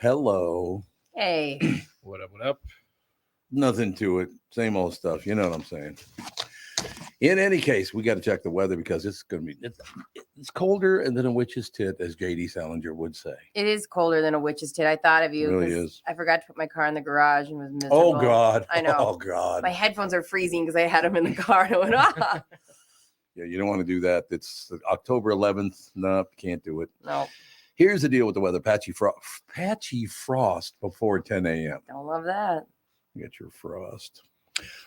Hello. Hey. What up, what up? Nothing to it. Same old stuff. You know what I'm saying? In any case, we got to check the weather because it's going to be it's colder than a witch's tit, as J.D. Salinger would say. It is colder than a witch's tit. I thought of you. It really is. I forgot to put my car in the garage and was miserable. Oh, God. I know. Oh, God. My headphones are freezing because I had them in the car and I went, ah. Yeah, you don't want to do that. It's October 11th. No, can't do it. No. Here's the deal with the weather. Patchy frost before 10 a.m. Don't love that. Get your frost.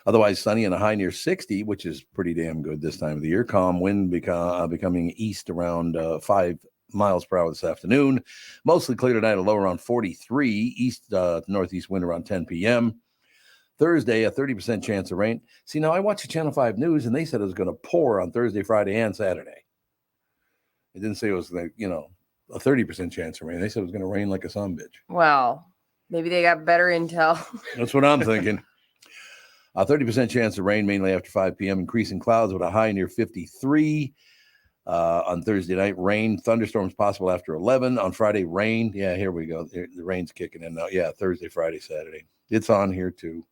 Otherwise sunny and a high near 60, which is pretty damn good this time of the year. Calm wind becoming east around 5 miles per hour this afternoon. Mostly clear tonight, a low around 43. East northeast wind around 10 p.m. Thursday, a 30% chance of rain. See, now I watched the Channel 5 News, and they said it was going to pour on Thursday, Friday, and Saturday. It didn't say it was, like, a 30% chance of rain. They said it was going to rain like a sumbitch. Well, maybe they got better intel. That's what I'm thinking. A 30% chance of rain, mainly after 5 p.m. Increasing clouds with a high near 53. On Thursday night, rain. Thunderstorms possible after 11. On Friday, rain. Yeah, here we go. The rain's kicking in now. Yeah, Thursday, Friday, Saturday. It's on here, too.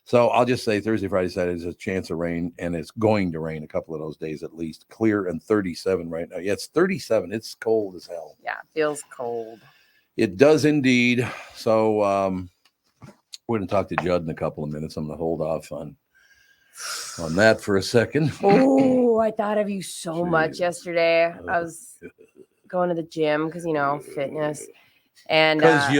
So I'll just say Thursday, Friday, Saturday is a chance of rain, and it's going to rain a couple of those days at least. Clear and 37 right now. Yeah, it's 37. It's cold as hell. Yeah, feels cold. It does indeed. So we're going to talk to Judd in a couple of minutes. I'm going to hold off on that for a second. Oh, I thought of you so Jeez. much yesterday. I was going to the gym because, fitness. And because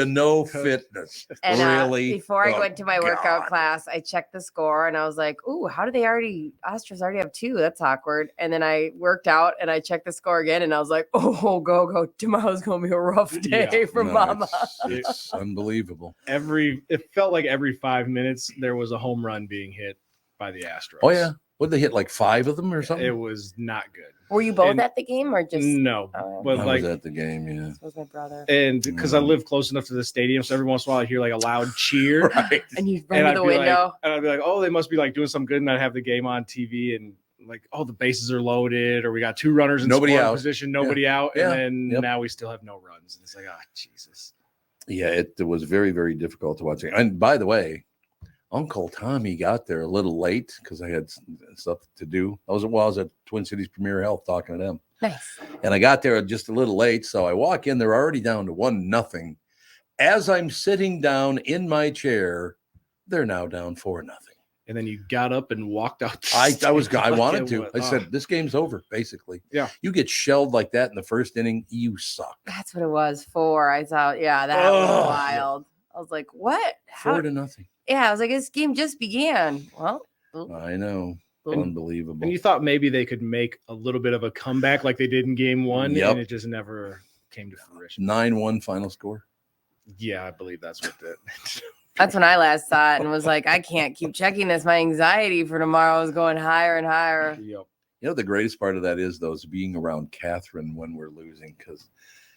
fitness. And really? Before I went to my workout class, I checked the score and I was like, ooh, how do Astros already have 2? That's awkward. And then I worked out and I checked the score again and I was like, oh, go. Tomorrow's going to be a rough day for Mama. It's unbelievable. It felt like every 5 minutes there was a home run being hit by the Astros. Oh, yeah. Would they hit like 5 of them or something? It was not good. Were you both at the game or just? No. But I was at the game, yeah. This was my brother. And because I live close enough to the stadium, so every once in a while I hear like a loud cheer. Right. And you run to the window. And I'd be like, oh, they must be like doing something good. And I'd have the game on TV and like, oh, the bases are loaded or we got 2 runners in scoring position, nobody out. And then now we still have no runs. And it's like, Jesus. Yeah, it was very, very difficult to watch. And by the way, Uncle Tommy got there a little late because I had stuff to do. I was at Twin Cities Premier Health talking to them. Nice. And I got there just a little late. So I walk in, they're already down to 1-0. As I'm sitting down in my chair, they're now down 4-0. And then you got up and walked out. I wanted to. I said, this game's over, basically. Yeah. You get shelled like that in the first inning, you suck. That's what it was. 4. I thought, that was wild. I was like, what? 4-0. Yeah, I was like, this game just began. Well, I know. Unbelievable. And you thought maybe they could make a little bit of a comeback like they did in game 1, and it just never came to fruition. 9-1 final score. Yeah, I believe that's what that. That's when I last saw it and was like, I can't keep checking this. My anxiety for tomorrow is going higher and higher. Yep. The greatest part of that is being around Catherine when we're losing because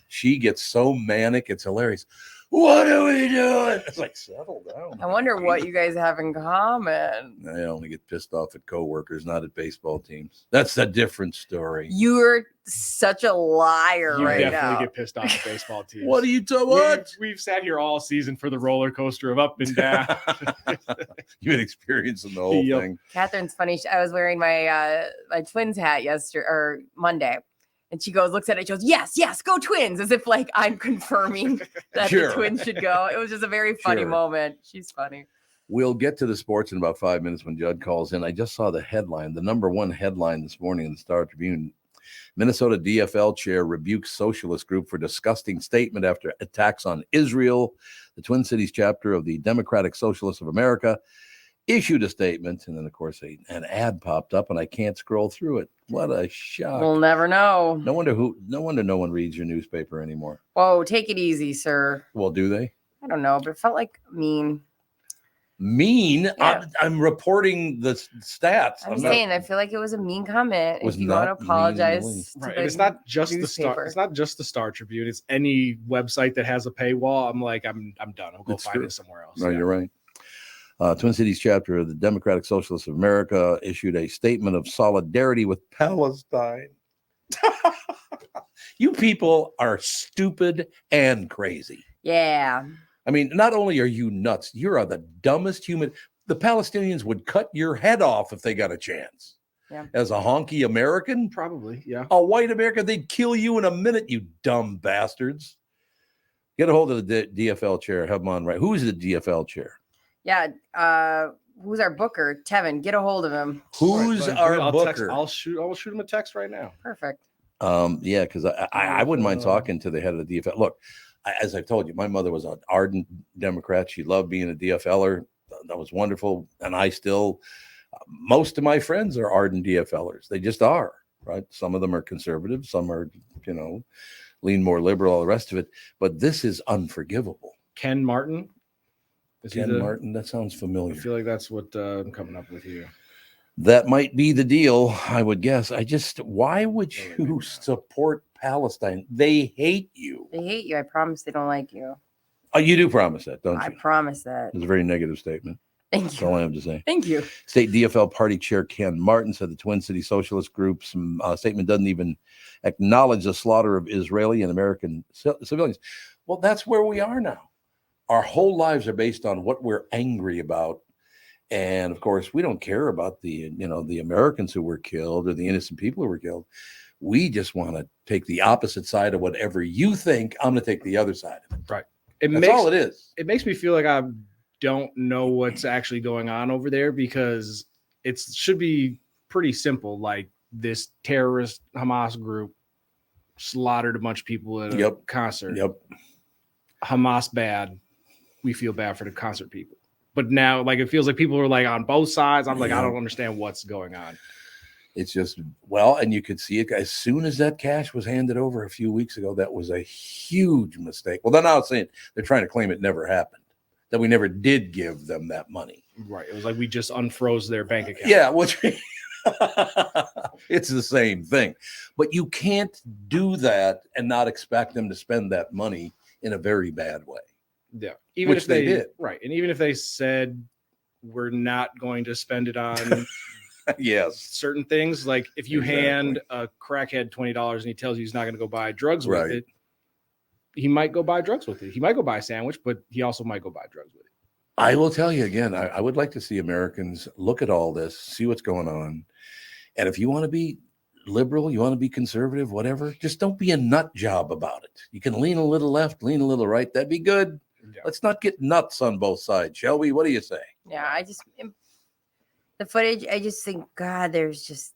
she gets so manic. It's hilarious. What are we doing? It's like, settle down. I wonder what you guys have in common. I only get pissed off at coworkers, not at baseball teams. That's a different story. You're such a liar you right now. You definitely get pissed off at baseball teams. What are you talking about? We've sat here all season for the roller coaster of up and down. You've been experiencing the whole thing. Catherine's funny. I was wearing my my Twins hat Monday. And she looks at it, she goes, yes, go Twins, as if like I'm confirming that the Twins should go. It was just a very funny moment. She's funny. We'll get to the sports in about 5 minutes when Judd calls in. I just saw the headline, the number 1 headline this morning in the Star Tribune. Minnesota DFL chair rebukes socialist group for disgusting statement after attacks on Israel. The Twin Cities chapter of the Democratic Socialists of America issued a statement, and then of course an ad popped up and I can't scroll through it. What a shock. We'll never know. No wonder no one reads your newspaper anymore. Whoa, take it easy, sir. Well, do they? I don't know, but it felt like mean. Yeah. I'm reporting the stats. I'm saying I feel like it was a mean comment. If you want to apologize, right? And it's not just the Star. It's not just the Star Tribune. It's any website that has a paywall. I'm like, I'm done. I'll go find it somewhere else. No, you're right. Twin Cities chapter of the Democratic Socialists of America issued a statement of solidarity with Palestine. You people are stupid and crazy. Yeah. I mean, not only are you nuts, you're the dumbest human. The Palestinians would cut your head off if they got a chance. Yeah. As a honky American? Probably, yeah. A white American, they'd kill you in a minute, you dumb bastards. Get a hold of the DFL chair. Have them on right. Who's the DFL chair? Yeah. Who's our booker? Tevin, get a hold of him. Who's our booker? I'll shoot him a text right now. Perfect. Yeah, because I wouldn't mind talking to the head of the DFL. Look, as I've told you, my mother was an ardent Democrat. She loved being a DFLer. That was wonderful. And I still, most of my friends are ardent DFLers. They just are, right? Some of them are conservative. Some are, lean more liberal, all the rest of it. But this is unforgivable. Ken Martin? Martin, that sounds familiar. I feel like that's what I'm coming up with here. That might be the deal, I would guess. Why would you support Palestine? They hate you. They hate you. I promise they don't like you. Oh, you do promise that, don't you? I promise that. It's a very negative statement. Thank you. That's all I have to say. Thank you. State DFL Party Chair Ken Martin said the Twin City Socialist Group's statement doesn't even acknowledge the slaughter of Israeli and American civilians. Well, that's where we are now. Our whole lives are based on what we're angry about. And of course, we don't care about the Americans who were killed or the innocent people who were killed. We just want to take the opposite side of whatever you think. I'm going to take the other side of it. Right. That's all it is. It makes me feel like I don't know what's actually going on over there, because it should be pretty simple. Like, this terrorist Hamas group slaughtered a bunch of people at a concert. Yep. Hamas bad. We feel bad for the concert people. But now, like, it feels like people are like on both sides. I'm like, I don't understand what's going on. It's just, and you could see it as soon as that cash was handed over a few weeks ago. That was a huge mistake. Well, they're now saying they're trying to claim it never happened, that we never did give them that money. Right. It was like we just unfroze their bank account. Yeah, which it's the same thing. But you can't do that and not expect them to spend that money in a very bad way. Yeah. Even which if they did. Right. And even if they said we're not going to spend it on certain things, like if you hand a crackhead $20 and he tells you he's not going to go buy drugs with it, he might go buy drugs with it. He might go buy a sandwich, but he also might go buy drugs with it. I will tell you again, I would like to see Americans look at all this, see what's going on. And if you want to be liberal, you want to be conservative, whatever, just don't be a nut job about it. You can lean a little left, lean a little right. That'd be good. Yeah. Let's not get nuts on both sides, shall we? What do you say? Yeah, the footage, I just think, God, there's just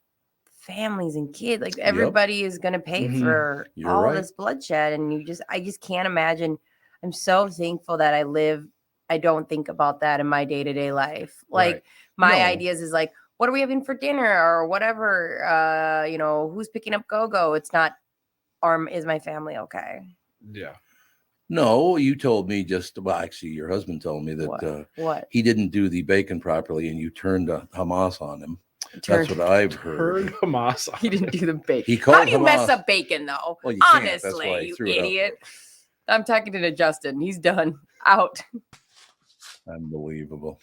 families and kids. Like, everybody is going to pay for all this bloodshed. And I just can't imagine. I'm so thankful that I don't think about that in my day-to-day life. Like, my ideas is like, what are we having for dinner or whatever? Who's picking up go-go? It's not, is my family okay? Yeah. No, you told me actually, your husband told me that what? He didn't do the bacon properly and you turned Hamas on him. That's what I've heard. Hamas on He didn't do the bacon. How do you mess up bacon, though? Well, honestly, you idiot. I'm talking to Justin. He's done. Out. Unbelievable.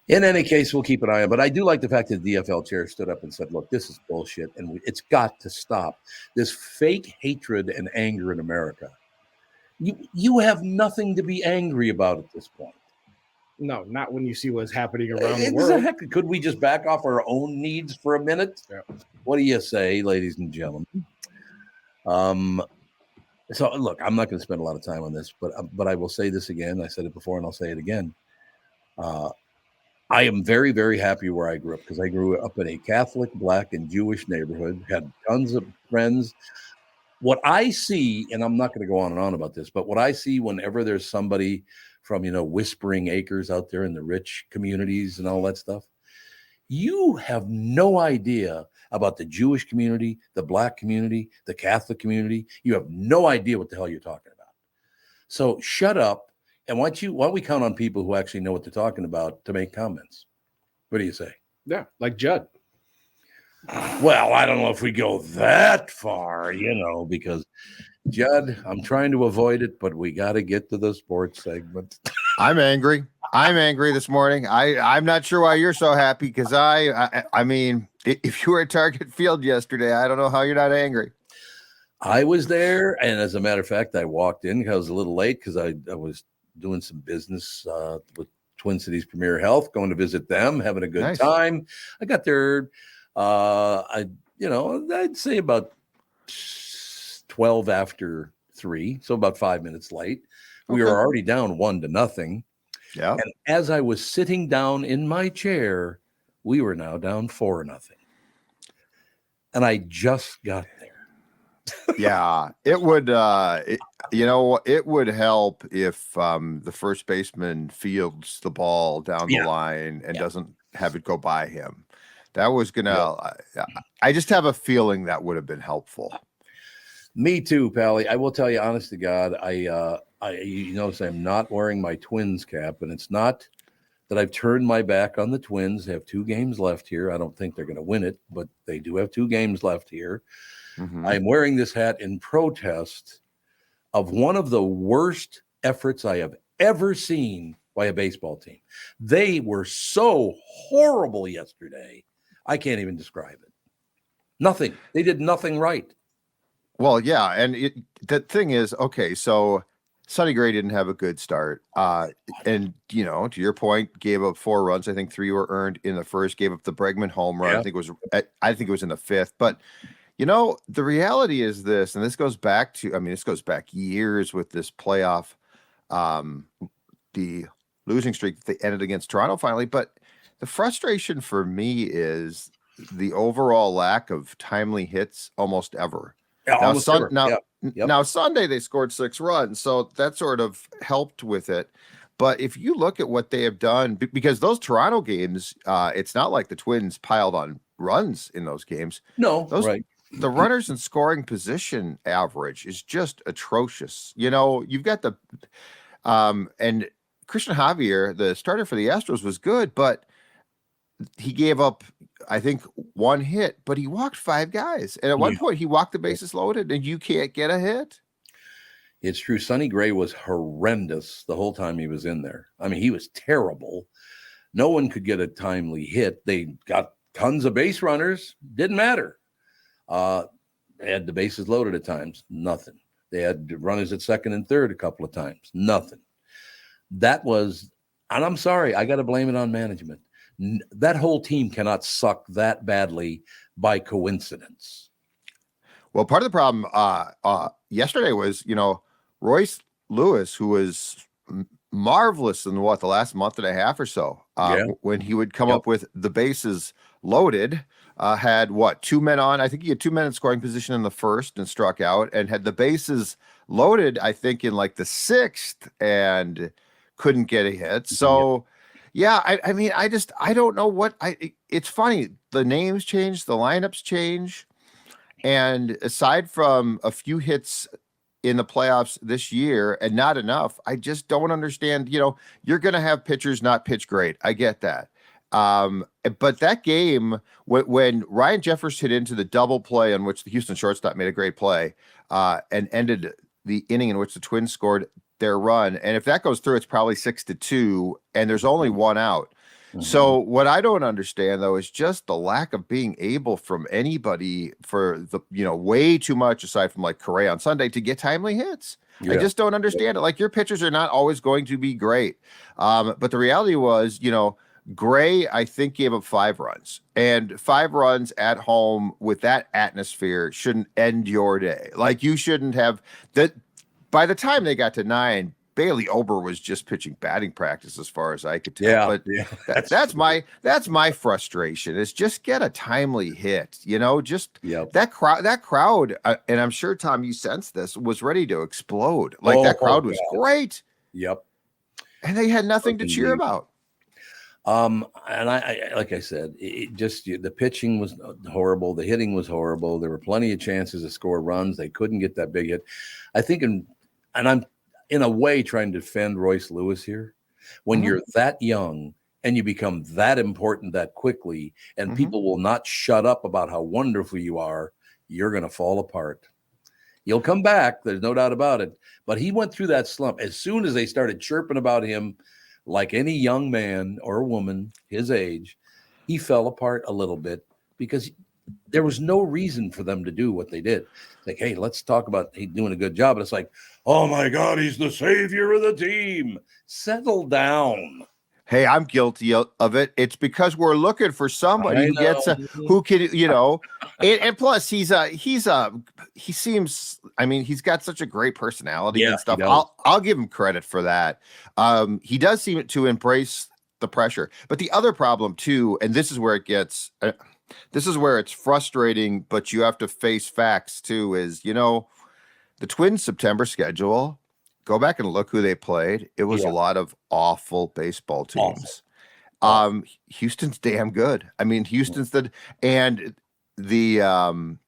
In any case, we'll keep an eye on. But I do like the fact that the DFL chair stood up and said, look, this is bullshit. And it's got to stop. This fake hatred and anger in America. You have nothing to be angry about at this point. No, not when you see what's happening around the world. Could we just back off our own needs for a minute? Yeah. What do you say, ladies and gentlemen? So, look, I'm not going to spend a lot of time on this, but I will say this again. I said it before, and I'll say it again. I am very, very happy where I grew up, because I grew up in a Catholic, Black, and Jewish neighborhood, had tons of friends. What I see, and I'm not going to go on and on about this, but what I see whenever there's somebody from, Whispering Acres out there in the rich communities and all that stuff, you have no idea about the Jewish community, the Black community, the Catholic community. You have no idea what the hell you're talking about. So shut up. And why don't we count on people who actually know what they're talking about to make comments? What do you say? Yeah, like Judd. Well, I don't know if we go that far, because Judd, I'm trying to avoid it, but we got to get to the sports segment. I'm angry this morning. I'm not sure why you're so happy, because I mean, if you were at Target Field yesterday, I don't know how you're not angry. I was there, and as a matter of fact, I walked in because I was a little late because I was doing some business with Twin Cities Premier Health, going to visit them, having a good time. I got there, I'd say about 12 after 3, so about 5 minutes late. We were already down 1-0. Yeah. And as I was sitting down in my chair, we were now down 4-0. And I just got there. Yeah, it would. It would help if the first baseman fields the ball down the line and doesn't have it go by him. That was gonna. I just have a feeling that would have been helpful. Me too, Pally. I will tell you, honest to God, you notice I'm not wearing my Twins cap, and it's not that I've turned my back on the Twins. They have 2 games left here. I don't think they're going to win it, but they do have 2 games left here. Mm-hmm. I'm wearing this hat in protest of one of the worst efforts I have ever seen by a baseball team. They were so horrible yesterday. I can't even describe it. Nothing. They did nothing right. Well, yeah. And the thing is, okay, so Sonny Gray didn't have a good start. And, to your point, gave up 4 runs. I think 3 were earned in the first, gave up the Bregman home run. Yeah. I think it was in the 5th. But, the reality is this, and this goes back years with this playoff, the losing streak that they ended against Toronto finally. But the frustration for me is the overall lack of timely hits almost ever. Yeah, now Sunday they scored 6 runs, so that sort of helped with it. But if you look at what they have done, because those Toronto games, it's not like the Twins piled on runs in those games. No, right. The runners in scoring position average is just atrocious. You've got the and Krystin Javier, the starter for the Astros, was good, but he gave up, I think, 1 hit, but he walked 5 guys. And at one point he walked the bases loaded, and you can't get a hit. It's true. Sonny Gray was horrendous the whole time he was in there. I mean, he was terrible. No one could get a timely hit. They got tons of base runners. Didn't matter. They had the bases loaded at times. Nothing. They had runners at second and third a couple of times. Nothing. That was, and I'm sorry, I got to blame it on management. That whole team cannot suck that badly by coincidence. Well, part of the problem yesterday was, Royce Lewis, who was marvelous in the last month and a half or so, when he would come up with the bases loaded, had 2 men on. I think he had 2 men in scoring position in the first and struck out, and had the bases loaded, I think, in like the 6th and couldn't get a hit. So, I mean, I don't know what it's funny. The names change, the lineups change. And aside from a few hits in the playoffs this year and not enough, I just don't understand. You're going to have pitchers not pitch great. I get that. But that game, when Ryan Jeffers hit into the double play on which the Houston shortstop made a great play and ended the inning in which the Twins scored their run. And if that goes through, it's probably 6-2 and there's only 1 out. Mm-hmm. So what I don't understand, though, is just the lack of being able from anybody for the, way too much aside from like Correa on Sunday to get timely hits. Yeah. I just don't understand it. Like, your pitchers are not always going to be great. But the reality was, Gray, I think, gave up 5 runs, and 5 runs at home with that atmosphere shouldn't end your day. Like, you shouldn't have that. By the time they got to 9, Bailey Ober was just pitching batting practice as far as I could tell. That's my frustration is just get a timely hit, that crowd. And I'm sure, Tom, you sensed this, was ready to explode. Like, that crowd was great. Yep. And they had nothing to cheer about. And I like I said, the pitching was horrible. The hitting was horrible. There were plenty of chances to score runs. They couldn't get that big hit. I think, and I'm in a way trying to defend Royce Lewis here. When you're that young and you become that important that quickly, and people will not shut up about how wonderful you are, you're going to fall apart. You'll come back. There's no doubt about it. But he went through that slump. As soon as they started chirping about him, like any young man or woman his age, he fell apart a little bit because there was no reason for them to do what they did. Like, hey, let's talk about he's doing a good job. And it's like, oh my God, he's the savior of the team. Settle down. Hey, I'm guilty of it. It's because we're looking for somebody who can, and plus he seems, I mean, he's got such a great personality and stuff. I'll give him credit for that. He does seem to embrace the pressure, but the other problem too, and this is where it's frustrating, but you have to face facts too, is, the Twins' September schedule. Go back and look who they played. It was a lot of awful baseball teams. Houston's damn good. I mean, Houston's and the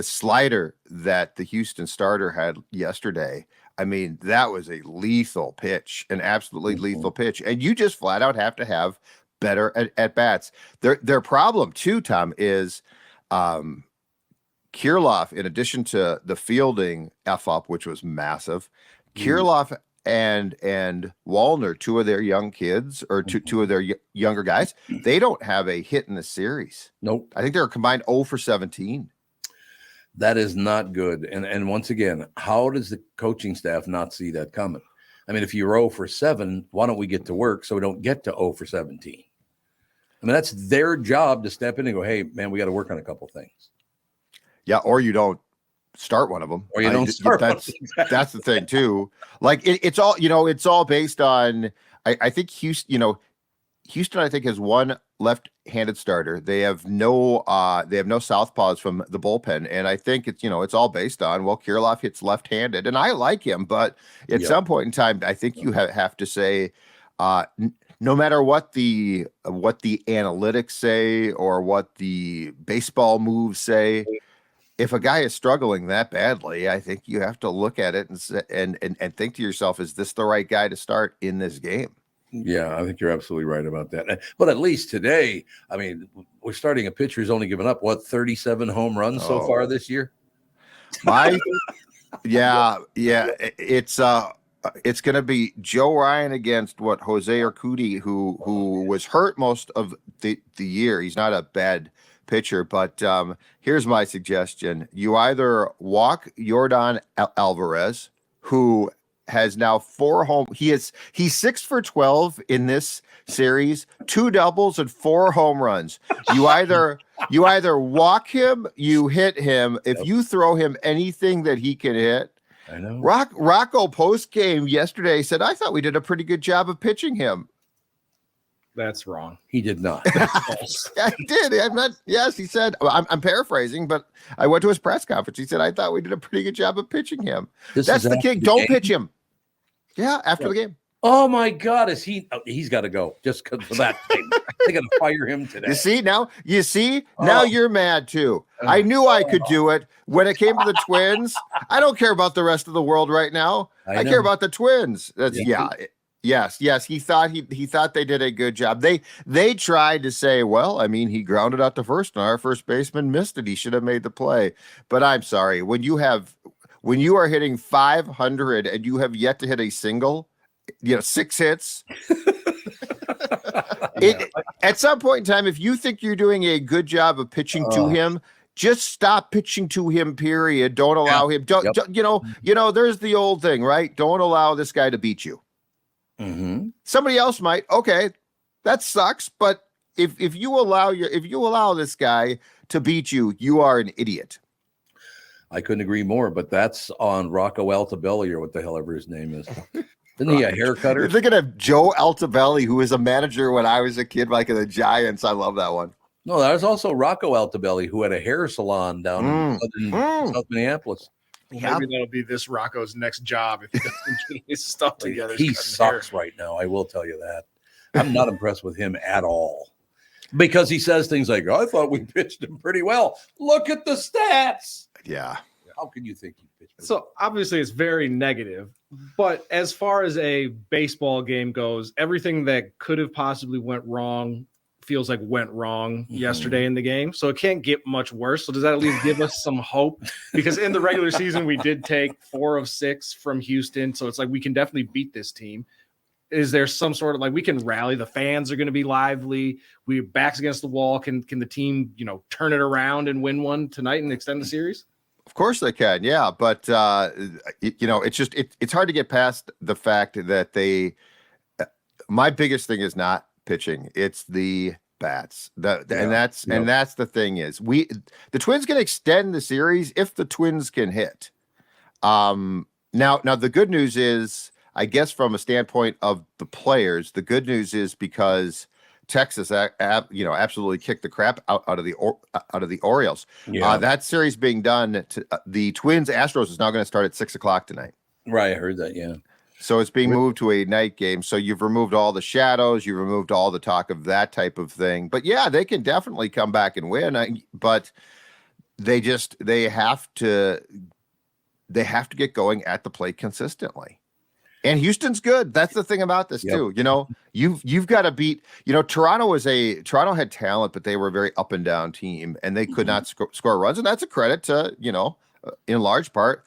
slider that the Houston starter had yesterday. I mean, that was a lethal pitch, an absolutely lethal pitch. And you just flat out have to have better at bats. Their problem too, Tom, is Kirilloff, in addition to the fielding F-up, which was massive, Kirilloff and Wallner, two of their young kids or two of their younger guys, they don't have a hit in the series. Nope. I think they're combined 0 for 17. That is not good. And once again, how does the coaching staff not see that coming? I mean, if you're 0 for 7, why don't we get to work so we don't get to 0 for 17? I mean, that's their job to step in and go, hey, man, we got to work on a couple things. Yeah, or you don't start one of them. Or you don't start one of them. That's the thing too. Like it's all based on. I think Houston. Houston, I think, has one left-handed starter. They have no southpaws from the bullpen, and I think it's all based on Kirilloff hits left-handed, and I like him, but at some point in time, I think you have to say, no matter what the analytics say or what the baseball moves say. If a guy is struggling that badly, I think you have to look at it and think to yourself, is this the right guy to start in this game? Yeah, I think you're absolutely right about that. But at least today, I mean, we're starting a pitcher who's only given up, 37 home runs so far this year? It's going to be Joe Ryan against Jose Urquidy, who was hurt most of the year. He's not a bad pitcher, but here's my suggestion. You either walk Yordan Alvarez, who has now 4 home. He's 6 for 12 in this series, 2 doubles and 4 home runs. You either walk him, you hit him. If you throw him anything that he can hit. I know. Rocco post game yesterday said, I thought we did a pretty good job of pitching him. That's wrong. He did not. I did. I'm not. Yes, he said. I'm paraphrasing, but I went to his press conference. He said, "I thought we did a pretty good job of pitching him." That's the king. Don't pitch him. Yeah, after the game. Oh my God, is he? Oh, he's got to go just because of that thing. They're going to fire him today. You see now you're mad too. I knew I could do it when it came to the Twins. I don't care about the rest of the world right now. I care about the Twins. Yes. He thought they did a good job. They tried to say, well, I mean, he grounded out to first and our first baseman missed it. He should have made the play. But I'm sorry, when you are hitting 500 and you have yet to hit a single, 6 hits. At some point in time, if you think you're doing a good job of pitching to him, just stop pitching to him, period. Don't allow him. Don't, there's the old thing, right? Don't allow this guy to beat you. Mm-hmm. Somebody else might. Okay, that sucks. But if you allow this guy to beat you, you are an idiot. I couldn't agree more. But that's on Rocco Altabelli or what the hell ever his name is. Isn't he a hair cutter? You're thinking of Joe Altabelli, who was a manager when I was a kid, like in the Giants. I love that one. No, that was also Rocco Altabelli, who had a hair salon down in South Minneapolis. Maybe that'll be this Rocco's next job if he doesn't get his stuff together. He sucks right now. I will tell you that. I'm not impressed with him at all because he says things like, I thought we pitched him pretty well. Look at the stats. Yeah. How can you think he pitched? So obviously it's very negative, but as far as a baseball game goes, everything that could have possibly went wrong feels like went wrong yesterday in the game. So it can't get much worse. So does that at least give us some hope? Because in the regular season, we did take 4 of 6 from Houston. So it's like we can definitely beat this team. Is there some sort of we can rally? The fans are going to be lively. We're backs against the wall. Can the team, turn it around and win one tonight and extend the series? Of course they can. Yeah. But, it's hard to get past the fact that my biggest thing is not pitching. It's the bats. And that's the thing is the Twins can extend the series if the Twins can hit. Now the good news is, I guess from a standpoint of the players, the good news is because Texas, absolutely kicked the crap out of the Orioles. Yeah. That series being done, the Twins Astros is now going to start at 6:00 tonight. Right, I heard that. Yeah. So it's being moved to a night game. So you've removed all the shadows, you've removed all the talk of that type of thing. But yeah, they can definitely come back and win. But they have to get going at the plate consistently. And Houston's good. That's the thing about this too. You've got to beat. Toronto had talent, but they were a very up and down team, and they could not score runs. And that's a credit to in large part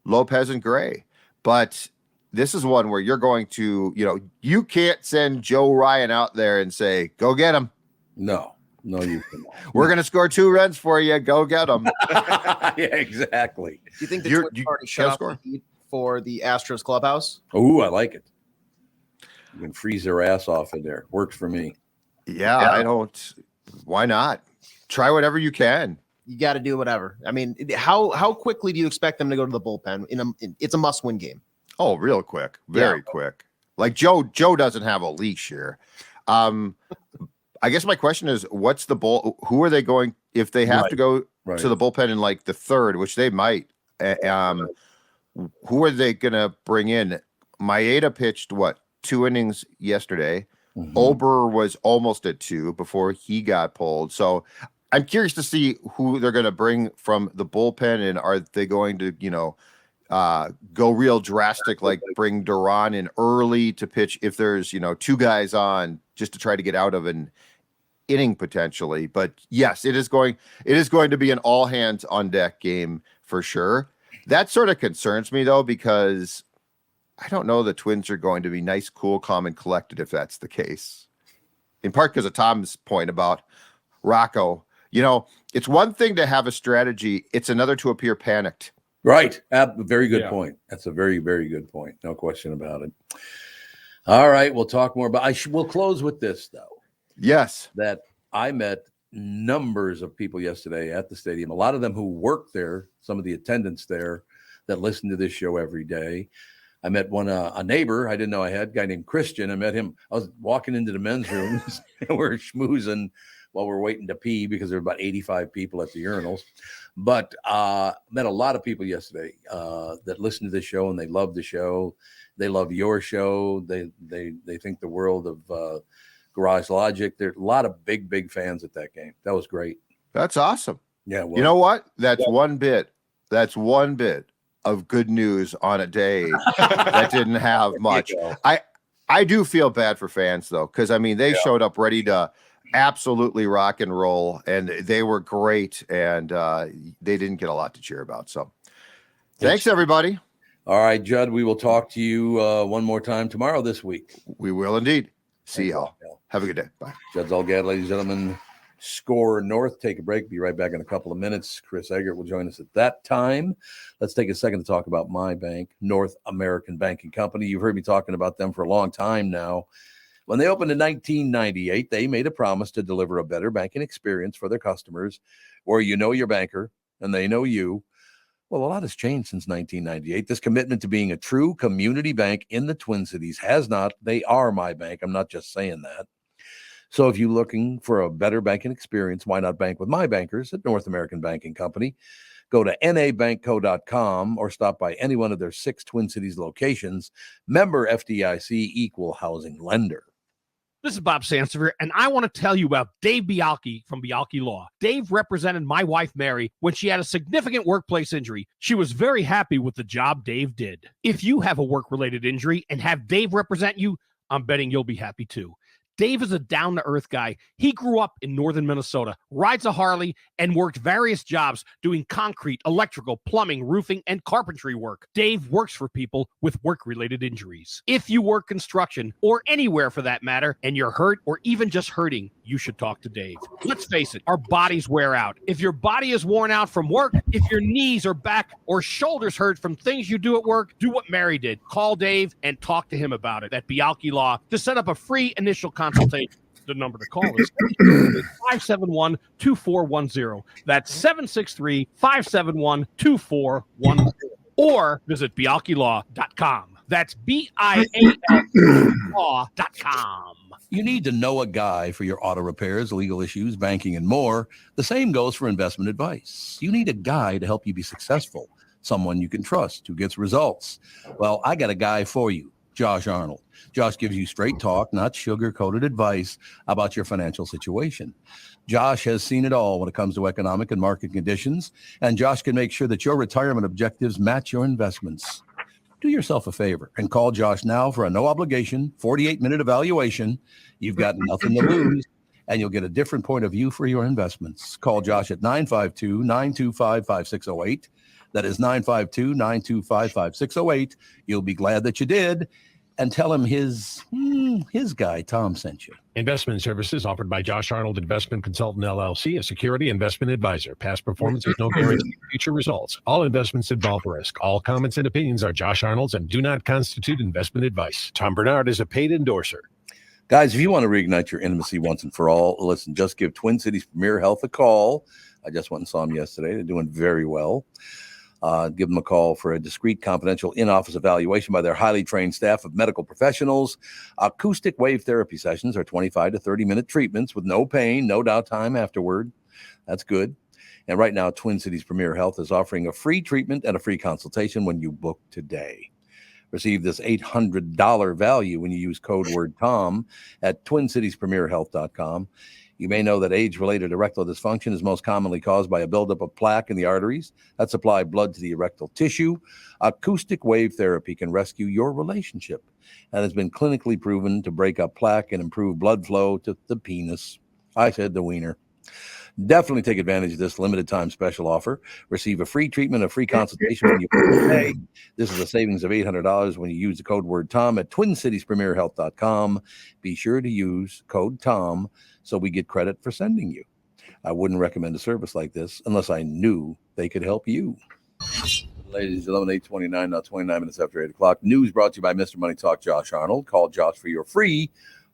Lopez and Gray. But this is one where you're going to you can't send Joe Ryan out there and say go get him. No, you cannot. We're going to score 2 runs for you. Go get them. Yeah, exactly. Do you think the Twins already shut off the heat for the Astros clubhouse? Oh, I like it. You can freeze their ass off in there. Works for me. Yeah, I don't. Why not? Try whatever you can. You got to do whatever. I mean, how quickly do you expect them to go to the bullpen? It's a must-win game. Oh, real quick, very quick. Like Joe doesn't have a leash here. I guess my question is, what's the bull? Who are they going if they have to go to the bullpen in the third, which they might? Who are they going to bring in? Maeda pitched 2 innings yesterday. Mm-hmm. Ober was almost at 2 before he got pulled. So I'm curious to see who they're going to bring from the bullpen, and are they going to, go real drastic, like bring Duran in early to pitch if there's, 2 guys on just to try to get out of an inning potentially. But yes, it is going to be an all hands on deck game for sure. That sort of concerns me though, because I don't know the Twins are going to be nice, cool, calm, and collected if that's the case. In part because of Tom's point about Rocco. It's one thing to have a strategy. It's another to appear panicked. Right. Very good point. That's a very, very good point. No question about it. All right. We'll talk more about we'll close with this, though. Yes. That I met numbers of people yesterday at the stadium, a lot of them who work there, some of the attendants there that listen to this show every day. I met a neighbor I didn't know I had, a guy named Krystin. I met him. I was walking into the men's room and we're schmoozing while we're waiting to pee because there were about 85 people at the urinals. But met a lot of people yesterday that listen to this show and they love the show. They love your show. They think the world of Garage Logic. There's a lot of big fans at that game. That was great. That's awesome. Yeah. Well, you know what? That's one bit of good news on a day that didn't have much. I do feel bad for fans though, because they showed up ready to absolutely rock and roll, and they were great, and they didn't get a lot to cheer about. So thanks everybody. All right, Judd, we will talk to you one more time tomorrow this week. We will indeed. See y'all. Have a good day. Bye. Judd Zolgad, ladies and gentlemen. Score North. Take a break. Be right back in a couple of minutes. Chris Eggert will join us at that time. Let's take a second to talk about my bank, North American Banking Company. You've heard me talking about them for a long time now. When they opened in 1998, they made a promise to deliver a better banking experience for their customers, where you know your banker and they know you. Well, a lot has changed since 1998. This commitment to being a true community bank in the Twin Cities has not. They are my bank. I'm not just saying that. So if you're looking for a better banking experience, why not bank with my bankers at North American Banking Company? Go to nabankco.com or stop by any one of their 6 Twin Cities locations. Member FDIC, equal housing lender. This is Bob Sansevier, and I want to tell you about Dave Bialki from Bialki Law. Dave represented my wife, Mary, when she had a significant workplace injury. She was very happy with the job Dave did. If you have a work-related injury and have Dave represent you, I'm betting you'll be happy too. Dave is a down-to-earth guy. He grew up in northern Minnesota, rides a Harley, and worked various jobs doing concrete, electrical, plumbing, roofing, and carpentry work. Dave works for people with work-related injuries. If you work construction, or anywhere for that matter, and you're hurt or even just hurting, you should talk to Dave. Let's face it, our bodies wear out. If your body is worn out from work, if your knees or back or shoulders hurt from things you do at work, do what Mary did. Call Dave and talk to him about it at Bialki Law to set up a free initial consultation. The number to call is 571-2410. That's 763-571-2410. Or visit bialkilaw.com. That's BIALlaw.com. You need to know a guy for your auto repairs, legal issues, banking, and more. The same goes for investment advice. You need a guy to help you be successful, someone you can trust who gets results. Well, I got a guy for you, Josh Arnold. Josh gives you straight talk, not sugar-coated advice about your financial situation. Josh has seen it all when it comes to economic and market conditions, and Josh can make sure that your retirement objectives match your investments. Do yourself a favor and call Josh now for a no-obligation 48-minute evaluation. You've got nothing to lose, and you'll get a different point of view for your investments. Call Josh at 952-925-5608. That is 952-925-5608. You'll be glad that you did. And tell him his guy, Tom, sent you. Investment services offered by Josh Arnold Investment Consultant, LLC, a security investment advisor. Past performance is no guarantee of future results. All investments involve risk. All comments and opinions are Josh Arnold's and do not constitute investment advice. Tom Barnard is a paid endorser. Guys, if you want to reignite your intimacy once and for all, listen, just give Twin Cities Premier Health a call. I just went and saw them yesterday. They're doing very well. Give them a call for a discreet, confidential in-office evaluation by their highly trained staff of medical professionals. Acoustic wave therapy sessions are 25 to 30-minute treatments with no pain, no downtime afterward. That's good. And right now, Twin Cities Premier Health is offering a free treatment and a free consultation when you book today. Receive this $800 value when you use code word TOM at TwinCitiesPremierHealth.com. You may know that age-related erectile dysfunction is most commonly caused by a buildup of plaque in the arteries that supply blood to the erectile tissue. Acoustic wave therapy can rescue your relationship and has been clinically proven to break up plaque and improve blood flow to the penis. I said the wiener. Definitely take advantage of this limited time special offer. Receive a free treatment, a free consultation when you pay. This is a savings of $800 when you use the code word TOM at TwinCitiesPremierHealth.com. Be sure to use code TOM so we get credit for sending you. I wouldn't recommend a service like this unless I knew they could help you. Ladies and gentlemen, 8:29, now 29 minutes after 8 o'clock. News brought to you by Mr. Money Talk, Josh Arnold. Call Josh for your free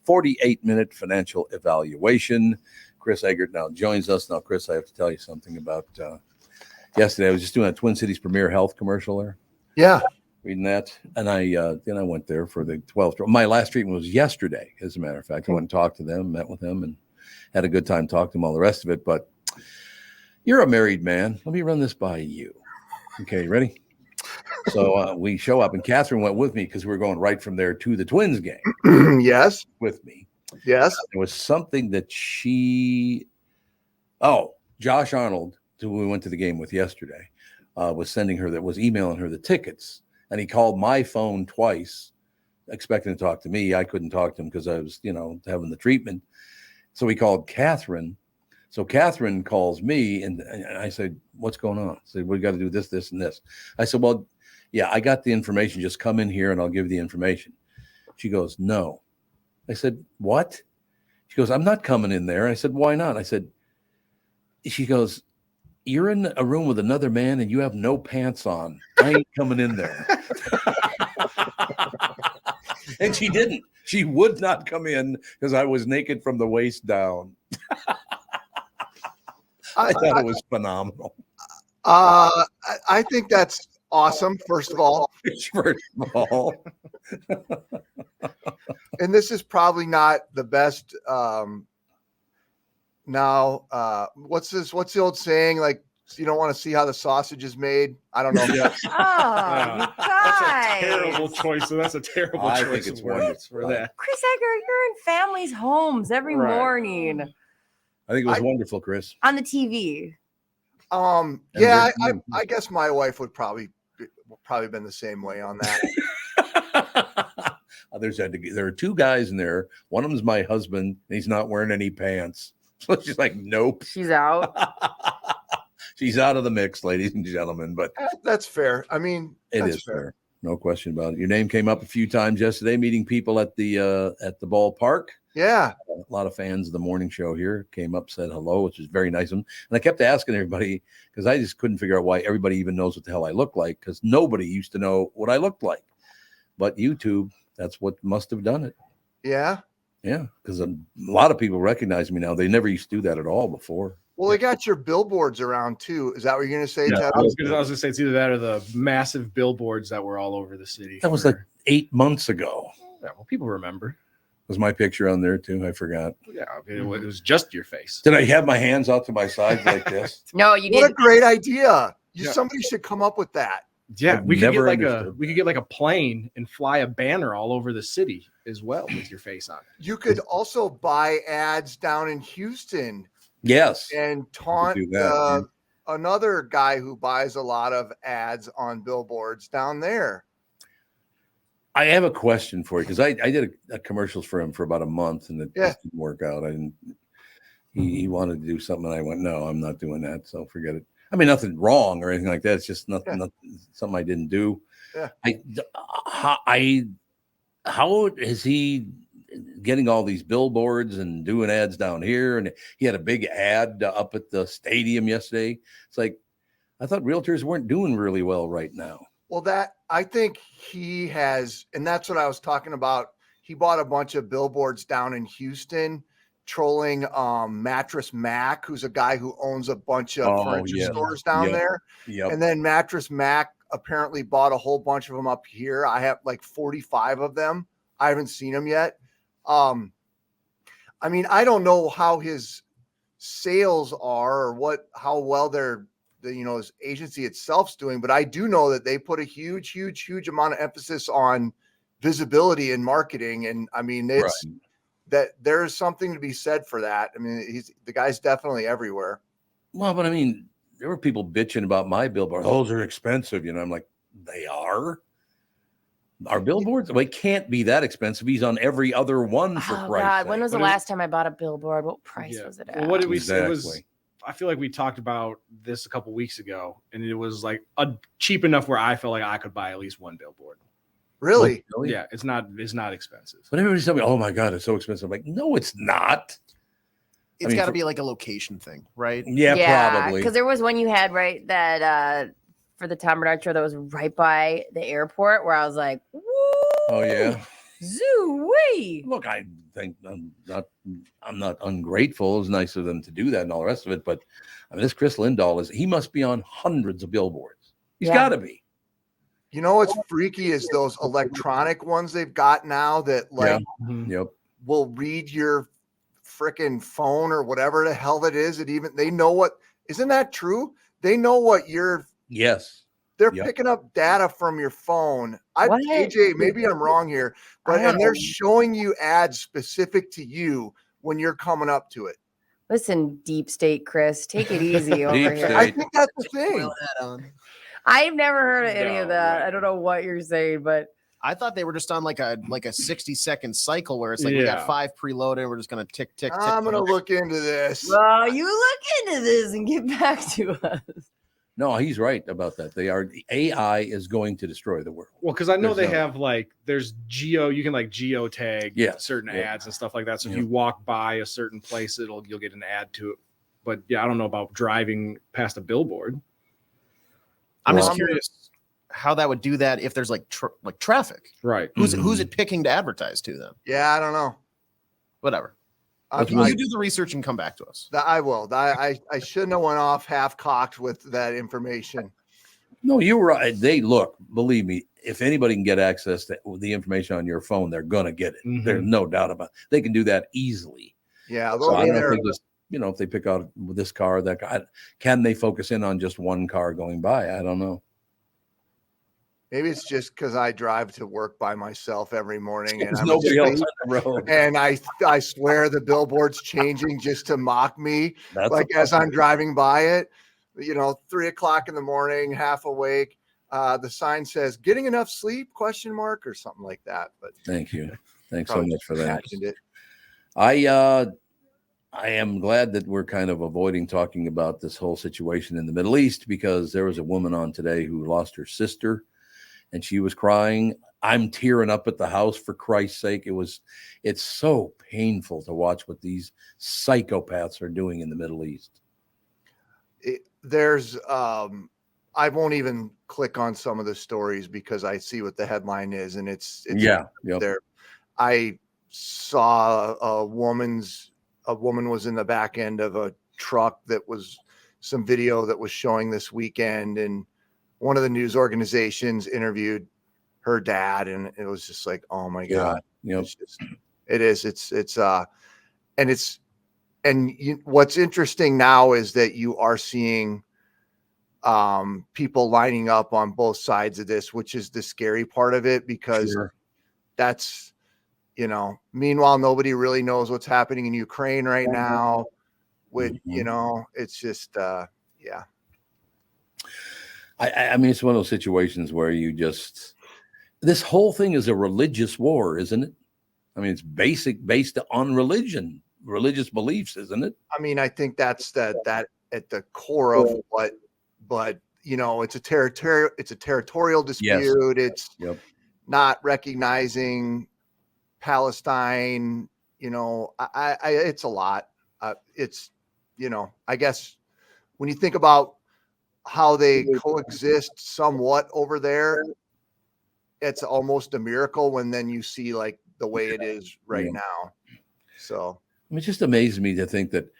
48-minute financial evaluation. Chris Eggert now joins us. Now, Chris, I have to tell you something about yesterday. I was just doing a Twin Cities Premier Health commercial there. Yeah. Reading that. And I went there for the 12th. My last treatment was yesterday, as a matter of fact. I went and talked to them, met with them, and had a good time talking to them, all the rest of it. But you're a married man. Let me run this by you. Okay, ready? So we show up, and Catherine went with me because we were going right from there to the Twins game. Yes. With me. Yes. There was something that Josh Arnold, who we went to the game with yesterday, was emailing her the tickets. And he called my phone twice, expecting to talk to me. I couldn't talk to him because I was, having the treatment. So he called Catherine. So Catherine calls me, and I said, "What's going on?" I said, "We got to do this, this, and this." I said, "Well, yeah, I got the information. Just come in here and I'll give you the information." She goes, "No." I said, "What?" She goes, "I'm not coming in there." I said, "Why not?" She goes, "You're in a room with another man and you have no pants on. I ain't coming in there." And she didn't. She would not come in because I was naked from the waist down. I thought it was phenomenal. I think that's awesome, first of all. And this is probably not the best. What's the old saying? Like, you don't want to see how the sausage is made. I don't know. Oh, you guys. That's a terrible choice. So that's a terrible choice. I think it's words for that. Chris Egger, you're in families' homes every morning. I think it was wonderful, Chris. On the TV. Yeah, I guess my wife would probably been the same way on that. There are two guys in there. One of them's my husband, and he's not wearing any pants. So she's like, nope. She's out. She's out of the mix, ladies and gentlemen. But that's fair. I mean, it is fair. No question about it. Your name came up a few times yesterday, meeting people at the ballpark. Yeah. A lot of fans of the morning show here came up, said hello, which was very nice of them. And I kept asking everybody, because I just couldn't figure out why everybody even knows what the hell I look like, because nobody used to know what I looked like. But YouTube, that's what must have done it. Yeah. Yeah, because a lot of people recognize me now. They never used to do that at all before. Well, they got your billboards around too. Is that what you're going to say, Yeah, Ted? I was gonna say it's either that or the massive billboards that were all over the city. That was like 8 months ago. Yeah, well, people remember. Was my picture on there too? I forgot. Yeah, it was just your face. Did I have my hands out to my sides like this? No, you What didn't. a great idea! Yeah. Somebody should come up with that. Yeah, I've we could never get like a plane and fly a banner all over the city as well with your face on it. You could also buy ads down in Houston Yes. and taunt do that, another guy who buys a lot of ads on billboards down there. I have a question for you, because I did a commercials for him for about a month, and it just didn't work out. I didn't. He wanted to do something, and I went, no, I'm not doing that. So forget it. I mean, nothing wrong or anything like that. It's just nothing something I didn't do. Yeah. How is he getting all these billboards and doing ads down here? And he had a big ad up at the stadium yesterday. It's like, I thought realtors weren't doing really well right now. Well, I think he has, and that's what I was talking about. He bought a bunch of billboards down in Houston, trolling Mattress Mac, who's a guy who owns a bunch of furniture stores down there. Yep. And then Mattress Mac apparently bought a whole bunch of them up here. I have like 45 of them. I haven't seen them yet. I mean, I don't know how his sales are or how well his agency itself's doing, but I do know that they put a huge amount of emphasis on visibility and marketing. And I mean, it's that there is something to be said for that. I mean, the guy's definitely everywhere. Well, but I mean, there were people bitching about my billboard. Those are expensive. I'm like, they are? Our billboards? Well, it can't be that expensive. He's on every other one for Oh Christ's God, sake. when was the last time I bought a billboard? What price was it at? Well, what did we say? It was, Exactly. I feel like we talked about this a couple weeks ago, and it was like cheap enough where I felt like I could buy at least one billboard. Really? Yeah, it's not expensive. But everybody's telling me, oh my God, it's so expensive. I'm like, no, it's not. It's got to be like a location thing, right? Yeah, probably. Because there was one you had that for the Tom Bernard show that was right by the airport, where I was like, woo! Oh yeah. Zoo-wee! Look, I think I'm not ungrateful. It's nice of them to do that and all the rest of it. But I mean, this Chris Lindahl he must be on hundreds of billboards. He's got to be. You know what's freaky is those electronic ones they've got now that will read your freaking phone or whatever the hell that is. They know what, isn't that true? They know what they're picking up data from your phone. AJ, maybe I'm wrong here, and they're showing you ads specific to you when you're coming up to it. Listen, deep state Chris, take it easy over here. I think that's the thing. I've never heard of any of that. I don't know what you're saying, but I thought they were just on like a 60-second cycle where it's like we got 5 preloaded and we're just gonna tick. I'm gonna look into this. Well, you look into this and get back to us. No, he's right about that. AI is going to destroy the world. Well, because I know they have there's you can geotag certain ads and stuff like that. So if you walk by a certain place, you'll get an ad to it. But yeah, I don't know about driving past a billboard. I'm just curious how that would do that if there's like traffic. Right. Who's it picking to advertise to them? Yeah, I don't know. Whatever. You do the research and come back to us. I will. I shouldn't have went off half-cocked with that information. No, you're right. Believe me, if anybody can get access to the information on your phone, they're going to get it. There's no doubt about it. They can do that easily. Yeah. So I don't know if they just, if they pick out this car, that guy, can they focus in on just one car going by? I don't know. Maybe it's just because I drive to work by myself every morning, and There's nobody else on the road. And I swear the billboard's changing just to mock me. As I'm driving by it, 3:00 in the morning, half awake. The sign says "Getting enough sleep?" ? Or something like that. But thank you. Thanks so much for that. It. I am glad that we're kind of avoiding talking about this whole situation in the Middle East, because there was a woman on today who lost her sister and she was crying. I'm tearing up at the house, for Christ's sake. It's so painful to watch what these psychopaths are doing in the Middle East. I won't even click on some of the stories because I see what the headline is, and it's there. I saw a woman was in the back end of a truck that was some video that was showing this weekend, and one of the news organizations interviewed her dad, and it was just like, oh my God. What's interesting now is that you are seeing people lining up on both sides of this, which is the scary part of it, because that's, meanwhile, nobody really knows what's happening in Ukraine right now. It's just, I mean, it's one of those situations where this whole thing is a religious war, isn't it? I mean, it's based on religious beliefs, isn't it? I mean, I think that's that at the core of what, but it's a territorial dispute. Yes. It's not recognizing Palestine. It's a lot. I guess when you think about how they coexist somewhat over there, it's almost a miracle when then you see like the way it is right now. So it just amazes me to think that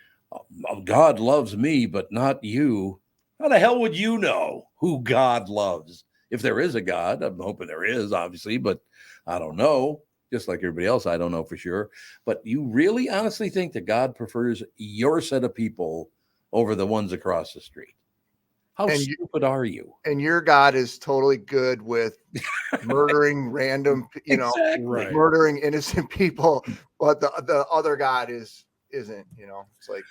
God loves me, but not you. How the hell would you know who God loves? If there is a God, I'm hoping there is, obviously, but I don't know. Just like everybody else, I don't know for sure. But you really honestly think that God prefers your set of people over the ones across the street? How stupid are you? And your God is totally good with murdering random, murdering innocent people, but the other God isn't. It's like,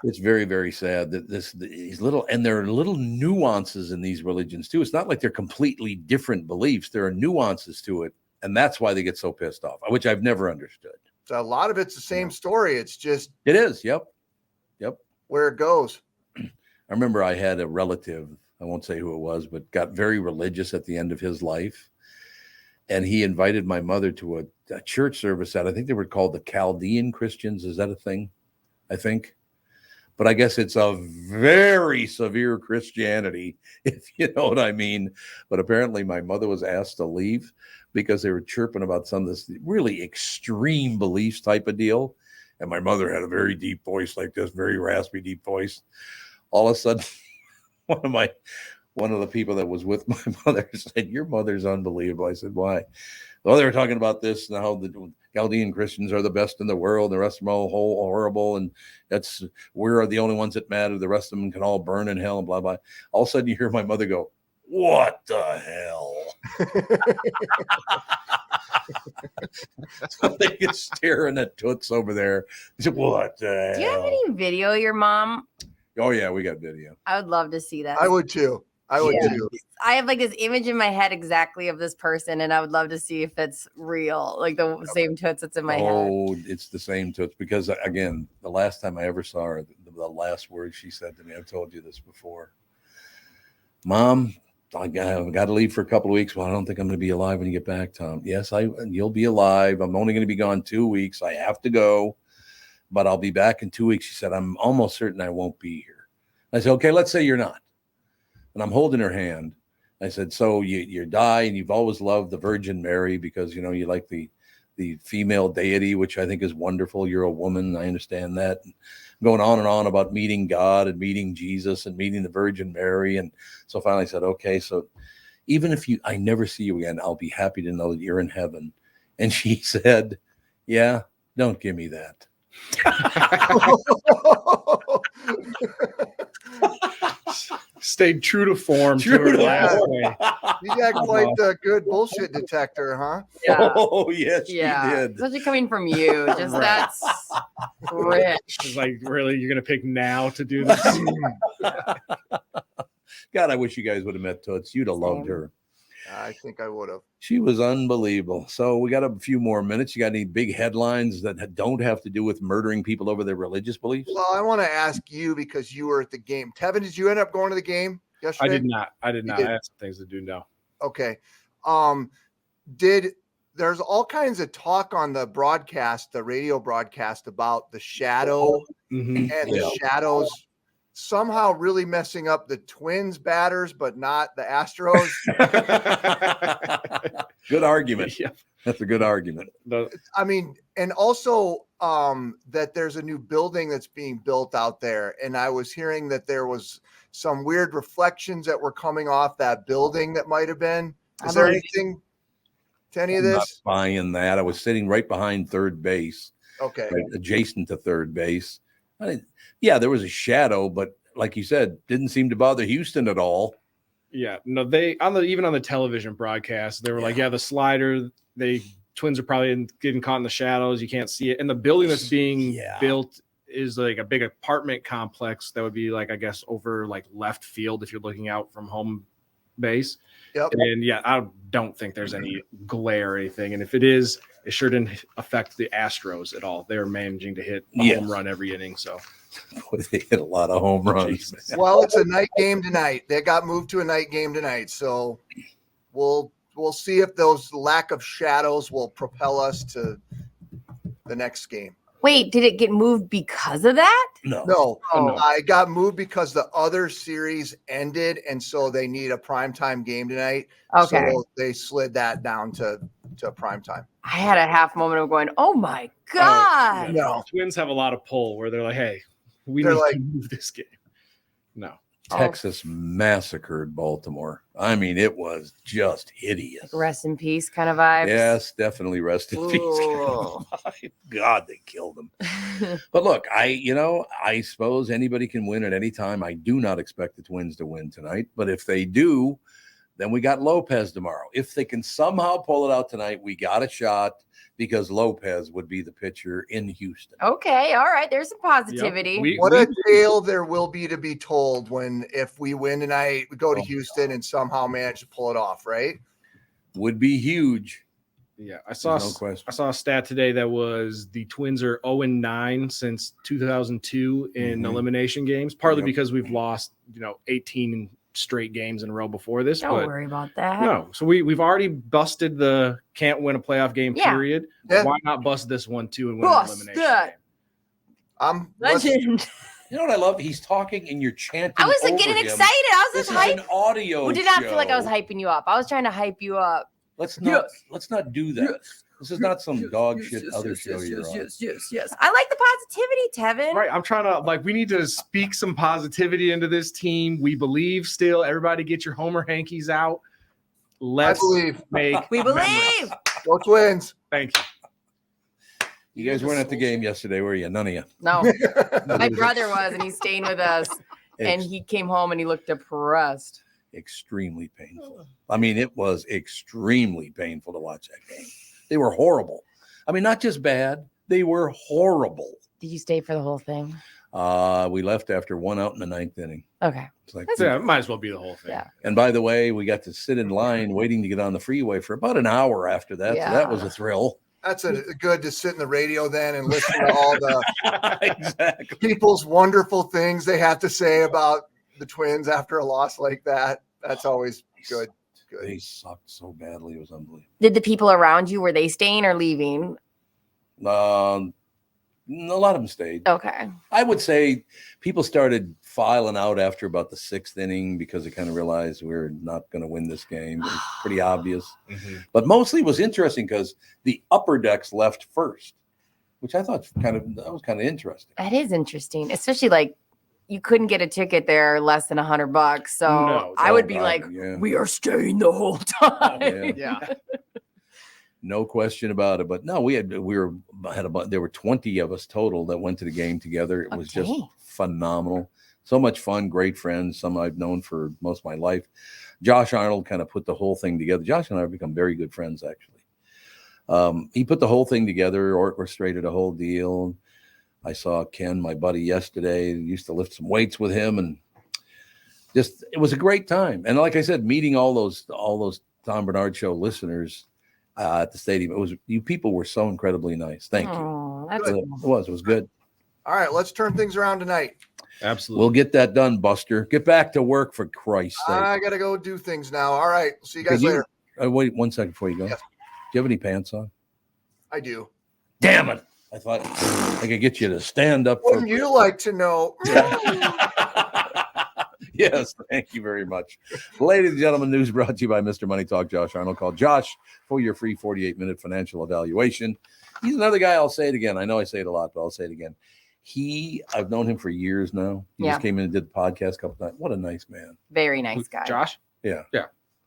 it's very, very sad that these little, and there are little nuances in these religions too. It's not like they're completely different beliefs. There are nuances to it, and that's why they get so pissed off, which I've never understood. So a lot of it's the same story. It's just it is. Yep. Where it goes. I remember I had a relative, I won't say who it was, but got very religious at the end of his life. And he invited my mother to a church service that I think they were called the Chaldean Christians. Is that a thing? I think. But I guess it's a very severe Christianity, if you know what I mean. But apparently my mother was asked to leave because they were chirping about some of this really extreme beliefs type of deal. And my mother had a very deep voice like this, very raspy, deep voice. All of a sudden, one of the people that was with my mother said, "Your mother's unbelievable." I said, "Why?" Well, they were talking about this and how the Chaldean Christians are the best in the world. The rest of them are all horrible. And we're the only ones that matter. The rest of them can all burn in hell and blah, blah. All of a sudden you hear my mother go, "What the hell?" So they get staring at Toots over there. He said, "What the hell?" Do you have any video of your mom? Oh, yeah, we got video. I would love to see that. I would too. Too. I have like this image in my head exactly of this person, and I would love to see if it's real, like the same Toots that's in my head. Oh, it's the same Toots, because again, the last time I ever saw her, the last words she said to me, I've told you this before. "Mom, I got to leave for a couple of weeks. Well, I don't think I'm going to be alive when you get back, Tom." "Yes, you'll be alive. I'm only going to be gone 2 weeks. I have to go, but I'll be back in 2 weeks." She said, "I'm almost certain I won't be here." I said, "Okay, let's say you're not." And I'm holding her hand. I said, "So you die, and you've always loved the Virgin Mary because, you like the female deity, which I think is wonderful. You're a woman. I understand that." And going on and on about meeting God and meeting Jesus and meeting the Virgin Mary. And so finally I said, "Okay, so even if I never see you again, I'll be happy to know that you're in heaven." And she said, "Yeah, don't give me that." Stayed true to form. You got quite the good bullshit detector, huh? Yeah. Oh, yes, she did. Especially coming from you. Just that's rich. It's like, really, you're going to pick now to do this? God, I wish you guys would have met Toots. You'd have loved her. I think I would have. She was unbelievable. So we got a few more minutes. You got any big headlines that don't have to do with murdering people over their religious beliefs? Well, I want to ask you because you were at the game. Tevin, did you end up going to the game yesterday? I did not. I had some things to do now. Okay. There's all kinds of talk on the broadcast, the radio broadcast about the shadow and the shadows somehow really messing up the Twins batters, but not the Astros. Good argument. Yeah. That's a good argument. I mean, and also that there's a new building that's being built out there. And I was hearing that there was some weird reflections that were coming off that building that might have been. Is there anything to any of this? Not buying that. I was sitting right behind third base. Okay. Right, adjacent to third base. Yeah, there was a shadow, but like you said, didn't seem to bother Houston at all. Yeah, no, even on the television broadcast, they were like, the slider, Twins are probably getting caught in the shadows. You can't see it. And the building that's being built is like a big apartment complex that would be like, I guess, over like left field if you're looking out from home base. Yep. And I don't think there's any glare or anything. And if it is, it sure didn't affect the Astros at all. They're managing to hit a home run every inning. So they hit a lot of home runs. Well, it's a night game tonight. They got moved to a night game tonight. So we'll see if those lack of shadows will propel us to the next game. Wait, did it get moved because of that? No. I got moved because the other series ended, and so they need a primetime game tonight. Okay. So they slid that down to primetime. I had a half moment of going, oh my God. No. Twins have a lot of pull where they're like, hey, we need to move this game. No. Texas massacred Baltimore. I mean, it was just hideous. Like rest in peace kind of vibes. Yes, definitely rest in peace. My God, they killed them. But look, I suppose anybody can win at any time. I do not expect the Twins to win tonight, but if they do, then we got Lopez tomorrow. If they can somehow pull it out tonight, we got a shot because Lopez would be the pitcher in Houston. Okay, all right. There's some positivity. Yep. What a tale there will be to be told if we win tonight, we go to Houston and somehow manage to pull it off, right? Would be huge. Yeah, I saw a stat today that was the Twins are 0-9 since 2002 in elimination games, partly because we've lost 18 straight games in a row before this. Don't worry about that. No, so we've already busted the can't win a playoff game period. Yeah. Why not bust this one too and win an elimination game? Legend. You know what I love? He's talking and you're chanting. I was like over getting him. excited. I was This just is hyped. an audio Well, did not show. feel like I was hyping you up. I was trying to hype you up. Let's not do that. This is not some dog shit other show you're on. Yes. I like the positivity, Tevin. Right. I'm trying to we need to speak some positivity into this team. We believe still. Everybody get your Homer hankies out. Let's make We believe. Go Twins. Thank you. You guys weren't at the game yesterday, were you? None of you. No. My brother was, and he's staying with us. And he came home and he looked depressed. Extremely painful. I mean, it was extremely painful to watch that game. They were horrible. I mean, not just bad. They were horrible. Did you stay for the whole thing? We left after 1 out in the 9th inning. Okay. It's like, it might as well be the whole thing. Yeah. And by the way, we got to sit in line waiting to get on the freeway for about an hour after that. Yeah. So that was a thrill. That's good to sit in the radio then and listen to all the Exactly. people's wonderful things they have to say about the Twins after a loss like that. That's always good. They sucked so badly. It was unbelievable. Did the people around you, were they staying or leaving? A lot of them stayed. Okay. I would say people started filing out after about the 6th inning because they kind of realized we're not going to win this game. It was pretty obvious. But mostly it was interesting because the upper decks left first, which I thought was kind of interesting. That is interesting, especially you couldn't get a ticket there less than $100. So I would be we are staying the whole time. Yeah. No question about it. But no, there were 20 of us total that went to the game together. It was just phenomenal. So much fun, great friends, some I've known for most of my life. Josh Arnold kind of put the whole thing together. Josh and I have become very good friends, actually. He put the whole thing together, orchestrated a whole deal. I saw Ken, my buddy, yesterday. Used to lift some weights with him, and it was a great time. And like I said, meeting all those Tom Barnard Show listeners at the stadium, you people were so incredibly nice. Thank you. That's It was good. All right, let's turn things around tonight. Absolutely. We'll get that done, Buster. Get back to work, for Christ's sake. I got to go do things now. All right. See you guys later. Wait 1 second before you go. Yes. Do you have any pants on? I do. Damn it. I thought I could get you to stand up. Wouldn't you like to know? Yes, thank you very much. Ladies and gentlemen, news brought to you by Mr. Money Talk, Josh Arnold. Call Josh for your free 48-minute financial evaluation. He's another guy, I'll say it again. I know I say it a lot, but I'll say it again. I've known him for years now. He just came in and did the podcast a couple times. What a nice man. Very nice guy. Josh? Yeah.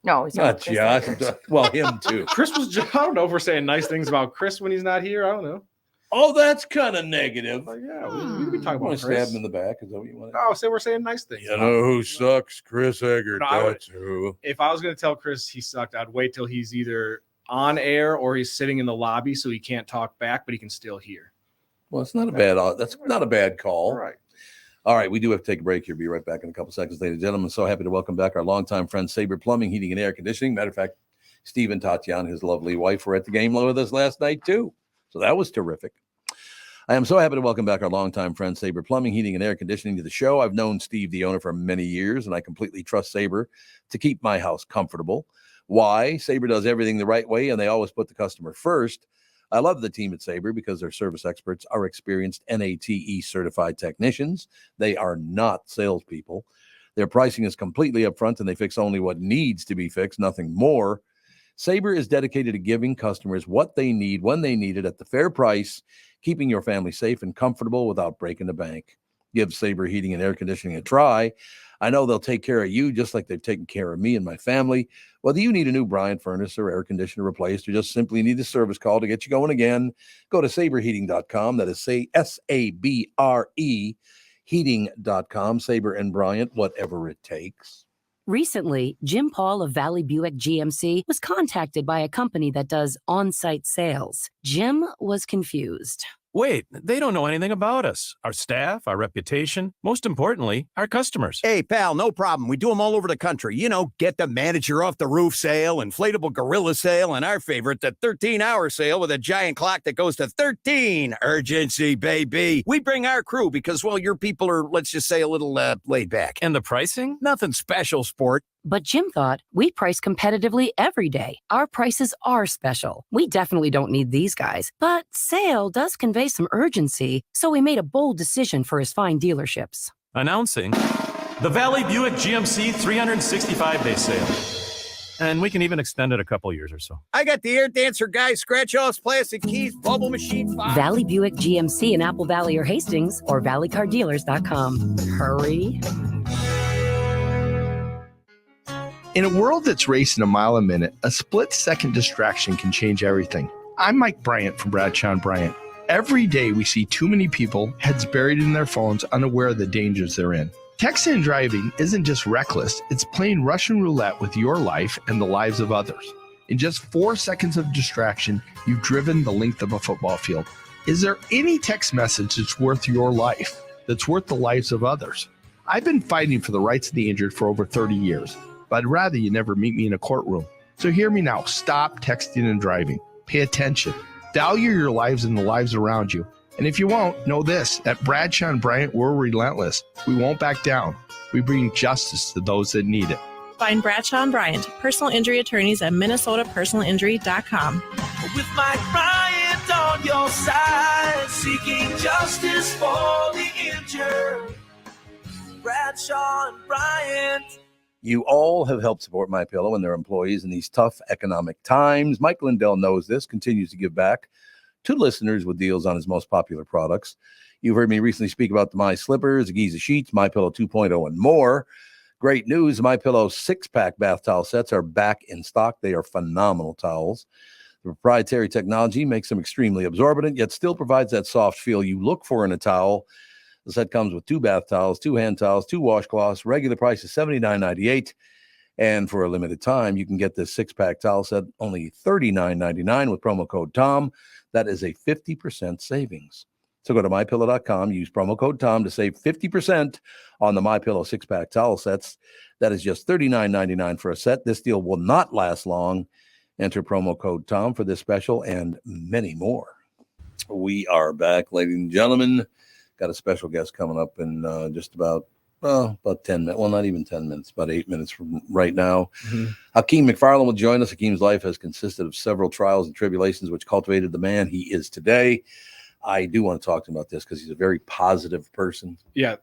No, he's not Josh. Well, him too. Chris was. I don't know if we're saying nice things about Chris when he's not here. I don't know. Oh, that's kind of negative. Yeah, we could be talking about Chris. Chris. Stab him in the back. Is that what you want? Oh, so we're saying nice things. You know who sucks? Chris Eggert. That's who. If I was going to tell Chris he sucked, I'd wait till he's either on air or he's sitting in the lobby so he can't talk back, but he can still hear. Well, it's not a bad. That's not a bad call. All right. We do have to take a break here. Be right back in a couple seconds, ladies and gentlemen. So happy to welcome back our longtime friend, Sabre Plumbing, Heating, and Air Conditioning. Matter of fact, Steve and Tatiana, his lovely wife, were at the game with us last night too. So that was terrific. I am so happy to welcome back our longtime friend, Sabre Plumbing, Heating, and Air Conditioning, to the show. I've known Steve, the owner, for many years, and I completely trust Sabre to keep my house comfortable. Why? Sabre does everything the right way, and they always put the customer first. I love the team at Sabre because their service experts are experienced NATE certified technicians. They are not salespeople. Their pricing is completely upfront, and they fix only what needs to be fixed, nothing more. Sabre is dedicated to giving customers what they need when they need it at the fair price, keeping your family safe and comfortable without breaking the bank. Give Sabre Heating and Air Conditioning a try. I know they'll take care of you just like they've taken care of me and my family. Whether you need a new Bryant furnace or air conditioner replaced or just simply need a service call to get you going again, go to saberheating.com. That is SABRE heating.com. Sabre and Bryant, whatever it takes. Recently, Jim Paul of Valley Buick GMC was contacted by a company that does on-site sales. Jim was confused. Wait, they don't know anything about us, our staff, our reputation, most importantly, our customers. Hey, pal, no problem. We do them all over the country. You know, get the manager off the roof sale, inflatable gorilla sale, and our favorite, the 13-hour sale with a giant clock that goes to 13. Urgency, baby. We bring our crew because, well, your people are, let's just say, a little laid back. And the pricing? Nothing special, sport. But Jim thought, we price competitively every day. Our prices are special. We definitely don't need these guys. But sale does convey some urgency, so we made a bold decision for his fine dealerships. Announcing the Valley Buick GMC 365-day sale. And we can even extend it a couple years or so. I got the air dancer guy, scratch-offs, plastic keys, bubble machine. Valley Buick GMC in Apple Valley or Hastings, or valleycardealers.com. Hurry. In a world that's racing a mile a minute, a split-second distraction can change everything. I'm Mike Bryant from Bradshaw & Bryant. Every day we see too many people, heads buried in their phones, unaware of the dangers they're in. Texting and driving isn't just reckless, it's playing Russian roulette with your life and the lives of others. In just 4 seconds of distraction, you've driven the length of a football field. Is there any text message that's worth your life, that's worth the lives of others? I've been fighting for the rights of the injured for over 30 years. But I'd rather you never meet me in a courtroom. So hear me now. Stop texting and driving. Pay attention. Value your lives and the lives around you. And if you won't, know this. At Bradshaw & Bryant, we're relentless. We won't back down. We bring justice to those that need it. Find Bradshaw & Bryant, personal injury attorneys at minnesotapersonalinjury.com. With Mike Bryant on your side, seeking justice for the injured. Bradshaw & Bryant. You all have helped support MyPillow and their employees in these tough economic times. Mike Lindell knows this, continues to give back to listeners with deals on his most popular products. You've heard me recently speak about the My Slippers, the Giza Sheets, MyPillow 2.0, and more. Great news, MyPillow 6-pack bath towel sets are back in stock. They are phenomenal towels. The proprietary technology makes them extremely absorbent, yet still provides that soft feel you look for in a towel. The set comes with 2 bath towels, 2 hand towels, 2 washcloths. Regular price is $79.98. And for a limited time, you can get this 6-pack towel set only $39.99 with promo code TOM. That is a 50% savings. So go to mypillow.com, use promo code Tom to save 50% on the MyPillow 6-pack towel sets. That is just $39.99 for a set. This deal will not last long. Enter promo code Tom for this special and many more. We are back, ladies and gentlemen. Got a special guest coming up in just about 10 minutes. Well, not even 10 minutes, about 8 minutes from right now. Hakeem McFarlane will join us. Hakeem's life has consisted of several trials and tribulations which cultivated the man he is today. I do want to talk to him about this because he's a very positive person. Yeah.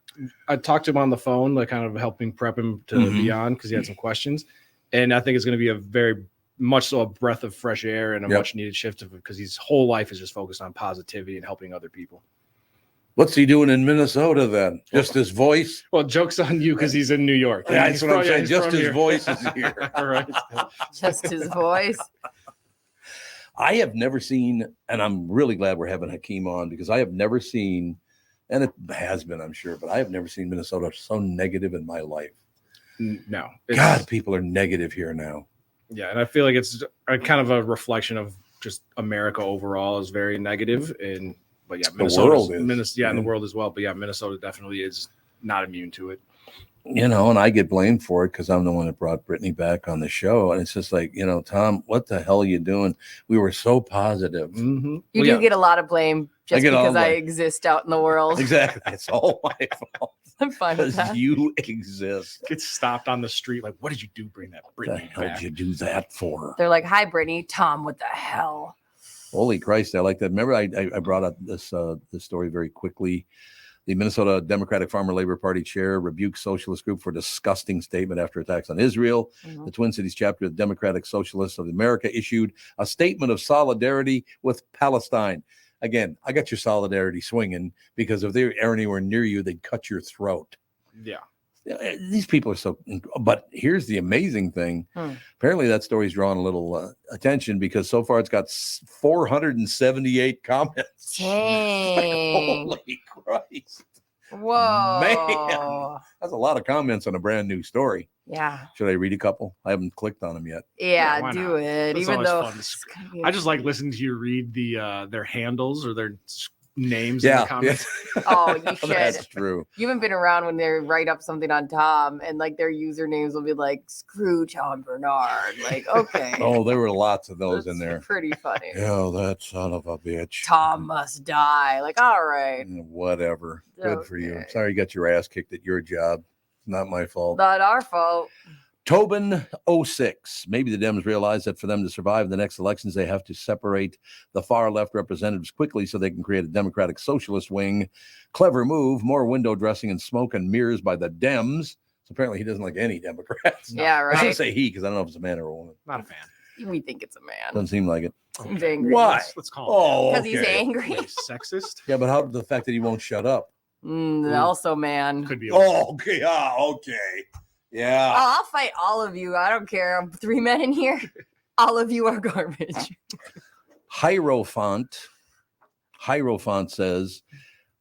I talked to him on the phone, like kind of helping prep him to be on because he had some questions. And I think it's going to be a very much so a breath of fresh air and a much needed shift because his whole life is just focused on positivity and helping other people. What's he doing in Minnesota then? Just his voice? Well, joke's on you because he's in New York. Yeah, that's what I'm saying. Just his voice is here. All right. Just his voice. I have never seen, and I'm really glad we're having Hakeem on because I have never seen, and it has been, I'm sure, but I have never seen Minnesota so negative in my life. No. God, people are negative here now. Yeah, and I feel like it's a kind of a reflection of just America overall is very negative. But yeah, Minnesota, the world is. And the world as well. But yeah, Minnesota definitely is not immune to it. You know, and I get blamed for it because I'm the one that brought Brittany back on the show. And it's just like, you know, Tom, what the hell are you doing? We were so positive. You do get a lot of blame just because I exist out in the world. Exactly. It's all my fault. I'm fine with that. You exist. Get stopped on the street. Like, what did you do? Bring that Brittany back? What the hell did you do that for? They're like, hi, Brittany. Tom, what the hell? Holy Christ. I like that. Remember, I brought up this story very quickly. The Minnesota Democratic Farmer Labor Party chair rebuked socialist group for disgusting statement after attacks on Israel. The Twin Cities chapter of the Democratic Socialists of America issued a statement of solidarity with Palestine. Again, I got your solidarity swinging because if they were anywhere near you, they'd cut your throat. Yeah. These people are so, but here's the amazing thing. Apparently that story's drawn a little attention because so far it's got 478 comments. Dang. Like, holy Christ. Whoa. Man, that's a lot of comments on a brand new story. Yeah. Should I read a couple? I haven't clicked on them yet. Yeah, do it. That's even though I just like listening to you read their handles or their names in the comments. Oh, you should. That's true. You haven't been around when they write up something on Tom and like their usernames will be like screw Tom Barnard. Like, okay. Oh, there were lots of those in there. Pretty funny. Oh, that son of a bitch. Tom must die. Like, all right. Whatever. Good for you. I'm sorry you got your ass kicked at your job. It's not my fault. Not our fault. Tobin 06. Maybe the Dems realize that for them to survive the next elections, they have to separate the far left representatives quickly so they can create a Democratic Socialist wing. Clever move. More window dressing and smoke and mirrors by the Dems. So apparently he doesn't like any Democrats. Yeah, right. I shouldn't say he because I don't know if it's a man or a woman. Not a fan. We think it's a man. Doesn't seem like it. Seems angry. Why? Let's call Because him. he's angry. Sexist? Yeah, but how the fact that he won't shut up? Also, man. Could be. Okay. Okay. Yeah. Oh, I'll fight all of you. I don't care. I'm 3 men in here. All of you are garbage. Hierophant says,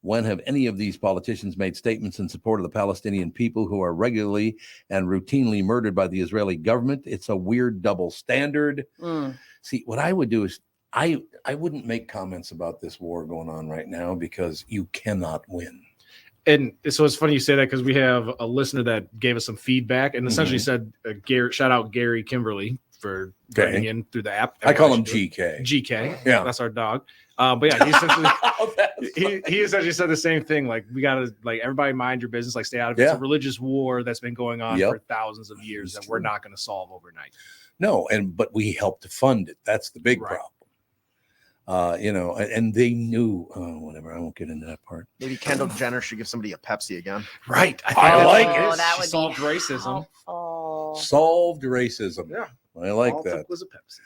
when have any of these politicians made statements in support of the Palestinian people who are regularly and routinely murdered by the Israeli government? It's a weird double standard. See, what I would do is I wouldn't make comments about this war going on right now because you cannot win. And so it's funny you say that because we have a listener that gave us some feedback and essentially said, shout out Gary Kimberly for writing in through the app. I call him GK. GK. Yeah. That's our dog. But yeah, he essentially, he essentially said the same thing. Like, we got to, like, everybody mind your business, like, stay out of it. It's a religious war that's been going on for thousands of years that we're not going to solve overnight. No, but we helped to fund it. That's the big problem. And they knew, whatever. I won't get into that part. Maybe Kendall Jenner should give somebody a Pepsi again. Right. I like it. That would solved be racism. Solved racism. Yeah. I like All that. took was a Pepsi.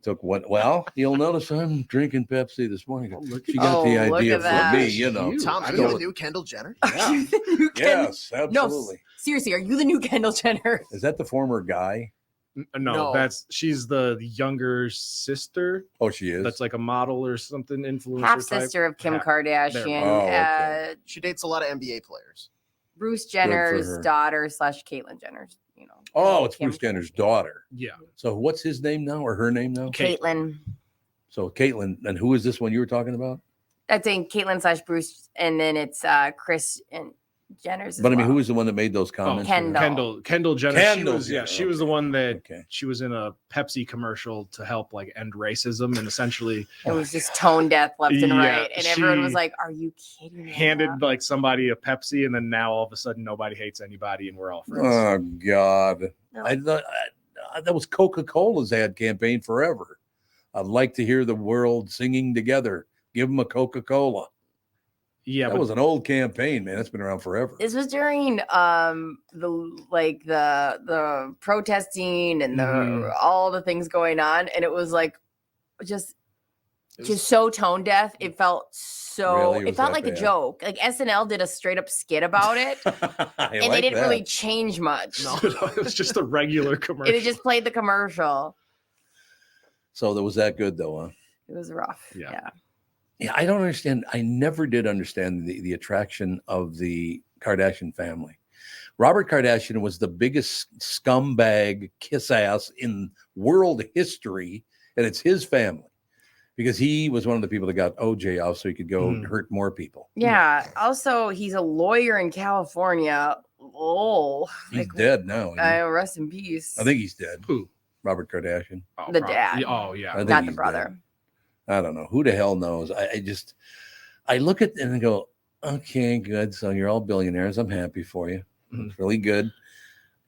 Took what? Well, you'll notice I'm drinking Pepsi this morning. She Oh, got the look idea at for that. me, you know. Tom, are you the new Kendall Jenner? Yeah. Yes, absolutely. No, seriously, are you the new Kendall Jenner? Is that the former guy? No, she's the younger sister. Oh, she is. That's like a model or something, influencer Half type. sister of Kim Half- Kardashian. Oh, okay. She dates a lot of NBA players. Bruce for Jenner's her. daughter / Caitlyn Jenner's. Oh, it's Kim. Bruce Jenner's daughter. Yeah. So what's his name now or her name now? Caitlyn. So Caitlyn, and who is this one you were talking about? I think Caitlyn/Bruce, and then it's Kris and Jenner's. But I mean, who was the one that made those comments? Kendall Jenner. She was the one that she was in a Pepsi commercial to help like end racism, and essentially it was just tone deaf left and right, and everyone was like, "Are you kidding me?" Handed like somebody a Pepsi, and then now all of a sudden nobody hates anybody, and we're all friends. Oh God, I thought that was Coca-Cola's ad campaign forever. I'd like to hear the world singing together. Give them a Coca-Cola. Yeah, that was an old campaign, man. That's been around forever. This was during the protesting and all the things going on, and it was like just so tone deaf. It felt so. Really? It felt like a joke. Like SNL did a straight up skit about it, and they didn't really change much. No, it was just a regular commercial. It just played the commercial. So that was that good though, huh? It was rough. Yeah. Yeah, I don't understand. I never did understand the attraction of the Kardashian family. Robert Kardashian was the biggest scumbag kiss ass in world history, and it's his family because he was one of the people that got OJ out so he could go and hurt more people. Yeah. Also, he's a lawyer in California. Oh, he's dead now. Rest in peace. I think he's dead. Who? Robert Kardashian. Oh, the dad. Oh, yeah. Not the brother. Dead. I don't know. Who the hell knows? I look at it and go, okay, good. So you're all billionaires. I'm happy for you. It's really good.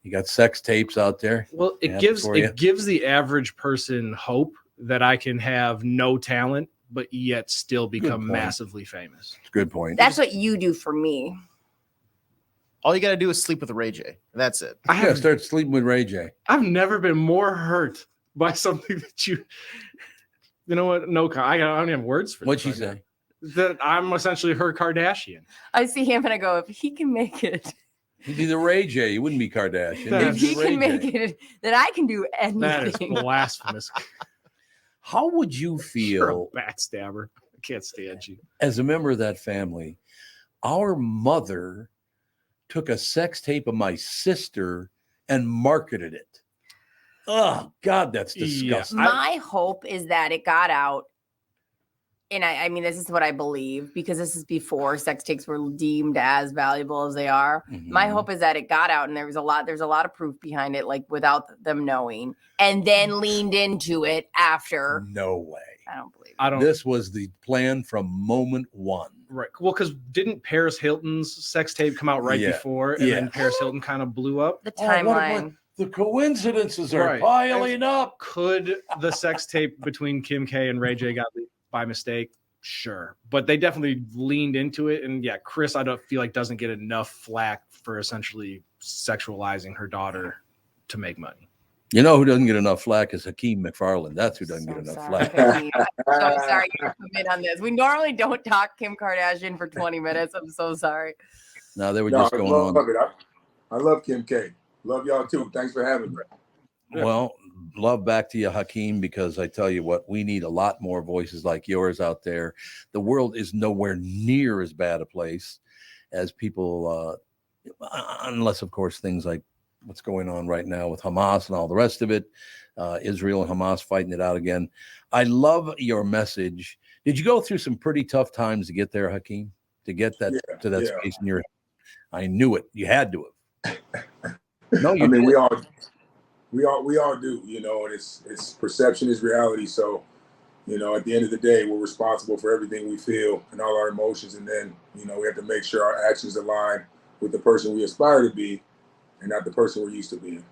You got sex tapes out there. Well, it gives the average person hope that I can have no talent, but yet still become massively famous. Good point. That's what you do for me. All you got to do is sleep with Ray J. That's it. Start sleeping with Ray J. I've never been more hurt by something that you know what? No, I don't have words for. What'd she say? That I'm essentially her Kardashian. I see him and I go, if he can make it. He'd be the Ray J. He wouldn't be Kardashian. If he can make it, then I can do anything. That is blasphemous. How would you feel? You're a backstabber. I can't stand you. As a member of that family, our mother took a sex tape of my sister and marketed it. Oh, God, that's disgusting. My hope is that it got out. And I mean, this is what I believe, because this is before sex tapes were deemed as valuable as they are. My hope is that it got out and there's a lot of proof behind it, like without them knowing, and then leaned into it after. No way. I don't believe it. This was the plan from moment one. Right. Well, because didn't Paris Hilton's sex tape come out right before, and then Paris Hilton kind of blew up? The timeline. The coincidences are piling up. Could the sex tape between Kim K and Ray J got leaked by mistake? Sure. But they definitely leaned into it. And yeah, Kris, I don't feel like doesn't get enough flack for essentially sexualizing her daughter to make money. You know who doesn't get enough flack is Hakeem McFarlane. That's who doesn't get enough flack. I'm so sorry you come in on this. We normally don't talk Kim Kardashian for 20 minutes. I'm so sorry. No, they were just going on. I love Kim K. Love y'all too. Thanks for having me. Well, love back to you, Hakeem, because I tell you what, we need a lot more voices like yours out there. The world is nowhere near as bad a place as people, unless, of course, things like what's going on right now with Hamas and all the rest of it. Israel and Hamas fighting it out again. I love your message. Did you go through some pretty tough times to get there, Hakeem? To get that to that space in your head? I knew it. You had to have. No, you didn't. We all do, and it's perception is reality. So, at the end of the day, we're responsible for everything we feel and all our emotions. And then, we have to make sure our actions align with the person we aspire to be and not the person we're used to being.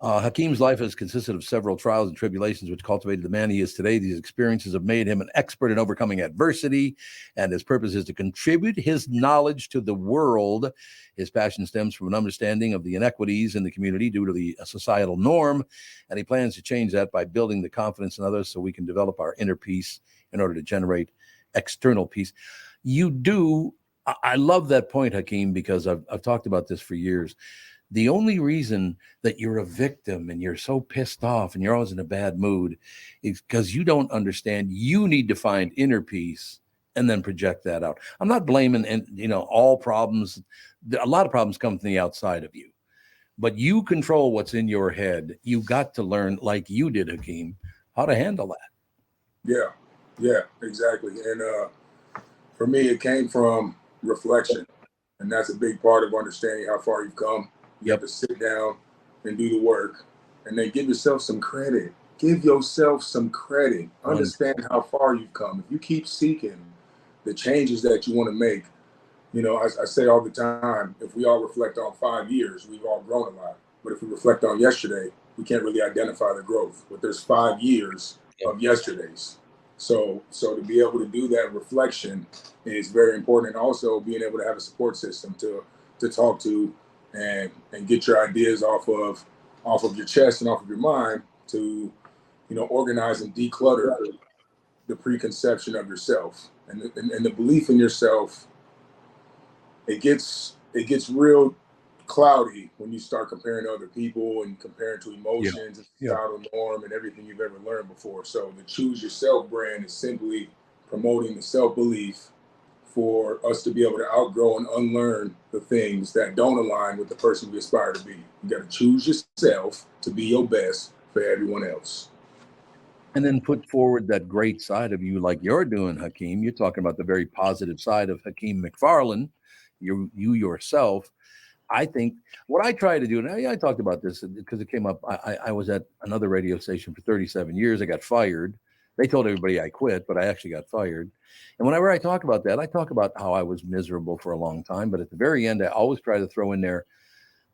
Hakeem's life has consisted of several trials and tribulations, which cultivated the man he is today. These experiences have made him an expert in overcoming adversity, and his purpose is to contribute his knowledge to the world. His passion stems from an understanding of the inequities in the community due to the societal norm, and he plans to change that by building the confidence in others so we can develop our inner peace in order to generate external peace. You do. I love that point, Hakeem, because I've talked about this for years. The only reason that you're a victim and you're so pissed off and you're always in a bad mood is because you don't understand. You need to find inner peace and then project that out. I'm not blaming, all problems. A lot of problems come from the outside of you, but you control what's in your head. You got to learn, like you did, Hakeem, how to handle that. Yeah. Yeah, exactly. And for me, it came from reflection. And that's a big part of understanding how far you've come. You have to sit down and do the work and then give yourself some credit. Give yourself some credit. Understand how far you've come. If you keep seeking the changes that you want to make, you know, I say all the time, if we all reflect on 5 years, we've all grown a lot. But if we reflect on yesterday, we can't really identify the growth. But there's 5 years of yesterdays. So to be able to do that reflection is very important, and also being able to have a support system to talk to and get your ideas off of your chest and off of your mind to, you know, organize and declutter the preconception of yourself and the belief in yourself. It gets real cloudy when you start comparing to other people and comparing to emotions and societal norm and everything you've ever learned before. So the Choose Yourself brand is simply promoting the self-belief for us to be able to outgrow and unlearn the things that don't align with the person we aspire to be. You got to choose yourself to be your best for everyone else. And then put forward that great side of you like you're doing, Hakeem. You're talking about the very positive side of Hakeem McFarlane, you yourself. I think what I try to do, and I talked about this because it came up. I was at another radio station for 37 years. I got fired. They told everybody I quit, but I actually got fired. And whenever I talk about that, I talk about how I was miserable for a long time. But at the very end, I always try to throw in there,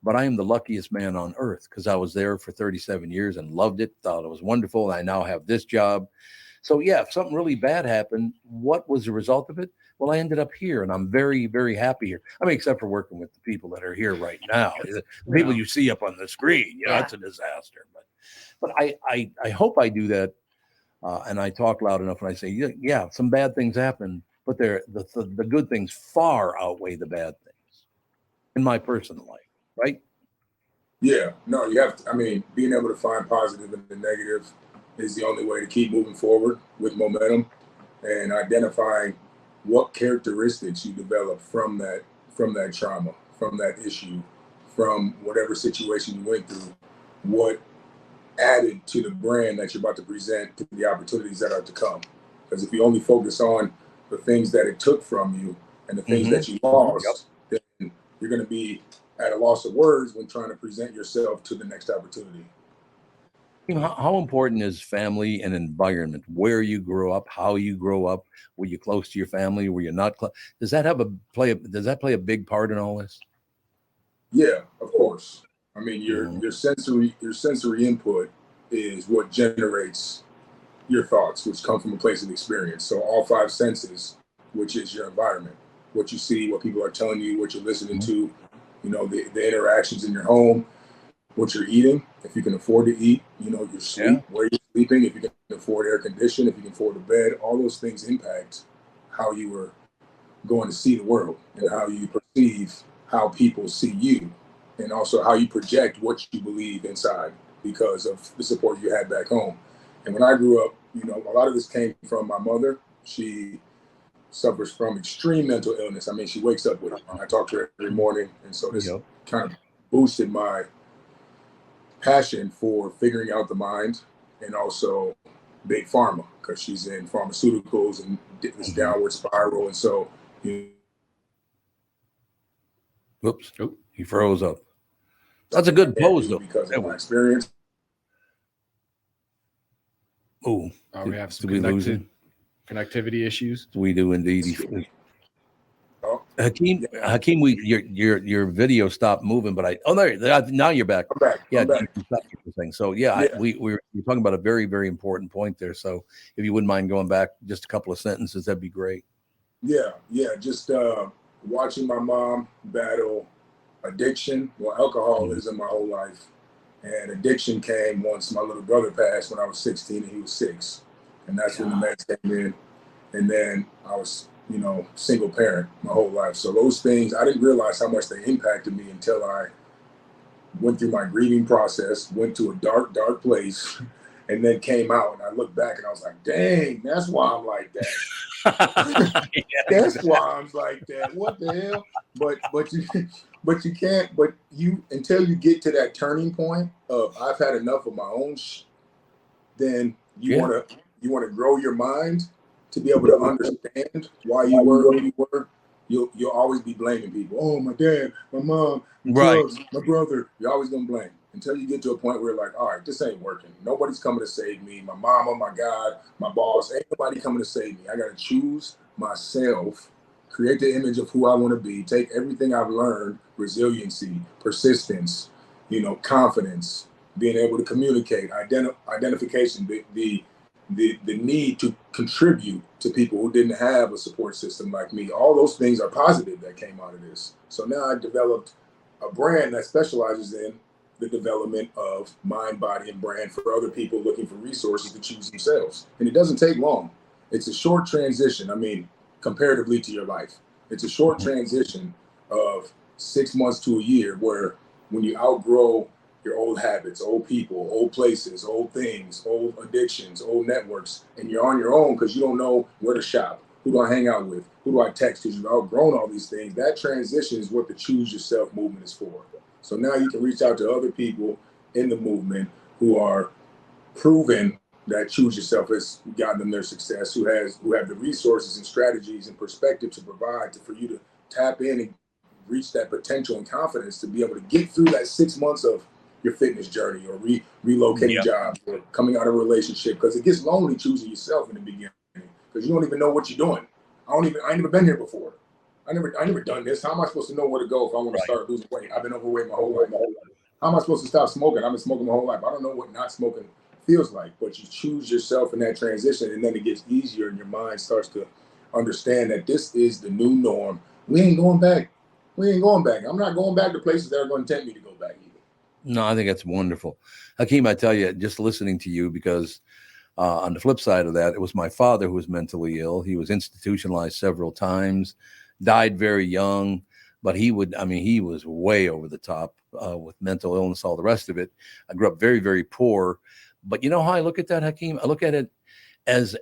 but I am the luckiest man on earth because I was there for 37 years and loved it, thought it was wonderful. And I now have this job. So yeah, if something really bad happened, what was the result of it? Well, I ended up here, and I'm very, very happy here. I mean, except for working with the people that are here right now, the people you see up on the screen. You know, it's a disaster. But I hope I do that, and I talk loud enough when I say, yeah, some bad things happen, but the good things far outweigh the bad things in my personal life, right? Yeah, no, you have to. I mean, being able to find positive in the negative is the only way to keep moving forward with momentum and identifying what characteristics you develop from that trauma, from that issue, from whatever situation you went through, what added to the brand that you're about to present to the opportunities that are to come. Because if you only focus on the things that it took from you and the things that you lost, then you're going to be at a loss of words when trying to present yourself to the next opportunity. How important is family and environment? Where you grow up, how you grow up, were you close to your family, were you not close? Does that play a big part in all this? Yeah, of course. I mean, your sensory input is what generates your thoughts, which come from a place of experience. So all 5 senses, which is your environment, what you see, what people are telling you, what you're listening to, you know, the interactions in your home, what you're eating, if you can afford to eat, you know, your sleep, where you're sleeping, if you can afford air conditioning, if you can afford a bed, all those things impact how you are going to see the world and how you perceive how people see you, and also how you project what you believe inside because of the support you had back home. And when I grew up, you know, a lot of this came from my mother. She suffers from extreme mental illness. I mean, she wakes up with it. I talk to her every morning. And so this kind of boosted my passion for figuring out the mind and also big pharma, because she's in pharmaceuticals and this downward spiral. And so, whoops, he froze up. That's a good pose, though. Because of my experience. Oh, we have some connectivity issues. We do indeed. Hakeem, your video stopped moving, but now you're back. I'm back. Yeah, I'm back. So we're talking about a very, very important point there. So if you wouldn't mind going back just a couple of sentences, that'd be great. Yeah. Just watching my mom battle addiction, alcoholism my whole life, and addiction came once my little brother passed when I was 16 and he was 6, and that's when the meds came in, and then I was, you know, single parent my whole life. So those things, I didn't realize how much they impacted me until I went through my grieving process, went to a dark, dark place, and then came out. And I looked back and I was like, dang, that's why I'm like that. That's why I'm like that. What the hell? But you can't, until you get to that turning point of I've had enough of my own then you want to grow your mind to be able to understand why you were who you were, you'll always be blaming people. Oh, my dad, my mom, drugs, my brother. You're always gonna blame until you get to a point where you're like, all right, this ain't working. Nobody's coming to save me. My mama, my God, my boss, ain't nobody coming to save me. I gotta choose myself, create the image of who I want to be, take everything I've learned, resiliency, persistence, confidence, being able to communicate, identification, the need to contribute to people who didn't have a support system like me. All those things are positive that came out of this. So now I developed a brand that specializes in the development of mind, body, and brand for other people looking for resources to choose themselves. And it doesn't take long. It's a short transition. I mean, comparatively to your life, it's a short transition of 6 months to a year where when you outgrow your old habits, old people, old places, old things, old addictions, old networks, and you're on your own because you don't know where to shop, who do I hang out with, who do I text, because you've outgrown all these things. That transition is what the Choose Yourself movement is for. So now you can reach out to other people in the movement who are proven that Choose Yourself has gotten them their success, who have the resources and strategies and perspective to provide for you to tap in and reach that potential and confidence to be able to get through that 6 months of your fitness journey or relocating jobs or coming out of a relationship, because it gets lonely choosing yourself in the beginning because you don't even know what you're doing. I ain't never been here before. I never done this. How am I supposed to know where to go if I want to start losing weight? I've been overweight my whole life. How am I supposed to stop smoking? I've been smoking my whole life. I don't know what not smoking feels like, but you choose yourself in that transition, and then it gets easier and your mind starts to understand that this is the new norm. We ain't going back. I'm not going back to places that are going to tempt me to go back either. No, I think that's wonderful. Hakeem, I tell you, just listening to you, because on the flip side of that, it was my father who was mentally ill. He was institutionalized several times, died very young, but he was way over the top with mental illness, all the rest of it. I grew up very, very poor. But you know how I look at that, Hakeem? I look at it as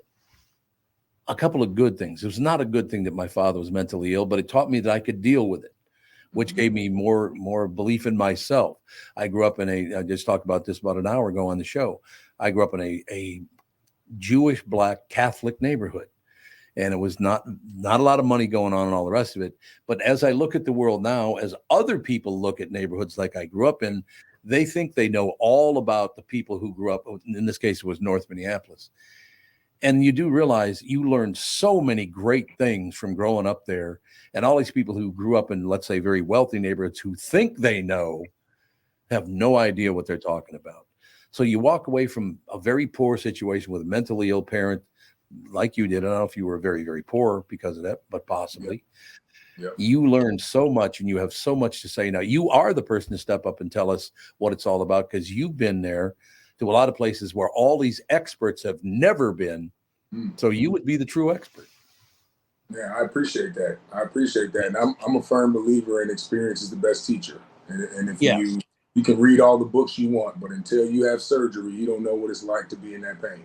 a couple of good things. It was not a good thing that my father was mentally ill, but it taught me that I could deal with it, which gave me more belief in myself. I grew up I just talked about this about an hour ago on the show. I grew up in a Jewish, Black, Catholic neighborhood. And it was not a lot of money going on and all the rest of it. But as I look at the world now, as other people look at neighborhoods like I grew up in, they think they know all about the people who grew up. In this case, it was North Minneapolis. And you do realize you learned so many great things from growing up there. And all these people who grew up in, let's say, very wealthy neighborhoods who think they know have no idea what they're talking about. So you walk away from a very poor situation with a mentally ill parent like you did. I don't know if you were very, very poor because of that, but possibly. Yeah. You learn so much and you have so much to say. Now, you are the person to step up and tell us what it's all about, because you've been there to a lot of places where all these experts have never been. So you would be the true expert. Yeah, I appreciate that. And I'm a firm believer in experience is the best teacher. And if you can read all the books you want, but until you have surgery, you don't know what it's like to be in that pain.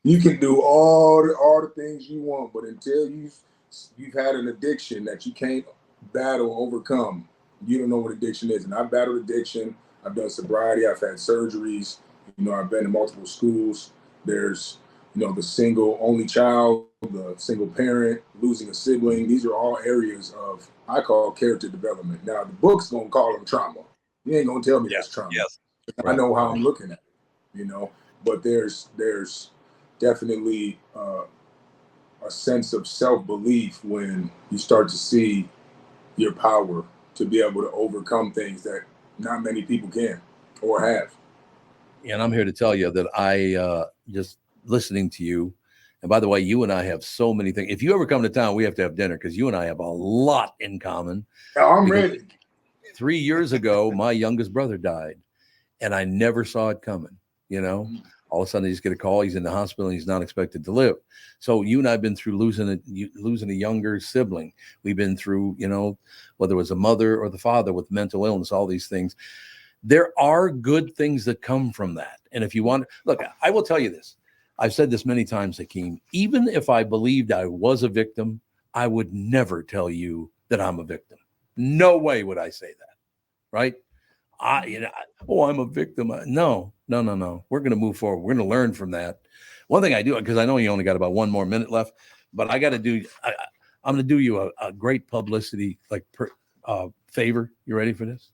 You can do all the things you want, but until you've had an addiction that you can't overcome, you don't know what addiction is. And I've battled addiction. I've done sobriety. I've had surgeries. I've been to multiple schools. There's, the single only child, the single parent, losing a sibling. These are all areas of, I call character development. Now, the book's going to call them trauma. You ain't going to tell me that's trauma. Yes. I know how I'm looking at it, but there's definitely a sense of self-belief when you start to see your power to be able to overcome things that not many people can or have. And I'm here to tell you that I just listening to you. And by the way, you and I have so many things. If you ever come to town, we have to have dinner, because you and I have a lot in common. I'm ready. 3 years ago, my youngest brother died, and I never saw it coming. All of a sudden, I just get a call. He's in the hospital, and he's not expected to live. So you and I have been through losing a younger sibling. We've been through, whether it was a mother or the father with mental illness, all these things. There are good things that come from that. And if you want, look, I will tell you this. I've said this many times, Hakeem. Even if I believed I was a victim, I would never tell you that I'm a victim. No way would I say that, right? I'm a victim. No. We're going to move forward. We're going to learn from that. One thing I do, because I know you only got about 1 more minute left, but I got to do. I'm going to do you a great publicity favor. You ready for this?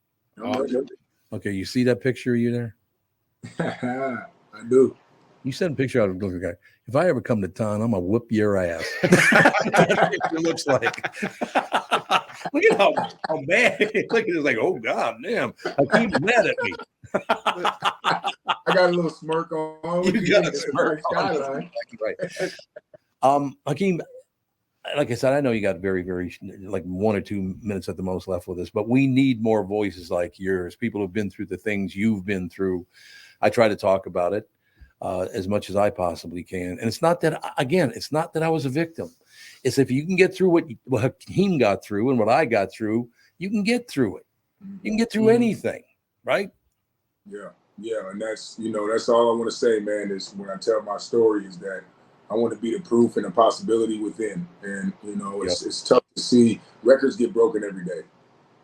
Okay, you see that picture of you there? I do. You sent a picture out of the guy. If I ever come to town, I'm gonna whoop your ass. It looks like. Look at how bad. Look at it, like, oh god, damn! Hakeem's mad at me. I got a little smirk on. You got a smirk on. Right. Hakeem, like I said, I know you got very, very like 1 or 2 minutes at the most left with us, but we need more voices like yours. People who've been through the things you've been through. I try to talk about it as much as I possibly can. And it's not that, again, it's not that I was a victim. It's if you can get through what Hakeem got through and what I got through, you can get through it. You can get through anything, right? Yeah. And that's all I want to say, man, is when I tell my story is that I want to be the proof and the possibility within. And, it's tough to see records get broken every day.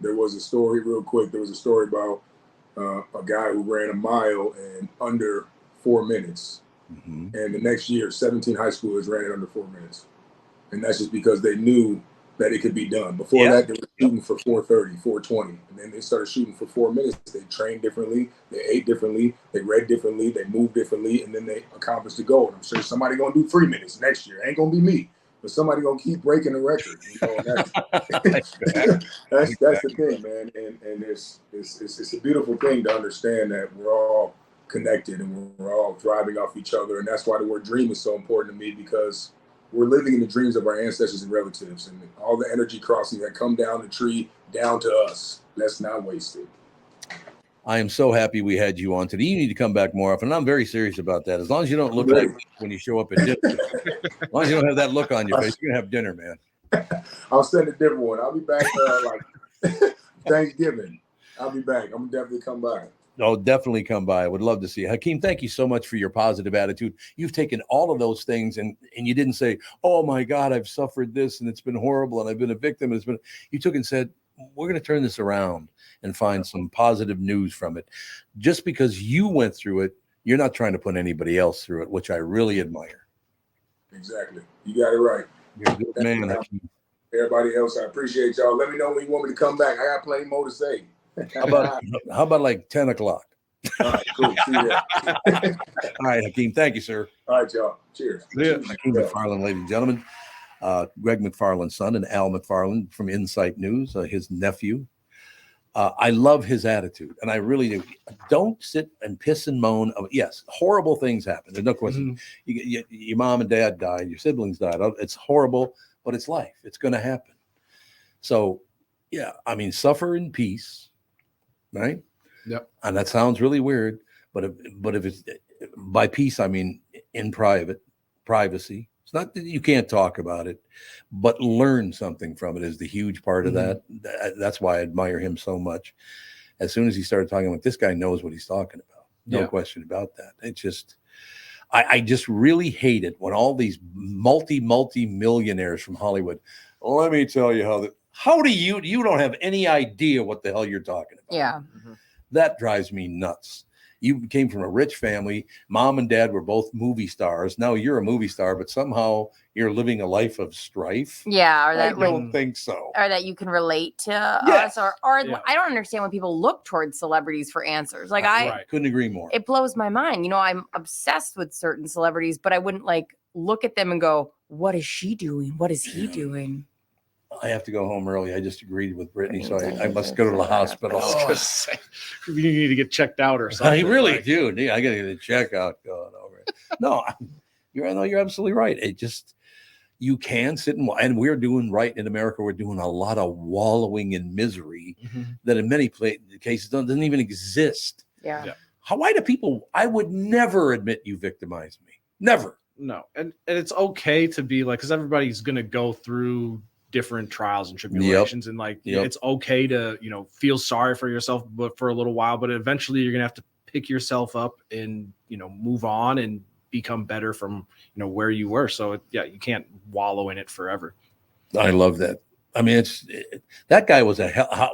There was a story about a guy who ran a mile in under 4 minutes. And the next year, 17 high schoolers ran it under 4 minutes. And that's just because they knew that it could be done. Before that, they were shooting for 4:30, 4:20. And then they started shooting for 4 minutes. They trained differently. They ate differently. They read differently. They moved differently. And then they accomplished the goal. And I'm sure somebody going to do 3 minutes next year. It ain't going to be me. But somebody going to keep breaking the record. That's the thing, man. And it's a beautiful thing to understand that we're all connected and we're all thriving off each other. And that's why the word dream is so important to me, because we're living in the dreams of our ancestors and relatives, and all the energy crossing that come down the tree down to us. Let's not waste it. I am so happy we had you on today. You need to come back more often. I'm very serious about that. As long as you don't look like when you show up at dinner, as long as you don't have that look on your face, you're gonna have dinner, man. I'll send a different one. I'll be back Thanksgiving. I'll be back. I'm gonna definitely come by. Oh, definitely come by. I would love to see you. Hakeem, thank you so much for your positive attitude. You've taken all of those things and you didn't say, oh my God, I've suffered this and it's been horrible and I've been a victim. You took and said, we're going to turn this around and find some positive news from it. Just because you went through it, you're not trying to put anybody else through it, which I really admire. Exactly. You got it right. You're a good man, Hakeem. Everybody else, I appreciate y'all. Let me know when you want me to come back. I got plenty more to say. How about like 10 o'clock? All right, cool. See ya. All right, Hakeem. Thank you, sir. All right, y'all. Cheers. Yeah. Hakeem McFarlane, ladies and gentlemen. Greg McFarlane's son and Al McFarlane from Insight News, his nephew. I love his attitude, and I really do. Don't sit and piss and moan. Yes, horrible things happen. There's no question. Your mom and dad died. Your siblings died. It's horrible, but it's life. It's going to happen. So, yeah, I mean, suffer in peace. Right. Yep. And that sounds really weird, but if it's by peace, I mean in privacy. It's not that you can't talk about it, but learn something from it is the huge part of that. That's why I admire him so much. As soon as he started talking, like, this guy knows what he's talking about. No question about that. It just, I just really hate it when all these multi-millionaires from Hollywood. Let me tell you how do you don't have any idea what the hell you're talking about. Yeah. That drives me nuts. You came from a rich family. Mom and dad were both movie stars. Now you're a movie star, but somehow you're living a life of strife. Yeah. Or that I don't think so. Or that you can relate to us. Or I don't understand when people look towards celebrities for answers. Like I couldn't agree more. It blows my mind. I'm obsessed with certain celebrities, but I wouldn't like look at them and go, what is she doing? What is he doing? I have to go home early. I just agreed with Brittany, so I must go to the hospital. You need to get checked out or something. I really do. Yeah, I got to get a checkout going over it. No, you're absolutely right. It just, you can sit and we're doing right in America. We're doing a lot of wallowing in misery that in many cases doesn't even exist. Yeah. Why do people? I would never admit you victimized me. Never. No, and it's okay to be like, because everybody's gonna go through different trials and tribulations, and it's okay to feel sorry for yourself, but for a little while, but eventually you're gonna have to pick yourself up and move on and become better from where you were. So you can't wallow in it forever. I love that. I mean, that guy was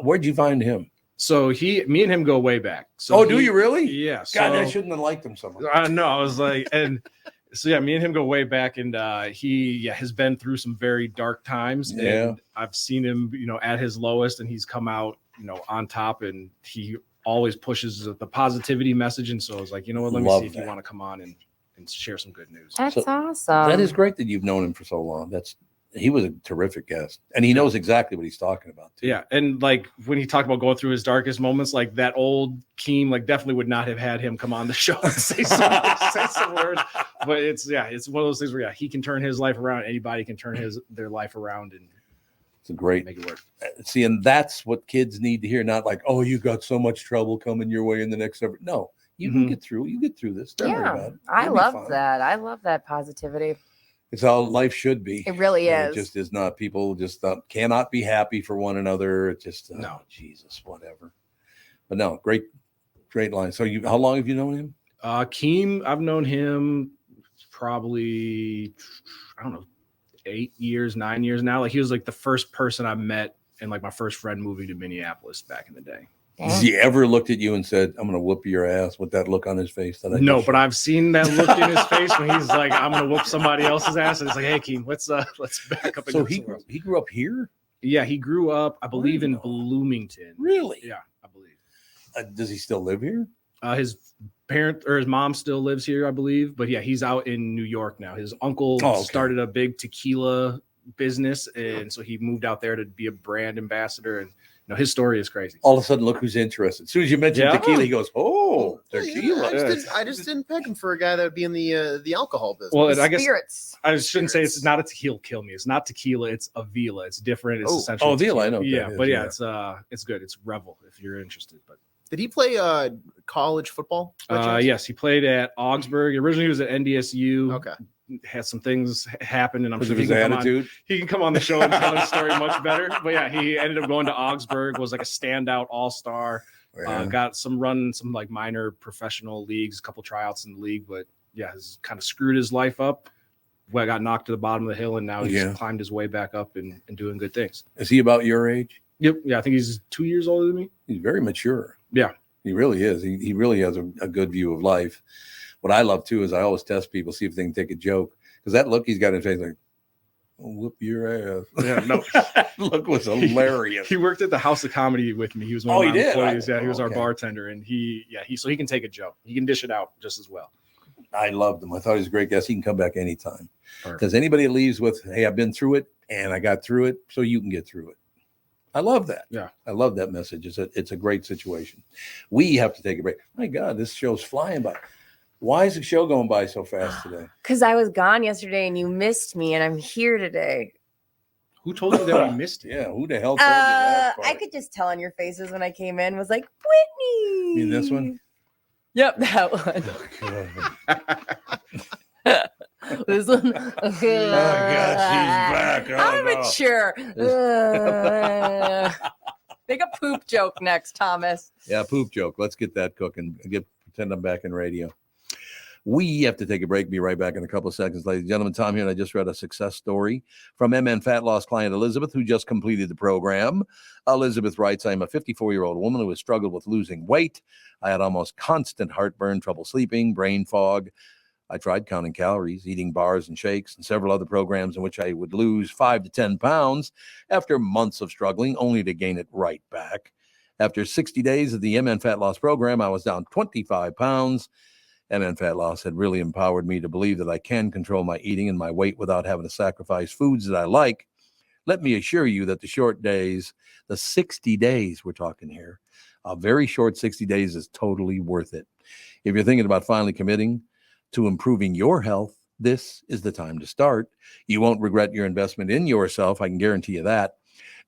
where'd you find him? So me and him go way back. So do you really? Yeah. God, I shouldn't have liked him so much. No, I was like, and So yeah, me and him go way back, and he has been through some very dark times. Yeah. And I've seen him, at his lowest, and he's come out, on top, and he always pushes the positivity message. And so I was like, you know what, let me see if you want to come on and share some good news. That's awesome. That is great that you've known him for so long. He was a terrific guest, and he knows exactly what he's talking about too. Yeah, and like when he talked about going through his darkest moments, like that old Keem, like definitely would not have had him come on the show and say some words. But it's one of those things where he can turn his life around. Anybody can turn their life around, and it's a great make it work. See, and that's what kids need to hear. Not like, oh, you got so much trouble coming your way in the next several. No, you can get through. You get through this. Don't worry about it. I love that. I love that positivity. It's how life should be. It really is. It just is not. People just cannot be happy for one another. It just no, Jesus, whatever. But no, great line. So how long have you known him? Keem, I've known him probably, I don't know, 8 years, 9 years now. Like he was like the first person I met and like my first friend moving to Minneapolis back in the day. Has he ever looked at you and said, I'm going to whoop your ass with that look on his face? No, but I've seen that look in his face when he's like, I'm going to whoop somebody else's ass. And it's like, hey, Keem, let's back up. So he grew up here? Yeah, he grew up, I believe, in Bloomington. Really? Yeah, I believe. Does he still live here? His parent or his mom still lives here, I believe. But yeah, he's out in New York now. His uncle started a big tequila business. And so he moved out there to be a brand ambassador. And his story is crazy. All of a sudden, look who's interested. As soon as you mention tequila, he goes, "Oh, tequila." I just didn't pick him for a guy that would be in the alcohol business. Well, I guess I shouldn't say it's not a tequila. Kill me. It's not tequila. It's Avila. It's different. It's essentially Avila. I know. Yeah, but it's good. It's Revel if you're interested. But did he play college football? Yes, he played at Augsburg. Originally, he was at NDSU. Okay. Had some things happen, and I'm sure he can come on the show and tell his story much better. But yeah, he ended up going to Augsburg, was like a standout all-star, got some like minor professional leagues, a couple tryouts in the league, but yeah, has kind of screwed his life up. Well, got knocked to the bottom of the hill, and now he's climbed his way back up and doing good things. Is he about your age? Yep. Yeah, I think he's 2 years older than me. He's very mature. Yeah. He really is. He really has a good view of life. What I love too is I always test people, see if they can take a joke, because that look he's got in his face, like, oh, whoop your ass. Yeah, no, look was hilarious. He worked at the House of Comedy with me. He was one of my employees. Yeah, he was our bartender, and so he can take a joke. He can dish it out just as well. I loved him. I thought he was a great guest. He can come back anytime. Because anybody that leaves with, hey, I've been through it and I got through it, so you can get through it. I love that. Yeah. I love that message. It's a great situation. We have to take a break. My God, this show's flying by. Why is the show going by so fast today? Because I was gone yesterday and you missed me, and I'm here today. Who told you that we missed it? Yeah, who the hell told you that part? I could just tell on your faces when I came in, was like, Whitney. You mean this one? Yep, that one. This one. Oh, God, she's back. I'm mature. Make a poop joke next, Thomas. Yeah, poop joke. Let's get that cooking. Pretend I'm back in radio. We have to take a break. Be right back in a couple of seconds. Ladies and gentlemen, Tom here, and I just read a success story from MN Fat Loss client Elizabeth, who just completed the program. Elizabeth writes, I'm a 54-year-old woman who has struggled with losing weight. I had almost constant heartburn, trouble sleeping, brain fog. I tried counting calories, eating bars and shakes, and several other programs in which I would lose 5 to 10 pounds after months of struggling, only to gain it right back. After 60 days of the MN Fat Loss program, I was down 25 pounds. MN Fat Loss had really empowered me to believe that I can control my eating and my weight without having to sacrifice foods that I like. Let me assure you that the short days, the 60 days we're talking here, a very short 60 days is totally worth it. If you're thinking about finally committing to improving your health, this is the time to start. You won't regret your investment in yourself. I can guarantee you that.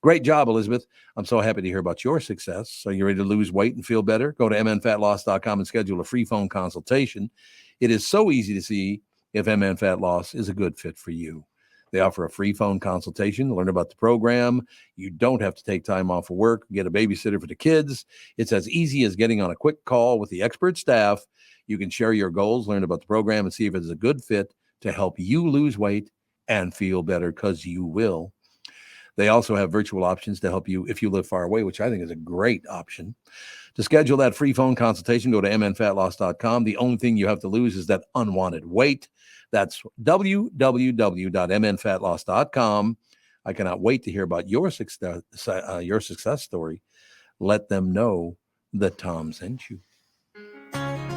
Great job, Elizabeth. I'm so happy to hear about your success. So you're ready to lose weight and feel better? Go to mnfatloss.com and schedule a free phone consultation. It is so easy to see if MN Fat Loss is a good fit for you. They offer a free phone consultation to learn about the program. You don't have to take time off of work, get a babysitter for the kids. It's as easy as getting on a quick call with the expert staff. You can share your goals, learn about the program, and see if it's a good fit to help you lose weight and feel better, because you will. They also have virtual options to help you if you live far away, which I think is a great option. To schedule that free phone consultation, go to mnfatloss.com. The only thing you have to lose is that unwanted weight. That's www.mnfatloss.com. I cannot wait to hear about your success story. Let them know that Tom sent you.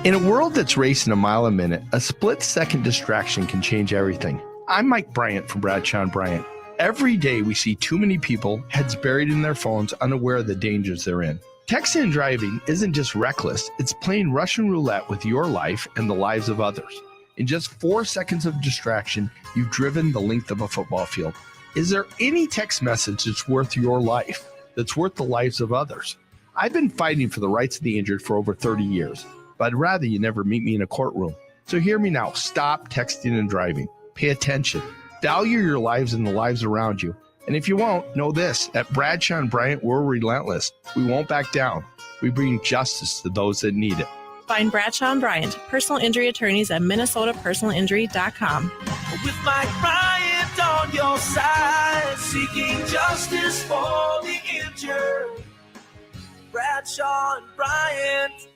In a world that's racing a mile a minute, a split-second distraction can change everything. I'm Mike Bryant from Bradshaw and Bryant. Every day we see too many people, heads buried in their phones, unaware of the dangers they're in. Texting and driving isn't just reckless, it's playing Russian roulette with your life and the lives of others. In just 4 seconds of distraction, you've driven the length of a football field. Is there any text message that's worth your life, that's worth the lives of others? I've been fighting for the rights of the injured for over 30 years, but I'd rather you never meet me in a courtroom. So hear me now. Stop texting and driving. Pay attention. Value your lives and the lives around you. And if you won't, know this. At Bradshaw and Bryant, we're relentless. We won't back down. We bring justice to those that need it. Find Bradshaw and Bryant, personal injury attorneys at minnesotapersonalinjury.com. With Mike Bryant on your side, seeking justice for the injured. Bradshaw and Bryant.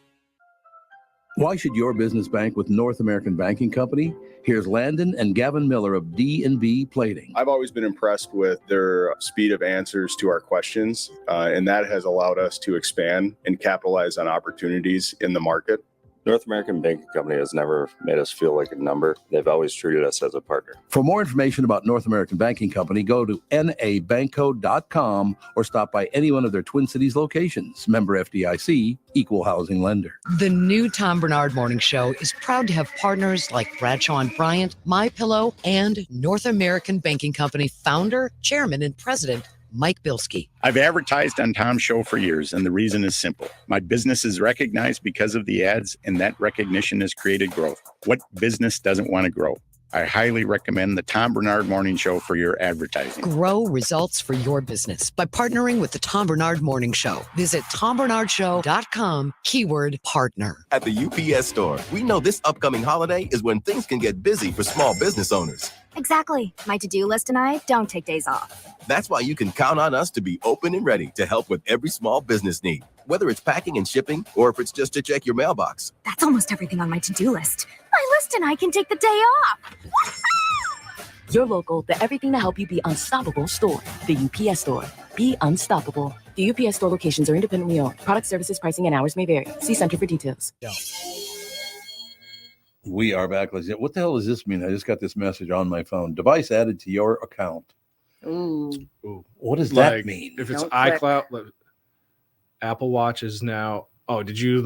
Why should your business bank with North American Banking Company? Here's Landon and Gavin Miller of D&B Plating. I've always been impressed with their speed of answers to our questions, and that has allowed us to expand and capitalize on opportunities in the market. North American Banking Company has never made us feel like a number. They've always treated us as a partner. For more information about North American Banking Company, go to nabanco.com or stop by any one of their Twin Cities locations. Member FDIC, equal housing lender. The new Tom Barnard Morning Show is proud to have partners like Bradshaw and Bryant, MyPillow, and North American Banking Company founder, chairman, and president, Mike Bilski. I've advertised on Tom's show for years, and the reason is simple. My business is recognized because of the ads, and that recognition has created growth. What business doesn't want to grow? I highly recommend the Tom Barnard Morning Show for your advertising. Grow results for your business by partnering with the Tom Barnard Morning Show. Visit TomBarnardShow.com, keyword partner. At the UPS Store, we know this upcoming holiday is when things can get busy for small business owners. Exactly. My to-do list and I don't take days off. That's why you can count on us to be open and ready to help with every small business need, whether it's packing and shipping or if it's just to check your mailbox. That's almost everything on my to-do list. My list and I can take the day off. Your local, the everything to help you be unstoppable store. The UPS Store. Be unstoppable. The UPS Store locations are independently owned. Product, services, pricing, and hours may vary. See Center for details. We are back. What the hell does this mean? I just got this message on my phone. Device added to your account. Ooh. What does that mean? If it's iCloud, Apple Watch is now. Oh, did you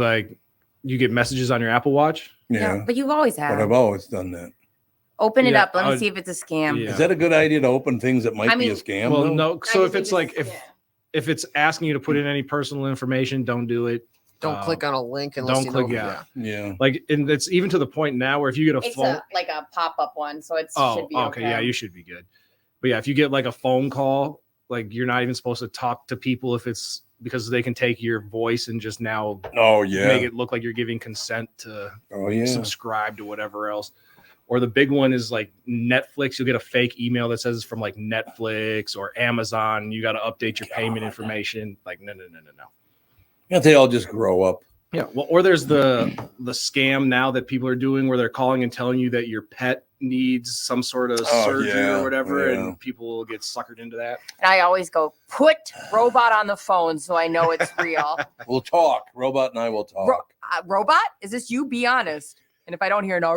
you get messages on your Apple Watch? Yeah, but you've always had. But I've always done that. Open it up. Let me see if it's a scam. Is that a good idea to open things that might be a scam? Well, though? no. So if it's if it's asking you to put in any personal information, don't do it. Don't click on a link unless don't click. Yeah. And it's even to the point now where if you get a phone, like a pop-up one, so it should be okay. Yeah, you should be good. But yeah, if you get like a phone call, you're not even supposed to talk to people if it's because they can take your voice and just now make it look like you're giving consent to subscribe to whatever else. Or the big one is like Netflix. You'll get a fake email that says from like Netflix or Amazon. You got to update your payment information. Like no. Can't they all just grow up? Yeah. Well, or there's the scam now that people are doing where they're calling and telling you that your pet needs some sort of surgery or whatever, and people will get suckered into that. And I always go, put robot on the phone so I know it's real. We'll talk. Robot and I will talk. Robot? Is this you? Be honest. And if I don't hear no,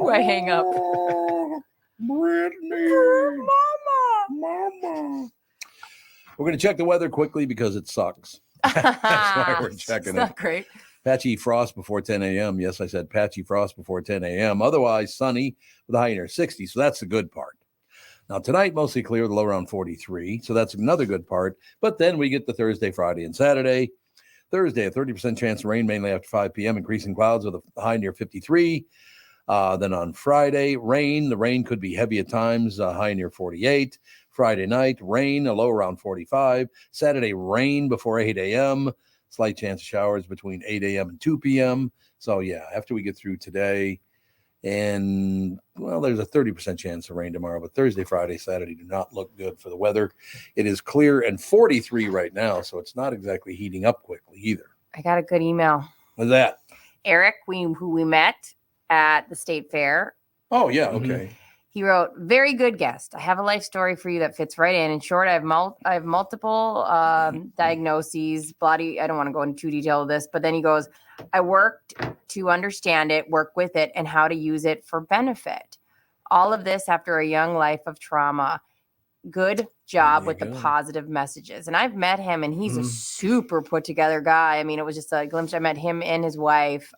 I hang up. Brittany. Mama. We're going to check the weather quickly because it sucks. That's why we're checking it's not great. Patchy frost before 10 a.m. Yes, I said patchy frost before 10 a.m. Otherwise sunny with a high near 60. So that's the good part. Now tonight, mostly clear with a low around 43. So that's another good part. But then we get the Thursday, Friday, and Saturday. Thursday, a 30% chance of rain, mainly after 5 p.m. Increasing clouds with a high near 53. Then on Friday, rain. The rain could be heavy at times, high near 48. Friday night, rain, a low around 45. Saturday, rain before 8 a.m. Slight chance of showers between 8 a.m. and 2 p.m. So, yeah, after we get through today, and, well, there's a 30% chance of rain tomorrow. But Thursday, Friday, Saturday do not look good for the weather. It is clear and 43 right now, so it's not exactly heating up quickly either. I got a good email. What's that? Eric, who we met at the state fair. Oh, yeah. Okay. He wrote, very good guest. I have a life story for you that fits right in. In short, I have multiple diagnoses. Bloody. I don't want to go into too detail of this, but then he goes, I worked to understand it, work with it, and how to use it for benefit. All of this after a young life of trauma. Good job with the positive messages. And I've met him, and he's a super put together guy. I mean, it was just a glimpse. I met him and his wife.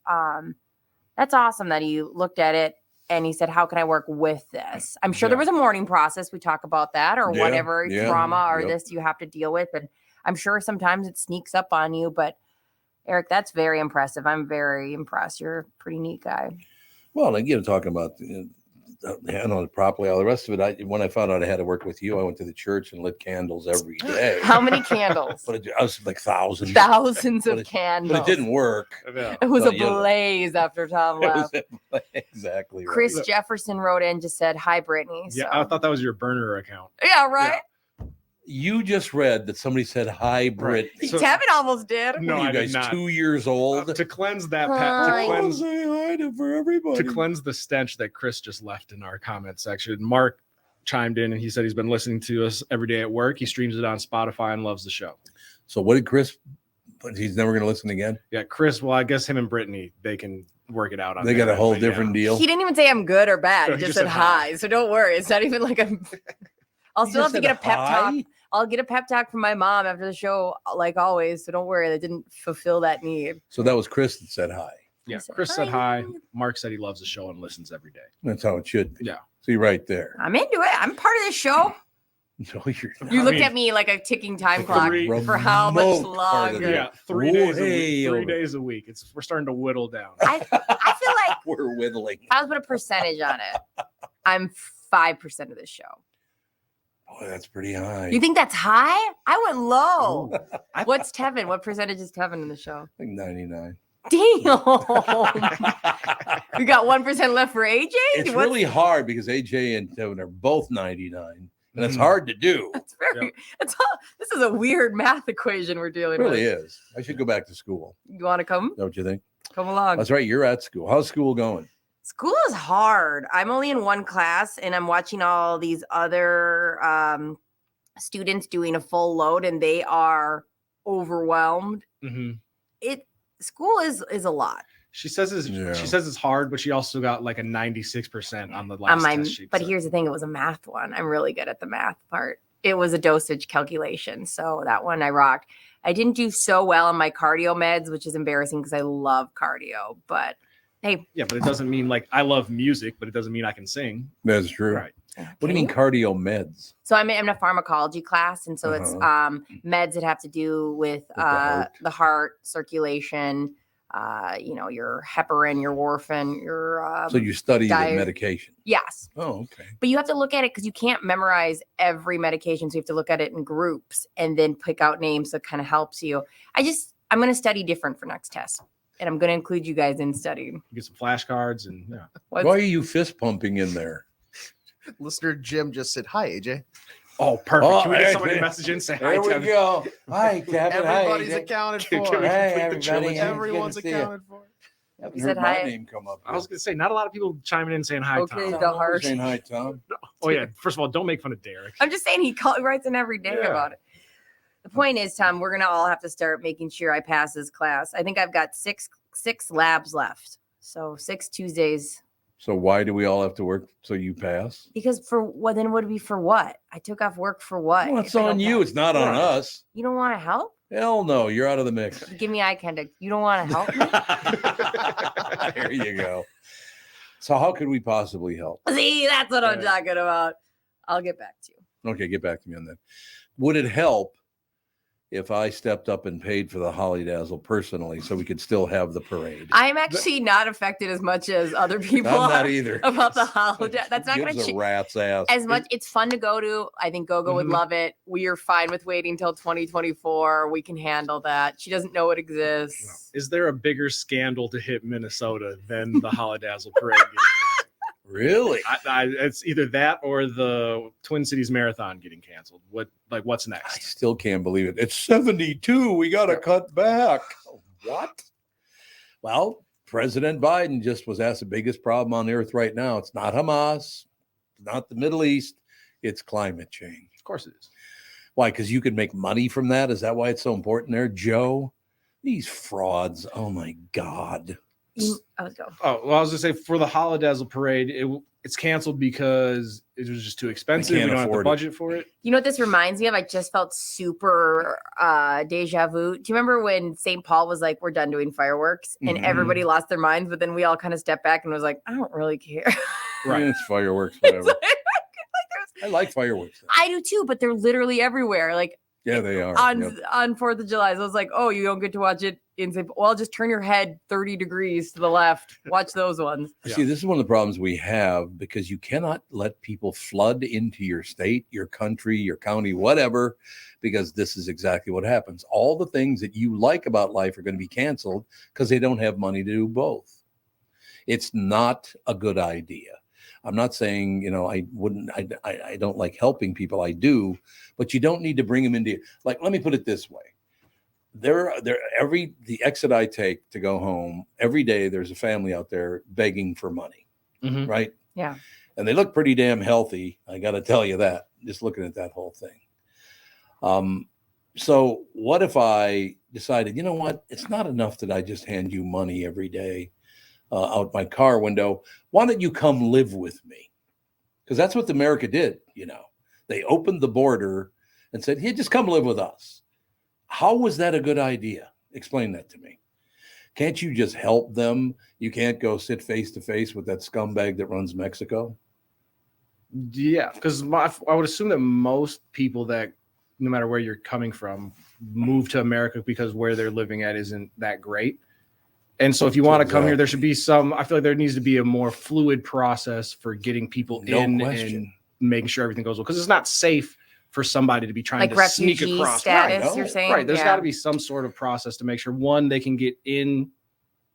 That's awesome that he looked at it and he said, how can I work with this? I'm sure there was a mourning process. We talk about that or whatever trauma or this you have to deal with. And I'm sure sometimes it sneaks up on you. But Eric, that's very impressive. I'm very impressed. You're a pretty neat guy. Well, again, talking about handling it properly, all the rest of it. When I found out I had to work with you, I went to the church and lit candles every day. How many candles? But I was like thousands. Thousands of candles. But it didn't work. It was a blaze after Tom left. Exactly. Chris Jefferson wrote in, just said, hi, Brittany. Yeah, I thought that was your burner account. Yeah, right? Yeah. You just read that somebody said, hi, Brittany. So, Tevin almost did. No, you guys 2 years old? To cleanse that, say hi for everybody. To cleanse the stench that Chris just left in our comment section, Mark chimed in and he said he's been listening to us every day at work. He streams it on Spotify and loves the show. So what did Chris? He's never going to listen again? Yeah, Chris, well, I guess him and Brittany, they can work it out. They got a whole different deal. He didn't even say I'm good or bad. He just said hi. So don't worry. It's not even like I'm... I'll still have to get a pep talk. I'll get a pep talk from my mom after the show, like always. So don't worry. That didn't fulfill that need. So that was Chris that said hi. Yeah, Chris said hi. Mark said he loves the show and listens every day. That's how it should be. Yeah. See right there. I'm into it. I'm part of this show. No, you're not. You look at me like a ticking time clock for how much longer. Yeah, 3 days a week. 3 days a week. We're starting to whittle down. I feel like we're whittling. I was put a percentage on it. I'm 5% of this show. Boy, that's pretty high. You think that's high? I went low. What's Tevin? What percentage is Tevin in the show? I think 99. Damn. We got 1% left for AJ? It's really hard because AJ and Tevin are both 99. And it's hard to do. It's very. This is a weird math equation we're dealing with. It really is. I should go back to school. You want to come? Don't you think? Come along. That's right. You're at school. How's school going? School is hard. I'm only in one class, and I'm watching all these other students doing a full load, and they are overwhelmed. School is a lot. She says it's hard, but she also got like a 96% on the last test sheet. But here's the thing: it was a math one. I'm really good at the math part. It was a dosage calculation, so that one I rocked. I didn't do so well on my cardio meds, which is embarrassing because I love cardio. But hey, yeah, but it doesn't mean like I love music, but it doesn't mean I can sing. That's true. Right. What do you mean cardio meds? So I'm in a pharmacology class, and so it's meds that have to do with the heart circulation. Your heparin, your warfarin, your so you study the medication. Yes. Oh, okay. But you have to look at it because you can't memorize every medication. So you have to look at it in groups and then pick out names that kind of helps you. I'm going to study different for next test. And I'm going to include you guys in studying. Get some flashcards and yeah. Why are you fist pumping in there? Listener Jim just said, hi, AJ. Oh, perfect. Can we get somebody to message in? Say hi, There we Kevin. go. Hi, Kevin. Everybody's Hi, accounted Can for. we Hey, complete the trilogy? Everyone's accounted for. You said my hi. name come up. I was going to say, not a lot of people chiming in saying hi, Okay, Tom. the harsh. Saying hi, Tom. Oh, yeah. First of all, don't make fun of Derek. I'm just saying he writes in every day about it. The point is, Tom, we're going to all have to start making sure I pass this class. I think I've got six labs left. So 6 Tuesdays. So why do we all have to work so you pass? Because then would it be for what? I took off work for what? Well, it's on you. It's not on us. You don't want to help? Hell no. You're out of the mix. Give me eye contact. You don't want to help me? There you go. So how could we possibly help? See, that's what I'm talking about. I'll get back to you. Okay, get back to me on that. Would it help if I stepped up and paid for the Holly Dazzle personally so we could still have the parade? I'm actually not affected as much as other people I'm not are either. About the holiday. That's not going to Gives a change. rat's ass. As much, it's fun to go to. I think Gogo would love it. We are fine with waiting till 2024. We can handle that. She doesn't know it exists. Is there a bigger scandal to hit Minnesota than the Holidazzle Parade? Really? It's either that or the Twin Cities Marathon getting canceled. What's I next? still can't believe it. It's 72. We got to cut back. What? Well, President Biden just was asked the biggest problem on earth right now. It's not Hamas, not the Middle East. It's climate change. Of course it is. Why? Because you can make money from that? Is that why it's so important there, Joe? These frauds. Oh, my God. Go. Oh, well, I was going to say, for the Holodazzle parade, it's canceled because it was just too expensive. We don't have the budget for it. You know what this reminds me of? I just felt super deja vu. Do you remember when St. Paul was like, we're done doing fireworks, and everybody lost their minds, but then we all kind of stepped back and was like, I don't really care. Right. It's fireworks, whatever. I like fireworks. I do too, but they're literally everywhere. Like, yeah, they are. On 4th of July. So I was like, oh, you don't get to watch it in St. Well, just turn your head 30 degrees to the left. Watch those ones. See, this is one of the problems we have because you cannot let people flood into your state, your country, your county, whatever, because this is exactly what happens. All the things that you like about life are going to be canceled because they don't have money to do both. It's not a good idea. I'm not saying, I don't like helping people. I do, but you don't need to bring them into, like, let me put it this way. The exit I take to go home, every day there's a family out there begging for money, right? Yeah. And they look pretty damn healthy. I got to tell you that, just looking at that whole thing. So what if I decided, you know what? It's not enough that I just hand you money every day out my car window. Why don't you come live with me? Because that's what America did. They opened the border and said, hey, just come live with us. How was that a good idea? Explain that to me. Can't you just help them? You can't go sit face to face with that scumbag that runs Mexico? Yeah, because I would assume that most people that, no matter where you're coming from, move to America because where they're living at isn't that great. And so if you want to come here, there should be I feel like there needs to be a more fluid process for getting people in and making sure everything goes well. Because it's not safe for somebody to be trying to sneak across. Status, you're saying? Right. There's got to be some sort of process to make sure, one, they can get in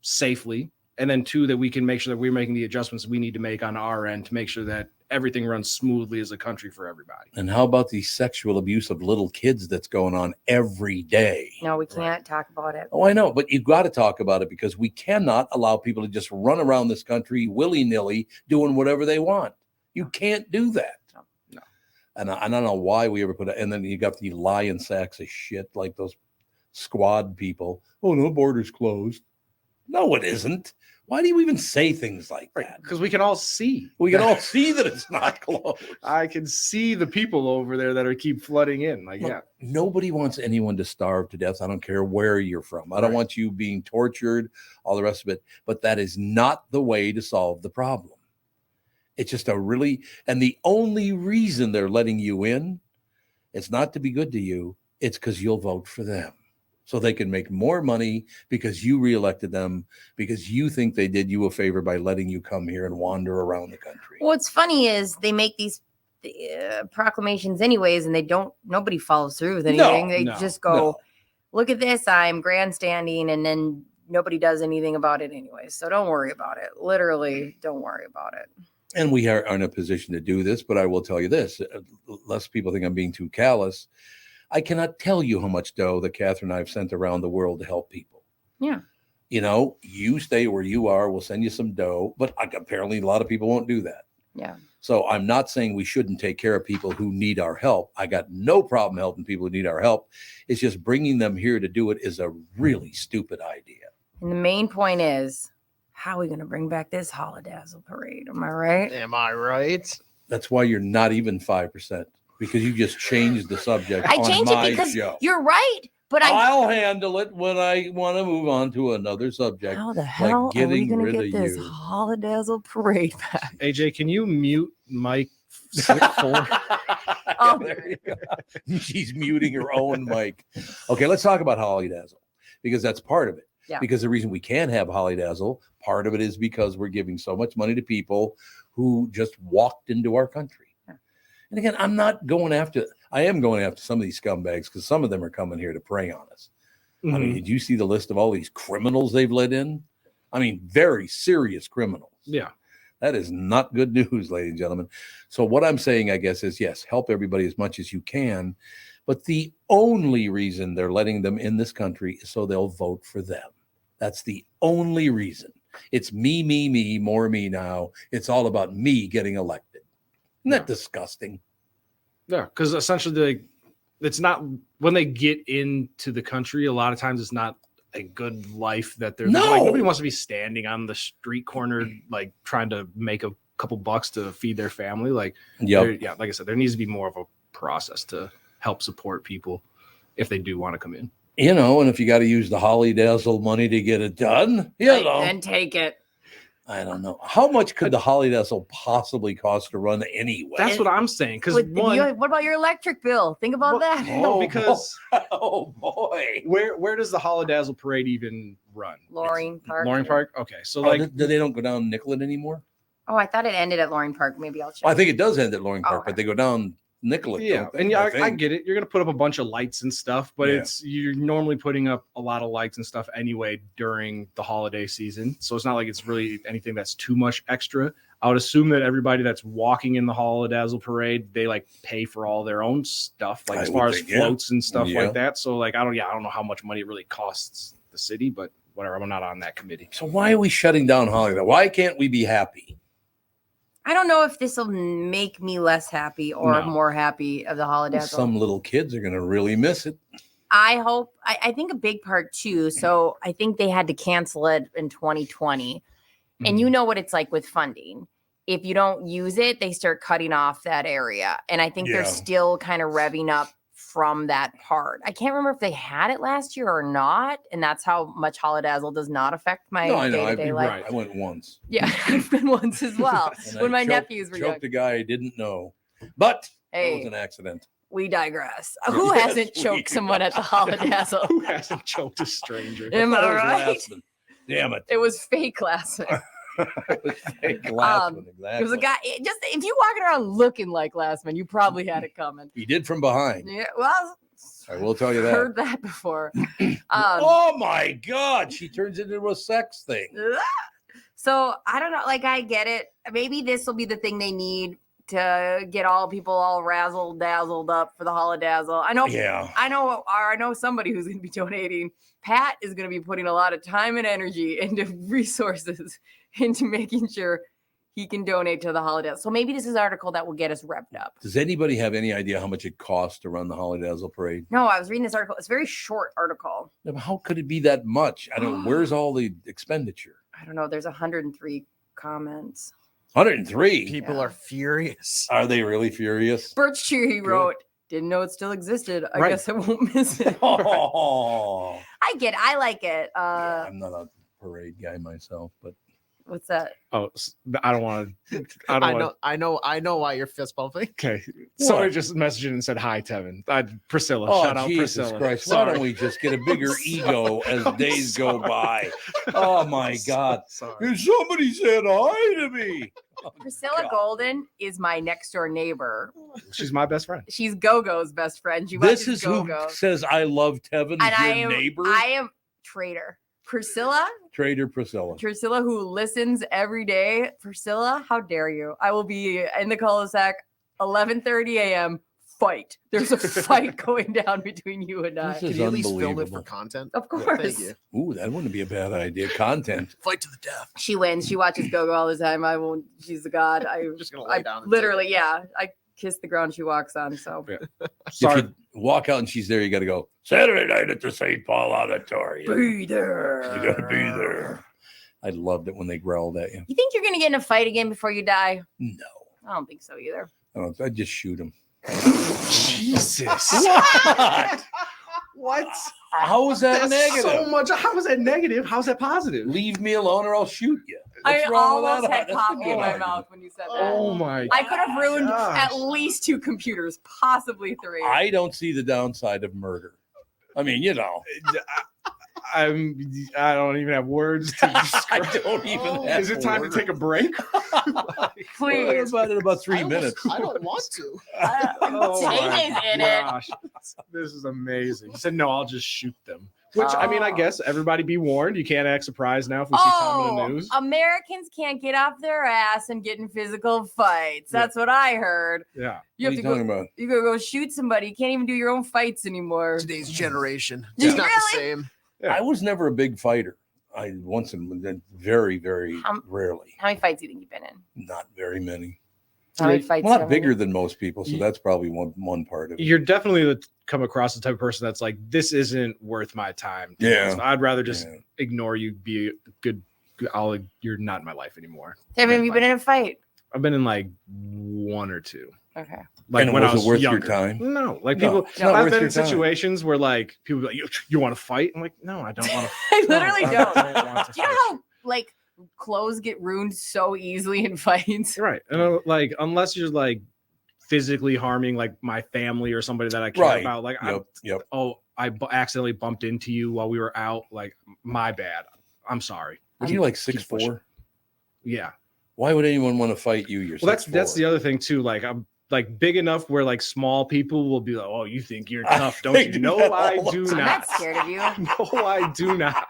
safely. And then two, that we can make sure that we're making the adjustments we need to make on our end to make sure that everything runs smoothly as a country for everybody. And how about the sexual abuse of little kids that's going on every day? No, we can't talk about it. Oh, I know, but you've got to talk about it because we cannot allow people to just run around this country willy-nilly doing whatever they want. You can't do that. No. And I don't know why we ever put it. And then you got the lying sacks of shit like those squad people. Oh, no, border's closed. No, it isn't. Why do you even say things like that? Because we can all see. We can all see that it's not closed. I can see the people over there that keep flooding in. Nobody wants anyone to starve to death. I don't care where you're from. I don't want you being tortured, all the rest of it. But that is not the way to solve the problem. It's just and the only reason they're letting you in, it's not to be good to you. It's because you'll vote for them. So they can make more money because you reelected them, because you think they did you a favor by letting you come here and wander around the country. What's funny is they make these proclamations anyways, and nobody follows through with anything. They just go, look at this, I'm grandstanding, and then nobody does anything about it anyway. So don't worry about it. Literally, don't worry about it. And we are in a position to do this, but I will tell you this, lest people think I'm being too callous, I cannot tell you how much dough that Catherine and I have sent around the world to help people. Yeah. You stay where you are. We'll send you some dough. But apparently a lot of people won't do that. Yeah. So I'm not saying we shouldn't take care of people who need our help. I got no problem helping people who need our help. It's just bringing them here to do it is a really stupid idea. And the main point is, how are we going to bring back this Holodazzle parade? Am I right? Am I right? That's why you're not even 5%. Because you just changed the subject. I changed it because you're right, but I'll handle it when I want to move on to another subject. How the hell like are we getting going to rid get of this you. Holodazzle parade back? AJ, can you mute Mike 4? Oh, there you go. She's muting her own mic. Okay, let's talk about Holodazzle because that's part of it. Yeah. Because the reason we can't have Holodazzle, part of it is because we're giving so much money to people who just walked into our country. And again, I am going after some of these scumbags because some of them are coming here to prey on us. I mean, did you see the list of all these criminals they've let in? I mean, very serious criminals. Yeah. That is not good news, ladies and gentlemen. So what I'm saying, I guess, is yes, help everybody as much as you can. But the only reason they're letting them in this country is so they'll vote for them. That's the only reason. It's me, more me now. It's all about me getting elected. Isn't that disgusting? Yeah, because essentially, it's not when they get into the country. A lot of times, it's not a good life that they're like. Nobody wants to be standing on the street corner, like trying to make a couple bucks to feed their family. Like, yeah, like I said, there needs to be more of a process to help support people if they do want to come in. You know, and if you got to use the Holly Dazzle money to get it done, then take it. I don't know. How much could the Holly Dazzle possibly cost to run anyway? That's what I'm saying. Because what about your electric bill? Think about that. No, because oh boy, where does the Holidazzle parade even run? Loring Park. Loring Park. Okay, so they don't go down Nicollet anymore. Oh, I thought it ended at Loring Park. Maybe I'll check. Well, I think it does end at Loring Park, but they go down Nicollet. Yeah, and I get it. You're gonna put up a bunch of lights and stuff, but you're normally putting up a lot of lights and stuff anyway during the holiday season. So it's not like it's really anything that's too much extra. I would assume that everybody that's walking in the Holidazzle parade, they like pay for all their own stuff, like as far as floats and stuff like that. So like I don't know how much money it really costs the city, but whatever. I'm not on that committee. So why are we shutting down Holiday? Why can't we be happy? I don't know if this will make me less happy or more happy of the Holidazzle. Some little kids are going to really miss it. I hope. I think a big part too. So I think they had to cancel it in 2020, and you know what it's like with funding. If you don't use it, they start cutting off that area, and I think they're still kind of revving up from that part. I can't remember if they had it last year or not, and that's how much Holidazzle does not affect my day-to-day life. Right. I went once. Yeah, I've been once as well when my nephews were young. Choked a guy I didn't know, but it was an accident. We digress. Who hasn't choked someone at the Holidazzle? Who hasn't choked a stranger? Am I right? Damn it! It was fake last one. It was fake last one, exactly. It was a guy. If you walking around looking like Glassman, you probably had it coming. He did from behind. Yeah, well, I will tell you that. Heard that before. Oh my God, she turns it into a sex thing. So I don't know. Like I get it. Maybe this will be the thing they need to get all people all razzle dazzled up for the Holidazzle. I know. Yeah. I know somebody who's going to be donating. Pat is going to be putting a lot of time and energy into resources into making sure he can donate to the Holidazzle. So maybe this is an article that will get us revved up. Does anybody have any idea how much it costs to run the Holidazzle parade? No, I was reading this article. It's a very short article. Yeah, but how could it be that much? I don't know. Where's all the expenditure? I don't know. There's 103 comments. 103? People are furious. Are they really furious? Birch Tree wrote, didn't know it still existed. I guess I won't miss it. Oh. I get it. I like it. I'm not a parade guy myself, but what's that? Oh, I don't want to. I know why you're fist bumping. Okay. Somebody just messaged in and said hi, Tevin. Priscilla. Shout out Jesus Priscilla. Christ. Why don't we just get a bigger ego as days go by? Oh my God. Somebody said hi to me. Priscilla Golden is my next door neighbor. She's my best friend. She's Go-Go's best friend. This is Go-Go. Who says I love Tevin. And your neighbor. I am Trader Priscilla, who listens every day. Priscilla, how dare you? I will be in the cul-de-sac 11:30 a.m. Fight. There's a fight going down between you and I. Can you at least film it for content? Of course. Thank you. Ooh, that wouldn't be a bad idea. Content. Fight to the death. She wins. She watches Go-Go all the time. I won't. She's the god. I'm just gonna lay down. Literally, yeah. I kiss the ground she walks on. So Sorry. If you walk out and she's there, you got to go Saturday night at the St. Paul Auditorium. Be there. You got to be there. I loved it when they growled at you. You think you're gonna get in a fight again before you die? No, I don't think so either. I'd just shoot him. Jesus. What? How is that negative? So much. How is that negative? How's that positive? Leave me alone or I'll shoot you. I almost had coffee in my mouth when you said that. Oh my! I could have ruined at least 2 computers, possibly 3. I don't see the downside of murder. I mean, you know. I don't even have words to describe. I don't even have Is it time to take a break? Please. In about 3 minutes. I don't want to. JJ's in it. This is amazing. He said, no, I'll just shoot them. Which, I mean, I guess everybody be warned. You can't act surprised now if we see Tom in the news. Americans can't get off their ass and get in physical fights. That's what I heard. Yeah. You have to go. You gotta go shoot somebody. You can't even do your own fights anymore. Today's generation. It's not the same. Yeah. I was never a big fighter. I once in very, very rarely. How many fights do you think you've been in? Not very many. How many fights? A lot bigger than most people, so that's probably one part of it. You're definitely come across the type of person that's like, this isn't worth my time. Yeah. I'd rather just ignore you, be good. You're not in my life anymore. Have you been in a fight? I've been in like one or two. Okay. Like and when I was worth younger. your time? No, like people. No, I've been in situations where like people be like, you want to fight? I'm like, no, I don't want to. I literally don't. Want to Do you know how like clothes get ruined so easily in fights? Right, and like unless you're like physically harming like my family or somebody that I care about, like I accidentally bumped into you while we were out. Like my bad. I'm sorry. Were you like 6'4"? Yeah. Why would anyone want to fight you? You're well, that's the other thing too. Like I'm like big enough where like small people will be like, "Oh, you think you're tough, don't you?" No, I do not. I'm not scared of you. No, I do not.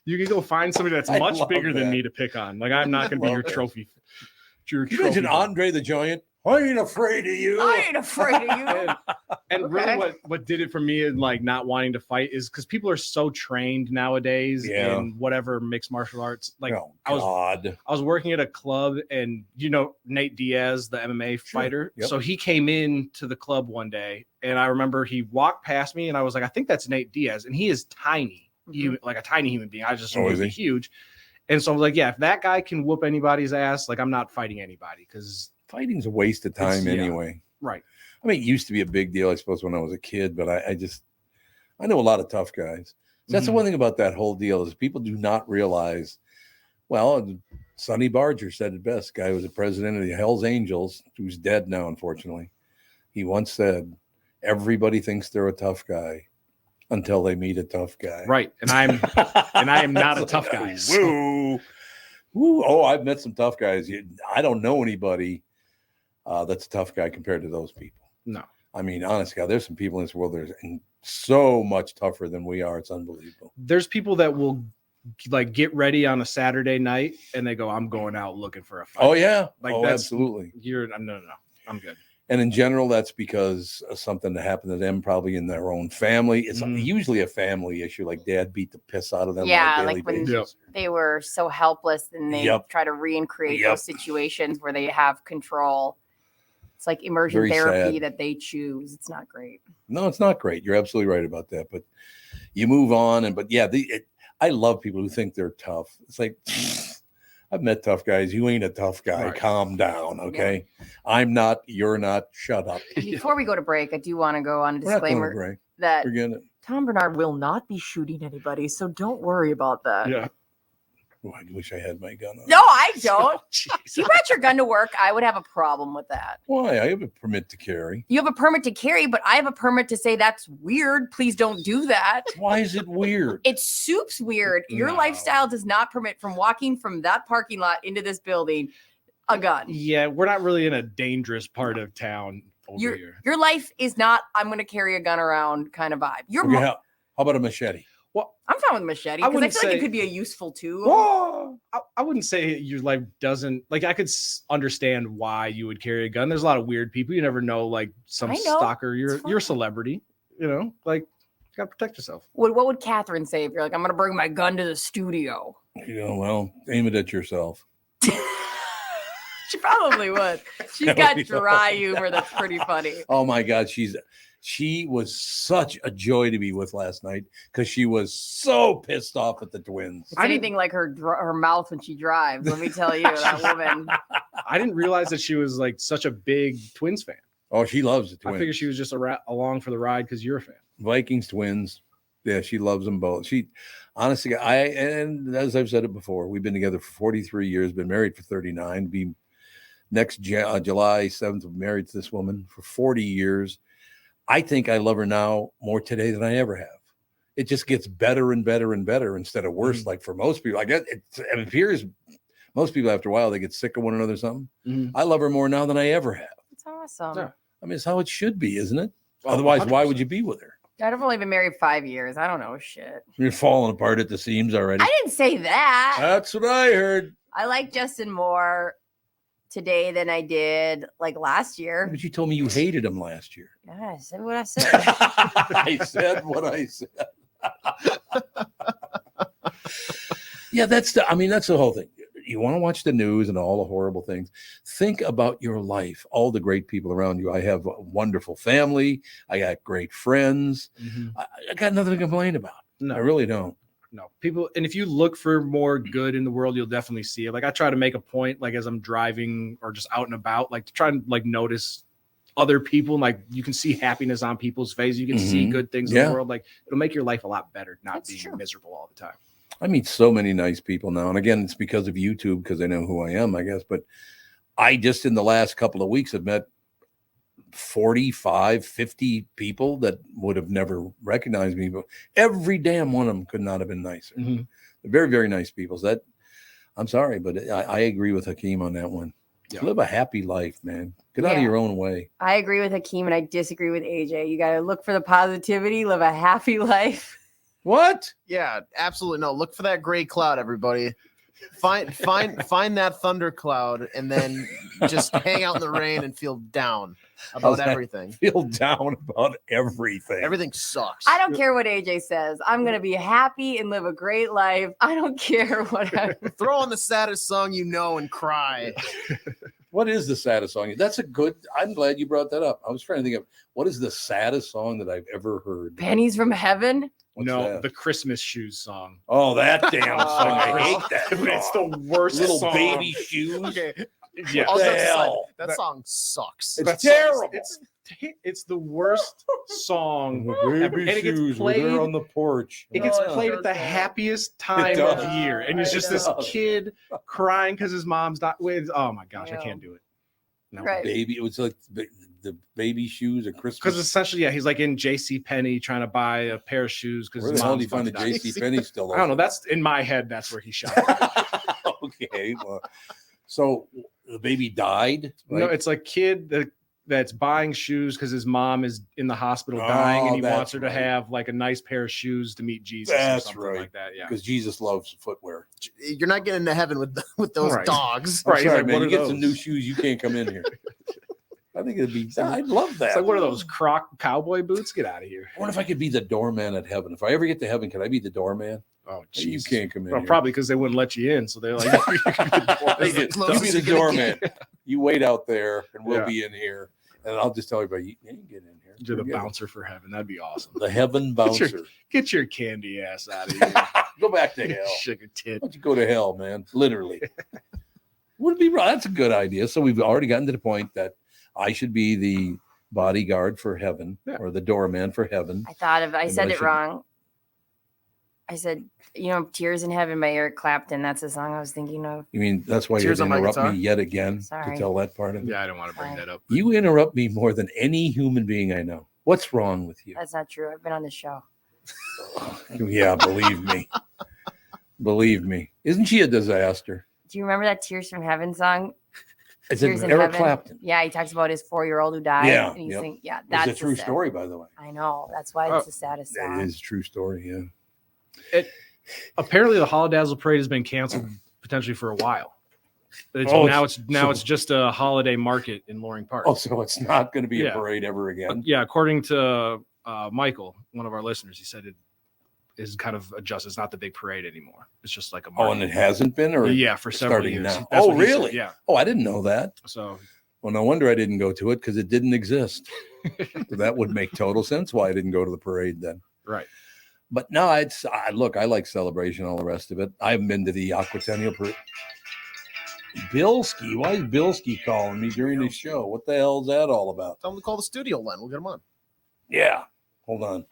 You can go find somebody that's much bigger than me to pick on. Like I'm not going to be your trophy. You imagine Andre the Giant? I ain't afraid of you. I ain't afraid of you. And really what did it for me and like not wanting to fight is because people are so trained nowadays in whatever mixed martial arts. Like I was working at a club and Nate Diaz, the MMA fighter. Yep. So he came in to the club one day and I remember he walked past me and I was like, I think that's Nate Diaz. And he is tiny, like a tiny human being. I just was huge. And so I was like, yeah, if that guy can whoop anybody's ass, like I'm not fighting anybody because fighting's a waste of time anyway. Right. I mean, it used to be a big deal, I suppose, when I was a kid, but I know a lot of tough guys. That's the one thing about that whole deal is people do not realize, well, Sonny Barger said it best. Guy was the president of the Hells Angels, who's dead now, unfortunately. He once said, everybody thinks they're a tough guy until they meet a tough guy. Right. And I am not a tough guy. Woo. Woo. Oh, I've met some tough guys. I don't know anybody that's a tough guy compared to those people. No. I mean, honestly, God, there's some people in this world that are so much tougher than we are. It's unbelievable. There's people that will like get ready on a Saturday night and they go, I'm going out looking for a fight. Oh, yeah. Like that's absolutely. No. I'm good. And in general, that's because of something that happened to them, probably in their own family. It's usually a family issue, like dad beat the piss out of them. Yeah, on a daily like when basis. they were so helpless and they try to recreate those situations where they have control. It's like immersion Very therapy sad. that they choose. It's not great. No, it's not great. You're absolutely right about that. But you move on. I love people who think they're tough. It's like, I've met tough guys. You ain't a tough guy. Right. Calm down, okay? Yeah. I'm not. You're not. Shut up. Before we go to break, I do want to go on a We're not going to disclaimer break. that Forget it. Tom Barnard will not be shooting anybody, so don't worry about that. Yeah. Oh, I wish I had my gun on. No, I don't. If you brought your gun to work, I would have a problem with that. Why? I have a permit to carry. You have a permit to carry, but I have a permit to say that's weird. Please don't do that. Why is it weird? It's soup's weird. Your lifestyle does not permit from walking from that parking lot into this building a gun. Yeah, we're not really in a dangerous part of town over here. Your life is not, I'm going to carry a gun around kind of vibe. How about a machete? Well, I'm fine with machete because I feel like it could be a useful tool. I wouldn't say your life doesn't like. I could understand why you would carry a gun. There's a lot of weird people. You never know, like some stalker. You're a celebrity. Like you gotta protect yourself. What would Catherine say if you're like, I'm gonna bring my gun to the studio? Well, aim it at yourself. She probably would. She's got dry humor that's pretty funny. Oh my God, she was such a joy to be with last night because she was so pissed off at the twins. It's anything like her mouth when she drives. Let me tell you, that woman. I didn't realize that she was like such a big Twins fan. Oh, she loves the Twins. I figured she was just along for the ride because you're a fan. Vikings, Twins. Yeah, she loves them both. She honestly, and as I've said it before, we've been together for 43 years, been married for 39. Be next July 7th, we're married to this woman for 40 years. I think I love her now more today than I ever have. It just gets better and better and better instead of worse. Like for most people, I guess it appears most people after a while they get sick of one another or something. I love her more now than I ever have. That's awesome. Yeah. I mean, it's how it should be, isn't it? Otherwise, 100%. Why would you be with her? I've only been married 5 years. I don't know shit. You're falling apart at the seams already. I didn't say that. That's what I heard. I like Justin more today than I did like last year. But you told me you hated him last year. Yeah, I said what I said. I said what I said. Yeah, that's the whole thing. You want to watch the news and all the horrible things. Think about your life, all the great people around you. I have a wonderful family. I got great friends. I got nothing to complain about. No. I really don't. No, people, and if you look for more good in the world, you'll definitely see it. Like I try to make a point, like as I'm driving or just out and about, like to try and like notice other people. Like you can see happiness on people's faces. You can see good things in the world. Like it'll make your life a lot better, not being miserable all the time. I meet so many nice people now. And again, it's because of YouTube, because I know who I am, I guess. But I just in the last couple of weeks have met 45, 50 people that would have never recognized me. But every damn one of them could not have been nicer. They're very, very nice people. So that, I'm sorry, but I agree with Hakeem on that one. Yeah. Live a happy life, man. Get out of your own way. I agree with Hakeem and I disagree with AJ. You got to look for the positivity, live a happy life. What? Yeah, absolutely. No, look for that gray cloud, everybody. Find that thunder cloud and then just hang out in the rain and feel down about everything. Feel down about everything. Everything sucks. I don't care what AJ says. I'm going to be happy and live a great life. I don't care what Throw on the saddest song you know and cry. What is the saddest song? That's a good, I'm glad you brought that up. I was trying to think of what is the saddest song that I've ever heard. Pennies from Heaven? What's no, that? The Christmas Shoes song. Oh, that damn song. I hate that. It's the worst Little song. baby shoes. Okay. Yeah. Also, hell? that song sucks. It's terrible. It's the worst song. Baby and it gets shoes played were there on the porch. It gets played at the happiest time of year, and it's just this kid crying because his mom's not with. Oh my gosh, I can't do it. No. Right. Baby, it was like the baby shoes at Christmas. Because essentially, yeah, he's like in J.C. Penney trying to buy a pair of shoes because his mom's find the J.C. Penney still. I don't know. That's in my head. That's where he shot. Okay, well, so the baby died. Right? No, it's like kid that's buying shoes because his mom is in the hospital dying, and he wants her to have like a nice pair of shoes to meet Jesus. That's or something right. Like that, yeah. Because Jesus loves footwear. You're not getting to heaven with those dogs. I'm sorry, like, man. You get those? some new shoes, you can't come in here. I think it'd be. I'd love that. It's like one of those Croc cowboy boots. Get out of here. I wonder if I could be the doorman at heaven. If I ever get to heaven, can I be the doorman? Oh, geez. You can't come in. Well, here. probably because they wouldn't let you in. So they're like, you be the doorman. You wait out there, and we'll be in here. And I'll just tell everybody, you can get in here. You're the bouncer for heaven. That'd be awesome. The heaven bouncer. Get your candy ass out of here. Go back to hell. Sugar tit. Why don't you go to hell, man? Literally. Wouldn't be wrong. That's a good idea. So we've already gotten to the point that I should be the bodyguard for heaven or the doorman for heaven. I said it wrong. I said, Tears in Heaven by Eric Clapton. That's the song I was thinking of. You mean that's why Tears you on my interrupt guitar? me yet again Sorry. to tell that part of it? Yeah, I don't want to bring that up. You interrupt me more than any human being I know. What's wrong with you? That's not true. I've been on the show. Yeah, believe me. Believe me. Isn't she a disaster? Do you remember that Tears from Heaven song? Is it Tears in Eric Heaven? Clapton? Yeah, he talks about his 4-year-old who died. Yeah, And he's yep. saying, that's It's a true story, by the way. I know. That's why it's the saddest song. It is a true story, yeah. Apparently, the Holidazzle Parade has been canceled potentially for a while. Now it's just a holiday market in Loring Park. Oh, so it's not going to be a parade ever again? Yeah, according to Michael, one of our listeners, he said it is kind of adjusted. It's not the big parade anymore. It's just like a market. Oh, and it hasn't been? Or yeah, for several starting years. now? That's Oh, what he said, really? yeah. Oh, I didn't know that. So, well, no wonder I didn't go to it because it didn't exist. So that would make total sense why I didn't go to the parade then. Right. But no, I like Celebration, all the rest of it. I haven't been to the Aquatennial Parade. Bilski, why is Bilski calling me during the show? What the hell is that all about? Tell them to call the studio line. We'll get them on. Yeah. Hold on.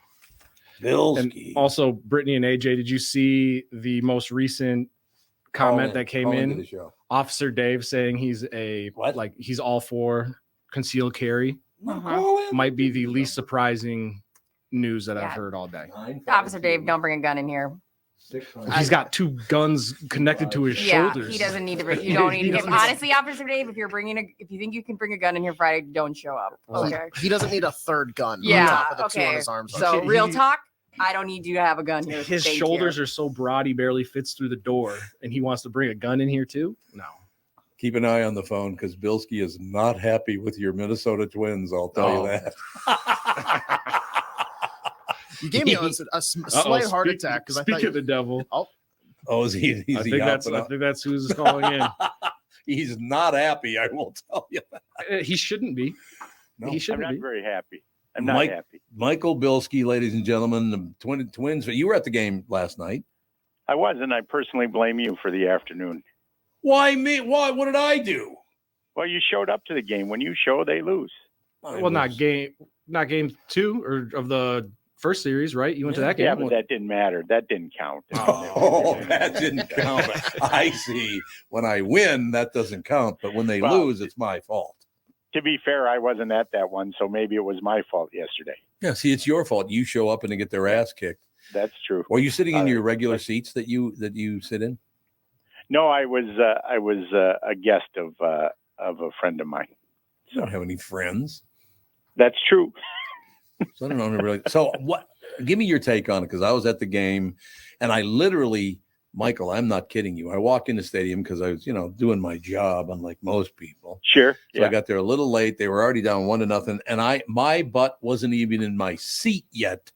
Bilski. And also, Brittany and AJ, did you see the most recent comment that came in? Officer Dave saying he's he's all for concealed carry. Might be the least surprising news that I've heard all day. Officer Dave, don't bring a gun in here. He's got 2 guns connected to his shoulders. He doesn't need to bring. You don't need him. Honestly, Officer Dave, if you think you can bring a gun in here Friday, don't show up. Okay. He doesn't need a third gun. Yeah. On top of the 2 on Okay. his arms. So real talk, I don't need you to have a gun here. His Thank shoulders you. are so broad he barely fits through the door, and he wants to bring a gun in here too. No. Keep an eye on the phone because Bilski is not happy with your Minnesota Twins. I'll tell you that. You gave me a slight heart attack because I thought of the devil. Oh, Oh, is he? I think that's who's calling in. He's not happy. I will tell you that. He shouldn't be. No. He shouldn't I'm be. not very happy. I'm not happy. Michael Bilski, ladies and gentlemen, the Twins. You were at the game last night. I was, and I personally blame you for the afternoon. Why me? Why? What did I do? Well, you showed up to the game. When you show, they lose. Not game 2 or of the first series, right? You went to that game. Yeah, but that didn't matter. That didn't count. Oh, that didn't count. I see. When I win, that doesn't count. But when they lose, it's my fault. To be fair, I wasn't at that one, so maybe it was my fault yesterday. Yeah, see, it's your fault. You show up and they get their ass kicked. That's true. Were you sitting in your regular seats that you sit in? No, I was a guest of a friend of mine. You don't have any friends. That's true. So I don't know really. So what? Give me your take on it, because I was at the game, and I literally, Michael, I'm not kidding you. I walk in the stadium because I was, doing my job, unlike most people. Sure. So I got there a little late. They were already down 1-0, and my butt wasn't even in my seat yet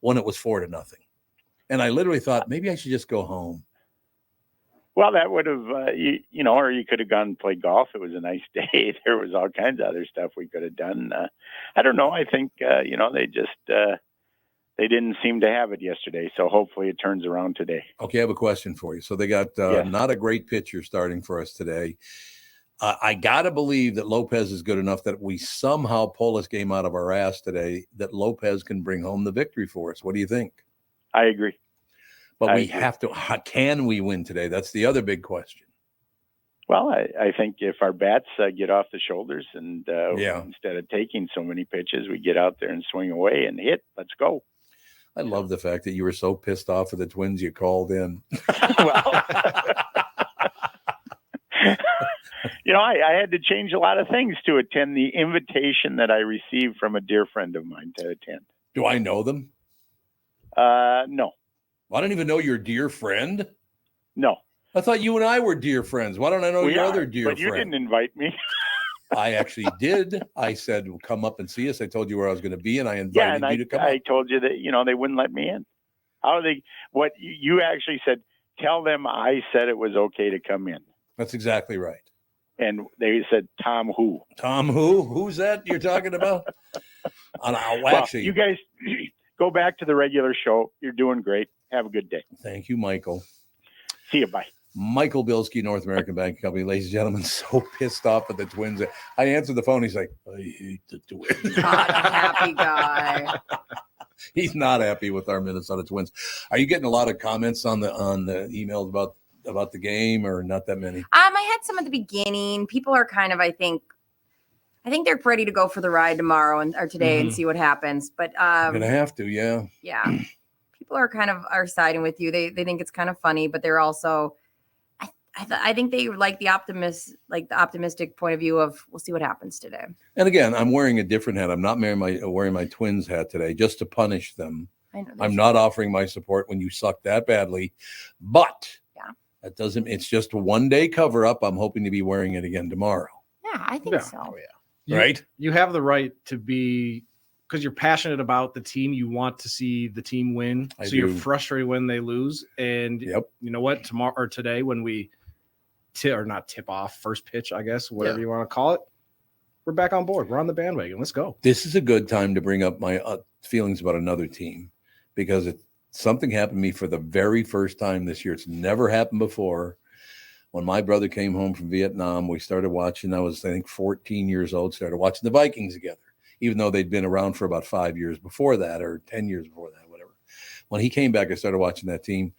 when it was 4-0. And I literally thought maybe I should just go home. Well, that would have, or you could have gone and played golf. It was a nice day. There was all kinds of other stuff we could have done. I don't know. I think, they just, they didn't seem to have it yesterday. So hopefully it turns around today. Okay, I have a question for you. So they got not a great pitcher starting for us today. I got to believe that Lopez is good enough that we somehow pull this game out of our ass today, that Lopez can bring home the victory for us. What do you think? I agree. But we have to. Can we win today? That's the other big question. Well, I think if our bats get off the shoulders and instead of taking so many pitches, we get out there and swing away and hit. Let's go. I love the fact that you were so pissed off at the Twins you called in. Well, I had to change a lot of things to attend the invitation that I received from a dear friend of mine to attend. Do I know them? No. I don't even know your dear friend. No. I thought you and I were dear friends. Why don't I know your other dear friend? But you didn't invite me. I actually did. I said, well, come up and see us. I told you where I was going to be, and I invited you to come up. I told you that, they wouldn't let me in. How they? What you actually said, tell them I said it was okay to come in. That's exactly right. And they said, Tom who? Tom who? Who's that you're talking about? Actually, you guys go back to the regular show. You're doing great. Have a good day. Thank you, Michael. See you. Bye. Michael Bilski, North American Banking Company. Ladies and gentlemen, so pissed off at the Twins. I answered the phone. He's like, I hate the Twins. Not a happy guy. He's not happy with our Minnesota Twins. Are you getting a lot of comments on the emails about the game, or not that many? I had some at the beginning. People are kind of, I think they're ready to go for the ride tomorrow or today and see what happens. But I'm gonna have to, yeah. People are siding with you. They think it's kind of funny, but they're also, I think they like the optimistic point of view of we'll see what happens today. And again, I'm wearing a different hat. I'm not wearing my Twins hat today just to punish them. I know, I'm not offering my support when you suck that badly, but that doesn't. It's just a one-day cover-up. I'm hoping to be wearing it again tomorrow. Yeah, I think so. Oh yeah, right. You have the right to be, because you're passionate about the team. You want to see the team win. I so do. You're frustrated when they lose. And you know what? Tomorrow or today, when we tip off first pitch, I guess, whatever you want to call it, we're back on board. We're on the bandwagon. Let's go. This is a good time to bring up my feelings about another team, because something happened to me for the very first time this year. It's never happened before. When my brother came home from Vietnam, we started watching. I was, I think, 14 years old, started watching the Vikings together, even though they'd been around for about 5 years before that, or 10 years before that, whatever. When he came back, I started watching that team.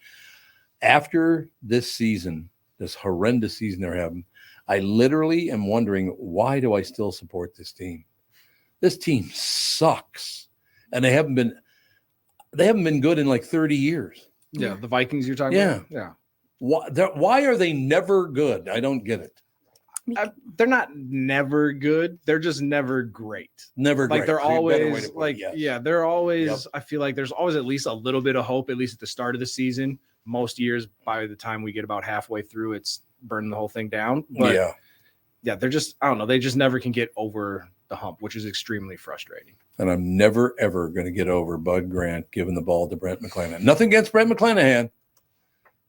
After this season, this horrendous season they're having, I literally am wondering, why do I still support this team? This team sucks. And they haven't been good in like 30 years. Yeah, the Vikings you're talking about? Yeah. Why are they never good? I don't get it. They're not never good. They're just never great. Never like great. They're always like, they're always. I feel like there's always at least a little bit of hope, at least at the start of the season. Most years, by the time we get about halfway through, it's burning the whole thing down. But they're just, I don't know. They just never can get over the hump, which is extremely frustrating. And I'm never, ever going to get over Bud Grant giving the ball to Brent McClanahan. Nothing against Brent McClanahan.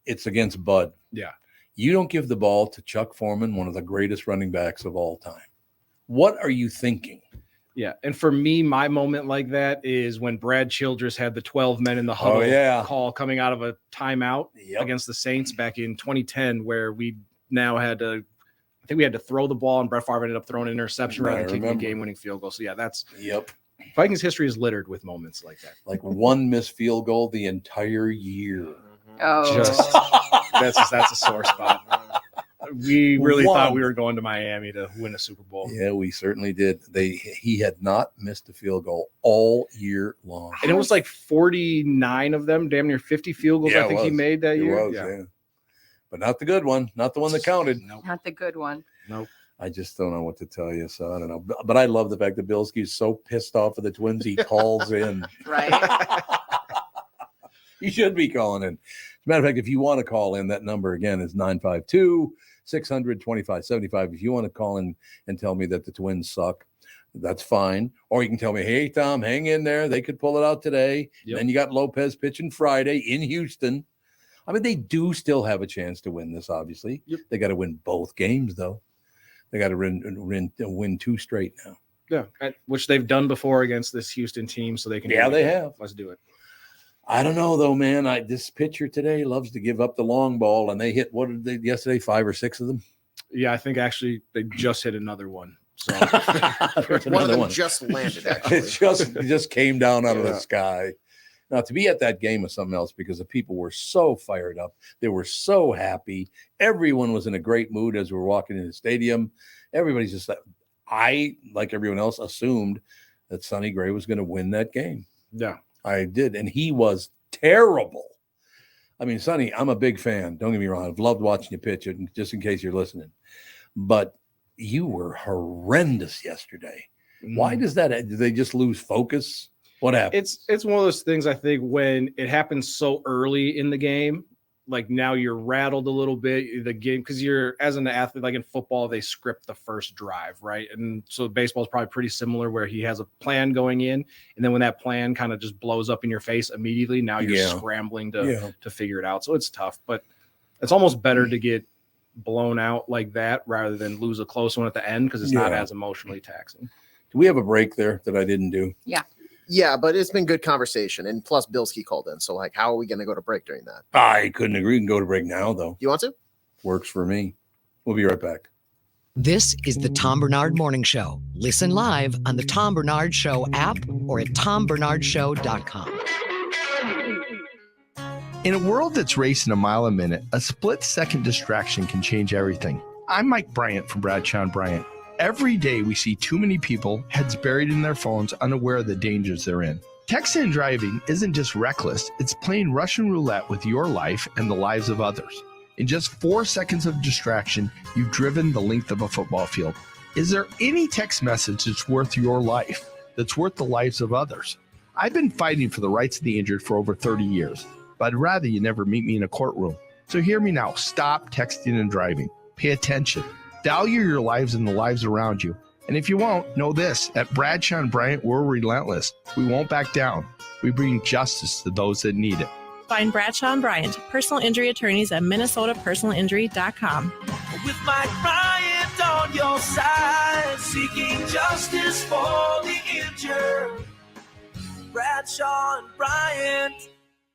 It's against Bud. Yeah. You don't give the ball to Chuck Foreman, one of the greatest running backs of all time. What are you thinking? Yeah. And for me, my moment like that is when Brad Childress had the 12 men in the huddle call coming out of a timeout against the Saints back in 2010, where we now had to, I think we had to throw the ball and Brett Favre ended up throwing an interception rather than kicking a game-winning field goal. So yeah, that's Vikings history is littered with moments like that. Like one missed field goal the entire year. Oh, that's a sore spot. We really thought we were going to Miami to win a Super Bowl. Yeah, we certainly did. He had not missed a field goal all year long. And it was like 49 of them, damn near 50 field goals I think he made that year. Yeah. But not the good one, not the one that counted. not the good one. Nope. I just don't know what to tell you, so I don't know. But I love the fact that Bilski's so pissed off of the Twins, he calls in. Right. He should be calling in. As a matter of fact, if you want to call in, that number again is 952-600-2575. If you want to call in and tell me that the Twins suck, that's fine. Or you can tell me, hey, Tom, hang in there. They could pull it out today. Yep. Then you got Lopez pitching Friday in Houston. I mean, they do still have a chance to win this, obviously. Yep. They got to win both games, though. They got to win 2 straight now. Yeah, which they've done before against this Houston team, so they can. Yeah, they have. Let's do it. I don't know though, man. This pitcher today loves to give up the long ball, and they hit what did they yesterday? 5 or 6 of them. Yeah, I think actually they just hit another one. So one of them just landed. Actually, it just came down out of the sky. Now, to be at that game was something else because the people were so fired up. They were so happy. Everyone was in a great mood as we were walking in the stadium. Everybody's just like everyone else, assumed that Sonny Gray was going to win that game. Yeah. I did, and he was terrible. I mean, Sonny, I'm a big fan. Don't get me wrong. I've loved watching you pitch it, just in case you're listening. But you were horrendous yesterday. Why does that? Did they just lose focus? What happened? It's one of those things, I think, when it happens so early in the game, like now you're rattled a little bit, the game, because you're, as an athlete, like in football, they script the first drive, right? And so baseball is probably pretty similar, where he has a plan going in, and then when that plan kind of just blows up in your face immediately, now you're scrambling to figure it out. So it's tough, but it's almost better to get blown out like that rather than lose a close one at the end, because it's not as emotionally taxing. Do we have a break there that I didn't do? Yeah, but it's been good conversation, and plus Bilski called in. So, like, how are we going to go to break during that? I couldn't agree. We can go to break now, though. You want to? Works for me. We'll be right back. This is the Tom Barnard Morning Show. Listen live on the Tom Barnard Show app or at tombernardshow.com. In a world that's racing a mile a minute, a split-second distraction can change everything. I'm Mike Bryant from Bradshaw & Bryant. Every day we see too many people, heads buried in their phones, unaware of the dangers they're in. Texting and driving isn't just reckless, it's playing Russian roulette with your life and the lives of others. In just 4 seconds of distraction, you've driven the length of a football field. Is there any text message that's worth your life, that's worth the lives of others? I've been fighting for the rights of the injured for over 30 years, but I'd rather you never meet me in a courtroom. So hear me now, stop texting and driving. Pay attention. Value your lives and the lives around you. And if you won't, know this. At Bradshaw & Bryant, we're relentless. We won't back down. We bring justice to those that need it. Find Bradshaw & Bryant, personal injury attorneys at minnesotapersonalinjury.com. With Mike Bryant on your side, seeking justice for the injured. Bradshaw & Bryant.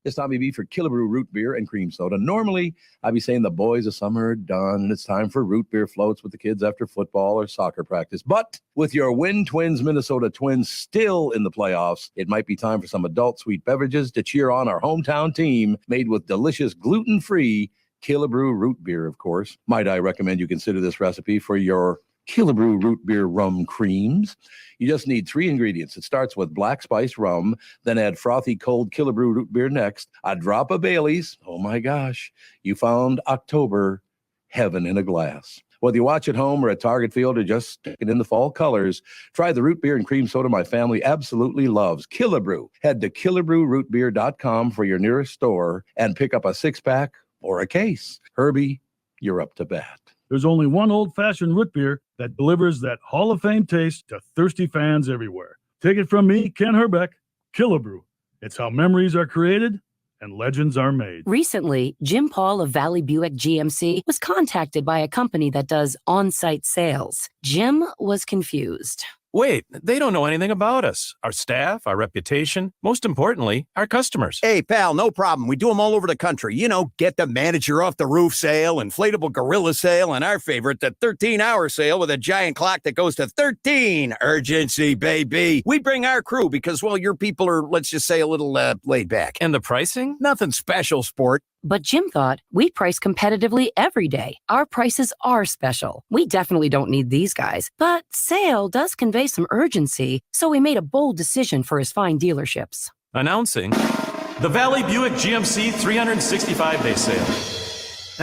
It's Tommy B for Killebrew Root Beer and Cream Soda. Normally, I'd be saying the boys of summer are done and it's time for root beer floats with the kids after football or soccer practice. But with your Win Twins Minnesota Twins still in the playoffs, it might be time for some adult sweet beverages to cheer on our hometown team, made with delicious gluten-free Killebrew Root Beer, of course. Might I recommend you consider this recipe for your Killebrew Root Beer Rum Creams. You just need 3 ingredients. It starts with black spice rum, then add frothy cold Killebrew Root Beer next, a drop of Bailey's. Oh my gosh, you found October heaven in a glass. Whether you watch at home or at Target Field or just stick it in the fall colors, try the root beer and cream soda my family absolutely loves. Killebrew. Head to KillebrewRootBeer.com for your nearest store and pick up a 6-pack or a case. Herbie, you're up to bat. There's only one old-fashioned root beer that delivers that Hall of Fame taste to thirsty fans everywhere. Take it from me, Ken Herbeck, Killebrew. It's how memories are created and legends are made. Recently, Jim Paul of Valley Buick GMC was contacted by a company that does on-site sales. Jim was confused. Wait, they don't know anything about us, our staff, our reputation, most importantly, our customers. Hey, pal, no problem. We do them all over the country. You know, get the manager off the roof sale, inflatable gorilla sale, and our favorite, the 13-hour sale with a giant clock that goes to 13. Urgency, baby. We bring our crew because, well, your people are, let's just say, a little laid back. And the pricing? Nothing special, sport. But Jim thought, we price competitively every day. Our prices are special. We definitely don't need these guys. But sale does convey some urgency, so we made a bold decision for his fine dealerships. Announcing the Valley Buick GMC 365-day sale.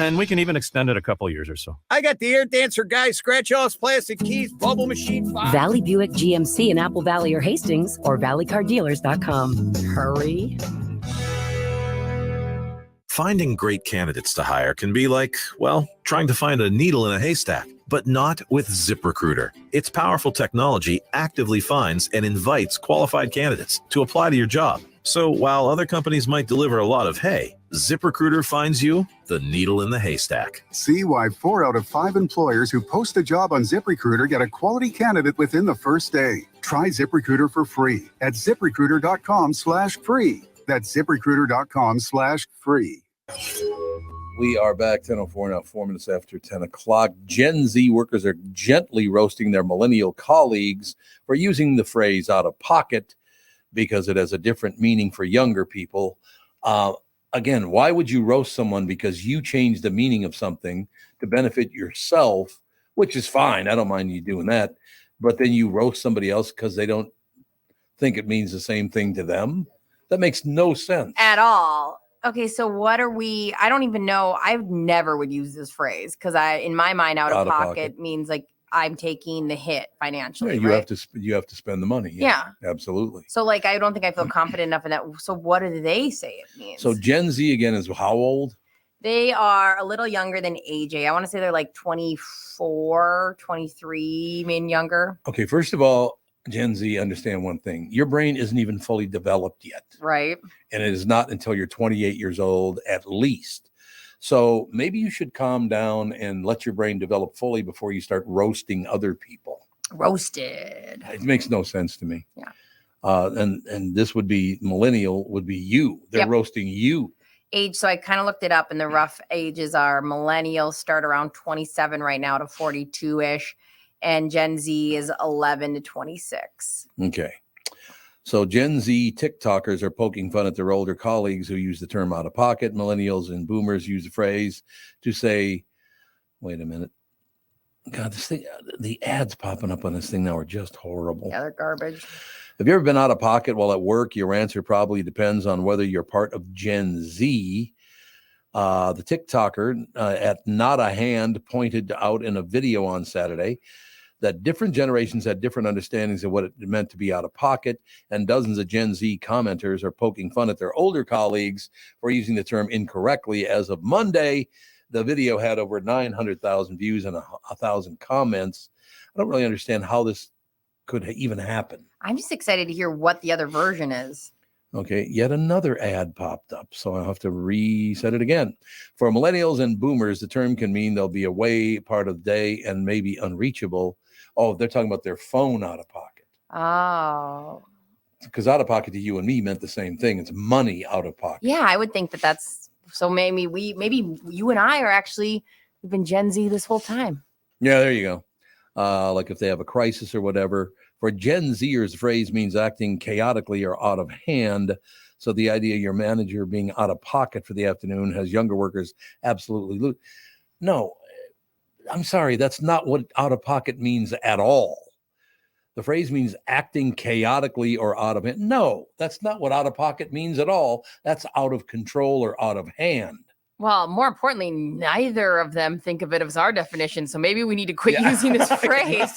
And we can even extend it a couple years or so. I got the air dancer guy, scratch-offs, plastic keys, bubble machine. Valley Buick GMC in Apple Valley or Hastings, or valleycardealers.com. Hurry. Finding great candidates to hire can be like, well, trying to find a needle in a haystack, but not with ZipRecruiter. Its powerful technology actively finds and invites qualified candidates to apply to your job. So while other companies might deliver a lot of hay, ZipRecruiter finds you the needle in the haystack. See why 4 out of 5 employers who post a job on ZipRecruiter get a quality candidate within the first day. Try ZipRecruiter for free at ZipRecruiter.com/free. That's ZipRecruiter.com/free. We are back, 10:04 now, 4 minutes after 10 o'clock. Gen Z workers are gently roasting their millennial colleagues for using the phrase out of pocket because it has a different meaning for younger people. Again, why would you roast someone because you changed the meaning of something to benefit yourself, which is fine. I don't mind you doing that. But then you roast somebody else because they don't think it means the same thing to them? That makes no sense. At all. Okay, so what are we? I don't even know. I never would use this phrase because in my mind, out of pocket means like I'm taking the hit financially. Yeah, you right? have to spend the money. Yeah, absolutely. So like, I don't think I feel confident enough in that. So what do they say it means? So Gen Z again is how old? They are a little younger than AJ. I want to say they're like 24, 23, maybe younger. Okay, first of all, Gen Z, understand one thing. Your brain isn't even fully developed yet. Right. And it is not until you're 28 years old, at least. So maybe you should calm down and let your brain develop fully before you start roasting other people. Roasted. It makes no sense to me. Yeah. And this would be millennial, would be you. They're roasting you. Age. So I kind of looked it up, and the rough ages are millennials start around 27 right now to 42-ish. And Gen Z is 11 to 26. Okay. So Gen Z TikTokers are poking fun at their older colleagues who use the term out of pocket. Millennials and boomers use the phrase to say, wait a minute. God, this thing, the ads popping up on this thing now are just horrible. Yeah, they're garbage. Have you ever been out of pocket while at work? Your answer probably depends on whether you're part of Gen Z. The TikToker at Not a Hand pointed out in a video on Saturday that different generations had different understandings of what it meant to be out of pocket, and dozens of Gen Z commenters are poking fun at their older colleagues for using the term incorrectly. As of Monday, the video had over 900,000 views and 1,000 comments. I don't really understand how this could even happen. I'm just excited to hear what the other version is. Okay, yet another ad popped up, so I'll have to reset it again. For millennials and boomers, the term can mean they'll be away part of the day and maybe unreachable. Oh, they're talking about their phone out of pocket. Oh. Because out of pocket to you and me meant the same thing. It's money out of pocket. Yeah, I would think that's so. Maybe you and I are actually we've been Gen Z this whole time. Yeah, there you go. Like if they have a crisis or whatever. For Gen Zers, the phrase means acting chaotically or out of hand. So the idea of your manager being out of pocket for the afternoon has younger workers absolutely No, I'm sorry. That's not what out of pocket means at all. The phrase means acting chaotically or out of hand. No, that's not what out of pocket means at all. That's out of control or out of hand. Well, more importantly, neither of them think of it as our definition. So maybe we need to quit using this phrase.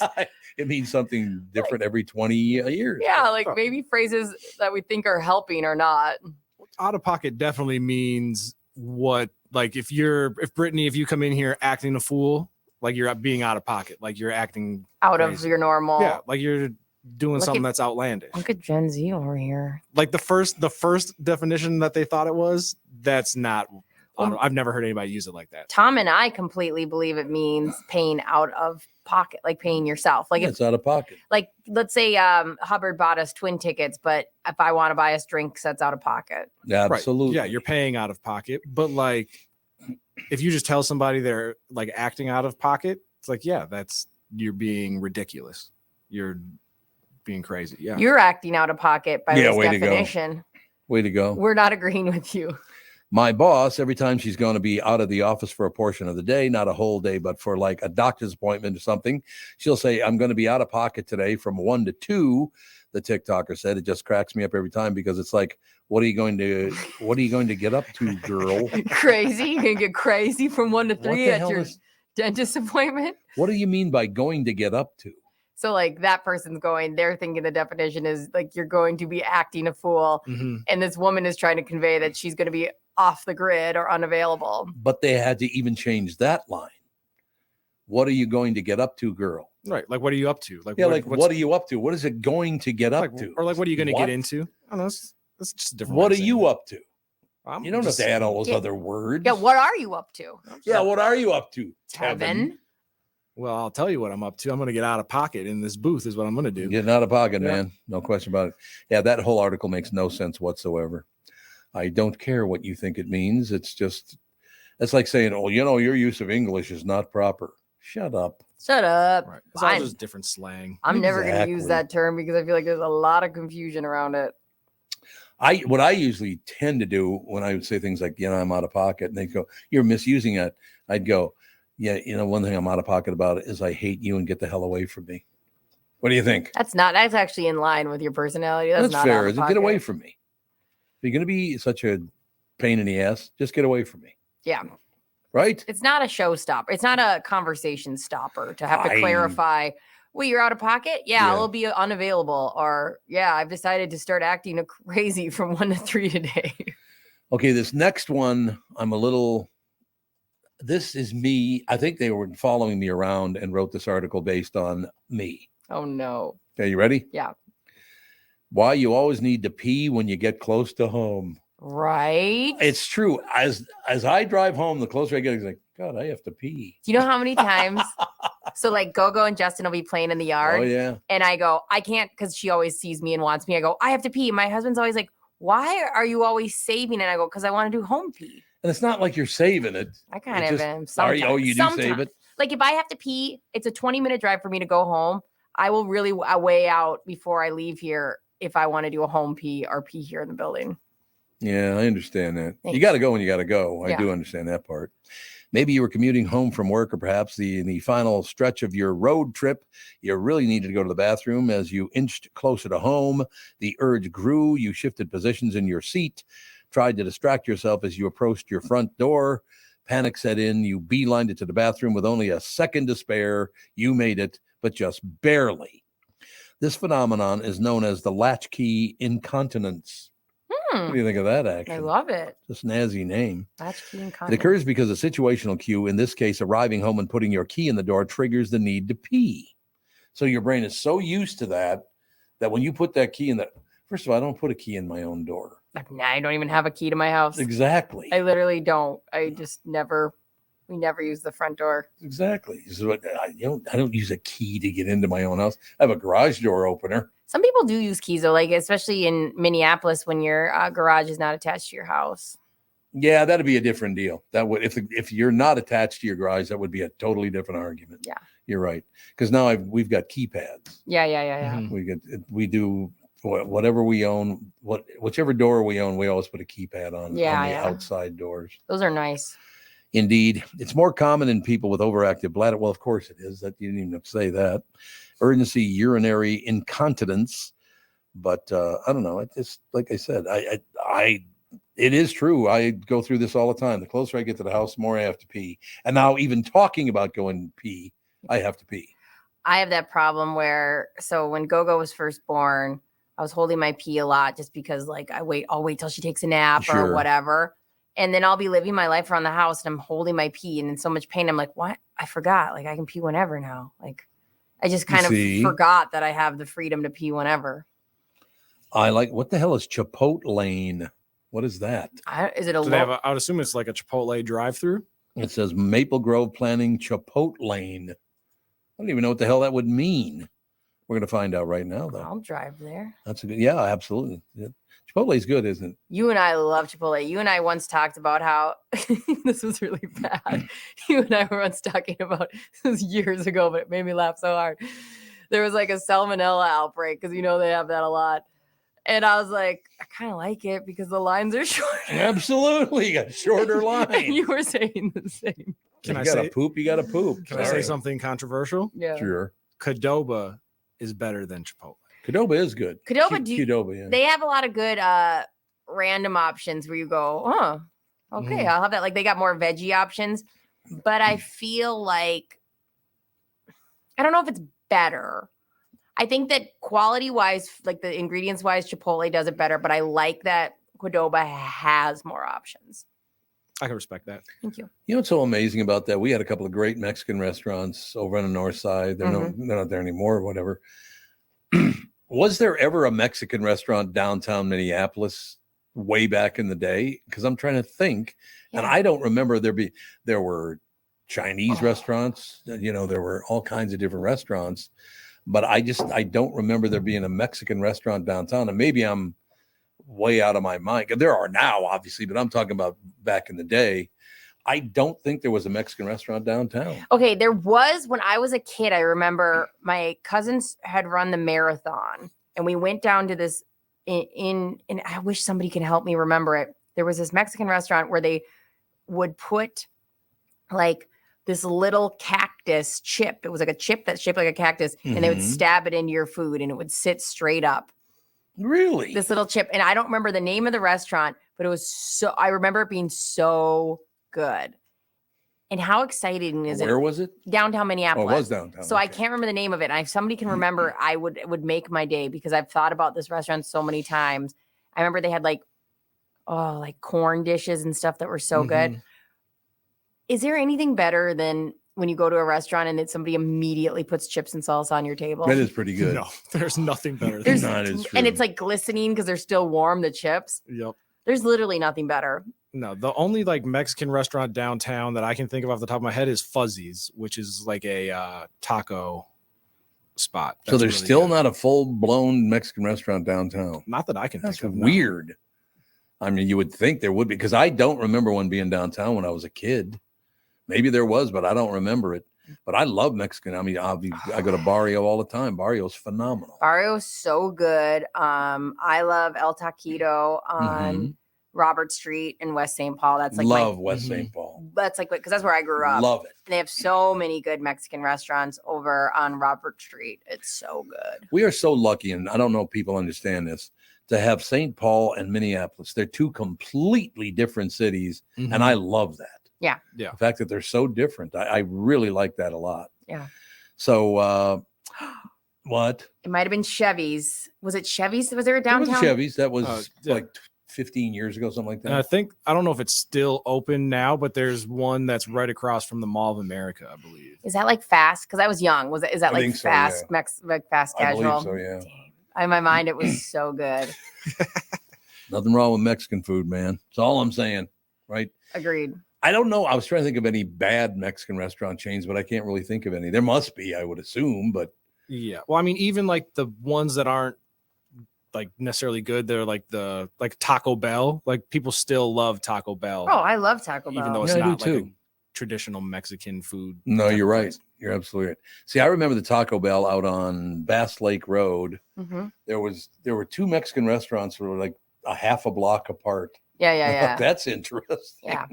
It means something different every 20 years. Yeah, like maybe phrases that we think are helping or not. Out of pocket definitely means what, like if Brittany, if you come in here acting a fool, like you're being out of pocket, like you're acting out crazy. of your normal. Yeah, like you're doing something that's outlandish. Look at Gen Z over here. Like the first definition that they thought it was, that's not. I've never heard anybody use it like that. Tom and I completely believe it means paying out of pocket, like paying yourself. Like it's out of pocket. Like let's say Hubbard bought us twin tickets, but if I want to buy us drinks, that's out of pocket. Yeah, absolutely. Right. Yeah, you're paying out of pocket. But like, if you just tell somebody they're like acting out of pocket, it's like, yeah, you're being ridiculous. You're being crazy. Yeah, you're acting out of pocket by this definition. Way to go. We're not agreeing with you. My boss, every time she's going to be out of the office for a portion of the day, not a whole day, but for like a doctor's appointment or something, she'll say, I'm going to be out of pocket today from 1 to 2. The TikToker said. It just cracks me up every time because it's like, what are you going to get up to, girl? Crazy? You can get crazy from 1 to 3 at your dentist appointment? What do you mean by going to get up to? So like that person's they're thinking the definition is like you're going to be acting a fool. Mm-hmm. And this woman is trying to convey that she's going to be off the grid or unavailable. But they had to even change that line. What are you going to get up to, girl? Right. Like, what are you up to? Like, yeah, what are you up to? What is it going to get up to? Or like, what are you going to get into? I don't know. That's just a different. What are you up to? You don't have to add all those other words. Yeah. What are you up to? Yeah. What are you up to, Tevin? Well, I'll tell you what I'm up to. I'm going to get out of pocket in this booth is what I'm going to do. Getting out of pocket, man. No question about it. Yeah, that whole article makes no sense whatsoever. I don't care what you think it means. It's like saying, oh, your use of English is not proper. Shut up. Shut up. Right. It's all just different slang. I'm never going to use that term because I feel like there's a lot of confusion around it. What I usually tend to do when I would say things like, I'm out of pocket, and they go, you're misusing it. I'd go, yeah, one thing I'm out of pocket about is I hate you and get the hell away from me. What do you think? That's actually in line with your personality. That's not fair. Get away from me. If you're going to be such a pain in the ass, just get away from me. Yeah. Right? It's not a showstopper. It's not a conversation stopper to have to clarify, well, you're out of pocket? Yeah, I'll be unavailable. Or, yeah, I've decided to start acting crazy from 1 to 3 today. Okay, this next one, this is me. I think they were following me around and wrote this article based on me. Oh, no. Okay, you ready? Yeah. Why you always need to pee when you get close to home. Right. It's true. As I drive home, the closer I get, it's like, God, I have to pee. Do you know how many times? So like Gogo and Justin will be playing in the yard. Oh, yeah. And I go, I can't, because she always sees me and wants me. I go, I have to pee. My husband's always like, why are you always saving it? I go, because I want to do home pee. And it's not like you're saving it. I kind of am. You do save it? Like if I have to pee, it's a 20-minute drive for me to go home. I will really weigh out before I leave here if I want to do a home pee or pee here in the building. Yeah, I understand that. Thanks. You got to go when you got to go. Yeah. I do understand that part. Maybe you were commuting home from work, or perhaps the final stretch of your road trip, you really needed to go to the bathroom. As you inched closer to home, the urge grew. You shifted positions in your seat, tried to distract yourself as you approached your front door. Panic set in. You beelined it to the bathroom with only a second to spare. You made it, but just barely. This phenomenon is known as the latchkey incontinence. What do you think of that action? I love it. Just an snazzy name. Latchkey It incontinence. occurs because a situational cue, in this case, arriving home and putting your key in the door, triggers the need to pee. So your brain is so used to that when you put that key in first of all, I don't put a key in my own door. I don't even have a key to my house. Exactly. I literally don't. We never use the front door. Exactly. This is what I don't use a key to get into my own house. I have a garage door opener. Some people do use keys though, like especially in Minneapolis when your garage is not attached to your house. Yeah, that'd be a different deal. That would if you're not attached to your garage, that would be a totally different argument. Yeah, you're right. Because now we've got keypads. Yeah. Mm-hmm. We do whatever we own, whichever door we own, we always put a keypad on the outside doors. Those are nice. Indeed, it's more common in people with overactive bladder. Well, of course it is. That you didn't even have to say that. Urgency urinary incontinence, but I don't know. It's like I said, it is true. I go through this all the time. The closer I get to the house, the more I have to pee. And now even talking about going pee, I have to pee. I have that problem so when Gogo was first born, I was holding my pee a lot just because like I'll wait till she takes a nap or whatever. And then I'll be living my life around the house and I'm holding my pee and in so much pain. I'm like, what? I forgot. Like I can pee whenever now. Like, I just kind of forgot that I have the freedom to pee whenever. I like, what the hell is Chipotlane? What is that? Is it a I would assume it's like a Chipotle drive-through. It says Maple Grove Planning Chipotlane. I don't even know what the hell that would mean. We're going to find out right now, though. I'll drive there. That's a good, yeah, absolutely. Yeah. Chipotle's good, isn't it? You and I love Chipotle. You and I once talked about how this was really bad. You and I were once talking about, this was years ago, but it made me laugh so hard. There was like a salmonella outbreak because they have that a lot. And I was like, I kind of like it because the lines are shorter. Absolutely. You got shorter lines. And you were saying the same. You gotta poop, you gotta poop. Can I say something controversial? Yeah. Sure. Qdoba is better than Chipotle. Qdoba is good. Qdoba, yeah. They have a lot of good random options where you go, oh, okay, I'll have that. Like they got more veggie options, but I feel like, I don't know if it's better. I think that quality wise, like the ingredients wise, Chipotle does it better, but I like that Qdoba has more options. I can respect that. Thank you. You know what's so amazing about that? We had a couple of great Mexican restaurants over on the north side. They're not there anymore or whatever. Was there ever a Mexican restaurant downtown Minneapolis way back in the day? Because I'm trying to think, and I don't remember there were Chinese restaurants. There were all kinds of different restaurants, but I don't remember there being a Mexican restaurant downtown. And maybe I'm way out of my mind. There are now, obviously, but I'm talking about back in the day. I don't think there was a Mexican restaurant downtown. Okay, there was when I was a kid. I remember my cousins had run the marathon, and we went down to this and I wish somebody can help me remember it. There was this Mexican restaurant where they would put like this little cactus chip. It was like a chip that's shaped like a cactus, and they would stab it into your food, and it would sit straight up. Really? This little chip, and I don't remember the name of the restaurant, but it was I remember it being so good. And how exciting is it? Where was it? Downtown Minneapolis. Oh, it was downtown. So I can't remember the name of it. And if somebody can remember, it would make my day because I've thought about this restaurant so many times. I remember they had like corn dishes and stuff that were so good. Is there anything better than when you go to a restaurant and then somebody immediately puts chips and salsa on your table? That is pretty good. No, there's nothing better than that. Is true. And it's like glistening because they're still warm, the chips. Yep. There's literally nothing better. No, the only like Mexican restaurant downtown that I can think of off the top of my head is Fuzzy's, which is like a taco spot. So there's really still not a full-blown Mexican restaurant downtown. Not that I can think of. That's weird. I mean, you would think there would be, because I don't remember one being downtown when I was a kid. Maybe there was, but I don't remember it. But I love Mexican. I mean, I go to Barrio all the time. Barrio's phenomenal. Barrio's so good. I love El Taquito on Robert Street in West St. Paul. That's like West St. Paul. That's like, because that's where I grew up. Love it. And they have so many good Mexican restaurants over on Robert Street. It's so good. We are so lucky, and I don't know if people understand this, to have St. Paul and Minneapolis. They're two completely different cities, and I love that. Yeah. Yeah. The fact that they're so different. I really like that a lot. Yeah. So what? It might have been Chevy's. Was it Chevy's? Was there a downtown? It was Chevy's. That was like 15 years ago, something like that. And I don't know if it's still open now, but there's one that's right across from the Mall of America, I believe. Is that like fast? Because I was young. Is that like fast, so, yeah. like fast casual? I believe so, yeah. Damn. In my mind, it was so good. Nothing wrong with Mexican food, man. That's all I'm saying, right? Agreed. I don't know. I was trying to think of any bad Mexican restaurant chains, but I can't really think of any. There must be, I would assume, but yeah. Well, I mean, even like the ones that aren't like necessarily good, they're like Taco Bell. Like people still love Taco Bell. Oh, I love Taco Bell. Even though it's not like a traditional Mexican food. No, you're right. You're absolutely right. See, I remember the Taco Bell out on Bass Lake Road. There were two Mexican restaurants that were like a half a block apart. Yeah. That's interesting. Yeah.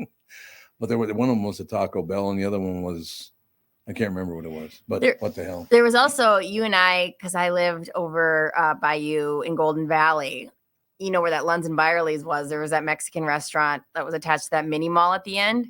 But one of them was a Taco Bell, and the other one was, I can't remember what it was. But what the hell? There was also you and I, because I lived over by you in Golden Valley. You know where that Lunds and Byerly's was. There was that Mexican restaurant that was attached to that mini mall at the end.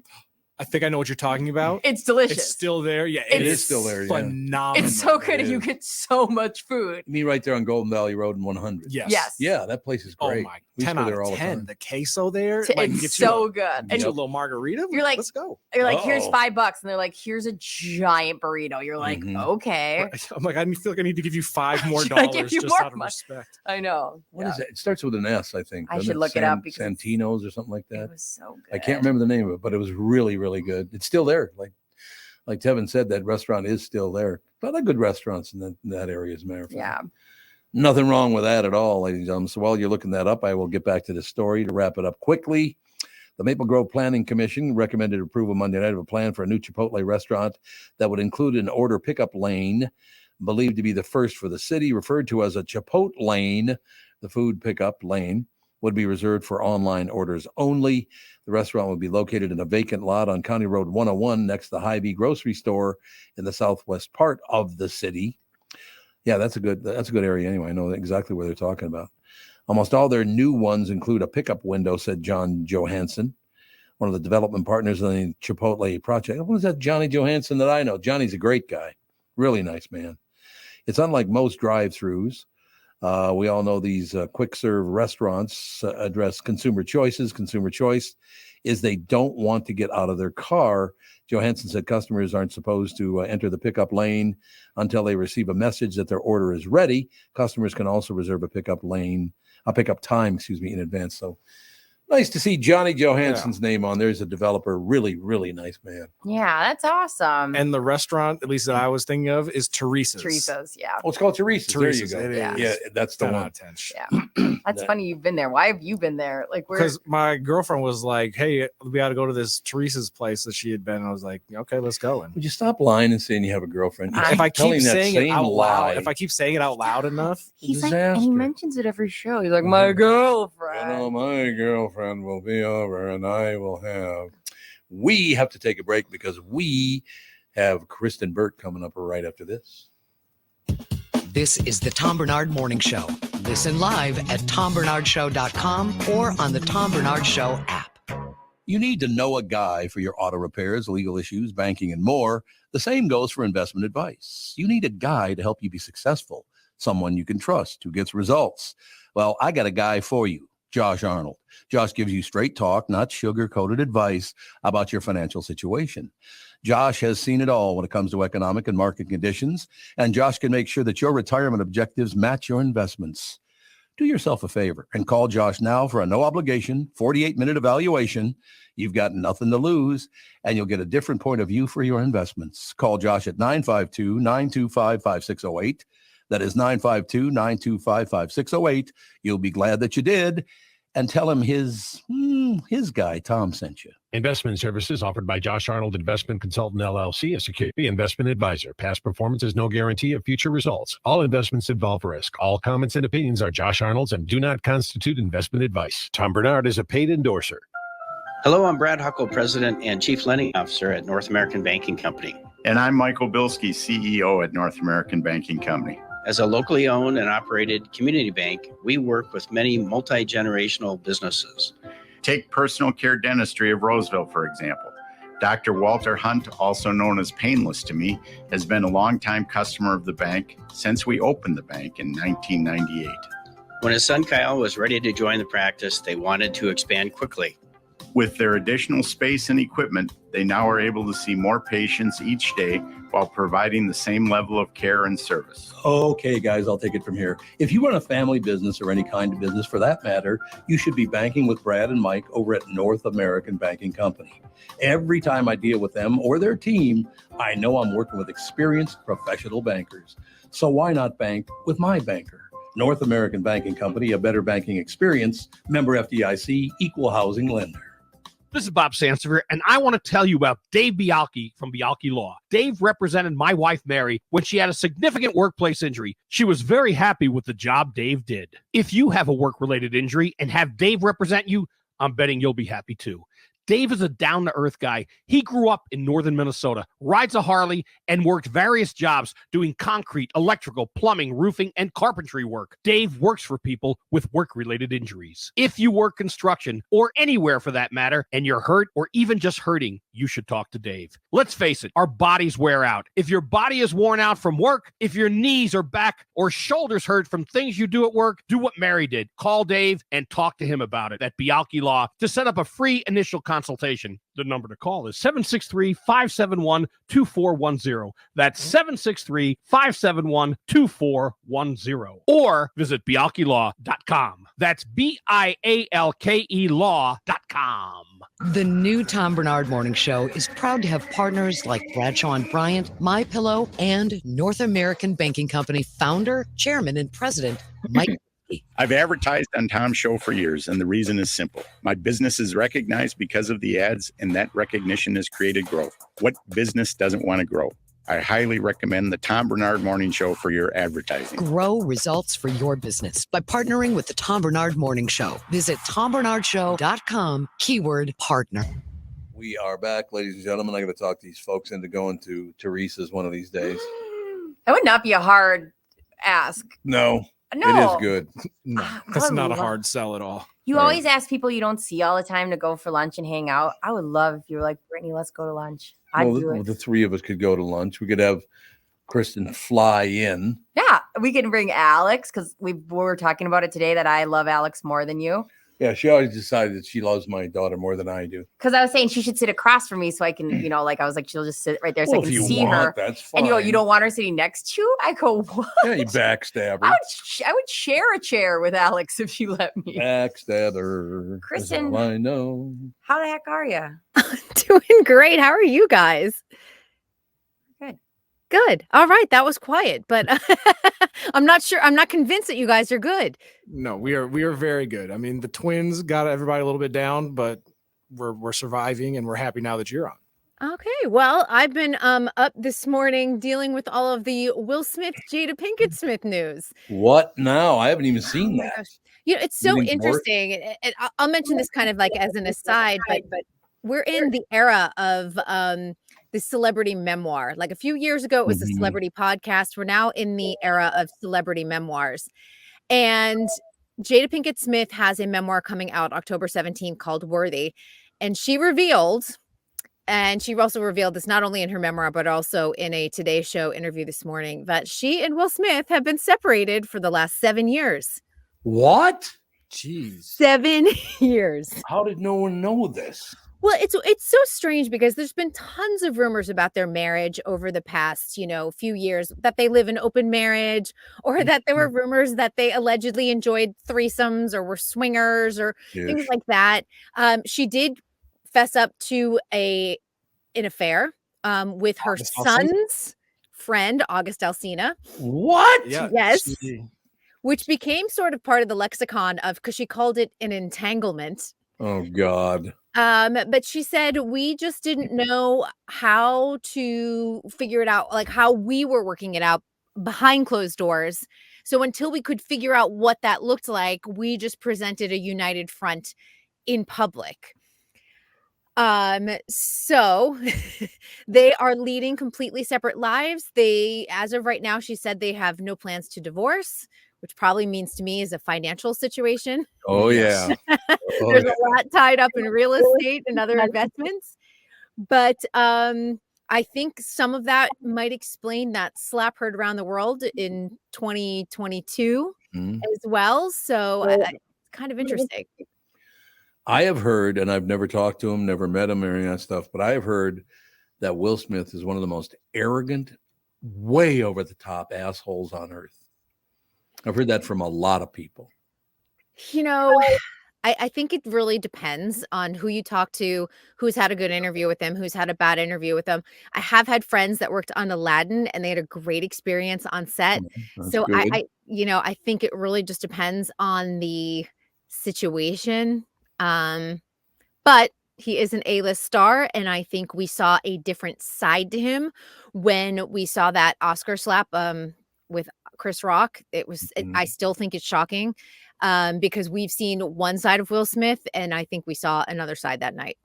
I think I know what you're talking about. It's delicious. It's still there. Yeah, it is still there. Phenomenal. It's so good, and you get so much food. You mean right there on Golden Valley Road in 100? Yes. Yeah, that place is great. Oh my! We 10 go out there of all the 10. time. The queso there, It's so good. And And a little margarita. you're like, let's go. You're like, here's $5, and they're like, here's a giant burrito. You're like, okay. I'm like, I feel like I need to give you $5 more Should I give dollars you just more out of money? respect. I know. What is it? It starts with an S, I think. I doesn't should look it up because Santino's or something like that. It was so good. I can't remember the name of it, but it was really, really good. It's still there. Like Tevin said, that restaurant is still there. A lot of good restaurants in that area, as a matter of fact. Yeah. Nothing wrong with that at all, ladies and gentlemen. So while you're looking that up, I will get back to the story to wrap it up quickly. The Maple Grove Planning Commission recommended approval Monday night of a plan for a new Chipotle restaurant that would include an order pickup lane, believed to be the first for the city, referred to as a Chipotle lane. The food pickup lane would be reserved for online orders only. The restaurant would be located in a vacant lot on County Road 101 next to the Hy-Vee grocery store in the southwest part of the city. Yeah, that's a good area anyway. I know exactly where they're talking about. Almost all their new ones include a pickup window, said John Johansson, one of the development partners in the Chipotle project. What is that Johnny Johansson that I know? Johnny's a great guy. Really nice man. It's unlike most drive-thrus. We all know these quick serve restaurants address consumer choices. Consumer choice is they don't want to get out of their car. Johansson said customers aren't supposed to enter the pickup lane until they receive a message that their order is ready. Customers can also reserve a pickup time, in advance. So nice to see Johnny Johansson's name on there. He's a developer. Really, really nice man. Yeah, that's awesome. And the restaurant, at least that I was thinking of, is Teresa's. Teresa's, yeah. Oh, it's called Teresa's. There you go. Yeah, that's the 10 one. out of 10. Yeah. That's funny you've been there. Why have you been there? Like, because my girlfriend was like, hey, we got to go to this Teresa's place that she had been. I was like, okay, let's go. And would you stop lying and saying you have a girlfriend? if I keep saying it out loud, enough, he's like, and he mentions it every show. He's like, my girlfriend. My girlfriend will be over and we have to take a break because we have Krystin Burt coming up right after this. This is the Tom Barnard Morning Show. Listen live at TomBarnardShow.com or on the Tom Barnard Show app. You need to know a guy for your auto repairs, legal issues, banking, and more. The same goes for investment advice. You need a guy to help you be successful, someone you can trust who gets results. Well, I got a guy for you, Josh Arnold. Josh gives you straight talk, not sugar-coated advice about your financial situation. Josh has seen it all when it comes to economic and market conditions, and Josh can make sure that your retirement objectives match your investments. Do yourself a favor and call Josh now for a no-obligation 48-minute evaluation. You've got nothing to lose, and you'll get a different point of view for your investments. Call Josh at 952-925-5608. That is 952-925-5608. You'll be glad that you did. And tell him his guy, Tom, sent you. Investment services offered by Josh Arnold Investment Consultant, LLC, a security investment advisor. Past performance is no guarantee of future results. All investments involve risk. All comments and opinions are Josh Arnold's and do not constitute investment advice. Tom Barnard is a paid endorser. Hello, I'm Brad Huckle, President and Chief Lending Officer at North American Banking Company. And I'm Michael Bilski, CEO at North American Banking Company. As a locally owned and operated community bank, we work with many multi-generational businesses. Take Personal Care Dentistry of Roseville, for example. Dr. Walter Hunt, also known as Painless to me, has been a longtime customer of the bank since we opened the bank in 1998. When his son Kyle was ready to join the practice, they wanted to expand quickly. With their additional space and equipment, they now are able to see more patients each day while providing the same level of care and service. Okay, guys, I'll take it from here. If you run a family business or any kind of business for that matter, you should be banking with Brad and Mike over at North American Banking Company. Every time I deal with them or their team, I know I'm working with experienced professional bankers. So why not bank with my banker? North American Banking Company, a better banking experience, member FDIC, equal housing lender. This is Bob Sansevier, and I want to tell you about Dave Bialki from Bialki Law. Dave represented my wife, Mary, when she had a significant workplace injury. She was very happy with the job Dave did. If you have a work-related injury and have Dave represent you, I'm betting you'll be happy too. Dave is a down-to-earth guy. He grew up in northern Minnesota, rides a Harley, and worked various jobs doing concrete, electrical, plumbing, roofing, and carpentry work. Dave works for people with work-related injuries. If you work construction, or anywhere for that matter, and you're hurt or even just hurting, you should talk to Dave. Let's face it, our bodies wear out. If your body is worn out from work, if your knees or back or shoulders hurt from things you do at work, do what Mary did. Call Dave and talk to him about it at Bialki Law to set up a free initial consultation. The number to call is 763-571-2410. That's 763-571-2410. Or visit bialkilaw.com. That's BIALKE law.com. The new Tom Barnard Morning Show is proud to have partners like Bradshaw & Bryant, MyPillow, and North American Banking Company founder, chairman, and president, Mike. I've advertised on Tom's show for years, and the reason is simple. My business is recognized because of the ads, and that recognition has created growth. What business doesn't want to grow? I highly recommend the Tom Barnard Morning Show for your advertising. Grow results for your business by partnering with the Tom Barnard Morning Show. Visit TomBarnardShow.com, keyword partner. We are back, ladies and gentlemen. I'm going to talk these folks into going to Teresa's one of these days. That would not be a hard ask. No. No. It is good. No, that's not a hard sell at all. You always ask people you don't see all the time to go for lunch and hang out. I would love if you were like, Brittany, let's go to lunch. I'd do it. The three of us could go to lunch. We could have Krystin fly in. Yeah, we can bring Alex because we were talking about it today that I love Alex more than you. Yeah, she always decided that she loves my daughter more than I do. Because I was saying she should sit across from me so I can, like I was like, she'll just sit right there so I can see her. That's fine. And you go, you don't want her sitting next to you? I go, what? Yeah, you backstab her. I would share a chair with Alex if she let me. Backstab her. Krystin, I know. How the heck are you? Doing great. How are you guys? Good. All right. That was quiet, but I'm not sure. I'm not convinced that you guys are good. No, we are very good. I mean, the twins got everybody a little bit down, but we're surviving and we're happy now that you're on. Okay. Well, I've been up this morning dealing with all of the Will Smith, Jada Pinkett Smith news. What now? I haven't even seen that. Gosh. It's so interesting. And I'll mention this kind of like as an aside, but we're in the era of the celebrity memoir. Like a few years ago, it was a celebrity podcast. We're now in the era of celebrity memoirs. And Jada Pinkett Smith has a memoir coming out October 17th called Worthy. And she also revealed this not only in her memoir, but also in a Today Show interview this morning, that she and Will Smith have been separated for the last 7 years. What? Jeez. 7 years. How did no one know this? Well, it's so strange because there's been tons of rumors about their marriage over the past, few years, that they live in open marriage, or that there were rumors that they allegedly enjoyed threesomes or were swingers or things like that. She did fess up to an affair with her son's friend, August Alsina. What? Yeah, yes. Which became sort of part of the lexicon because she called it an entanglement. Oh, God. But she said, we just didn't know how to figure it out, like how we were working it out behind closed doors. So until we could figure out what that looked like, we just presented a united front in public. So they are leading completely separate lives. As of right now, she said they have no plans to divorce, which probably means to me is a financial situation. Oh, yeah. There's a lot tied up in real estate and other investments. But I think some of that might explain that slap heard around the world in 2022 as well. So it's kind of interesting. I have heard, and I've never talked to him, never met him or any of that stuff, but I have heard that Will Smith is one of the most arrogant, way over the top assholes on earth. I've heard that from a lot of people. I think it really depends on who you talk to, who's had a good interview with him, who's had a bad interview with him. I have had friends that worked on Aladdin and they had a great experience on set. So I think it really just depends on the situation. But he is an A-list star, and I think we saw a different side to him when we saw that Oscar slap with Chris Rock. I still think it's shocking because we've seen one side of Will Smith, and I think we saw another side that night.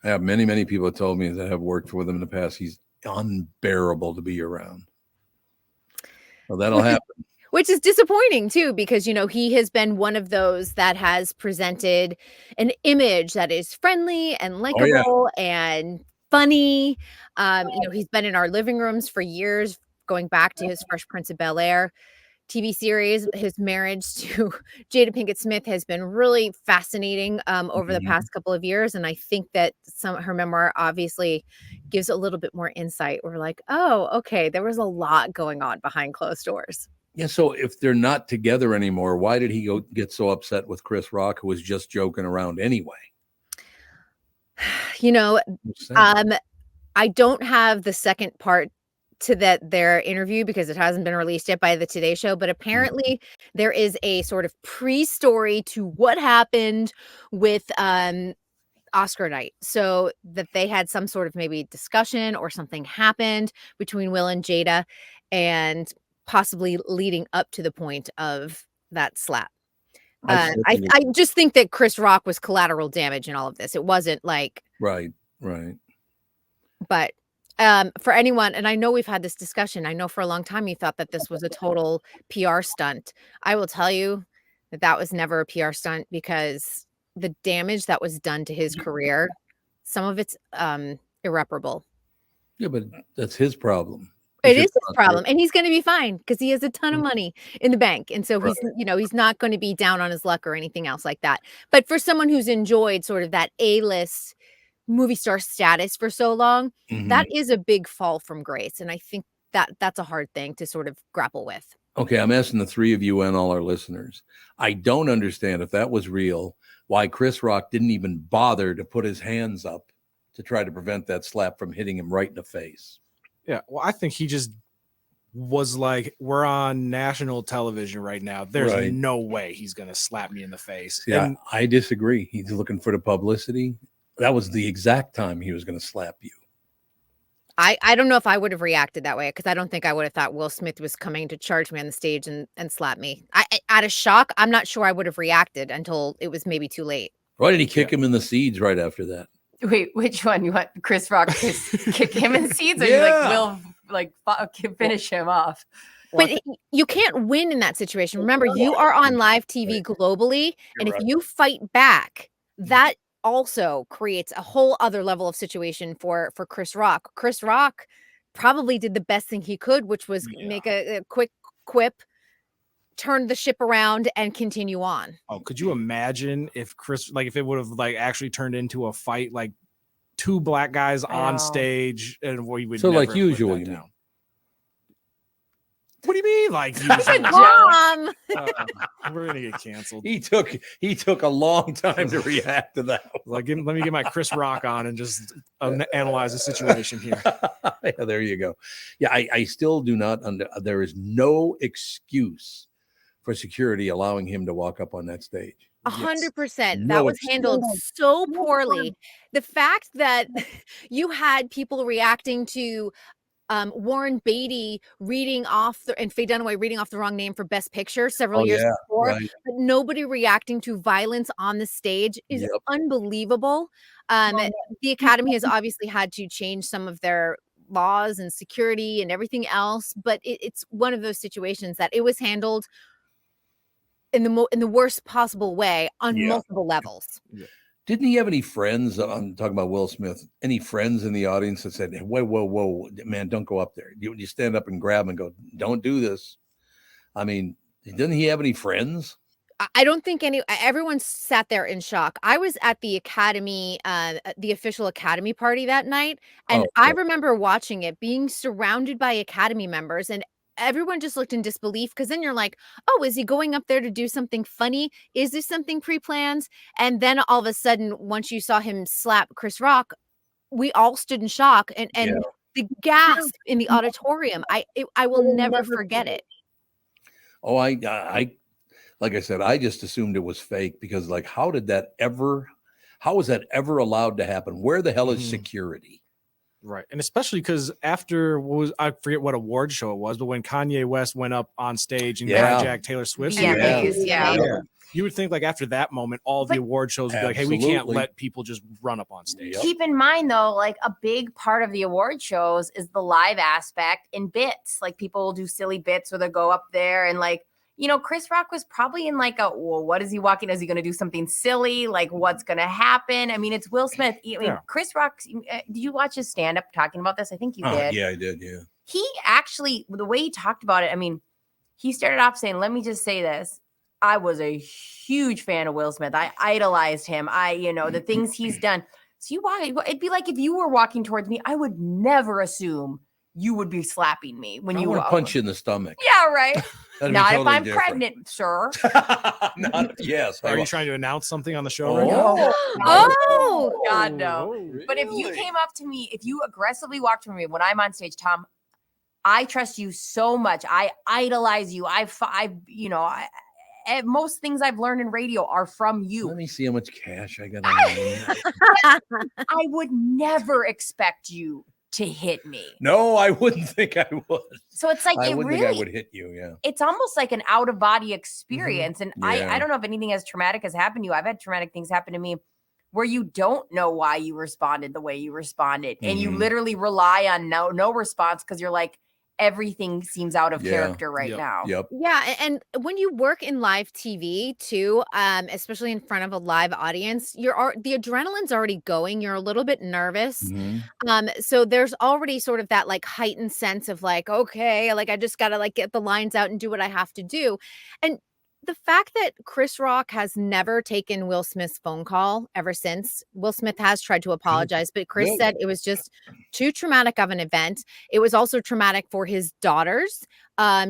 I have many, many people that told me that have worked with him in the past. He's unbearable to be around. Well, that'll happen. Which is disappointing too, because, he has been one of those that has presented an image that is friendly and likable and funny. He's been in our living rooms for years, going back to his Fresh Prince of Bel-Air TV series. His marriage to Jada Pinkett Smith has been really fascinating over the past couple of years. And I think that her memoir obviously gives a little bit more insight. We're like, oh, okay, there was a lot going on behind closed doors. Yeah, so if they're not together anymore, why did he get so upset with Chris Rock, who was just joking around anyway? I don't have the second part to their interview because it hasn't been released yet by the Today Show, but apparently there is a sort of pre-story to what happened with Oscar night, so that they had some sort of maybe discussion or something happened between Will and Jada, and possibly leading up to the point of that slap. I just think that Chris Rock was collateral damage in all of this. It wasn't like right. But for anyone, and I know we've had this discussion, I know for a long time you thought that this was a total PR stunt. I will tell you that was never a PR stunt, because the damage that was done to his career, some of it's irreparable. Yeah, but that's his problem. It is his problem, and he's going to be fine because he has a ton of money in the bank, and so he's not going to be down on his luck or anything else like that. But for someone who's enjoyed sort of that A-list movie star status for so long, that is a big fall from grace, and I think that's a hard thing to sort of grapple with. Okay, I'm asking the three of you and all our listeners. I don't understand, if that was real, why Chris Rock didn't even bother to put his hands up to try to prevent that slap from hitting him right in the face. Yeah, well, I think he just was like, we're on national television right now. There's no way he's going to slap me in the face. Yeah, and I disagree. He's looking for the publicity. That was the exact time he was going to slap you. I don't know if I would have reacted that way, because I don't think I would have thought Will Smith was coming to charge me on the stage and slap me. Out of shock, I'm not sure I would have reacted until it was maybe too late. Why did he kick him in the seeds right after that? Wait, which one? You want Chris Rock to kick him in the seeds, or you will finish him off? But you can't win in that situation. Remember, you are on live TV globally, and if you fight back, that also creates a whole other level of situation for Chris Rock. Chris Rock probably did the best thing he could, which was make a quick quip, turn the ship around, and continue on. Oh, could you imagine if if it would have actually turned into a fight, like two black guys on stage, and we would like usual, you know? What do you mean, like usual? Mom? We're gonna get canceled. He took a long time to react to that. Let me get my Chris Rock on and just analyze the situation here. Yeah, there you go. Yeah, I still do not there is no excuse for security allowing him to walk up on that stage. 100%. That was handled so poorly. The fact that you had people reacting to Warren Beatty and Faye Dunaway reading off the wrong name for Best Picture several years before, but nobody reacting to violence on the stage is unbelievable. The Academy has obviously had to change some of their laws and security and everything else, but it's one of those situations that it was handled in the worst possible way on multiple levels. Yeah. Didn't he have any friends? I'm talking about Will Smith. Any friends in the audience that said, whoa, man, don't go up there. You stand up and grab him and go, don't do this. I mean, didn't he have any friends? I don't think everyone sat there in shock. I was at the Academy, the official Academy party that night. And I remember watching it, being surrounded by Academy members, and everyone just looked in disbelief, because then you're like, oh, is he going up there to do something funny? Is this something pre-planned? And then all of a sudden, once you saw him slap Chris Rock, we all stood in shock, and the gasp in the auditorium, I will never forget it. Oh, I like I said, I just assumed it was fake, because how was that ever allowed to happen? Where the hell is security? Right. And especially because after I forget what award show it was, but when Kanye West went up on stage and hijacked Taylor Swift, you would think after that moment, all the award shows would be like, hey, we can't let people just run up on stage. Keep in mind, though, a big part of the award shows is the live aspect in bits. People will do silly bits where they go up there and Chris Rock was probably in like well, what is he walking? Is he going to do something silly? Like, what's going to happen? I mean, it's Will Smith. I mean, Chris Rock, did you watch his stand-up talking about this? I think you did. Yeah, I did, yeah. He actually, the way he talked about it, I mean, he started off saying, let me just say this. I was a huge fan of Will Smith. I idolized him. The things he's done. So it'd be like if you were walking towards me, I would never assume you would be slapping me when you would punch you in the stomach. Yeah, right. Not totally if I'm different. pregnant, sir. Yes. Are you trying to announce something on the show right now? now? Oh, God, no. Really? But if you came up to me, if you aggressively walked from me when I'm on stage, Tom, I trust you so much. I idolize you. Most things I've learned in radio are from you. Let me see how much cash I got. I would never expect you to hit me. No, I wouldn't think I would. So it's like I wouldn't think I would hit you. Yeah, it's almost like an out of body experience, and Yeah. I don't know if anything as traumatic has happened to you. I've had traumatic things happen to me where you don't know why you responded the way you responded, and you literally rely on no response because you're like, everything seems out of character right now. Yep. Yeah, and when you work in live TV too, especially in front of a live audience, the adrenaline's already going. You're a little bit nervous. So there's already sort of that like heightened sense of like, okay, like I just gotta like get the lines out and do what I have to do. And the fact that Chris Rock has never taken Will Smith's phone call ever since. Will Smith has tried to apologize, but Chris said it was just too traumatic of an event. It was also traumatic for his daughters,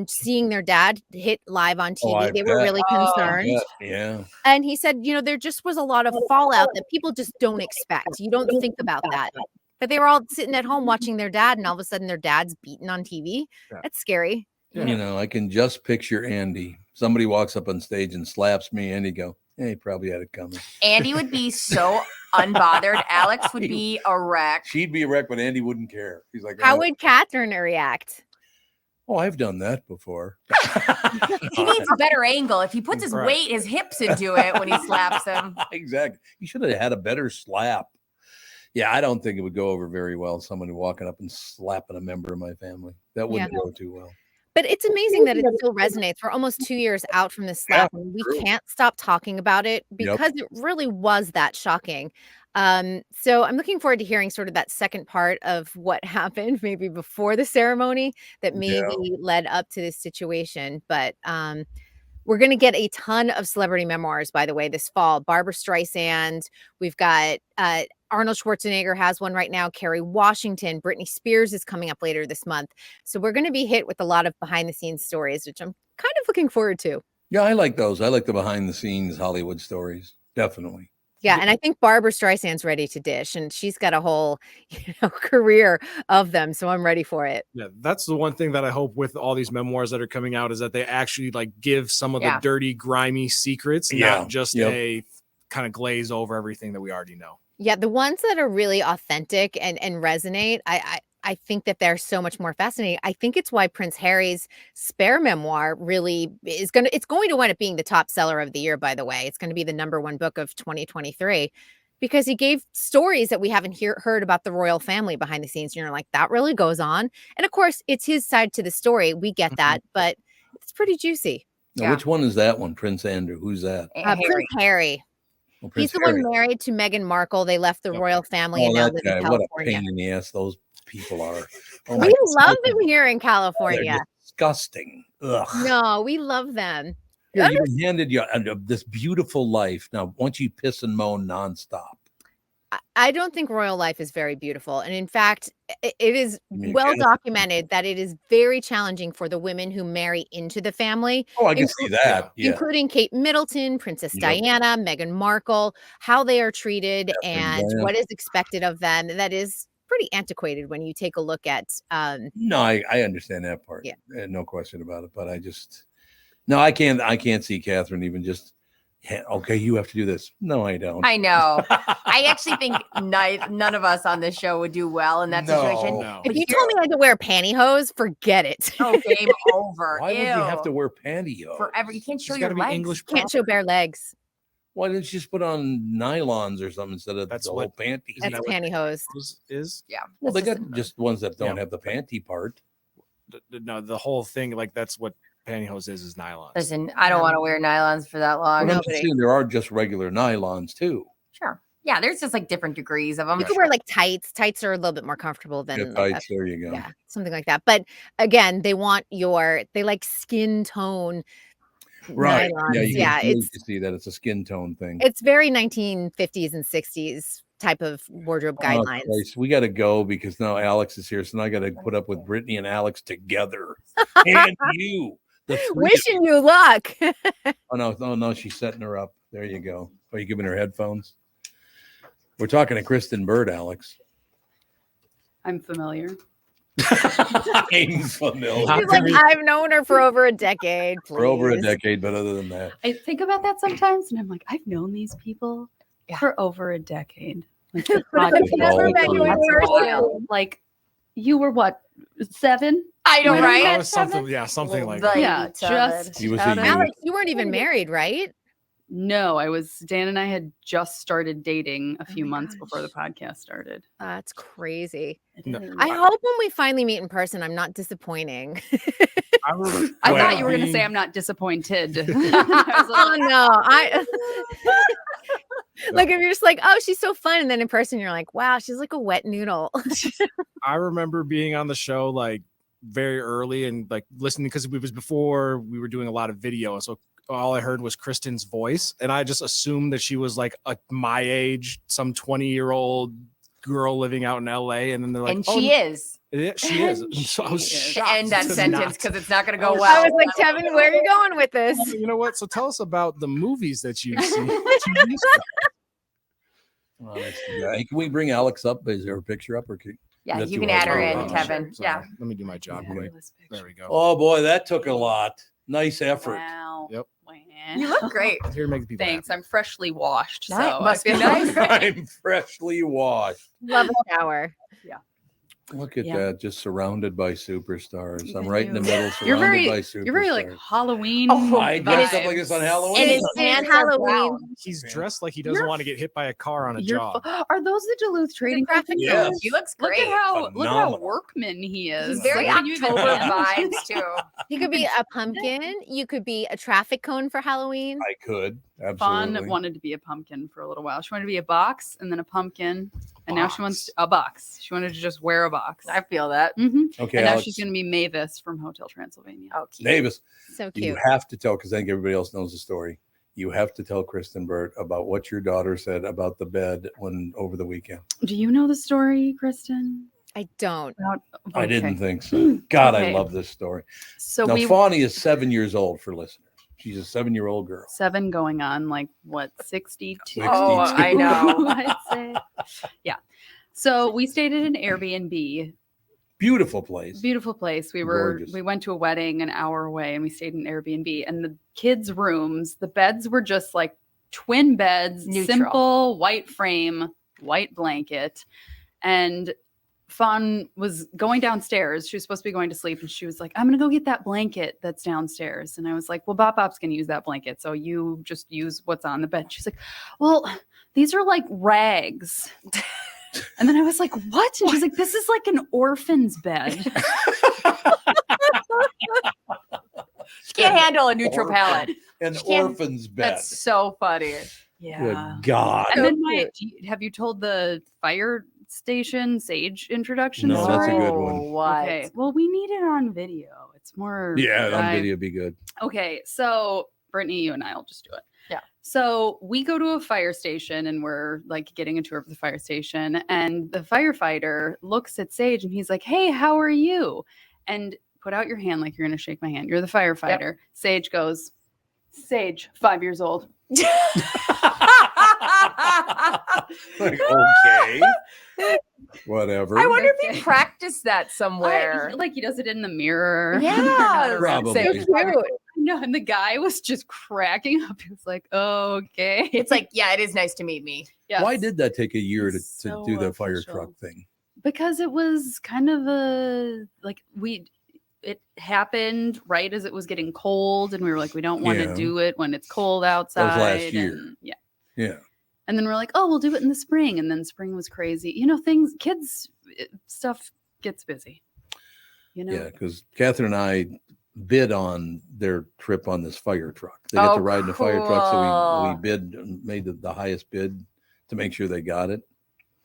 seeing their dad hit live on TV. They were really concerned. Yeah. And he said, there just was a lot of fallout that people just don't expect. You don't think about that. But they were all sitting at home watching their dad, and all of a sudden their dad's beaten on TV. That's scary. I can just picture Andy. Somebody walks up on stage and slaps me, and he go, "Hey, he probably had it coming." Andy would be so unbothered. Alex would be a wreck. She'd be a wreck, but Andy wouldn't care. He's like, how would Catherine react? Oh, I've done that before. He needs a better angle. If he puts his weight, his hips into it when he slaps him. Exactly. He should have had a better slap. Yeah, I don't think it would go over very well. Someone walking up and slapping a member of my family. That wouldn't go too well. But it's amazing that it still resonates. We're almost 2 years out from this slap, and we can't stop talking about it because it really was that shocking. So I'm looking forward to hearing sort of that second part of what happened maybe before the ceremony that maybe led up to this situation. But we're going to get a ton of celebrity memoirs, by the way, this fall. Barbara Streisand, we've got Arnold Schwarzenegger has one right now. Kerry Washington, Britney Spears is coming up later this month. So we're going to be hit with a lot of behind the scenes stories, which I'm kind of looking forward to. Yeah, I like those. I like the behind the scenes Hollywood stories. Definitely. Yeah, and I think Barbara Streisand's ready to dish, and she's got a whole career of them. So I'm ready for it. Yeah, that's the one thing that I hope with all these memoirs that are coming out is that they actually like give some of the dirty, grimy secrets, not just a kind of glaze over everything that we already know. Yeah, the ones that are really authentic and resonate, I think that they're so much more fascinating. I think it's why Prince Harry's Spare memoir really it's going to wind up being the top seller of the year, by the way. It's going to be the #1 book of 2023 because he gave stories that we haven't heard about the royal family behind the scenes. And you're like, that really goes on. And of course, it's his side to the story. We get that, but it's pretty juicy. Now, which one is that one? Prince Andrew. Who's that? Prince Harry. Oh, He's Prince the Harry. one married to Meghan Markle. They left the royal family and now live in What a California. pain in the ass those people are. Oh, We love them here in California. They're disgusting. Ugh. No, we love them. Here, you've been handed this beautiful life. Now, once you piss and moan nonstop. I don't think royal life is very beautiful. And in fact, it is well documented that it is very challenging for the women who marry into the family. Oh, I can see that. Yeah. Including Kate Middleton, Princess Diana, Meghan Markle, how they are treated and what is expected of them. That is pretty antiquated when you take a look at. No, I understand that part. Yeah. No question about it. But I can't see Catherine even just. Yeah, okay, you have to do this. No, I don't. I know. I actually think none of us on this show would do well in that situation. No. If you told me I had to wear pantyhose, forget it. Oh, game over. Why would you have to wear pantyhose? Forever. You can't show your legs. Can't show bare legs. Why didn't you just put on nylons or something instead of the whole panties? That's pantyhose. Yeah. Well, they got just ones that don't have the panty part. No, the whole thing, like that's what pantyhose is nylon. Listen, I don't want to wear nylons for that long. But I'm just saying there are just regular nylons too. Sure. Yeah, there's just like different degrees of them. You could wear like tights. Tights are a little bit more comfortable than like tights. There you go. Yeah, something like that. But again, they like skin tone. Right. Nylons. Yeah, you it's can see that it's a skin tone thing. it's very 1950s and 60s type of wardrobe guidelines. Christ, we got to go because now Alex is here, so now I got to put up with Brittany and Alex together. And you, Wishing you luck. Oh no, she's setting her up. There you go. Are you giving her headphones? We're talking to Krystin Bird, Alex. I'm familiar. I'm familiar. She's like, I've known her for over a decade. Please. For over a decade, but other than that, I think about that sometimes, and I'm like, I've known these people for over a decade. Like, But I've never met you in person. like, you were what, 7? I know, When right? met was something, yeah, something like Like, that. yeah, just He was out a of- youth. Alex, you weren't even married, right? No, Dan and I had just started dating a few months before the podcast started. That's crazy. No. I hope when we finally meet in person, I'm not disappointing. I thought you were going to say I'm not disappointed. Oh no, like if you're just like, oh, she's so fun, and then in person you're like, wow, she's like a wet noodle. I remember being on the show like very early and like listening because it was before we were doing a lot of video. So all I heard was Kristin's voice. And I just assumed that she was like my age, some 20-year-old girl living out in LA. And then they're like, And she is. Yeah, she is. So I was shocked. End that to sentence not- because it's not going to go I well. I was like, Kevin, where are you going with this? You know what? So tell us about the movies that you've seen. yeah. Hey, can we bring Alex up? Is there a picture up or Yeah, that's you too can add hard? her in, Oh, Kevin. Sorry. Yeah. Let me do my job. Quick. There we go. Oh boy, that took a lot. Nice effort. Wow. Yep. You look great. Here to make the people Thanks. I'm freshly washed. So Nice. Must I be feel nice. I'm freshly washed. Love a shower. Yeah. Look at Yeah. that, just surrounded by superstars. I'm Even right in the you. middle, You're surrounded very, by superstars. you're very like Halloween. I dressed up like this on Halloween. It is and Halloween. He's dressed like he doesn't want to get hit by a car on a job. Are those the Duluth Trading graphic Company? Yes. He looks Look great. at how Phenomenal. workman he is. He's very Like, can you even October tell? vibes too. You could be a pumpkin. You could be a traffic cone for Halloween. I could Fawn absolutely. wanted to be a pumpkin for a little while. She wanted to be a box and then a pumpkin, and now she wants a box. She wanted to just wear a box. I feel that. Okay, and now Alex. she's going to be Mavis from Hotel Transylvania. Oh, cute. Davis, So you cute. have to tell because I think everybody else knows the story. You have to tell Krystin Bird about what your daughter said about the bed when over the weekend. Do you know the story, Kristen? I don't. I didn't think so. God, I Okay. love this story. So now, we Fawny is 7 years old for listeners. She's a 7-year-old girl. 7 going on like what 62. 62. Oh, I know. I'd say. Yeah. So we stayed at an Airbnb. Beautiful place. Beautiful place. We went to a wedding an hour away and we stayed in an Airbnb. And the kids' rooms, the beds were just like twin beds, Neutral. simple white frame, white blanket. And Fawn was going downstairs. She was supposed to be going to sleep and she was like, I'm going to go get that blanket that's downstairs. And I was like, well, Bop's going to use that blanket. So you just use what's on the bed. She's like, well, these are like rags. And then I was like, what? And she's like, this is like an orphan's bed. She can't handle a neutral palette. An She can't- orphan's bed. That's so funny. Yeah. Good God. And then have you told the fire station Sage introduction No, story? that's a good one. What? Okay. Well, we need it on video. It's more. Yeah, on I- video would be good. Okay. So, Brittany, you and I will just do it. Yeah. So we go to a fire station and we're like getting a tour of the fire station. And the firefighter looks at Sage and he's like, hey, how are you? And put out your hand like you're going to shake my hand. You're the firefighter. Sage goes, Sage, 5 years old. Like, okay. Whatever. I wonder if he practiced that somewhere. Like he does it in the mirror. Yeah. Probably. Say, So cute. No, and the guy was just cracking up. He was like, okay. It's like, yeah, it is nice to meet me. Yes. Why did that take a year to So do the fire official. truck thing? Because it was kind of it happened right as it was getting cold, and we were like, we don't want Yeah. to do it when it's cold outside. last year. And, yeah. Yeah. And then we're like, oh, we'll do it in the spring. And then spring was crazy. Kids stuff gets busy. You know? Yeah, because Catherine and I bid on their trip on this fire truck. They get to ride in the fire truck, so we bid, made the highest bid to make sure they got it.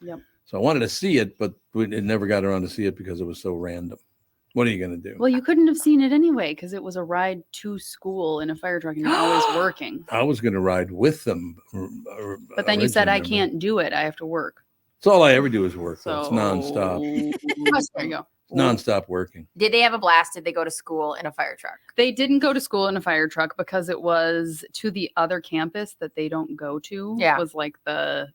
Yep. So I wanted to see it, but we never got around to see it because it was so random. What are you going to do? Well, you couldn't have seen it anyway because it was a ride to school in a fire truck and you're always working. I was going to ride with them. But then you said, I can't do it. I have to work. So all I ever do is work. So It's nonstop. There you go. Nonstop working. Did they have a blast? Did they go to school in a fire truck? They didn't go to school in a fire truck because it was to the other campus that they don't go to. Yeah. Was like the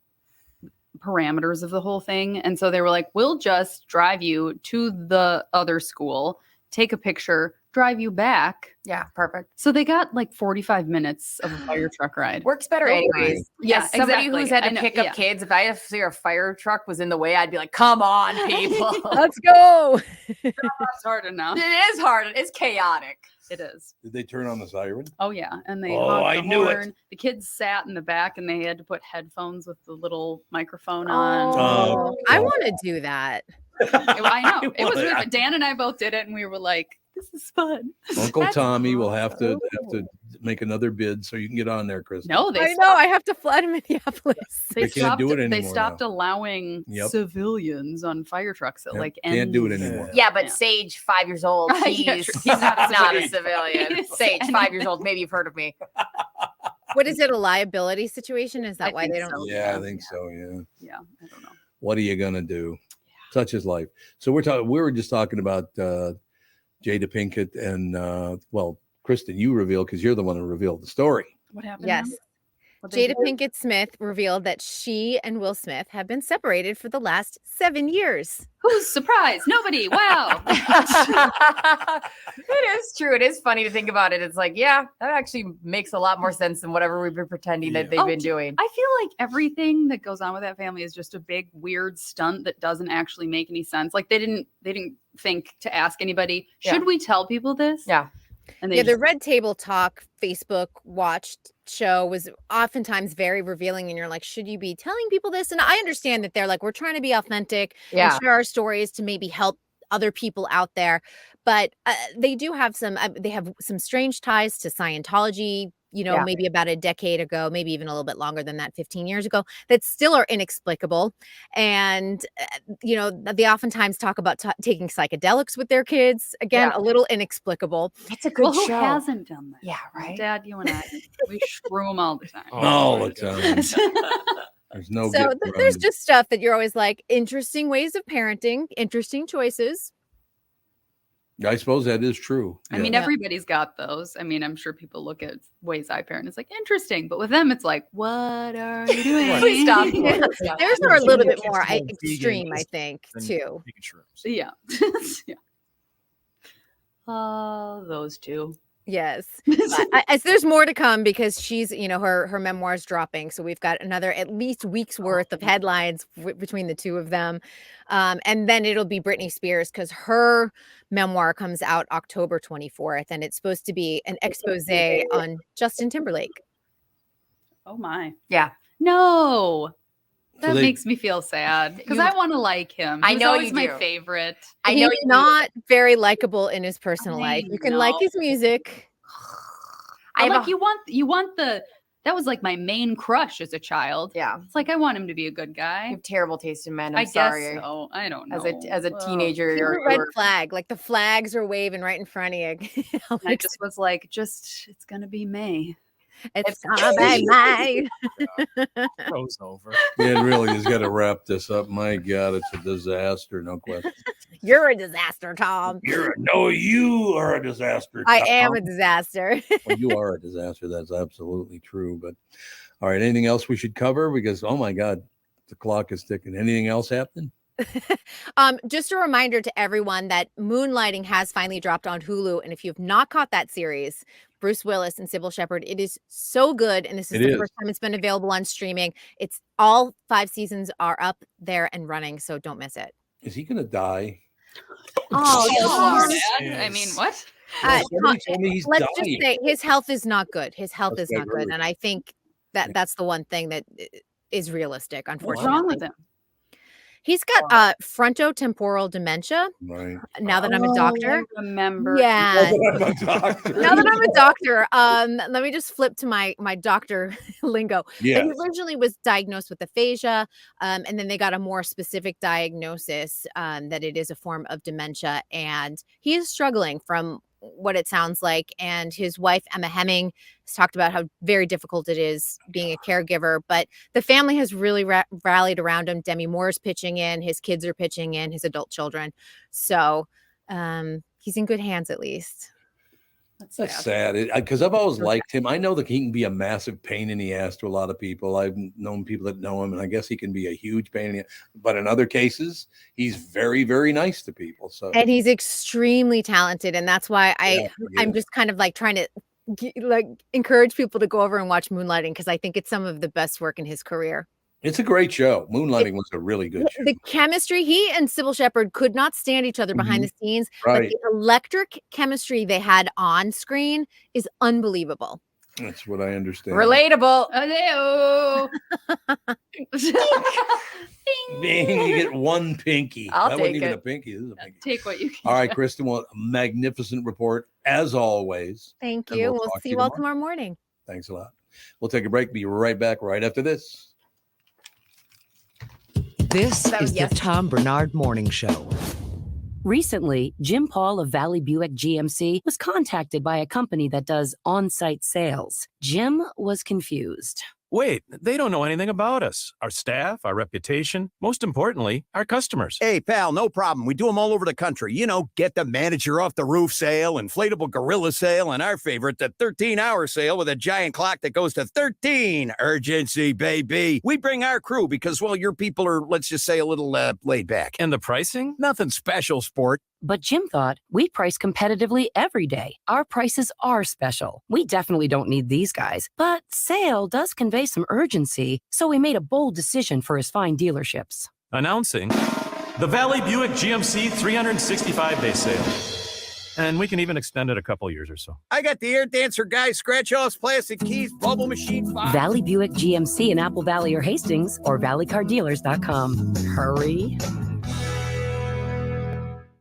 parameters of the whole thing. And so they were like, we'll just drive you to the other school, take a picture, drive you back. Yeah, perfect. So they got like 45 minutes of a fire truck ride. Works better anyways. Yeah, Yes, somebody exactly. who's had I to know, pick up yeah. kids. If I have to see a fire truck was in the way, I'd be like, come on, people. Let's go. It's hard enough. It is hard. It's chaotic. It is. Did they turn on the siren? Oh yeah, and they Oh, honked I the knew it. horn. The kids sat in the back, and they had to put headphones with the little microphone Oh, on. I want to do that. I know it was. Really, Dan and I both did it, and we were like, "This is fun." Uncle Tommy will have to make another bid so you can get on there, Krystin. No, they I know. I have to fly to Minneapolis. They can't do it They anymore stopped now. allowing Yep. civilians on fire trucks at Yep, like can't do it ends. anymore. Yeah, but Sage, 5 years old, Yeah, he's, true. he's not a He civilian. is. Sage, 5 years old. Maybe you've heard of me. What is it? A liability situation? Is that why they don't? Yeah, I think so. Yeah. Yeah, I don't know. What are you gonna do? Such is life. So we were just talking about Jada Pinkett and well, Krystin, you revealed because you're the one who revealed the story. What happened? Yes. now? What'd they Jada do? Pinkett Smith revealed that she and Will Smith have been separated for the last 7 years. Who's surprised? Nobody. Wow. It is true. It is funny to think about it. It's like, yeah, that actually makes a lot more sense than whatever we've been pretending that they've been doing. I feel like everything that goes on with that family is just a big weird stunt that doesn't actually make any sense. Like they didn't think to ask anybody, should Yeah. we tell people this? Yeah. And they Yeah, the just- Red Table Talk Facebook watched show was oftentimes very revealing, and you're like, should you be telling people this? And I understand that they're like, we're trying to be authentic Yeah. and share our stories to maybe help other people out there, but they do have some they have some strange ties to Scientology, Yeah. maybe about a decade ago, maybe even a little bit longer than that, 15 years ago, that still are inexplicable. And they oftentimes talk about taking psychedelics with their kids, again, Yeah. a little inexplicable. It's a good Well, who show. hasn't done that? Yeah, right. Dad, you and I, we screw them all the time. All the time. There's no. So getting around there's it. just stuff that you're always like, interesting ways of parenting, interesting choices. I suppose that is true. I mean, everybody's got those. I mean, I'm sure people look at ways I parent. It's like interesting, but with them, it's like, what are you doing? Please stop. Yeah. Yeah. Theirs are a little bit more Vegan extreme, I think, than too. vegan shrooms. Yeah. Yeah. Those two. Yes. There's more to come because she's, her memoir's dropping. So we've got another at least week's worth of headlines between the two of them. And then it'll be Britney Spears because her memoir comes out October 24th. And it's supposed to be an expose on Justin Timberlake. Oh my. Yeah. No. So That they- makes me feel sad because I want to like him. I He's know always you my do. favorite. I know He's you- not very likable in his personal I life. You can like know. his music. I like you want the that was like my main crush as a child. Yeah. It's like I want him to be a good You guy. have terrible taste in men. I I'm sorry. guess so. I don't know. As a Well, teenager, He's you're a red flag. Like the flags are waving right in front of you. I just was like, it's gonna be May. It's gonna be mine. Show's over. It really has got to wrap this up. My God, it's a disaster, no question. You're a disaster, Tom. You are a disaster. I am a Tom. disaster. Well, you are a disaster. That's absolutely true. But all right, anything else we should cover? Because oh my God, the clock is ticking. Anything else happening? Just a reminder to everyone that Moonlighting has finally dropped on Hulu. And if you have not caught that series, Bruce Willis and Sybil Shepherd, it is so good. And this is It the is. first time it's been available on streaming. It's all 5 seasons are up there and running. So don't miss it. Is he going to die? Oh, Tom, Tom. Dad. I mean, what? Somebody told me he's Let's dying. just say his health is not good. His health That's is what I not good. heard. And I think that's the one thing that is realistic, What's unfortunately. wrong with him? He's got frontotemporal dementia. Right. Now that I'm a doctor. I remember. Yeah. I'm a doctor. Now that I'm a doctor, let me just flip to my doctor lingo. Yes. He originally was diagnosed with aphasia, and then they got a more specific diagnosis that it is a form of dementia, and he is struggling from what it sounds like. And his wife, Emma Hemming, has talked about how very difficult it is being a caregiver, but the family has really rallied around him. Demi Moore's pitching in, his kids are pitching in, his adult children. So he's in good hands, at least. That's sad because I've always liked him. I know that he can be a massive pain in the ass to a lot of people. I've known people that know him, and I guess he can be a huge pain in the ass. But in other cases, he's very, very nice to people. So, and he's extremely talented, and that's why I'm just kind of like trying to encourage people to go over and watch Moonlighting, because I think it's some of the best work in his career. It's a great show. Moonlighting was a really good show. The chemistry, he and Sybil Shepherd could not stand each other behind the scenes, right. But the electric chemistry they had on screen is unbelievable. That's what I understand. Relatable. Bing, you get one pinky. I'll that take wasn't even it. a pinky. This is a pinky. Take what you can. All right, Krystin, well, a magnificent report as always. Thank And you. we'll We'll talk to see you you all tomorrow. tomorrow morning. Thanks a lot. We'll take a break. Be right back right after this. This is the Tom Barnard Morning Show. Recently, Jim Paul of Valley Buick GMC was contacted by a company that does on-site sales. Jim was confused. Wait, they don't know anything about us, our staff, our reputation, most importantly, our customers. Hey, pal, no problem. We do them all over the country. You know, get the manager off the roof sale, inflatable gorilla sale, and our favorite, the 13-hour sale with a giant clock that goes to 13. Urgency, baby. We bring our crew because, well, your people are, let's just say, a little laid back. And the pricing? Nothing special, sport. But Jim thought, we price competitively every day. Our prices are special. We definitely don't need these guys. But sale does convey some urgency, so we made a bold decision for his fine dealerships. Announcing the Valley Buick GMC 365-day sale. And we can even extend it a couple years or so. I got the air dancer guy, scratch-offs, plastic keys, bubble machine 5. Valley Buick GMC in Apple Valley or Hastings, or valleycardealers.com. Hurry.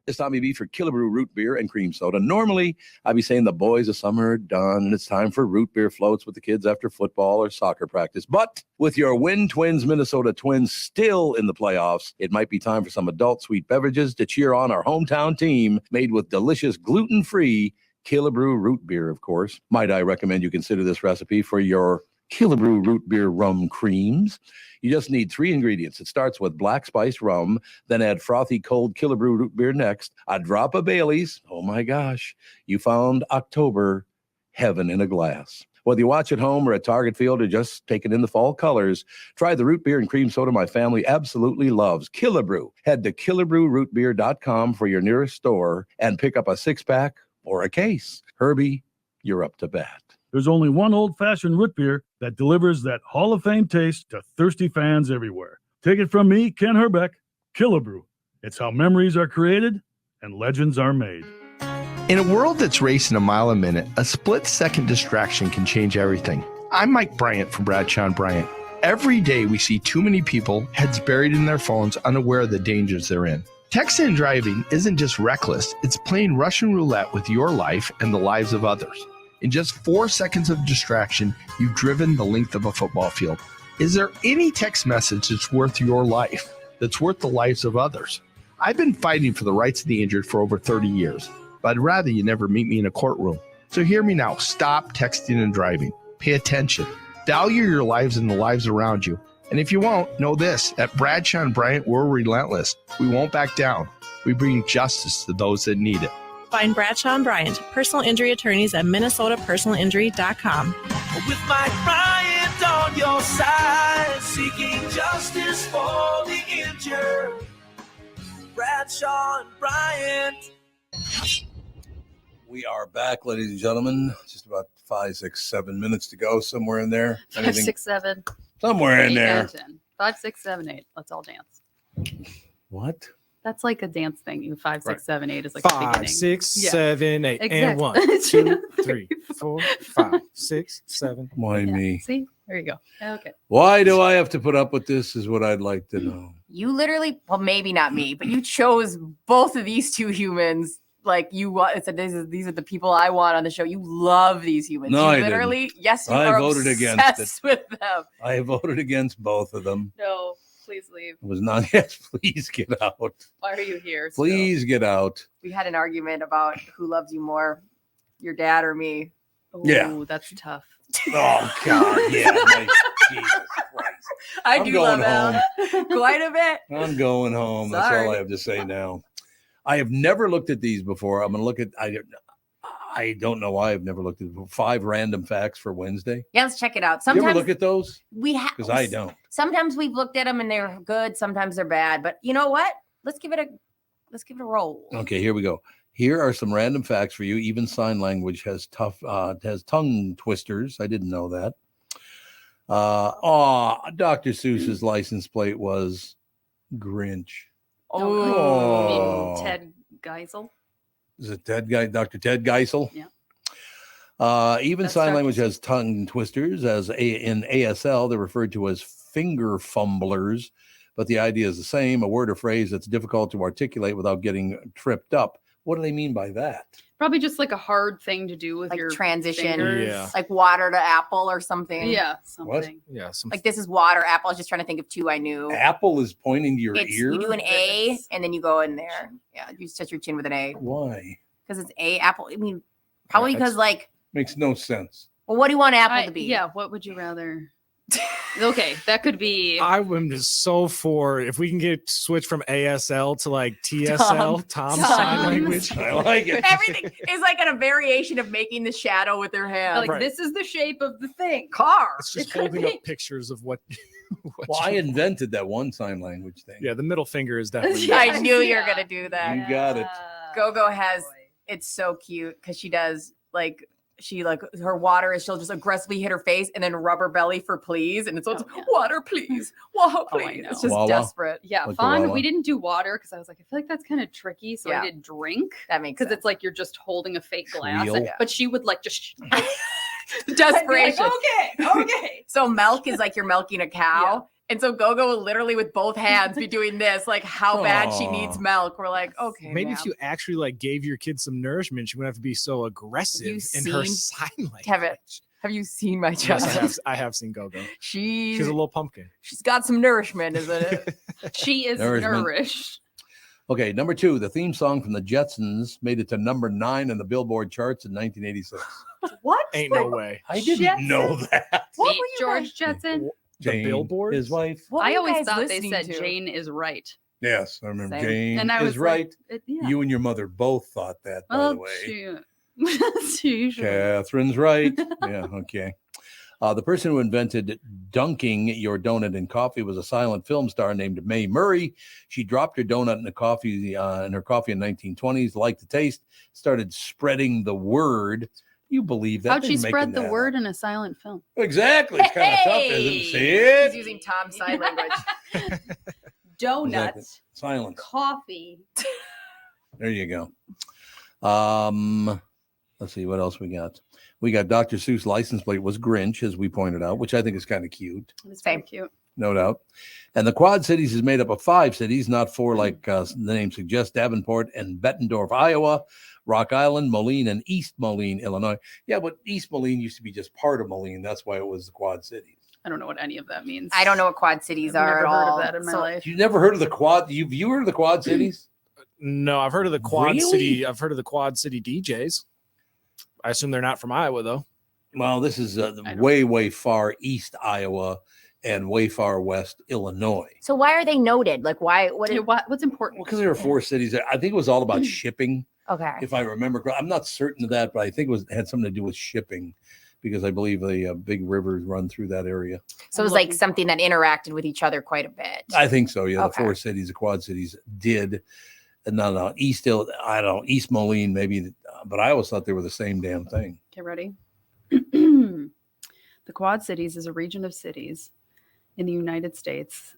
It's Tommy B for Killebrew Root Beer and Cream Soda. Normally, I'd be saying the boys of summer are done and it's time for root beer floats with the kids after football or soccer practice. But with your Win Twins Minnesota Twins still in the playoffs, it might be time for some adult sweet beverages to cheer on our hometown team, made with delicious gluten-free Killebrew Root Beer, of course. Might I recommend you consider this recipe for your Killebrew Root Beer Rum Creams. You just need 3 ingredients. It starts with black spiced rum, then add frothy cold Killebrew Root Beer next, a drop of Bailey's. Oh my gosh, you found October heaven in a glass. Whether you watch at home or at Target Field or just taking in the fall colors, try the root beer and cream soda my family absolutely loves. Killebrew. Head to KillebrewRootBeer.com for your nearest store and pick up a 6-pack or a case. Herbie, you're up to bat. There's only one old-fashioned root beer that delivers that Hall of Fame taste to thirsty fans everywhere. Take it from me, Ken Herbeck, Killebrew. It's how memories are created and legends are made. In a world that's racing a mile a minute, a split-second distraction can change everything. I'm Mike Bryant from Bradshaw & Bryant. Every day we see too many people, heads buried in their phones, unaware of the dangers they're in. Texting and driving isn't just reckless, it's playing Russian roulette with your life and the lives of others. In just 4 seconds of distraction, you've driven the length of a football field. Is there any text message that's worth your life, that's worth the lives of others? I've been fighting for the rights of the injured for over 30 years, but I'd rather you never meet me in a courtroom. So hear me now. Stop texting and driving. Pay attention. Value your lives and the lives around you. And if you won't, know this. At Bradshaw & Bryant, we're relentless. We won't back down. We bring justice to those that need it. Find Bradshaw & Bryant, personal injury attorneys at minnesotapersonalinjury.com. With Mike Bryant on your side, seeking justice for the injured. Bradshaw and Bryant. We are back, ladies and gentlemen. Just about 5, 6, 7 minutes to go, somewhere in there. 5, 6, 7. Somewhere in 8, there. 9, 10. 5, 6, 7, 8. Let's all dance. What? That's like a dance thing. You 5, 6, Right. 7, 8 is like the 5, beginning. 6, Yeah. 7, 8, Exactly. and 1, 2, 3, 4, 5, 6, 7. Why me? See, there you go. Okay. Why do I have to put up with this? Is what I'd like to know. You literally, well, maybe not me, but you chose both of these two humans. Like it's these are the people I want on the show. You love these humans. No, you I didn't. literally, yes, you I are voted obsessed against it. with them. I voted against both of them. No, please leave. It was not. Yes, please get out. Why are you here? still? Please get out. We had an argument about who loves you more, your dad or me. Yeah. That's tough. Oh God, yeah. My, Jesus Christ. I I'm do going love him quite a bit. I'm going home. That's all Sorry. I have to say now. I have never looked at these before. I'm going to look at. I don't know why I've never looked at 5 random facts for Wednesday. Yeah, let's check it out. You Sometimes ever look at those? we have Because I don't. Sometimes we've looked at them and they're good. Sometimes they're bad. But you know what? Let's give it a roll. Okay, here we go. Here are some random facts for you. Even sign language has tongue twisters. I didn't know that. Dr. Seuss's license plate was Grinch. Oh, Ted Geisel. Is it Dr. Ted Geisel? Yeah. Even That's sign Dr. language has tongue twisters. In ASL, they're referred to as finger fumblers, but the idea is the same. A word or phrase that's difficult to articulate without getting tripped up. What do they mean by that? Probably just like a hard thing to do with Like your transition, fingers. like water to apple or something. Yeah, something. Yeah, Like this is water, apple. I was just trying to think of 2 I knew. Apple is pointing to your It's, ear? you do an A and then you go in there. Yeah, you touch your chin with an A. Why? Because it's A, apple. I mean, probably because like, Makes no sense. well, what do you want apple to be? Yeah, what would you rather? Okay, that could be. I am just so for if we can get switched from ASL to like TSL, Tom sign language. I like it. Everything is like a variation of making the shadow with their hand. Like Right. this is the shape of the thing. Car. It's just It could holding be. up pictures of what. Well, I invented that one sign language thing. Yeah, the middle finger is definitely. I knew you were gonna do that. You got it. Go has. It's so cute because she does like. She like her water is she'll just aggressively hit her face and then rubber belly for please and it's always water please water Oh, I please. know. It's just Wawa. desperate. Yeah, Like fun. Wawa. We didn't do water because I was like, I feel like that's kind of tricky. So Yeah. I did drink That makes because sense. it's like you're just holding a fake glass. Wheel. But she would like just Desperation. okay. So milk is like you're milking a cow. And so Gogo will literally with both hands be doing this, like how bad she needs milk. We're like, okay. Maybe ma'am. if you actually like gave your kid some nourishment, she wouldn't have to be so aggressive in her seen- sign language. Kevin, have you seen my Yes, child? I have seen Go-Go. She's She's a little pumpkin. she's got some nourishment, isn't it? She is Nourishment. nourished. Okay, number 2, the theme song from the Jetsons made it to number 9 in the Billboard charts in 1986. What? Ain't no way. I didn't know that. What Meet were you George guys- Jetson. The Jane, Billboard? his wife. What were I you always guys thought they listening said to? Jane is right. Yes, I remember. Same. Jane And I is was right. like, yeah. You and your mother both thought that, by the way. she usually. Catherine's right. Yeah, okay. The person who invented dunking your donut in coffee was a silent film star named Mae Murray. She dropped her donut in her coffee in 1920s, liked the taste, started spreading the word. You believe that? How'd she They're spread making the that word in a silent film? up. Exactly. It's kind of tough, isn't it? See it? She's using Tom's sign language. Donuts, Exactly. Silence. coffee. There you go. Let's see what else we got. We got Dr. Seuss license plate was Grinch, as we pointed out, which I think is kind of cute, It's very cute. no doubt. And the Quad Cities is made up of 5 cities, not 4 like the name suggests: Davenport and Bettendorf, Iowa, Rock Island, Moline, and East Moline, Illinois. Yeah, but East Moline used to be just part of Moline. That's why it was the Quad Cities. I don't know what any of that means. I don't know what Quad Cities I've are never at heard all. of that in my So- life. You never heard of the Quad? You heard of the Quad Cities? No, I've heard of the Quad Really? City. I've heard of the Quad City DJs. I assume they're not from Iowa, though. Well, this is way far east Iowa and way far west Illinois. So why are they noted? Like why? What's important? Because there are 4 cities there. I think it was all about shipping. Okay. If I remember correctly. I'm not certain of that, but I think it had something to do with shipping because I believe the big rivers run through that area. So it was like something that interacted with each other quite a bit. I think so. Yeah, Okay. the 4 cities, the Quad Cities did. No, East Moline maybe, but I always thought they were the same damn thing. Okay, ready? The Quad Cities is a region of cities in the United States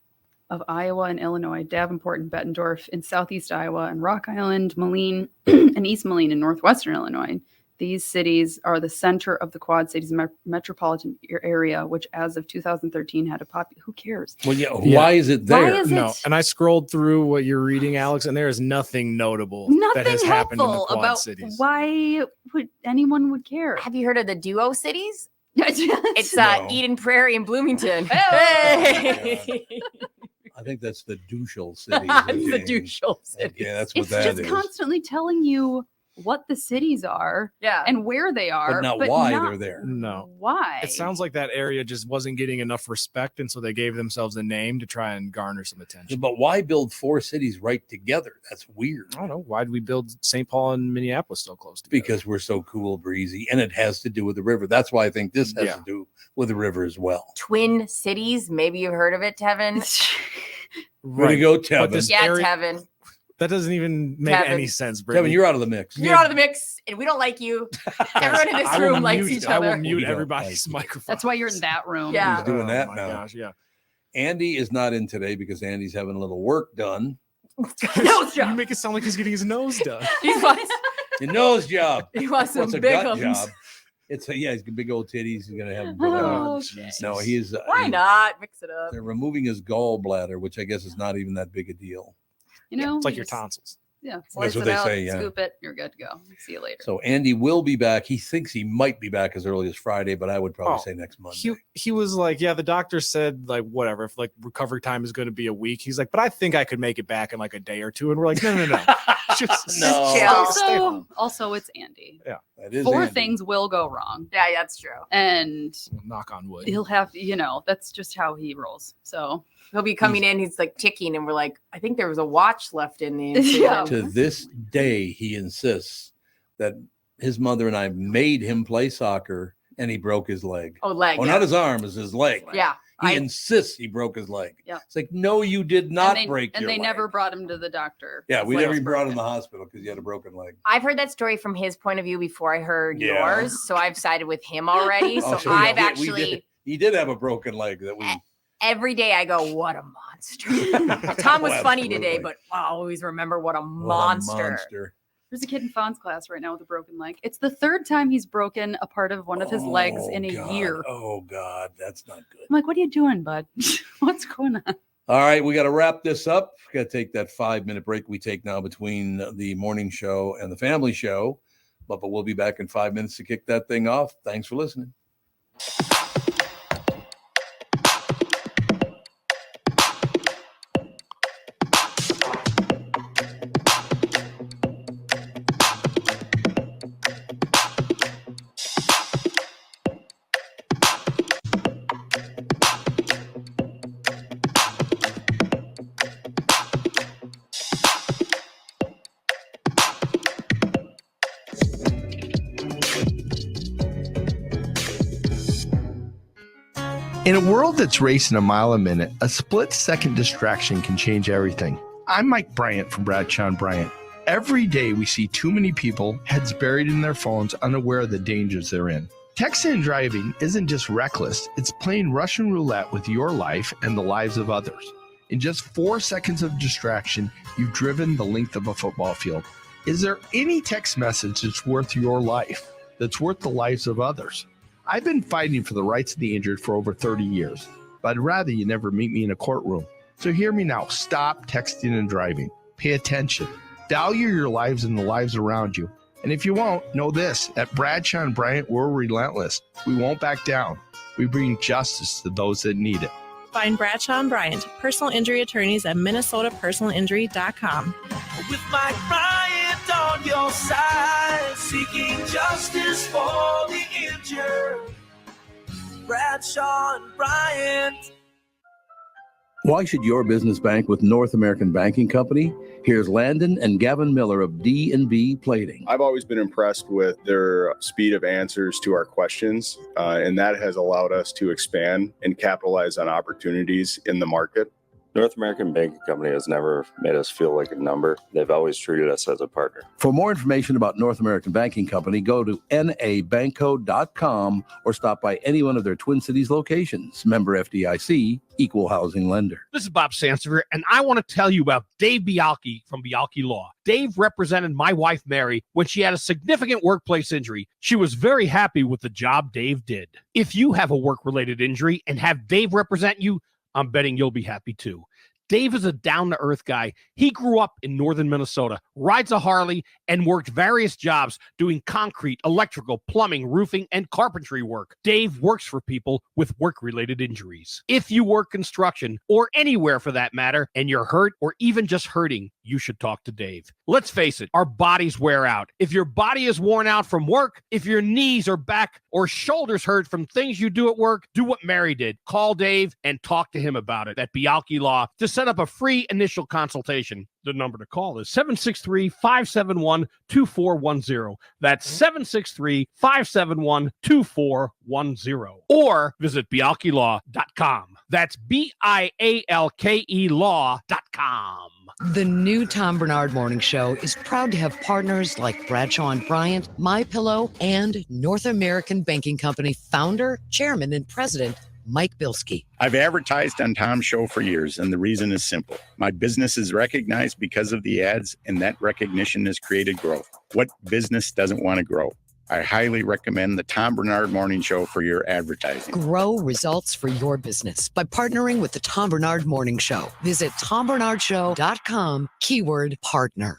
of Iowa and Illinois, Davenport and Bettendorf in southeast Iowa, and Rock Island, Moline, and East Moline in northwestern Illinois. These cities are the center of the Quad Cities metropolitan area, which as of 2013 had a population. Who cares? Well, why is it there? Why is No, it? and I scrolled through what you're reading, Alex, and there is nothing notable that has happened in the helpful Quad about Cities. why would anyone would care? Have you heard of the Duo Cities? It's No. Eden Prairie and Bloomington. Hey! I think that's the Duschel City. It's the Duschel Cities. Yeah, that's what It's that just is. constantly telling you what the cities are, and where they are, But not why they're there. No. Why? It sounds like that area just wasn't getting enough respect, and so they gave themselves a name to try and garner some attention. But why build 4 cities right together? That's weird. I don't know. Why did we build St. Paul and Minneapolis so close together? Because we're so cool, breezy, and it has to do with the river. That's why I think this has Yeah. to do with the river as well. Twin Cities. Maybe you've heard of it, Tevin. Way to go, But Tevin. this Yeah, area- Tevin. That doesn't even make Kevin. any sense, Brittany. Kevin, you're out of the mix. You're out of the mix, and we don't like you. Everyone in this I will room likes mute- each I other. will mute We don't everybody's like microphone. That's why you're in that room. Yeah. He's doing that my now. Gosh, yeah. Andy is not in today because Andy's having a little work done. Nose You job. make it sound like he's getting his nose done. He wants, Your nose job. he wants some What's a big gut ones. job? It's he's got big old titties. He's gonna have. Oh, No, he's. Why not? Mix it up. They're removing his gallbladder, which I guess is not even that big a deal. You know, It's like you your just- tonsils. Yeah, That's slice what it they out, say, yeah. scoop it, you're good to go. See you later. So Andy will be back. He thinks he might be back as early as Friday, but I would probably Oh, say next Monday. He was like, yeah, the doctor said like whatever, if like recovery time is going to be a week. He's like, but I think I could make it back in like a day or two. And we're like, no. Just No. stay home. Also, it's Andy. Yeah, that is 4 Andy. things will go wrong, Yeah, that's true. and Knock on wood. he'll have, that's just how he rolls. So He'll be coming in. He's like ticking, and we're like, I think there was a watch left in the Yeah. incident. To this day, he insists that his mother and I made him play soccer, and he broke his leg. Oh, leg. Oh, yeah. not his arm, it's his leg. Yeah. He insists he broke his leg. Yeah. It's like, no, you did not break and your they leg. never brought him to the doctor. Yeah, His we leg never was even brought him to broken. the hospital because he had a broken leg. I've heard that story from his point of view before I heard Yeah. yours, so I've sided with him already. So Oh, yeah, I've we actually he did have a broken leg that we. every day I go, what a monster. Tom was Oh, funny today, absolutely. but I'll always remember what a What a monster. There's a kid in Fawn's class right now with a broken leg. It's the 3rd time he's broken a part of one of his legs in a God. year. Oh God, that's not good. I'm like, what are you doing, bud? What's going on? All right, we got to wrap this up. We got to take that 5-minute break we take now between the morning show and the family show. But we'll be back in 5 minutes to kick that thing off. Thanks for listening. In a world that's racing a mile a minute, a split-second distraction can change everything. I'm Mike Bryant from Bradshaw and Bryant. Every day we see too many people, heads buried in their phones, unaware of the dangers they're in. Texting and driving isn't just reckless, it's playing Russian roulette with your life and the lives of others. In just 4 seconds of distraction, you've driven the length of a football field. Is there any text message that's worth your life, that's worth the lives of others? I've been fighting for the rights of the injured for over 30 years, but I'd rather you never meet me in a courtroom. So hear me now. Stop texting and driving. Pay attention. Value your lives and the lives around you. And if you won't, know this. At Bradshaw and Bryant, we're relentless. We won't back down. We bring justice to those that need it. Find Bradshaw and Bryant, personal injury attorneys at minnesotapersonalinjury.com. With Mike Bryant on your side, seeking justice for the injured. Bradshaw and Bryant. Why should your business bank with North American Banking Company? Here's Landon and Gavin Miller of D&B Plating. I've always been impressed with their speed of answers to our questions, and that has allowed us to expand and capitalize on opportunities in the market. North American Banking Company has never made us feel like a number. They've always treated us as a partner. For more information about North American Banking Company, go to nabanco.com or stop by any one of their Twin Cities locations. Member FDIC, equal housing lender. This is Bob Sansevier, and I want to tell you about Dave Bialke from Bialke Law. Dave represented my wife, Mary, when she had a significant workplace injury. She was very happy with the job Dave did. If you have a work-related injury and have Dave represent you, I'm betting you'll be happy too. Dave is a down-to-earth guy. He grew up in northern Minnesota, rides a Harley, and worked various jobs doing concrete, electrical, plumbing, roofing, and carpentry work. Dave works for people with work-related injuries. If you work construction, or anywhere for that matter, and you're hurt or even just hurting, you should talk to Dave. Let's face it, our bodies wear out. If your body is worn out from work, if your knees or back or shoulders hurt from things you do at work, do what Mary did. Call Dave and talk to him about it at Bialke Law to set up a free initial consultation. The number to call is 763-571-2410. That's 763-571-2410. Or visit bialkelaw.com. That's BIALKE law.com. The new Tom Barnard Morning Show is proud to have partners like Bradshaw and Bryant, MyPillow, and North American Banking Company founder, chairman, and president, Mike Bilski. I've advertised on Tom's show for years, and the reason is simple. My business is recognized because of the ads, and that recognition has created growth. What business doesn't want to grow? I highly recommend the Tom Barnard Morning Show for your advertising. Grow results for your business by partnering with the Tom Barnard Morning Show. Visit TomBarnardShow.com, keyword partner.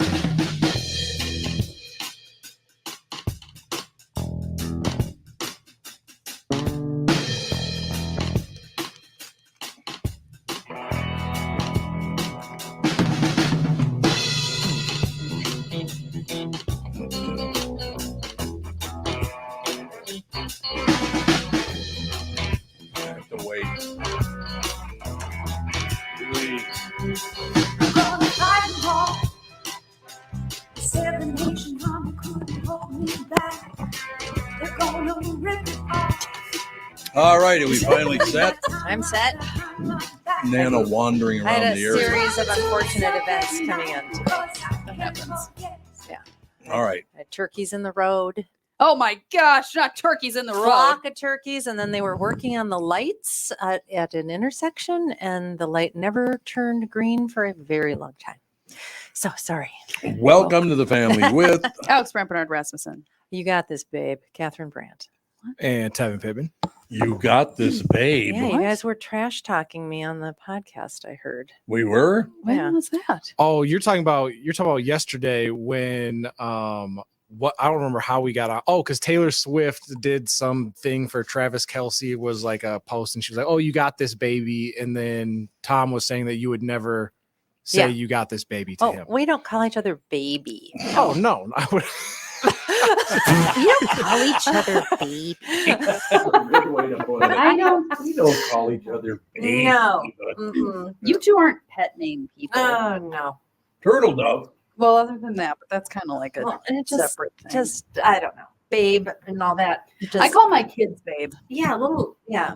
All right, are we finally set? I'm set. Nana wandering I around had a the area. series of unfortunate events coming in today. That happens. Yeah. All right. I had turkeys in the road. Oh my gosh, not turkeys in the road. Flock of turkeys, and then they were working on the lights at an intersection, and the light never turned green for a very long time. So sorry. Welcome to the family with Alex Bernard Rasmussen. You got this, babe. Catherine Brandt. And Tevin Pittman. You got this, babe. Yeah, you guys were trash talking me on the podcast, I heard. We were? When was that? Oh, you're talking about yesterday when what I don't remember how we got on. Oh, because Taylor Swift did something for Travis Kelce. It was like a post, and she was like, "Oh, you got this, baby." And then Tom was saying that you would never say you got this baby to him. We don't call each other baby. Oh no, I would. You don't call each other baby. Good way to put it. I don't. We don't call each other baby. No. You two aren't pet name people. Oh, no. Turtle dove. Well, other than that, but that's kind of like a And it just, separate thing. just, I don't know. Babe and all that. I call my kids babe. Yeah, a little, yeah.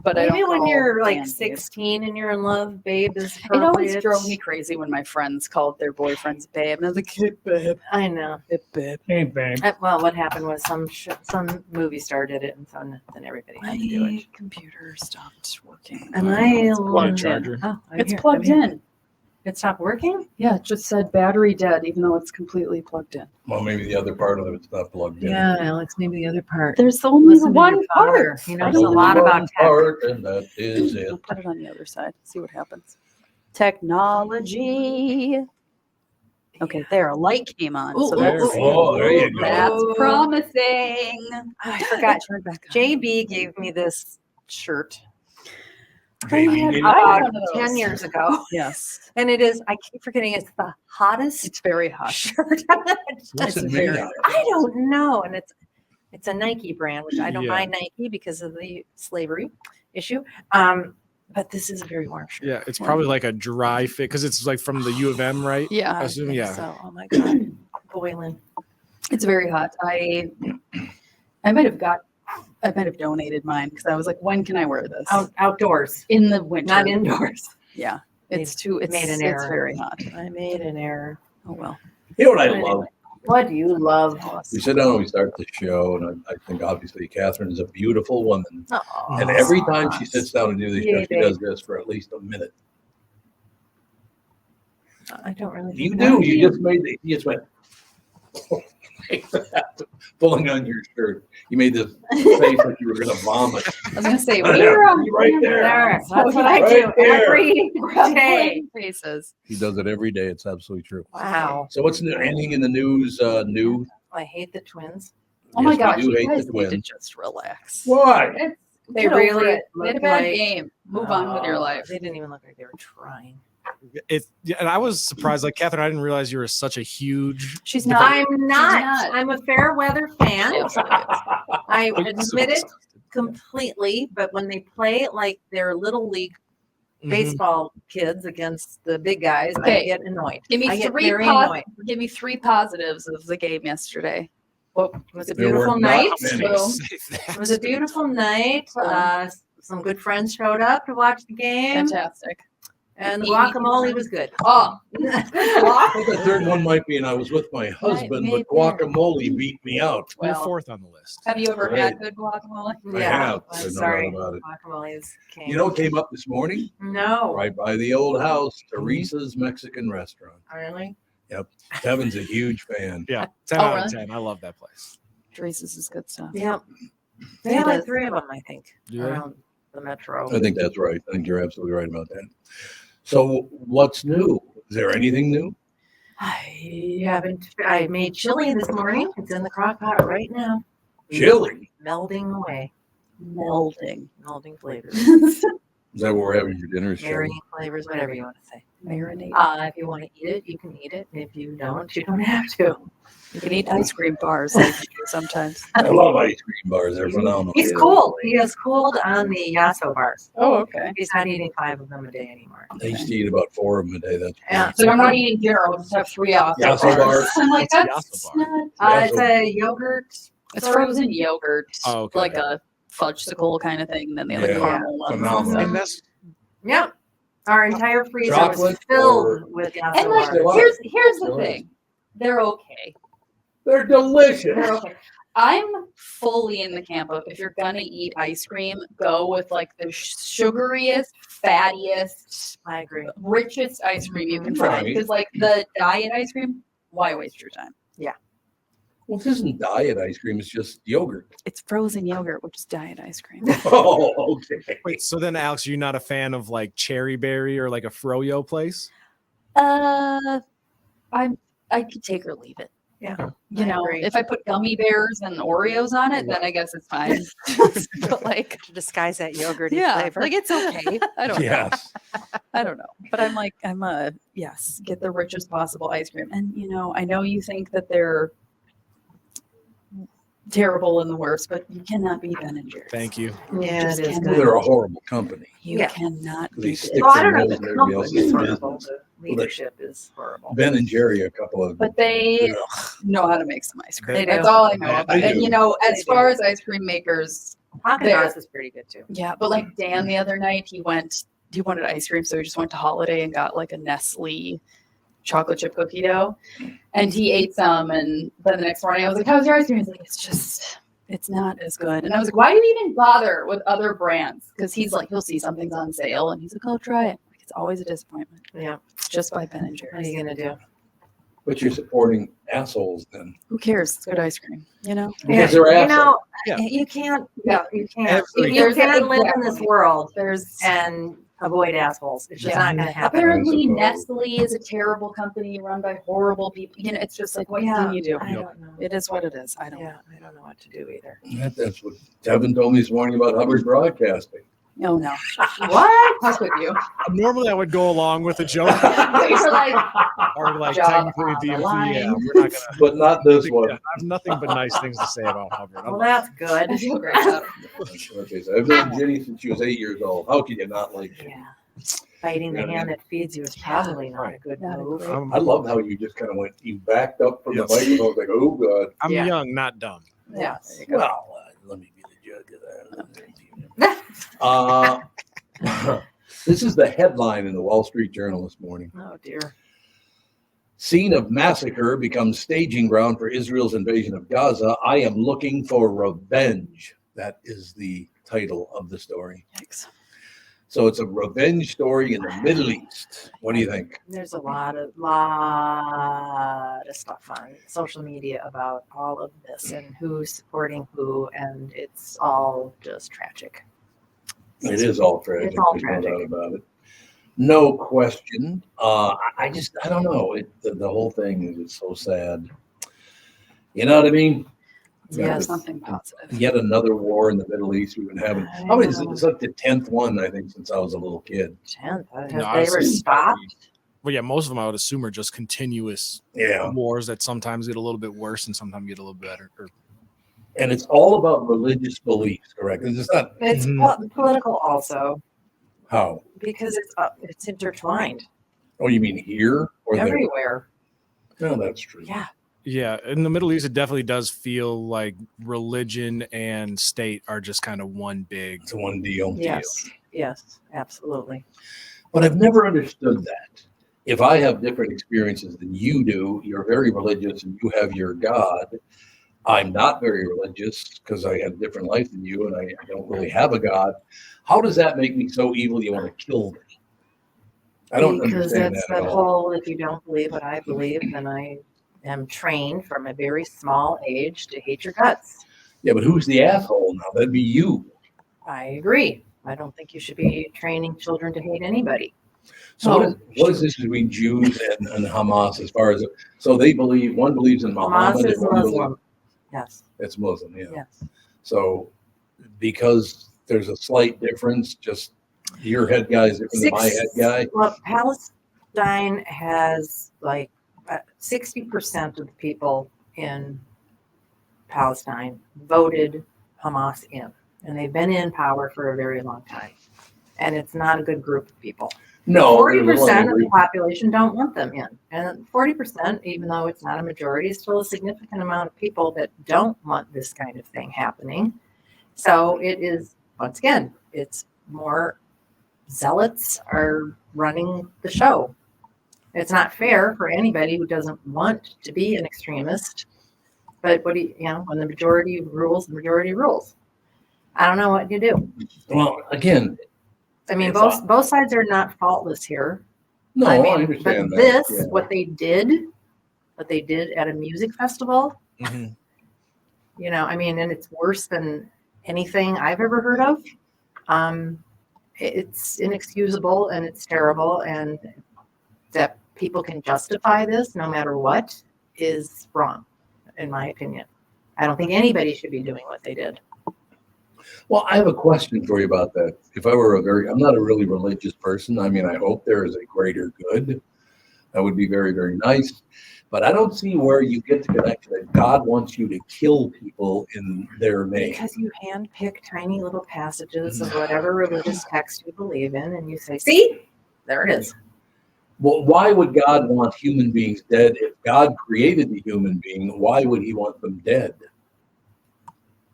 But I maybe don't when call you're like Dan babe. 16 and you're in love, babe is It always appropriate. drove me crazy when my friends called their boyfriends babe. And I was like, hey, babe. I know. Hey, babe. Hey, babe. Well, what happened was some movie star did it, and so then everybody had to do My it. computer stopped working. Am I Plug charger. Oh, It's plugged in. It stopped working? Yeah, it just said battery dead, even though it's completely plugged in. Well, maybe the other part of it's not plugged in. Yeah, Alex, maybe the other part. There's only Listen to one your father. part. He knows a lot about tech. Part, and that is it. I'll put it on the other side. See what happens. Technology. Okay, there. A light came on. So that's, there you go. that's promising. I forgot. JB gave me this shirt JB, about one of those. 10 years ago. Yes. And it is, I keep forgetting, it's the hottest It's very hot. shirt. What's it made very- out of? I don't know. And it's a Nike brand, which I don't Yeah. mind Nike because of the slavery issue. But this is a very warm shirt. Yeah, it's probably like a dry fit because it's like from the U of M, right? Yeah. I assume, yeah. So, oh my God. Boiling. It's very hot. I might have donated mine because I was like, when can I wear this? Outdoors. In the winter. Not indoors. Yeah. It's too. It's made an it's error. very hot. I made an error. Oh well. You know what I love? What do you love? We sit down and we start the show, and I think obviously Catherine is a beautiful woman. Aw. And every time she sits down to do the show, Yay, she babe. does this for at least a minute. I don't really. You think do. that. You just made the. You just went. Pulling on your shirt. You made this face like you were going to vomit. I was gonna say Right there. That's what I Right do there. every day. Faces. He does it every day. It's absolutely true. Wow. So what's new? Anything in the news new? I hate the Twins. Oh my Yes, we gosh, do you hate guys the need to Twins. just relax. Why? They Get over really it. They had a look bad like- game. Move on with your life. They didn't even look like they were trying. And I was surprised, like Catherine, I didn't realize you were such a huge. She's I'm not. I'm a fair weather fan. I admit it completely, but when they play like their little league baseball kids against the big guys, I Okay. get annoyed. Give me I get three. very annoyed. Give me three positives of the game yesterday. Well, It was a There were beautiful not night. many. It was a beautiful night. Some good friends showed up to watch the game. Fantastic. And the guacamole was good. Oh, I thought the third one might be, and I was with my husband, but guacamole beat me out. You're Well, fourth on the list. have you ever Right. had good guacamole? I have. There's no doubt Sorry. about it. Guacamole is king. You know what came up this morning? No. Right by the old house, Teresa's Mexican restaurant. Really? Yep. Kevin's a huge fan. Yeah, 10 Oh, out really? of 10. I love that place. Teresa's is good stuff. Yeah. They have like 3 of them, I think, Yeah. around the metro. I think that's right. I think you're absolutely right about that. So what's new? Is there anything new? I haven't. I made chili this morning. It's in the crock pot right now. Chili? Melding away. Melding. Melding flavors. Is that what we're having for dinner? Is chili? Marinating flavors, whatever you want to say. Marinate. If you want to eat it, you can eat it. If you don't, you don't have to. You can eat ice cream bars like you do sometimes. I love ice cream bars. They're phenomenal. He's cooled. He has cooled on the Yasso bars. Oh, okay. He's not eating 5 of them a day anymore. I used to eat about 4 of them a day. That's Yeah. So I'm not eating dinner. I'll just have 3 Yasso Yasso bars. I'm like, What's that's Yasso bar? not. It's a yogurt. It's frozen yogurt, Oh, okay. like a fudgesicle kind of thing. And then they have Yeah, the caramel ones. phenomenal. And that's Yep. Our entire freezer was Chocolate filled or- with Yasso And like, bars. here's the Still is. thing. They're okay. They're delicious. They're okay. I'm fully in the camp of if you're gonna eat ice cream, go with like the sugariest, fattiest, I agree. richest ice cream you can find. Right. Because like the diet ice cream, why waste your time? Well, this isn't diet ice cream. It's just yogurt. It's frozen yogurt, which is diet ice cream. Oh, okay. wait. So then, Alex, you're not a fan of like Cherry Berry or like a Froyo place? I could take or leave it. Yeah. You I know, agree. if I put gummy bears and Oreos on it, then I guess it's fine. But like, To disguise that yogurt yeah, flavor. like it's okay. I don't know. Yes. I don't know. But I'm a yes, get the richest possible ice cream. And you know, I know you think that they're terrible and the worst, but you cannot beat Ben and Jerry's. Thank you. Yeah, Just it is cannot. Well, they're a horrible company. You Yeah. cannot They beat stick it. Well, I don't know. their The nose in everybody company is else's horrible. business. The leadership is horrible. Ben and Jerry, a couple of But they Ugh. know how to make some ice cream. They That's do. all I know Yeah, about. they And do. you know, They as do. far as ice cream makers, Haagen-Dazs is pretty good too. yeah, but like Dan the other night, he wanted ice cream, so he just went to Holiday and got like a Nestle chocolate chip cookie dough, and he ate some. And then the next morning, I was like, "How's your ice cream?" He's like, "It's not as good." And I was like, "Why do you even bother with other brands?" Because he's like, he'll see something's on sale, and he's like, "Oh, try it." Like, it's always a disappointment. Yeah. It's just by Ben and What are Jerry's. you gonna do? But you're supporting assholes then. Who cares? It's good ice cream, you know. Because they're You assholes. know, Yeah. you can't. Yeah. You can't. Every- You can't live in this Exactly. world There's and avoid assholes. It's just Yeah. not gonna happen. apparently I suppose. Nestle is a terrible company run by horrible people. You know, it's just like, what can you do? I don't know. It is what it is. I don't know. Yeah, I don't know what to do either. That's what Kevin told me this morning about Hubbard Broadcasting. Oh no. What? Fuck with you. Normally, I would go along with a joke You're like, or like Job technically on the DMV. line. Yeah, we're not gonna. But not this I one. have nothing but nice things to say about Hubbard. Well, that's good. I feel great about it. Okay, so I've known Jenny since she was 8 years old. How can you not like her? Yeah. Biting the hand that feeds you is probably not a good Not a move. great- I'm, I love how you just kind of went, you backed up from Yes. the microphone. I was like, oh, God. I'm Yeah. young, not dumb. Yeah. Well, let me be the judge of that. This is the headline in the Wall Street Journal this morning. Oh, dear. Scene of massacre becomes staging ground for Israel's invasion of Gaza. I am looking for revenge. That is the title of the story. Yikes. So it's a revenge story in the Middle East. What do you think? There's a lot of stuff on social media about all of this and who's supporting who, and it's all just tragic. It is all tragic. It's all There's tragic. no doubt about it. No question. I don't know. The whole thing is just so sad. You know what I mean? Yes. Something positive. Yet another war in the Middle East we've been having. How many? It's like the 10th one, I think, since I was a little kid. 10th. Have No, they ever stopped? Well, yeah, most of them I would assume are just continuous wars that sometimes get a little bit worse and sometimes get a little better. And it's all about religious beliefs, correct? It's not. It's political also How? because it's intertwined Oh, you mean here or there? everywhere. No, that's true. Yeah. Yeah, in the Middle East, it definitely does feel like religion and state are just kind of one big. It's one deal. Yes. Yes. Absolutely. But I've never understood that. If I have different experiences than you do, you're very religious and you have your God. I'm not very religious because I had a different life than you and I don't really have a God. How does that make me so evil you want to kill me? I don't Because understand that's that at the all. whole, if you don't believe what I believe, then I am trained from a very small age to hate your guts. Yeah, but who's the asshole now? That'd be you. I agree. I don't think you should be training children to hate anybody. So what is this between Jews and Hamas as far as so they believe one believes in Muhammad Hamas is and one believes Muslim. Yes. it's Muslim, yeah. Yes. So because there's a slight difference, just your head guy is different than my head guy. Well, Palestine has like 60% of the people in Palestine voted Hamas in, and they've been in power for a very long time. And it's not a good group of people. No, 40% of the population don't want them in. And 40%, even though it's not a majority, is still a significant amount of people that don't want this kind of thing happening. So it is, once again, it's more zealots are running the show. It's not fair for anybody who doesn't want to be an extremist. But what do you know, when the majority rules, the majority rules. I don't know what you do. Well, again, I mean, both sides are not faultless here. No, I I mean, understand but that, this, yeah. what they did at a music festival, you know, I mean, and it's worse than anything I've ever heard of. It's inexcusable and it's terrible, and that people can justify this no matter what is wrong, in my opinion. I don't think anybody should be doing what they did. Well, I have a question for you about that. If I were I'm not a really religious person. I mean, I hope there is a greater good. That would be very, very nice. But I don't see where you get the connection that God wants you to kill people in their name. Because you handpick tiny little passages of whatever religious text you believe in, and you say, see, there it is. Well, why would God want human beings dead? If God created the human being, why would he want them dead?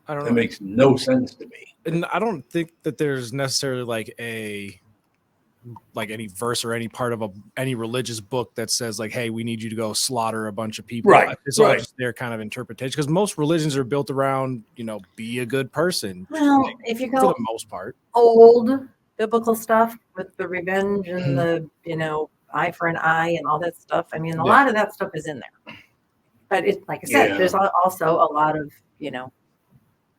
I don't know. That makes no sense to me. And I don't think that there's necessarily like any verse or any part of any religious book that says like, hey, we need you to go slaughter a bunch of people. Right, It's all right. just their kind of interpretation, because most religions are built around, be a good person. Well, if you for go the most part. old biblical stuff with the revenge and the, eye for an eye and all that stuff, I mean, a lot of that stuff is in there. But it, like I said, there's also a lot of,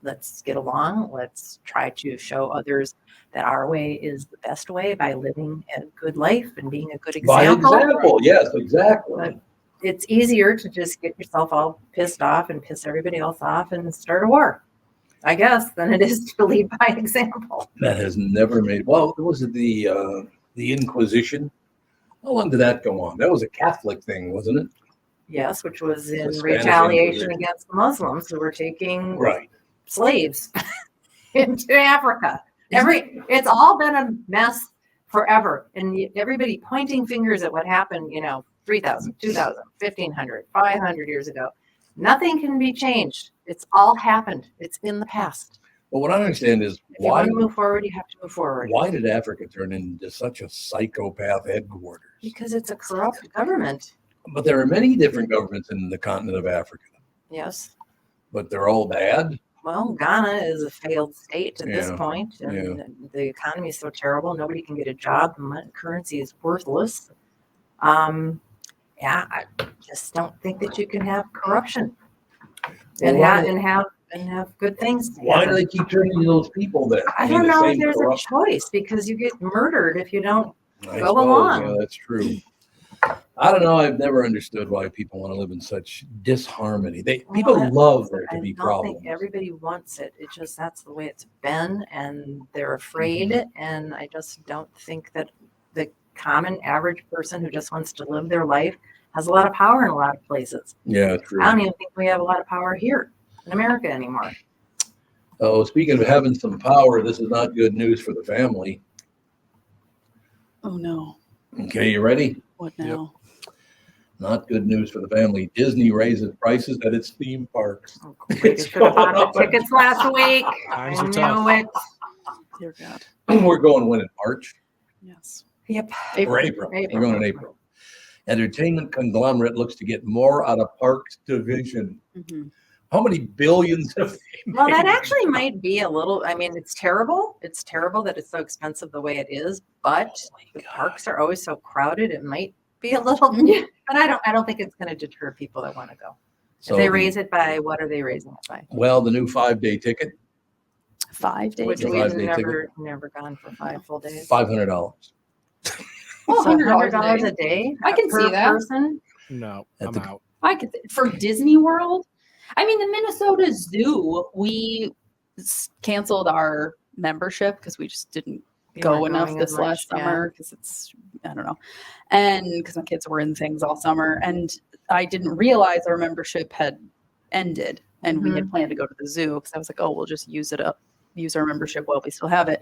let's get along. Let's try to show others that our way is the best way by living a good life and being a good example. By example, yes, exactly. But it's easier to just get yourself all pissed off and piss everybody else off and start a war, I guess, than it is to lead by example. That has never made. Well, was it the Inquisition? How long did that go on? That was a Catholic thing, wasn't it? Yes, which was in Spanish retaliation Inquisition. against the Muslims who were taking slaves into Africa. It's all been a mess forever. And everybody pointing fingers at what happened, 3,000, 2,000, 1,500, 500 years ago. Nothing can be changed. It's all happened. It's in the past. Well, what I understand is If you want to move forward, you have to move forward. Why did Africa turn into such a psychopath headquarters? Because it's a corrupt government. But there are many different governments in the continent of Africa. Yes. But they're all bad. Well, Ghana is a failed state at this point, and the economy is so terrible. Nobody can get a job. The currency is worthless. I just don't think that you can have corruption and have good things. Why do they keep turning to those people then? I don't know if there's a choice, because you get murdered if you don't go along. Yeah, that's true. I don't know. I've never understood why people want to live in such disharmony. People love there to be problems. I don't think everybody wants it. It's just that's the way it's been, and they're afraid. And I just don't think that the common average person who just wants to live their life has a lot of power in a lot of places. Yeah, true. I don't even think we have a lot of power here in America anymore. Oh, speaking of having some power, this is not good news for the family. Oh no. Okay, you ready? What now? Not good news for the family. Disney raises prices at its theme parks. We should have bought the tickets last week. Times I are tough. knew it. Dear God. We're going when in March? Yes. Yep. Or April. We're going in April. Entertainment conglomerate looks to get more out of parks division. Mm-hmm. How many billions have they made? Well, that actually might be a little, I mean, it's terrible. It's terrible that it's so expensive the way it is, but the parks are always so crowded. It might be a little, but I don't think it's going to deter people that want to go. So if they raise it by, what are they raising it by? Well, the new 5-day ticket, 5 days. Which The we've 5-day ticket. never gone for 5 full days. $500. Well, So $100 $100 a day. I can per see that. person. No, At I'm the- out. I could for Disney World. I mean, the Minnesota Zoo, we canceled our membership because we just didn't You go weren't enough going this as last much, yeah. summer because it's, I don't know. And because my kids were in things all summer, and I didn't realize our membership had ended, and we had planned to go to the zoo because I was like, oh, we'll just use our membership while we still have it.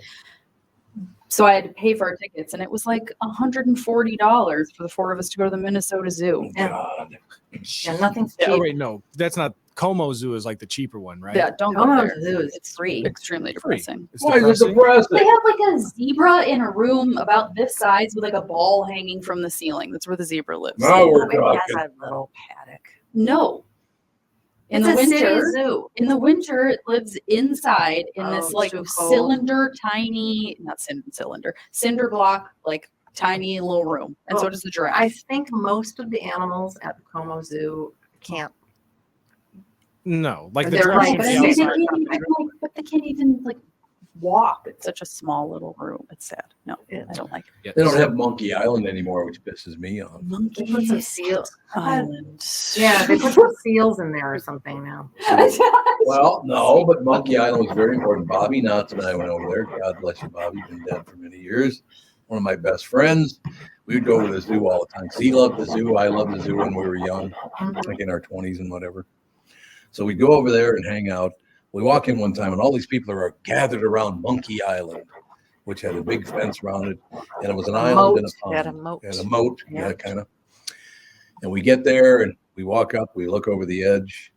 So I had to pay for our tickets, and it was like $140 for the 4 of us to go to the Minnesota Zoo. God. Yeah, nothing's cheap. Oh wait, no, that's not. Como Zoo is like the cheaper one, right? Yeah, don't go Como there. Zoo is It's free. extremely depressing. It's Why is it depressing. depressing? They have like a zebra in a room about this size with like a ball hanging from the ceiling. That's where the zebra lives. Now we're It has talking. a little paddock. No. In It's the a city winter, zoo. in the winter, it lives inside in this Oh, like too cold. cylinder, tiny, not cylinder, cinder block, like tiny little room. And so Well, does the giraffe. I think most of the animals at the Como Zoo can't. No, like the They're giraffes like- would but be they outside. can't even, but they can't even like walk. It's such a small little room. It's sad. No, I don't like it. They don't have Monkey Island anymore, which pisses me off. They put some seals. Island. Yeah, they put some seals in there or something now. Well, no, but Monkey Island was very important. Bobby Knotts and I went over there. God bless you, Bobby. Been dead for many years. One of my best friends. We would go to the zoo all the time. He loved the zoo. I loved the zoo when we were young, like in our 20s and whatever. So we'd go over there and hang out. We walk in one time, and all these people are gathered around Monkey Island, which had a big fence around it, and it was an island and a pond. Had a moat. Had a moat, Yeah. yeah, kind of. And we get there, and we walk up. We look over the edge,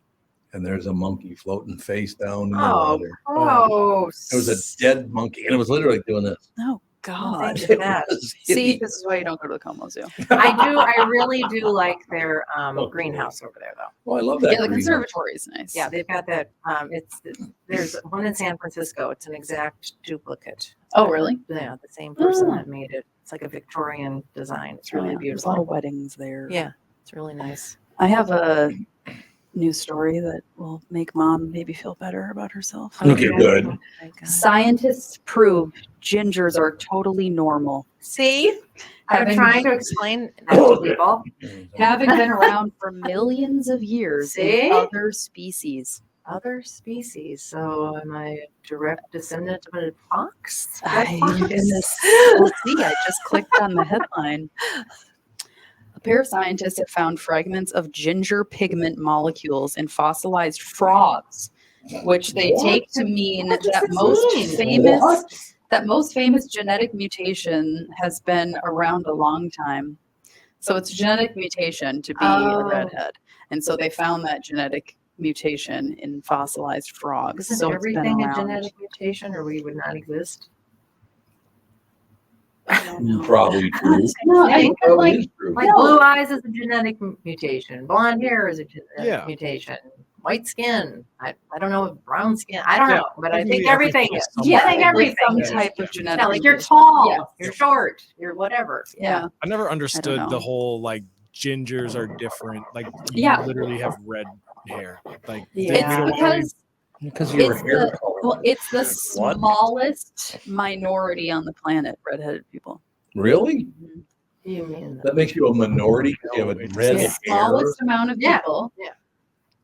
and there's a monkey floating face down in the Oh, water. gross. It was a dead monkey, and it was literally doing this. Oh God. Thank you for that. See, this is why you don't go to the Como Zoo. I really do like their greenhouse over there, though. Oh, I love that. Yeah, the greenhouse. conservatory is nice. Yeah, they've got that. There's one in San Francisco. It's an exact duplicate. Oh, really? Yeah, the same person Oh. that made it. It's like a Victorian design. It's Yeah, really There's a beautiful. lot of weddings there. Yeah, it's really nice. I have a news story that will make mom maybe feel better about herself. Okay, good. Oh my God. Scientists prove gingers are totally normal. See, I'm Having- trying to explain that to people. Having been around for millions of years See? in other species. Other species. So am I a direct descendant of a fox? We'll see. I just clicked on the headline. A pair of scientists have found fragments of ginger pigment molecules in fossilized frogs, which they take to mean that most famous genetic mutation has been around a long time. So it's a genetic mutation to be a Oh. redhead. And so they found that genetic mutation in fossilized frogs. Isn't So it's been everything a around. genetic mutation, or we would not exist? Probably true. No, I think Probably like is true. blue eyes is a genetic mutation. Blonde hair is a genetic mutation. White skin. I don't know. Brown skin. I don't know. But I think everything is. Yeah, I think everything some is. type of genetic. Yeah, like you're mutation. tall. Yes. You're short. You're whatever. Yeah. I never understood know. the whole like gingers are different. Like you Yeah. literally have red hair. Like It's because of your it's hair the, color. well, it's the What? smallest minority on the planet, redheaded people. Really? You mean That makes you a minority because you have a red The hair. smallest amount of Yeah. people. Yeah.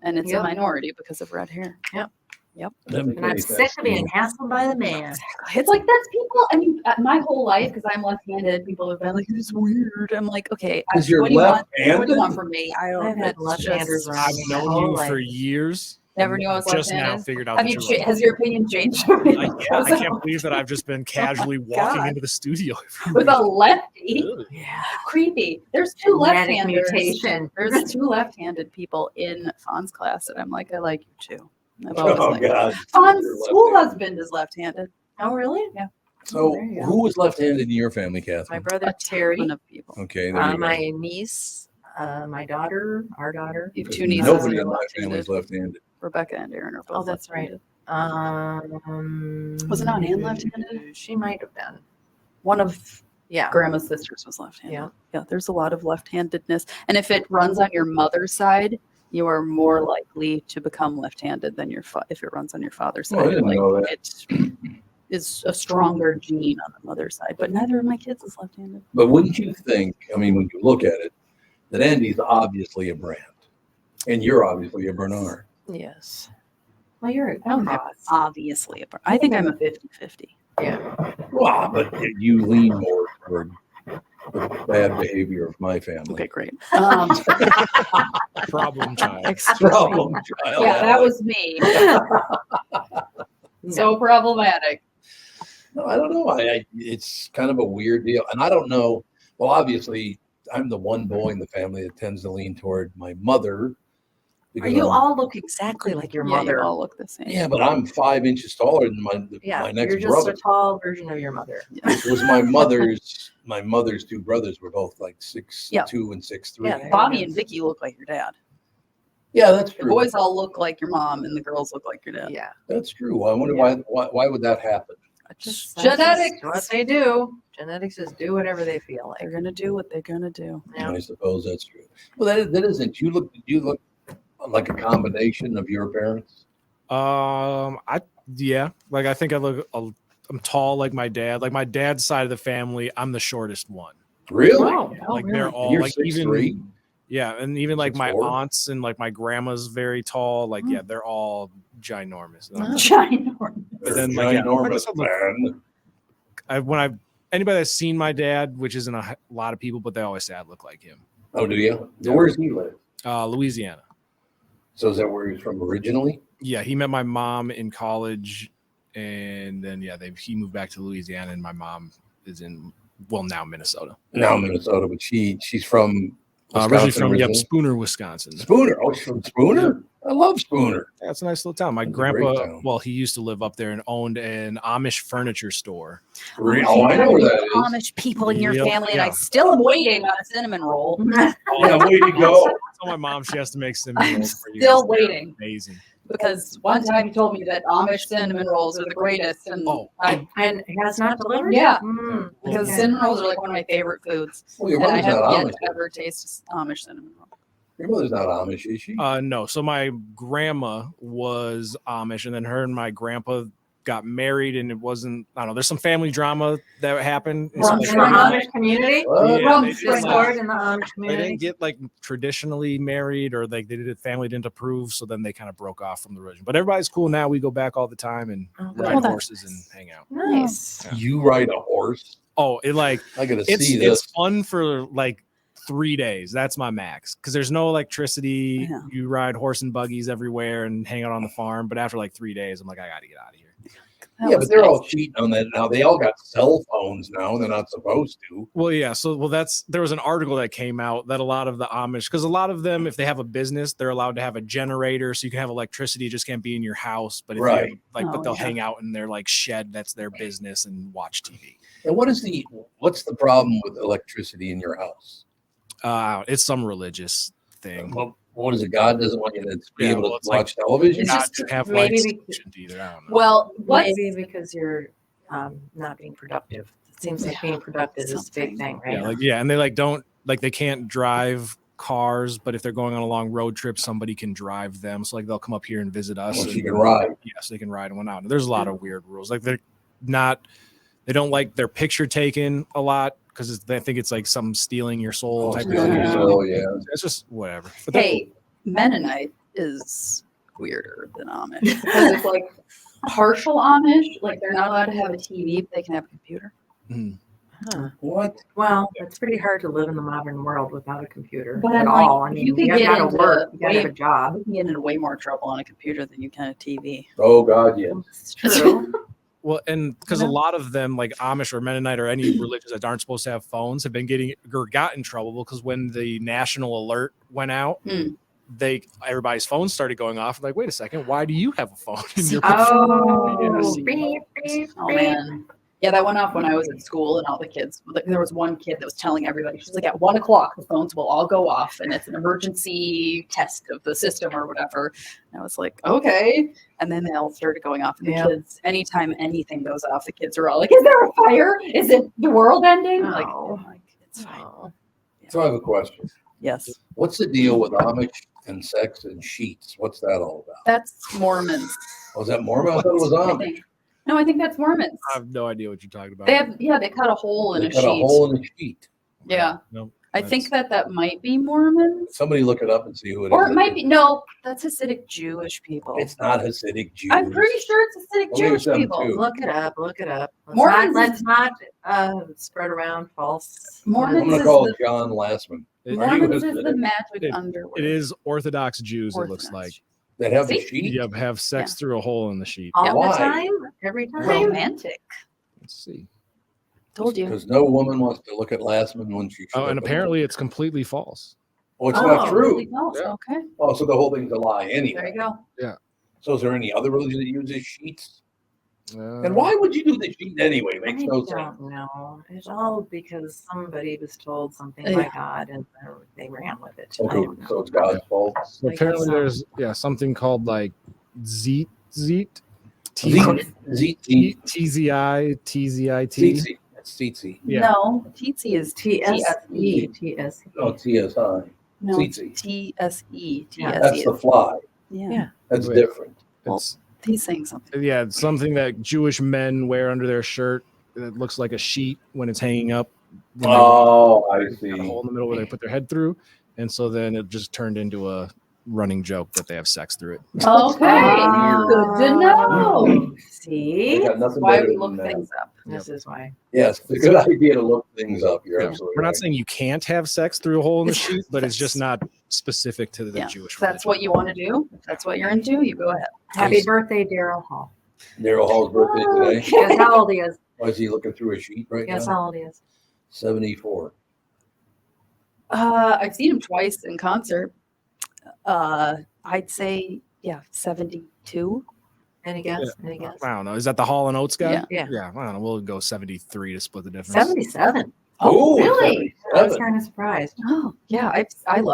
And it's Yep. a minority because of red hair. Yep. Yep. And I'm sick of being hassled by the man. It's like that's people. I mean, my whole life, because I'm left-handed, people have been like, "It's weird." I'm like, okay, 'Cause you're what do you want? What left-handed? do you want from me? I don't. I've had it's left-handers just- around I've me my known whole you life. for years. Never knew I was Just now left-handed. figured out Have that you? you're Has your opinion changed? I can't believe that I've just been casually walking God. into the studio With a lefty. Yeah. Creepy. There's two Genetic left-handers. mutation. There's two left-handed people in Fawn's class, and I'm like, I like you too. I've Oh, always liked you. God. Fawn's You're school left-handed. husband is left-handed. Oh, really? Yeah. So there you go. who was left-handed in your family, My Catherine? brother Terry. Ton of people. Okay, there you go. My niece. My daughter. Our daughter. You have two nieces. Nobody that in are my left-handed. family is left-handed. Rebecca and Aaron are both. Oh, that's right. left-handed. Was it not Ann left-handed? She might have been. One of Yeah. Grandma's sisters was left-handed. Yeah. Yeah, there's a lot of left-handedness. And if it runs on your mother's side, you are more likely to become left-handed than if it runs on your father's Oh, side. I didn't know that. It is a stronger gene on the mother's side, but neither of my kids is left-handed. But wouldn't you think, I mean, when you look at it, that Andy's obviously a Brandt, and you're obviously a Bernard. Yes. Well, you're a I'm obviously I think I'm a 50-50. Yeah. Wow, but you lean more toward the bad behavior of my family. Okay, great. Problem child. Problem child. Yeah, that was me. So problematic. No, I don't know. It's kind of a weird deal. And I don't know. Well, obviously, I'm the one boy in the family that tends to lean toward my mother. because You I'm- all look exactly like your mother. You all look the same. Yeah, but I'm 5 inches taller than my next you're just brother. a tall version of your mother. Which was my mother's. My mother's two brothers were both like 6'2" Yeah. and 6'3". Yeah, Bobby and Vicky look like your dad. Yeah, that's The true. boys all look like your mom, and the girls look like your dad. Yeah, That's true. I wonder why would that happen? Just That's genetics. just what they do. Genetics is do whatever they feel like. They're gonna do what they're gonna do. Yeah. I suppose that's true. Well, that isn't. You look like a combination of your parents. I think I'm tall like my dad. Like my dad's side of the family, I'm the shortest one. Really? Oh, Like really? they're all You're like 6'3"? Yeah, and even like my 6'4"? aunts and like my grandma's very tall. Like yeah, they're all ginormous. And I'm- Ginormous. But then like yeah, like I Ginormous, said, look, man. anybody that's seen my dad, which isn't a lot of people, but they always say I look like him. Oh, do you? So where's he live? Louisiana. So is that where he's from originally? Yeah, he met my mom in college, and then he moved back to Louisiana, and my mom is now Minnesota. Now Minnesota, but she's from Originally Wisconsin, from Spooner, Wisconsin. Spooner. Oh, she's from Spooner. I love Spooner. Yeah, it's a nice little town. My It's a great grandpa, town. well, he used to live up there and owned an Amish furniture store. Oh, I know where that is. Amish people in your Yep. family, and I Yeah. still am waiting on a cinnamon roll. Yeah, way to go. Tell my mom she has to make cinnamon rolls for you. Still waiting. Amazing. Because one time he told me that Amish cinnamon rolls are the greatest, and And it has not delivered? Yeah. Mm, because okay. cinnamon rolls are like one of my favorite foods, Well, your and I mother's have not yet Amish. to ever taste Amish cinnamon roll. Your mother's not Amish, is she? No. So my grandma was Amish, and then her and my grandpa got married, and it wasn't. I don't know. There's some family drama that happened. And so, In like, the Amish community? Yeah, they Spring didn't- board in the Amish they community? didn't get like traditionally married, or like family didn't approve, so then they kind of broke off from the religion. But everybody's cool now. We go back all the time and ride Well, that's horses and hang out. Nice. You ride a horse? Oh, I gotta see this. It's fun for like 3 days. That's my max because there's no electricity. Yeah. You ride horse and buggies everywhere and hang out on the farm. But after like 3 days, I'm like, I gotta get out of here. Yeah, but they're all cheating on that now. They all got cell phones now. They're not supposed to. Well, yeah. So there was an article that came out that a lot of the Amish, because a lot of them, if they have a business, they're allowed to have a generator, so you can have electricity. It just can't be in your house. But if you have, but they'll hang out in their shed. That's their business and watch TV. And what's the problem with electricity in your house? It's some religious thing. Well, what is it? God doesn't want you to be able to watch television? Not to have lights either. I don't know. Well, maybe because you're not being productive. It seems like being productive is a big thing, right? And they they can't drive cars, but if they're going on a long road trip, somebody can drive them. So they'll come up here and visit us. Well, you can ride. Yes, they can ride one out. There's a lot of weird rules. They don't like their picture taken a lot because they think it's like some stealing your soul type of thing. It's just whatever. But hey, Mennonite is weirder than Amish because it's like partial Amish. Like they're not allowed to have a TV, but they can have a computer. Huh. What? Well, it's pretty hard to live in the modern world without a computer But at like, all. I mean, you can you get gotta into work, you gotta have a job. You can get into way more trouble on a computer than you can a TV. Oh God, yes. It's true. Well, and because a lot of them, like Amish or Mennonite or any religions that aren't supposed to have phones, have been got in trouble because when the national alert went out, everybody's phones started going off. Like, wait a second, why do you have a phone in your Oh man. Yeah, that went off when I was at school, and all the kids. There was one kid that was telling everybody, she's like, at 1 o'clock, the phones will all go off, and it's an emergency test of the system or whatever. And I was like, okay. And then they all started going off, and the kids, anytime anything goes off, the kids are all like, is there a fire? Is it the world ending? Like, it's fine. So I have a question. Yes. What's the deal with Amish and sex and sheets? What's that all about? That's Mormons. Was that Mormon? I thought it was Amish. No, I think that's Mormons. I have no idea what you're talking about. They cut a hole in a sheet. Cut a hole in a sheet. Yeah. No, I think that might be Mormons. Somebody look it up and see who it is. Or it might be, no, that's Hasidic Jewish people. It's not Hasidic Jews. I'm pretty sure it's Hasidic Jewish people. Look it up. Mormons Let's not spread around false. Mormons I'm going to call it John Lastman. Mormons is the magic underwear. It is Orthodox Jews, it looks like. That have a sheet? Yep, have sex through a hole in the sheet. All the time? Every time? Romantic. Let's see. Told you. Because no woman wants to look at Lastman when she. Oh, and apparently it's completely false. Oh, it's not true. Yeah. Okay. Oh, so the whole thing's a lie anyway. There you go. Yeah. So is there any other religion that uses sheets? And why would you do the sheet anyway? It makes no sense. I don't know. It's all because somebody was told something by God and they ran with it. Okay, so it's God's fault. So apparently there's something called like Zeet. TZI. That's Tsitsi. Yeah. No, Tsitsi is TSE. No, TSI. No, Tsitsi. TSE. That's the fly. Yeah. That's different. He's saying something. Yeah, something that Jewish men wear under their shirt that looks like a sheet when it's hanging up. I see. A hole in the middle where they put their head through, and so then it just turned into a running joke that they have sex through it. Okay, good to know. See, That's why we look things up. This is why. Yes, it's a good idea to look things up. You're absolutely We're right. not saying you can't have sex through a hole in the sheet, but it's just not specific to the Jewish If that's what you want to do, if that's what you're into, you go ahead. Happy birthday, Daryl Hall. Daryl Hall's birthday today. Guess how old he is? Why is he looking through a sheet right Guess now? how old he is? 74. I've seen him twice in concert. I'd say 72. Any guess? Any guess? I don't know. Is that the Hall and Oates guy? Yeah. I don't know. We'll go 73 to split the difference. 77. Oh, really? I was kind of surprised. Oh, yeah. I'm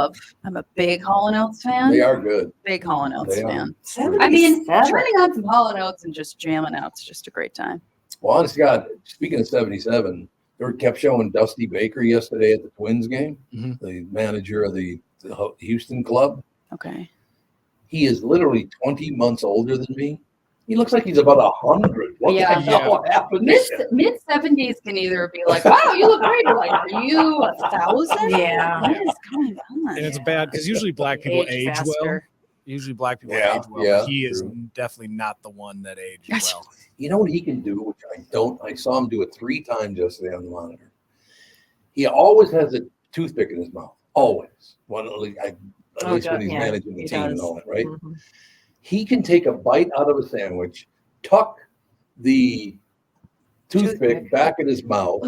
a big Hall and Oates fan. They are good. Big Hall and Oates They are. fan. 77. I mean, turning on some Hall and Oates and just jamming out is just a great time. Well, honest to God, speaking of 77, they kept showing Dusty Baker yesterday at the Twins game, the manager of the Houston club. Okay. He is literally 20 months older than me. He looks like he's about 100. What the hell happened? Mid 70s can either be like, wow, you look great. Or like, are you 1,000? Yeah. What is going on? And it's bad because usually black people age well. faster. Usually black people Yeah, age well. yeah, He is true. definitely not the one that aged well. You know what he can do, which I don't. I saw him do it 3 times yesterday on the monitor. He always has a toothpick in his mouth. Always. At least when he's managing the team and all that, right? He can take a bite out of a sandwich, tuck the toothpick back in his mouth,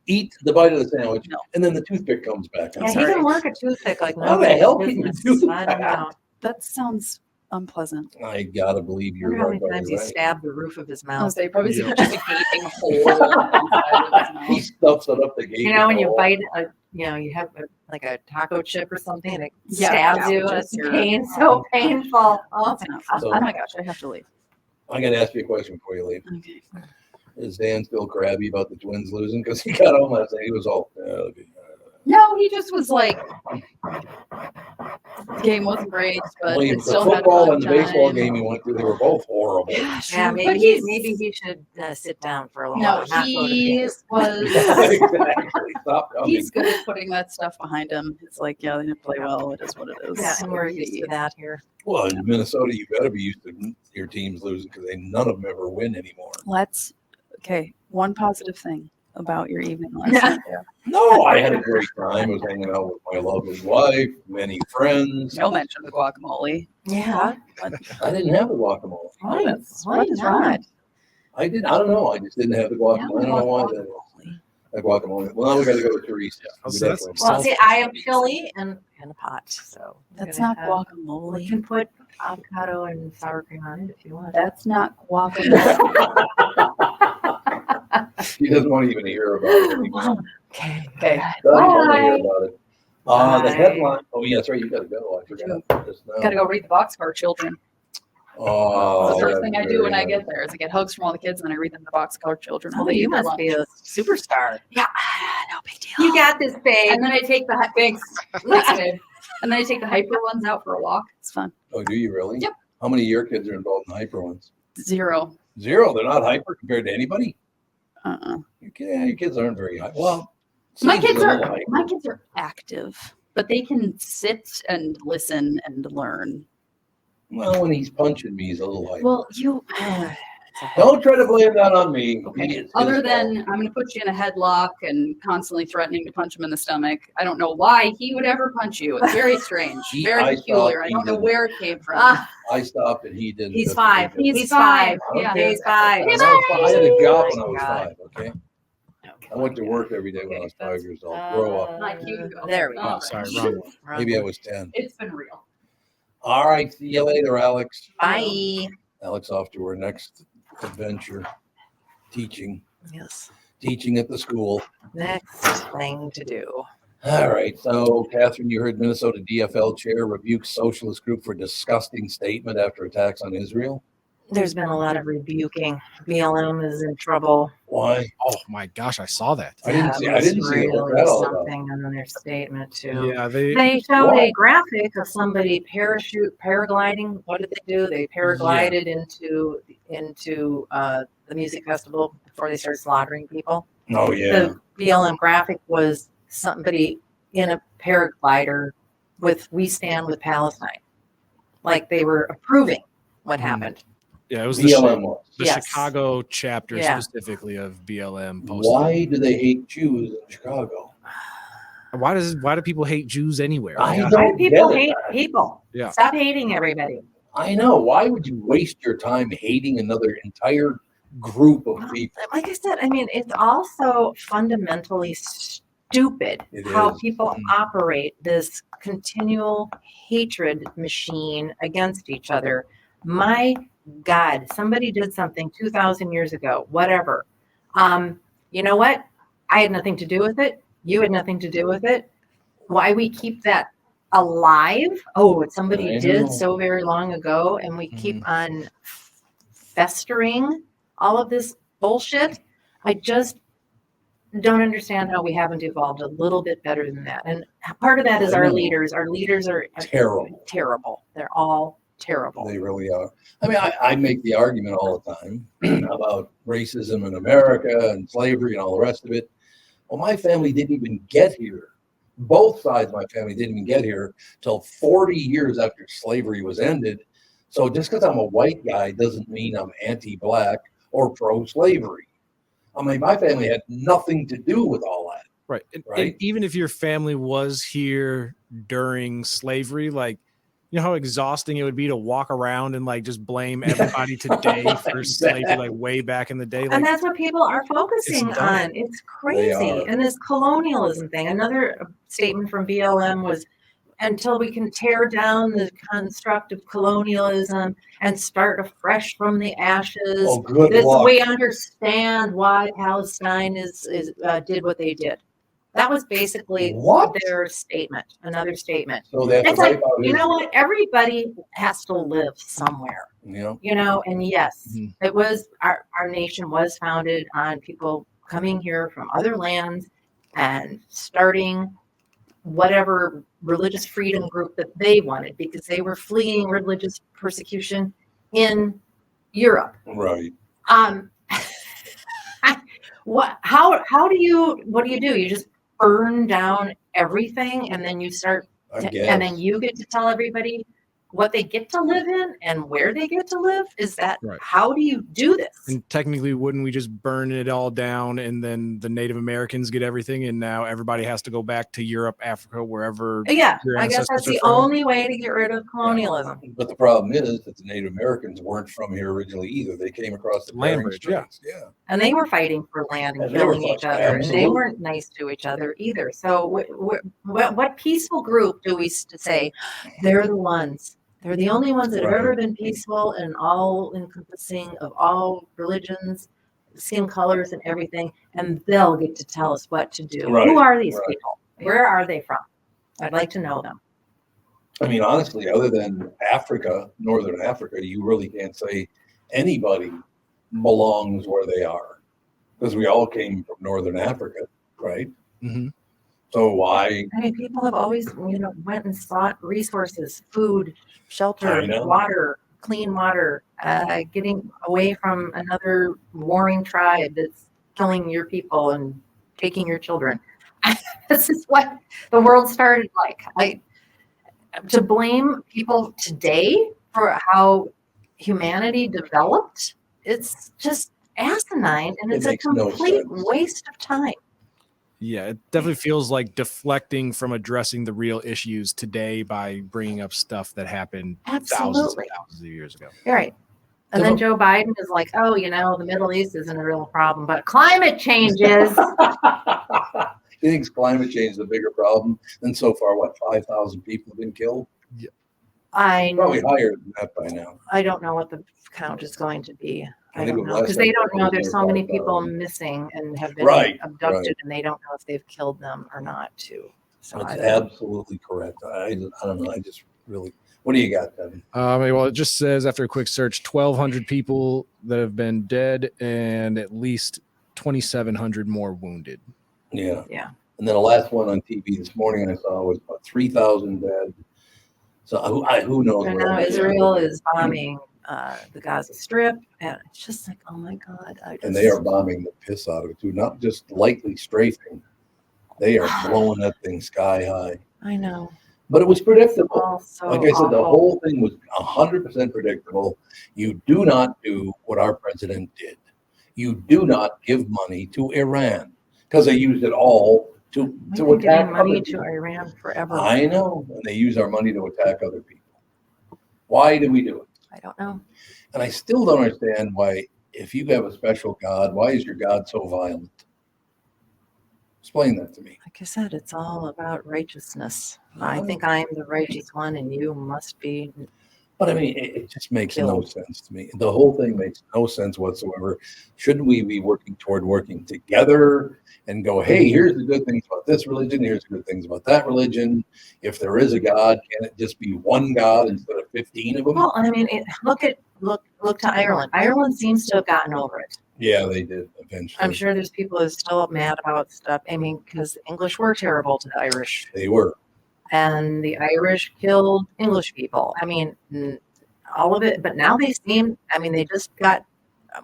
eat the bite of the sandwich, and then the toothpick comes back. Yeah, he can work a toothpick like How the hell can you do I don't know. That sounds unpleasant. I gotta believe I you're wonder how right. many times he Right. stabbed the roof of his I was mouth. say probably just a gaping hole. He stuffs it up the gate. You know, when you bite, you have like a taco chip or something, and it stabs you. It's so painful. Oh my gosh, I have to leave. I gotta ask you a question before you leave. Okay. Is Dan still crabby about the Twins losing? Because he got home last night. He was all. No, he just was like, the game wasn't great, but Well, it the still had football fun and the baseball time. game he went through, they were both horrible. Yeah, maybe he should sit down for a little while. No, not go to he games. was. Exactly. Stop He's good at putting that stuff behind him. It's like, yeah, they didn't play well. It is what it is. Yeah, and we're used to that here. Well, in Minnesota, you got to be used to your teams losing because none of them ever win anymore. Okay, one positive thing about your evening last night there. No, I had a great time. I was hanging out with my lovely wife, many friends. No mention of the guacamole. Yeah. I didn't have the guacamole. What is wrong? I don't know. I just didn't have the guacamole. I don't know why that is. The guacamole. Well, now we got to go to Teresa. Well, see, I have chili and a pot, so That's not guacamole. We can put avocado and sour cream on it if you want. That's not guacamole. He doesn't want to even hear about it anymore. Okay. Doesn't want to hear about it. The headline. Oh, yeah, that's right. You got to go. I forgot just now. Got to go read the Boxcar Children. Oh, That's the first thing I do when I get there is I get hugs from all the kids and then I read them the Boxcar Children. Oh, you must be a superstar. Yeah, no big deal. You got this, babe. And then I take the thanks. And then I take the hyper ones out for a walk. It's fun. Oh, do you really? Yep. How many of your kids are involved in hyper ones? 0. They're not hyper compared to anybody? Uh-uh. Your kids aren't very high. Well, My Steve's kids a are little hyper. my kids are active, but they can sit and listen and learn. Well, when he's punching me, he's a little hyper. Well, you Don't try to blame that on me. okay. Other than I'm going to put you in a headlock and constantly threatening to punch him in the stomach. I don't know why he would ever punch you. It's very strange, very peculiar. I don't know where it came from. I stopped and he didn't. He's 5. He's 5. Yeah, Okay. he's 5. I had a job when I was 5, okay? I went to work every day when I was 5 years old. Grow up. There we go. Oh, sorry, wrong one. Maybe I was 10. It's been real. All right. See you later, Alex. Bye. Alex off to her next adventure. Teaching. Yes. Teaching at the school. Next thing to do. All right. So, Catherine, you heard Minnesota DFL chair rebukes socialist group for disgusting statement after attacks on Israel. There's been a lot of rebuking. BLM is in trouble. Why? Oh my gosh, I saw that. I didn't see it. What's that all about? Something in their statement too. Yeah, They showed a graphic of somebody paragliding. What did they do? They paraglided into the music festival before they started slaughtering people. Oh yeah. The BLM graphic was somebody in a paraglider with "We Stand with Palestine," like they were approving what happened. Yeah, it was BLM the Yes. Chicago chapter Yeah. specifically of BLM. Posted. Why do they hate Jews in Chicago? Why do people hate Jews anywhere? I Yeah. don't Why do people get it. hate people? Yeah. Stop hating everybody. I know. Why would you waste your time hating another entire group of people? Like I said, I mean, it's also fundamentally stupid It how is. people operate this continual hatred machine against each other. My God, somebody did something 2,000 years ago, whatever. You know what? I had nothing to do with it. You had nothing to do with it. Why we keep that alive? Oh, what somebody I did know. so very long ago, and we keep on festering all of this bullshit. I just don't understand how we haven't evolved a little bit better than that. And part of that is I our know. leaders. Our leaders are Terrible. Terrible. They're all terrible. They really are. I mean, I make the argument all the time about racism in America and slavery and all the rest of it. Well, my family didn't even get here. Both sides of my family didn't even get here till 40 years after slavery was ended. So just because I'm a white guy doesn't mean I'm anti-black or pro-slavery. I mean, my family had nothing to do with all that. Right. And Right. even if your family was here during slavery, like, You know how exhausting it would be to walk around and like just blame everybody today for slavery, like way back in the day. Like, and that's what people are focusing on. It's crazy. And this colonialism thing. Another statement from BLM was, until we can tear down the construct of colonialism and start afresh from the ashes, we understand why Palestine did what they did. That was basically their statement. Another statement. So it's like, you know what? Everybody has to live somewhere. Yeah. You know, and yes, it was our nation was founded on people coming here from other lands and starting whatever religious freedom group that they wanted, because they were fleeing religious persecution in Europe. Right. What do you do? You just burn down everything and then you start and then you get to tell everybody what they get to live in and where they get to live? Is that how do you do this? And technically, wouldn't we just burn it all down and then the Native Americans get everything and now everybody has to go back to Europe, Africa, wherever? Yeah, I guess that's the only way to get rid of colonialism. But the problem is that the Native Americans weren't from here originally either. They came across the land bridge. Yeah. And they were fighting for land and killing each other. And they weren't nice to each other either. So what peaceful group do we say? They're the ones. They're the only ones that have ever been peaceful and all encompassing of all religions, skin colors and everything. And they'll get to tell us what to do. Who are these people? Where are they from? I'd like to know them. I mean, honestly, other than Africa, Northern Africa, you really can't say anybody belongs where they are, because we all came from Northern Africa, right? Mm-hmm. So why? I mean, people have always, went and sought resources, food, shelter, water, clean water, getting away from another warring tribe that's killing your people and taking your children. This is what the world started like. To blame people today for how humanity developed, it's just asinine, and it's a complete waste of time. Yeah, it definitely feels like deflecting from addressing the real issues today by bringing up stuff that happened thousands of years ago. You're right. And then Joe Biden is like, oh, the Middle East isn't a real problem, but climate change is. He thinks climate change is a bigger problem. And so far, 5,000 people have been killed? Yeah. Probably higher than that by now. I don't know what the count is going to be. I don't know, because they don't know there's so many people missing and have been abducted, and they don't know if they've killed them or not, too. So that's absolutely correct. I don't know. I just really. What do you got, Kevin? Well, it just says after a quick search, 1,200 people that have been dead and at least 2,700 more wounded. Yeah. Yeah. And then the last one on TV this morning I saw was about 3,000 dead. So who knows? And now Israel is bombing the Gaza Strip, and it's just like, oh my God. And they are bombing the piss out of it too, not just lightly strafing. They are blowing that thing sky high. I know. But it was predictable. Like I said, the whole thing was 100% predictable. You do not do what our president did. You do not give money to Iran, because they used it all to attack money to Iran forever. I know. And they use our money to attack other people. Why do we do it? I don't know. And I still don't understand why, if you have a special God, why is your God so violent? Explain that to me. Like I said, it's all about righteousness. I think I'm the righteous one, and you must be. But I mean, it just makes no sense to me. The whole thing makes no sense whatsoever. Shouldn't we be working together and go, hey, here's the good things about this religion, here's the good things about that religion. If there is a God, can it just be one God instead of 15 of them? Well, I mean, look to Ireland. Ireland seems to have gotten over it. Yeah, they did eventually. I'm sure there's people who are still mad about stuff. I mean, because the English were terrible to the Irish. They were. And the Irish killed English people. I mean, all of it. But now they just got,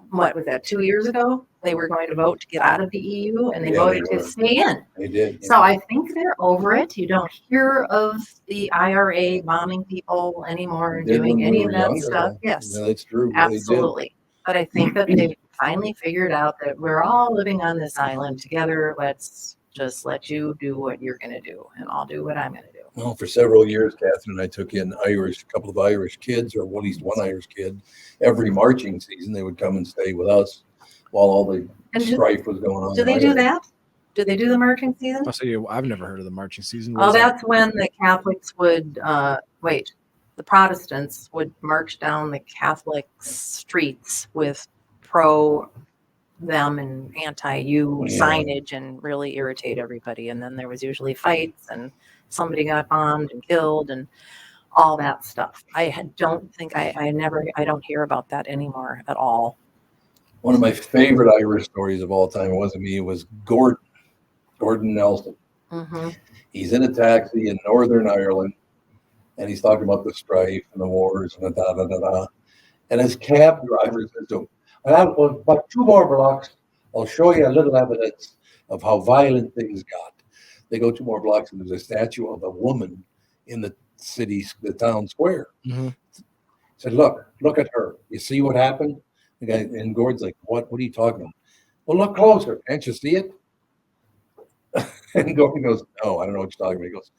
what was that, 2 years ago? They were going to vote to get out of the EU, and they voted to stay in. They did. So I think they're over it. You don't hear of the IRA bombing people anymore, doing any of that stuff. Yes, no, that's true. Absolutely. But I think that they finally figured out that we're all living on this island together. Let's just let you do what you're going to do, and I'll do what I'm going to do. Well, for several years, Catherine and I took in a couple of Irish kids, or at least one Irish kid. Every marching season, they would come and stay with us while all the strife was going on. Do they do that? Do they do the marching season? I'll say I've never heard of the marching season. Oh, that's when the Catholics would the Protestants would march down the Catholic streets with pro them and anti-you signage and really irritate everybody. And then there was usually fights and somebody got bombed and killed and all that stuff. I don't hear about that anymore at all. One of my favorite Irish stories of all time, it wasn't me, it was Gordon Nelson. Mm-hmm. He's in a taxi in Northern Ireland, and he's talking about the strife and the wars and da-da-da-da. And his cab driver says to him, well, about 2 more blocks, I'll show you a little evidence of how violent things got. They go 2 more blocks, and there's a statue of a woman in the town square. Mm-hmm. Said, look at her. You see what happened? The guy, and Gord's like, what are you talking about? Well, look closer. Can't you see it? And Gordon goes, no, I don't know what you're talking about. He goes,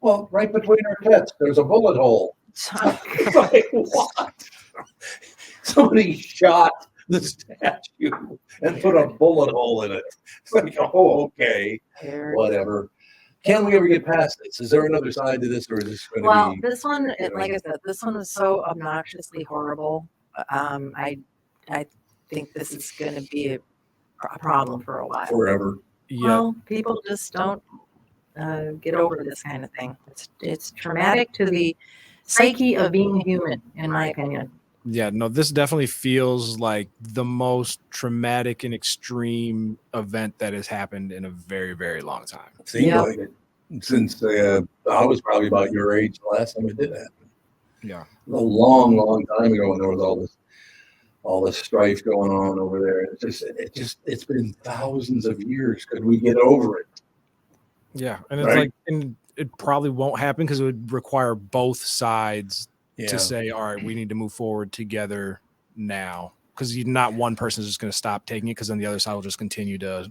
well, right between her tits, there's a bullet hole. It's like, what? Somebody shot the statue and put a bullet hole in it. It's like, oh, okay, whatever. Can we ever get past this? Is there another side to this, or is this going to be? This one, like I said, this one is so obnoxiously horrible. I think this is going to be a problem for a while. Forever. Well, people just don't get over this kind of thing. It's traumatic to the psyche of being human, in my opinion. Yeah, no, this definitely feels like the most traumatic and extreme event that has happened in a very, very long time. Seems like it. Since I was probably about your age the last time it did happen. Yeah. A long, long time ago when there was all this strife going on over there. It's been thousands of years. Could we get over it? Yeah, and it's and it probably won't happen because it would require both sides to say, all right, we need to move forward together now, because not one person is just going to stop taking it, because then the other side will just continue to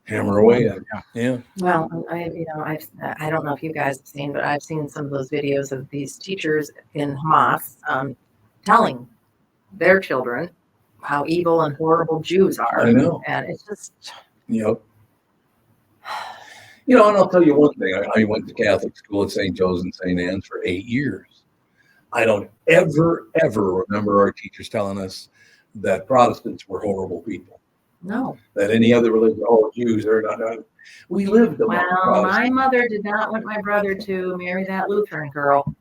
hammer away at it. Yeah. Well, I don't know if you guys have seen, but I've seen some of those videos of these teachers in Hamas telling their children how evil and horrible Jews are. I know. And it's just... Yep. And I'll tell you one thing. I went to Catholic school at St. Joe's and St. Anne's for 8 years. I don't ever remember our teachers telling us that Protestants were horrible people. No. That any other religion, Jews are not. We lived among Well, my mother did not want my brother to marry that Lutheran girl.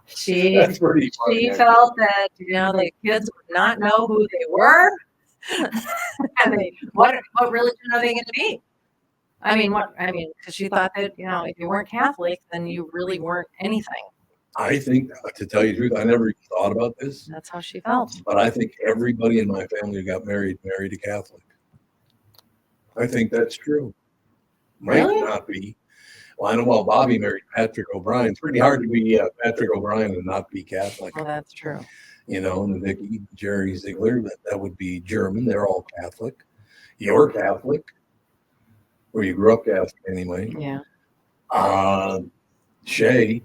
She felt that the kids would not know who they were, and what religion are they going to be? Because she thought that if you weren't Catholic, then you really weren't anything. I think, to tell you the truth, I never even thought about this. That's how she felt. But I think everybody in my family who got married a Catholic. I think that's true. Might not be. Well, I know Bobby married Patrick O'Brien. It's pretty hard to be Patrick O'Brien and not be Catholic. Well, that's true. And Vicky, Jerry Ziegler, that would be German. They're all Catholic. You're Catholic. Or you grew up Catholic anyway. Yeah. Shay,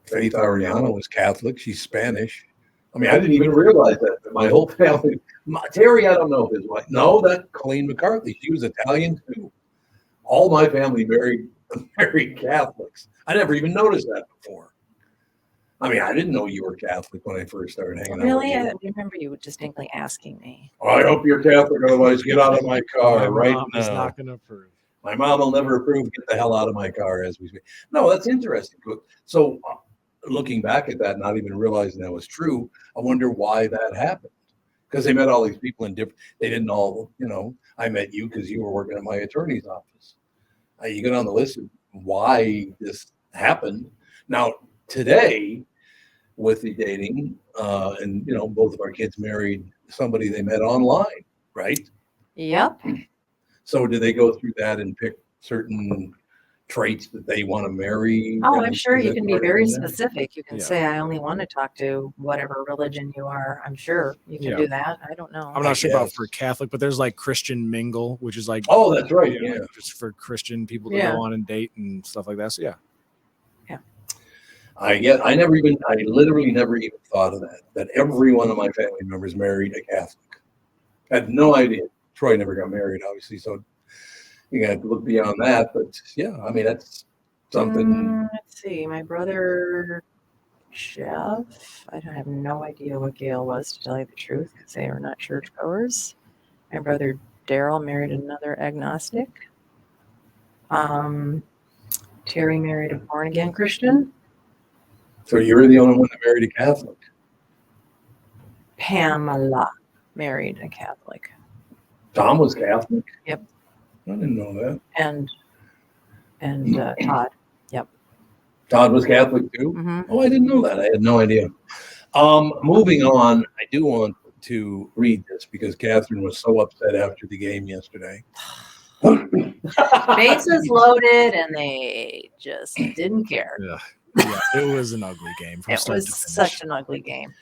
Faith Ariana was Catholic. She's Spanish. I didn't even realize that. My whole family. Terry, I don't know if his wife. No, that Colleen McCarthy. She was Italian too. All my family married Catholics. I never even noticed that before. I didn't know you were Catholic when I first started hanging out. Really? I remember you distinctly asking me. I hope you're Catholic, otherwise get out of my car right now. It's not going to approve. My mom will never approve. Get the hell out of my car as we speak. No, that's interesting. So looking back at that, not even realizing that was true, I wonder why that happened. Because they met all these people they didn't all, I met you because you were working at my attorney's office. You get on the list of why this happened. Now, today, with the dating, and both of our kids married somebody they met online, right? Yep. So do they go through that and pick certain traits that they want to marry? Oh, I'm sure Is you that can be part of very it? specific. You can say, I only want to talk to whatever religion you are. I'm sure you can do that. I don't know. I'm not sure about for Catholic, but there's like Christian mingle, which is like oh, that's right, yeah, like just for Christian people to Yeah. go on and date and stuff like that. So yeah. I literally never even thought of that every one of my family members married a Catholic. I had no idea. Troy never got married, obviously, so you got to look beyond that. But yeah, I mean, that's something. Let's see. My brother Jeff. I have no idea what Gail was, to tell you the truth, because they are not churchgoers. My brother Daryl married another agnostic. Terry married a born again Christian. So you're the only one that married a Catholic. Pamela married a Catholic. Tom was Catholic. Yep. I didn't know that. And Todd. Yep. Todd was Catholic too. Mm-hmm. Oh, I didn't know that. I had no idea. Moving on, I do want to read this because Catherine was so upset after the game yesterday. Bases loaded, and they just didn't care. Yeah, it was an ugly game. From It start was to finish. such an ugly game.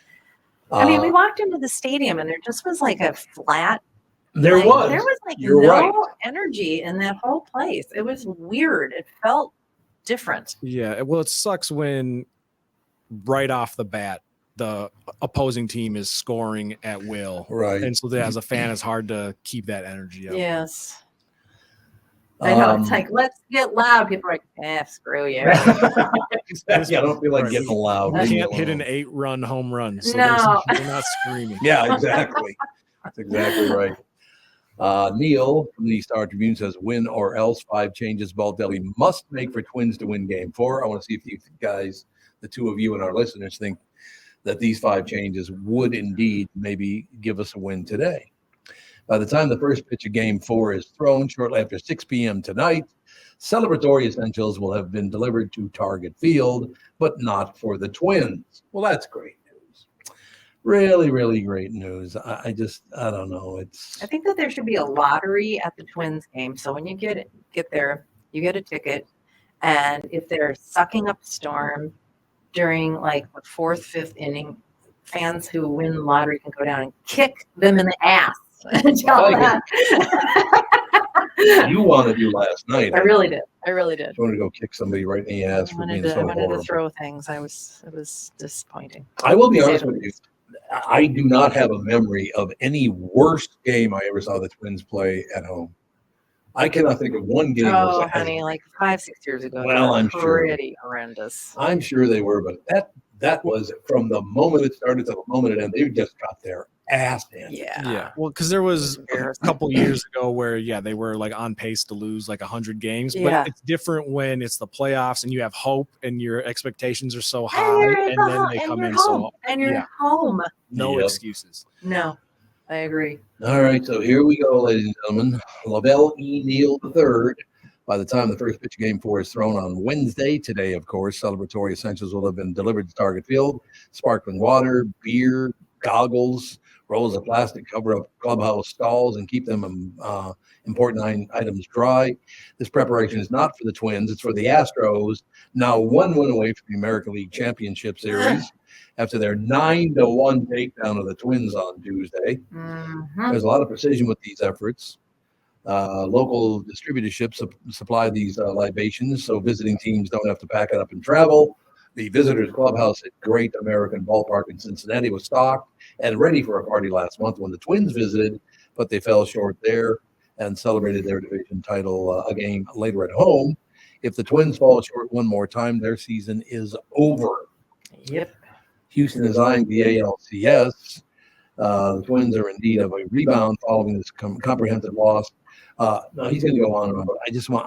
I mean, we walked into the stadium, and there just was like a flat. There was. There was like You're no right. energy in that whole place. It was weird. It felt different. Yeah, well, it sucks when right off the bat the opposing team is scoring at will, right? And so as a fan, it's hard to keep that energy up. Yes. I know, it's like, let's get loud. People are like, screw you. Exactly. I don't feel like getting loud. You can't hit an 8-run home run. So No. they're not screaming. Yeah, exactly. That's exactly right. Neil from the Star Tribune says, win or else 5 changes Baldelli must make for Twins to win game 4. I want to see if you guys, the two of you and our listeners, think that these 5 changes would indeed maybe give us a win today. By the time the first pitch of game 4 is thrown shortly after 6 p.m. tonight, celebratory essentials will have been delivered to Target Field, but not for the Twins. Well, that's great news. Really, really great news. I don't know. I think that there should be a lottery at the Twins game. So when you get there, you get a ticket. And if they're sucking up a storm during like the 4th, 5th inning, fans who win the lottery can go down and kick them in the ass. Tell them. You wanted to last night. I really did. You wanted to go kick somebody right in the ass for being so I wanted horrible. to throw things. It was disappointing. I will be honest with you. I do not have a memory of any worst game I ever saw the Twins play at home. I cannot think of one game. Oh, honey, like 5-6 years ago. Well, I'm sure. Pretty horrendous. I'm sure they were, but that was from the moment it started to the moment it ended. They just got their ass in. Yeah. Well, because there was a couple years ago where they were like on pace to lose like 100 games, Yeah. but it's different when it's the playoffs and you have hope and your expectations are so high, and then they come in so and you're home. no Yep. excuses. No, I agree. All right, so here we go, ladies and gentlemen. Lavelle E. Neal III. By the time the first pitch of game 4 is thrown on Wednesday, today, of course, celebratory essentials will have been delivered to Target Field. Sparkling water, beer, goggles, rolls of plastic cover up clubhouse stalls and keep them important items dry. This preparation is not for the Twins. It's for the Astros, now 1 win away from the American League Championship Series after their 9-1 takedown of the Twins on Tuesday. There's a lot of precision with these efforts. Local distributorships supply these libations, so visiting teams don't have to pack it up and travel. The visitors' clubhouse at Great American Ballpark in Cincinnati was stocked and ready for a party last month when the Twins visited, but they fell short there and celebrated their division title a game later at home. If the Twins fall short one more time, their season is over. Yep. Houston is eyeing the ALCS. The Twins are indeed of a rebound following this comprehensive loss. No, he's going to go on and on, but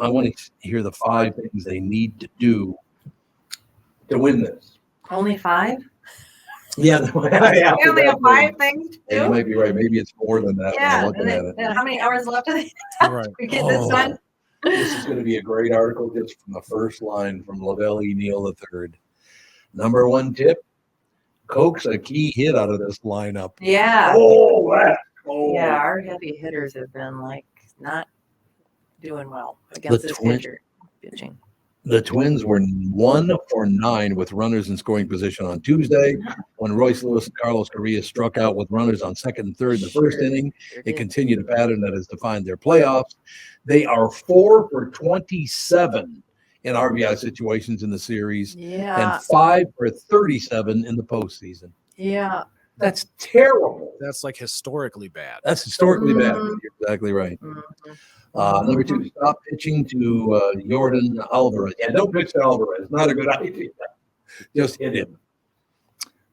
I want to hear the 5 things they need to do to win this. Only 5? Yeah, You only have 5 things to do? You might be right. Maybe it's more than that. Yeah. When I'm looking at it. And how many hours left do they have to get this done? This is going to be a great article just from the first line from Lavelle E. Neal III. Number 1 tip: coax a key hit out of this lineup. Yeah. Yeah, our heavy hitters have been like not doing well against this pitcher. pitching. The Twins were 1 for 9 with runners in scoring position on Tuesday. When Royce Lewis and Carlos Correa struck out with runners on second and third in the first inning, it continued a pattern that has defined their playoffs. They are 4 for 27 in RBI situations in the series, and 5 for 37 in the postseason. Yeah. That's terrible. That's like historically bad. That's historically bad. You're exactly right. Number 2, stop pitching to Jordan Alvarez. Yeah, don't pitch to Alvarez. Not a good idea. Just hit him.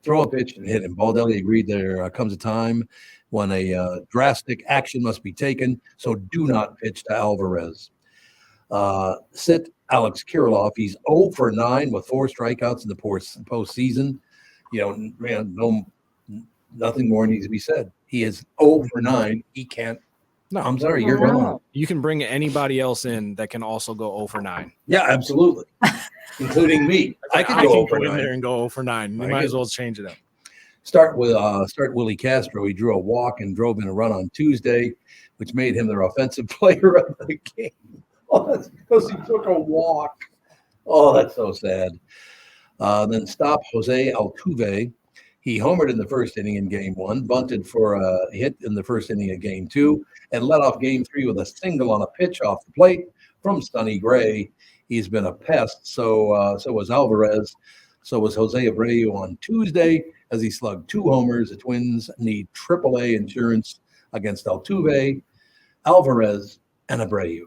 Throw a pitch and hit him. Baldelli agreed there comes a time when a drastic action must be taken, so do not pitch to Alvarez. Sit Alex Kirilloff. He's 0 for 9 with 4 strikeouts in the postseason. Nothing more needs to be said. He is 0 for 9. He can't. No, I'm sorry, you're gone. You can bring anybody else in that can also go 0 for 9. Yeah, absolutely. Including me. I could go 0 for 9. In there and go 0 for 9. You might as well change it up. Start Willie Castro. He drew a walk and drove in a run on Tuesday, which made him their offensive player of the game. Oh, that's because he took a walk. Oh, that's so sad. Then stop Jose Altuve. He homered in the first inning in Game 1, bunted for a hit in the first inning of Game 2, and led off Game 3 with a single on a pitch off the plate from Sonny Gray. He's been a pest. So was Alvarez. So was Jose Abreu on Tuesday as he slugged 2 homers. The Twins need AAA insurance against Altuve, Alvarez, and Abreu.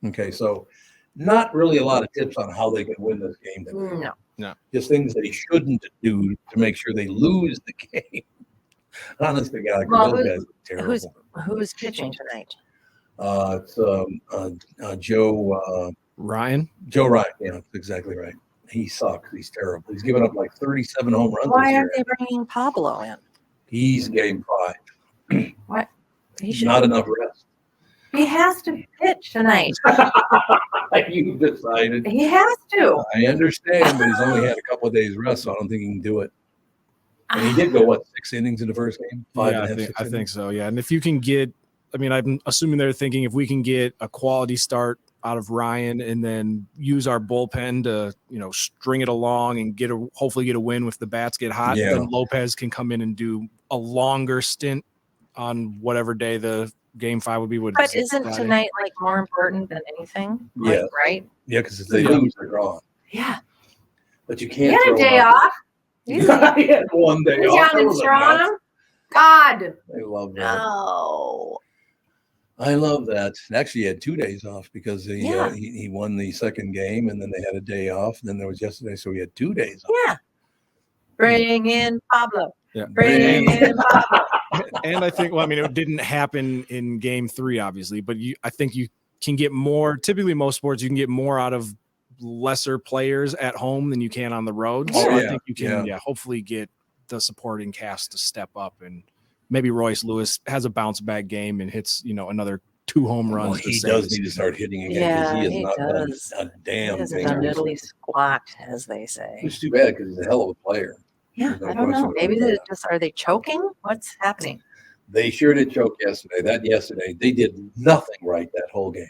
Okay, so not really a lot of tips on how they can win this game today. No. Just things they shouldn't do to make sure they lose the game. Honest to God, those guys are terrible. Who's pitching tonight? It's Joe Ryan. Joe Ryan, yeah, that's exactly right. He sucks. He's terrible. He's given up like 37 home runs. Why aren't they bringing Pablo in? He's Game 5. What? He should Not enough rest. He has to pitch tonight. You decided. He has to. I understand, but he's only had a couple of days rest, so I don't think he can do it. And he did go, 6 innings in the first game? 5 Yeah, and a half, 6 I think innings? so. Yeah. And if you can get, I'm assuming they're thinking if we can get a quality start out of Ryan and then use our bullpen to, string it along and hopefully get a win if the bats get hot, then Lopez can come in and do a longer stint on whatever day the Game 5 would be. But isn't tonight more important than anything? Yeah. Right? Yeah, because if they lose, they're gone. Yeah. But you can't. He had a day off. He had one day off. Down in Toronto. God. I love that. No. I love that. Actually, he had 2 days off because he won the second game, and then they had a day off. And then there was yesterday, so he had 2 days off. Yeah. Bring in Pablo. Yeah. Bring in Pablo. And I think, it didn't happen in Game 3, obviously, but I think you can get more. Typically, most sports, you can get more out of lesser players at home than you can on the road. So I think you can, hopefully get the supporting cast to step up, and maybe Royce Lewis has a bounce back game and hits, another 2 home runs. Well, he does need to start hitting again because he has not done a damn thing. Done diddly squat, as they say. It's too bad because he's a hell of a player. Yeah, I don't know. Maybe are they choking? What's happening? They sure did choke yesterday. They did nothing right that whole game.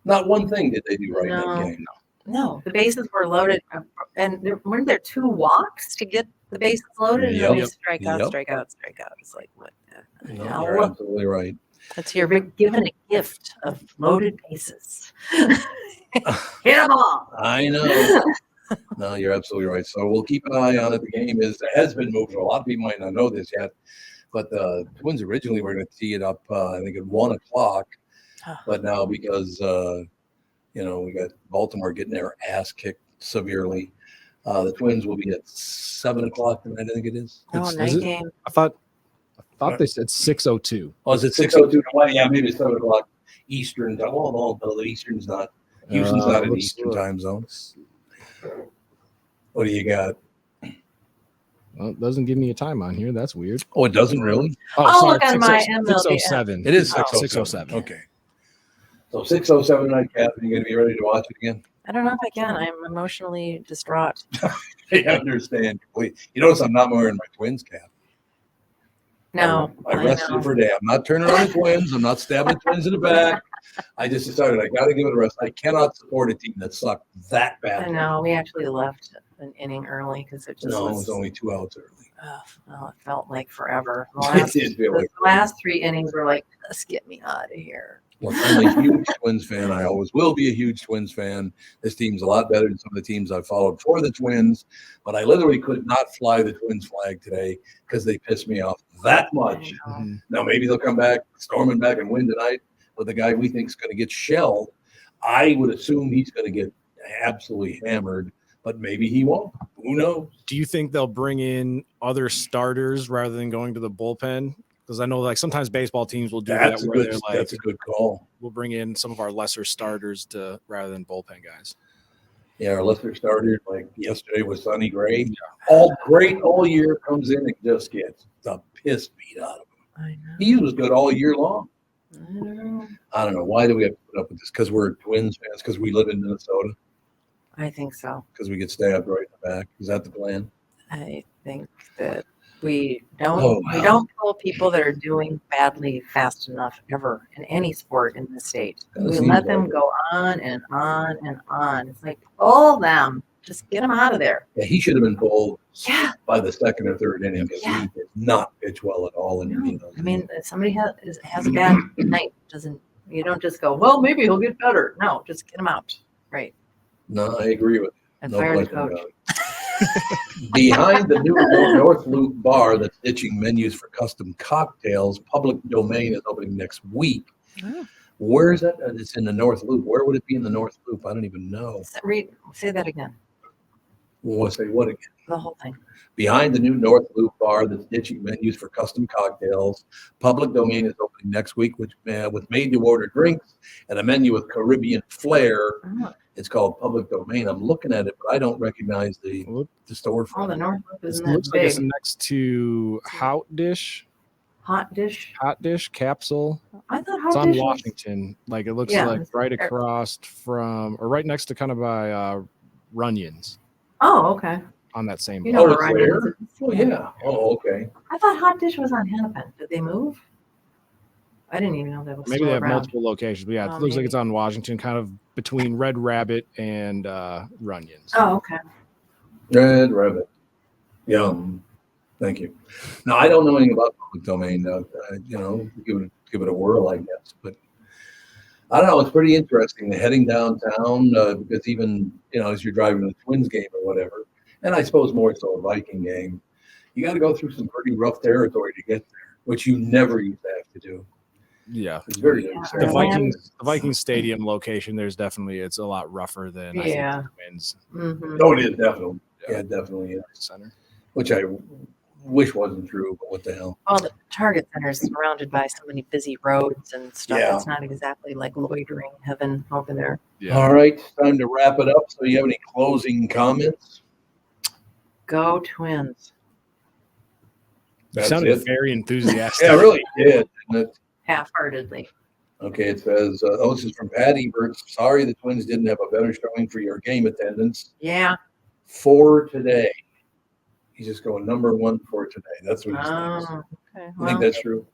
Not one thing did they do right in that game. No, the bases were loaded, and weren't there 2 walks to get the bases loaded? Yep. And then strikeout. It's like, what the hell? You're absolutely right. That's you're given a gift of loaded bases. Hit them all. I know. No, you're absolutely right. So we'll keep an eye on it. The game has been moved. A lot of people might not know this yet, but the Twins originally were going to tee it up, I think, at 1:00. But now because we got Baltimore getting their ass kicked severely, the Twins will be at 7:00 tonight. I think it is. Night game. I thought they said 6:02. Oh, is it 6:02? Yeah, maybe it's 7:00 Eastern. Well, no, the Eastern's not. Houston's not in Eastern time zone. What do you got? Well, it doesn't give me a time on here. That's weird. Oh, it doesn't really? Oh, sorry. Look on my 6:07. It is 6:07. Okay. So 6:07 tonight, Catherine, you going to be ready to watch it again? I don't know if I can. I'm emotionally distraught. I understand. You notice I'm not wearing my Twins cap. No, I rested for a day. I'm not turning on the Twins. I'm not stabbing the Twins in the back. I just decided I got to give it a rest. I cannot support a team that sucked that bad. I know. We actually left an inning early because it just it was only 2 outs early. Well, it felt like forever. It did feel like The last 3 innings were like, let's get me out of here. Well, I'm a huge Twins fan. I always will be a huge Twins fan. This team's a lot better than some of the teams I've followed for the Twins, but I literally could not fly the Twins flag today because they pissed me off that much. Now, maybe they'll come back, storming back and win tonight with the guy we think is going to get shelled. I would assume he's going to get absolutely hammered, but maybe he won't. Who knows? Do you think they'll bring in other starters rather than going to the bullpen? Because I know like sometimes baseball teams will do That's that where they're like, that's a good call. We'll bring in some of our lesser starters rather than bullpen guys. Yeah, our lesser starters, like yesterday was Sonny Gray. Yeah. All great all year, comes in and just gets the piss beat out of him. I know. He was good all year long. I don't know. Why do we have to put up with this? Because we're Twins fans? Because we live in Minnesota? I think so. Because we get stabbed right in the back? Is that the plan? I think that we don't pull people that are doing badly fast enough ever in any sport in the state. We let them go on and on and on. It's like, pull them. Just get them out of there. Yeah, he should have been pulled by the second or third inning because he did not pitch well at all. I mean, if somebody has a bad night, you don't just go, well, maybe he'll get better. No, just get him out. Right. No, I agree with you. And fire the coach. Behind the new North Loop bar that's ditching menus for custom cocktails, public domain is opening next week. Oh. Where is that? It's in the North Loop. Where would it be in the North Loop? I don't even know. Say that again. We'll say what again? The whole thing. Behind the new North Loop bar that's ditching menus for custom cocktails, public domain is opening next week with made-to-order drinks and a menu with Caribbean flair. Oh. It's called Public Domain. I'm looking at it, but I don't recognize the storefront. Oh, the North Loop isn't It looks that like big. it's next to Hot Dish Capsule. I thought It's Hot on Dish was- Washington. Like it looks Yeah, like it's right there. across from, or right next to kind of by Runyon's Oh, okay. on that same You know block. where Runyon's is. Oh, yeah. Oh, okay. I thought Hot Dish was on Hennepin. Did they move? I didn't even know that was Maybe still they have around. multiple locations, but yeah, it Oh, looks like maybe. it's on Washington, kind of between Red Rabbit and Runyon's. Oh, okay. Red Rabbit. Yum. Thank you. No, I don't know anything about public domain. Give it a whirl, I guess. But I don't know. It's pretty interesting. They're heading downtown because even, as you're driving to the Twins game or whatever, and I suppose more so a Viking game, you got to go through some pretty rough territory to get there, which you never used to have to do. Yeah, It's very the Vikings stadium location. It's a lot rougher than I think Yeah. the Twins. Mhm. Oh, it is definitely. Yeah, it definitely is. Center. Which I wish wasn't true, but what the hell? Well, the Target Center is surrounded by so many busy roads and stuff. Yeah. It's not exactly like loitering heaven over there. All right, time to wrap it up. So, you have any closing comments? Go Twins. You That's sounded it? very enthusiastic. Yeah, really did. Didn't it? Half-heartedly. Okay, it says, this is from Pat Ebert. Sorry the Twins didn't have a better showing for your game attendance Yeah. for today. He's just going number one for today. That's what he's saying. Oh, okay. I Well, think that's true.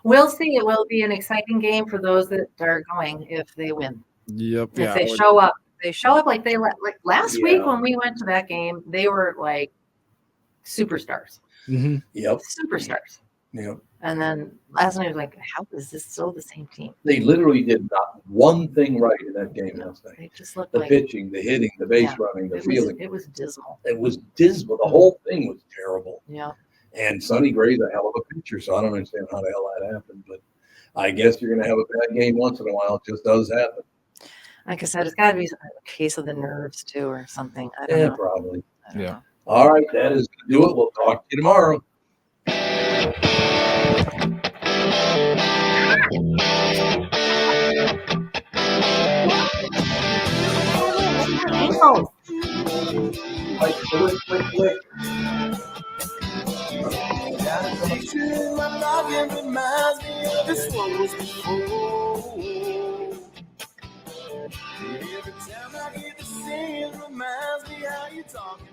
we'll see. It will be an exciting game for those that are going if they win. Yep. If they show up. They show up like last week Yeah. when we went to that game, they were like superstars. Mm-hmm. Yep. Superstars. Yep. And then last night I was like, how is this still the same team? They literally did not one thing right in that game last night. They just looked The like pitching, the hitting, the base running, the fielding. It was dismal. It was dismal. The whole thing was terrible. Yeah. And Sonny Gray's a hell of a pitcher, so I don't understand how the hell that happened. But I guess you're going to have a bad game once in a while. It just does happen. Like I said, it's got to be a case of the nerves too, or something. I don't know. Probably. Yeah. All right, that is going to do it. We'll talk to you tomorrow. This one was before. Every time I hear the same reminds me how you talking.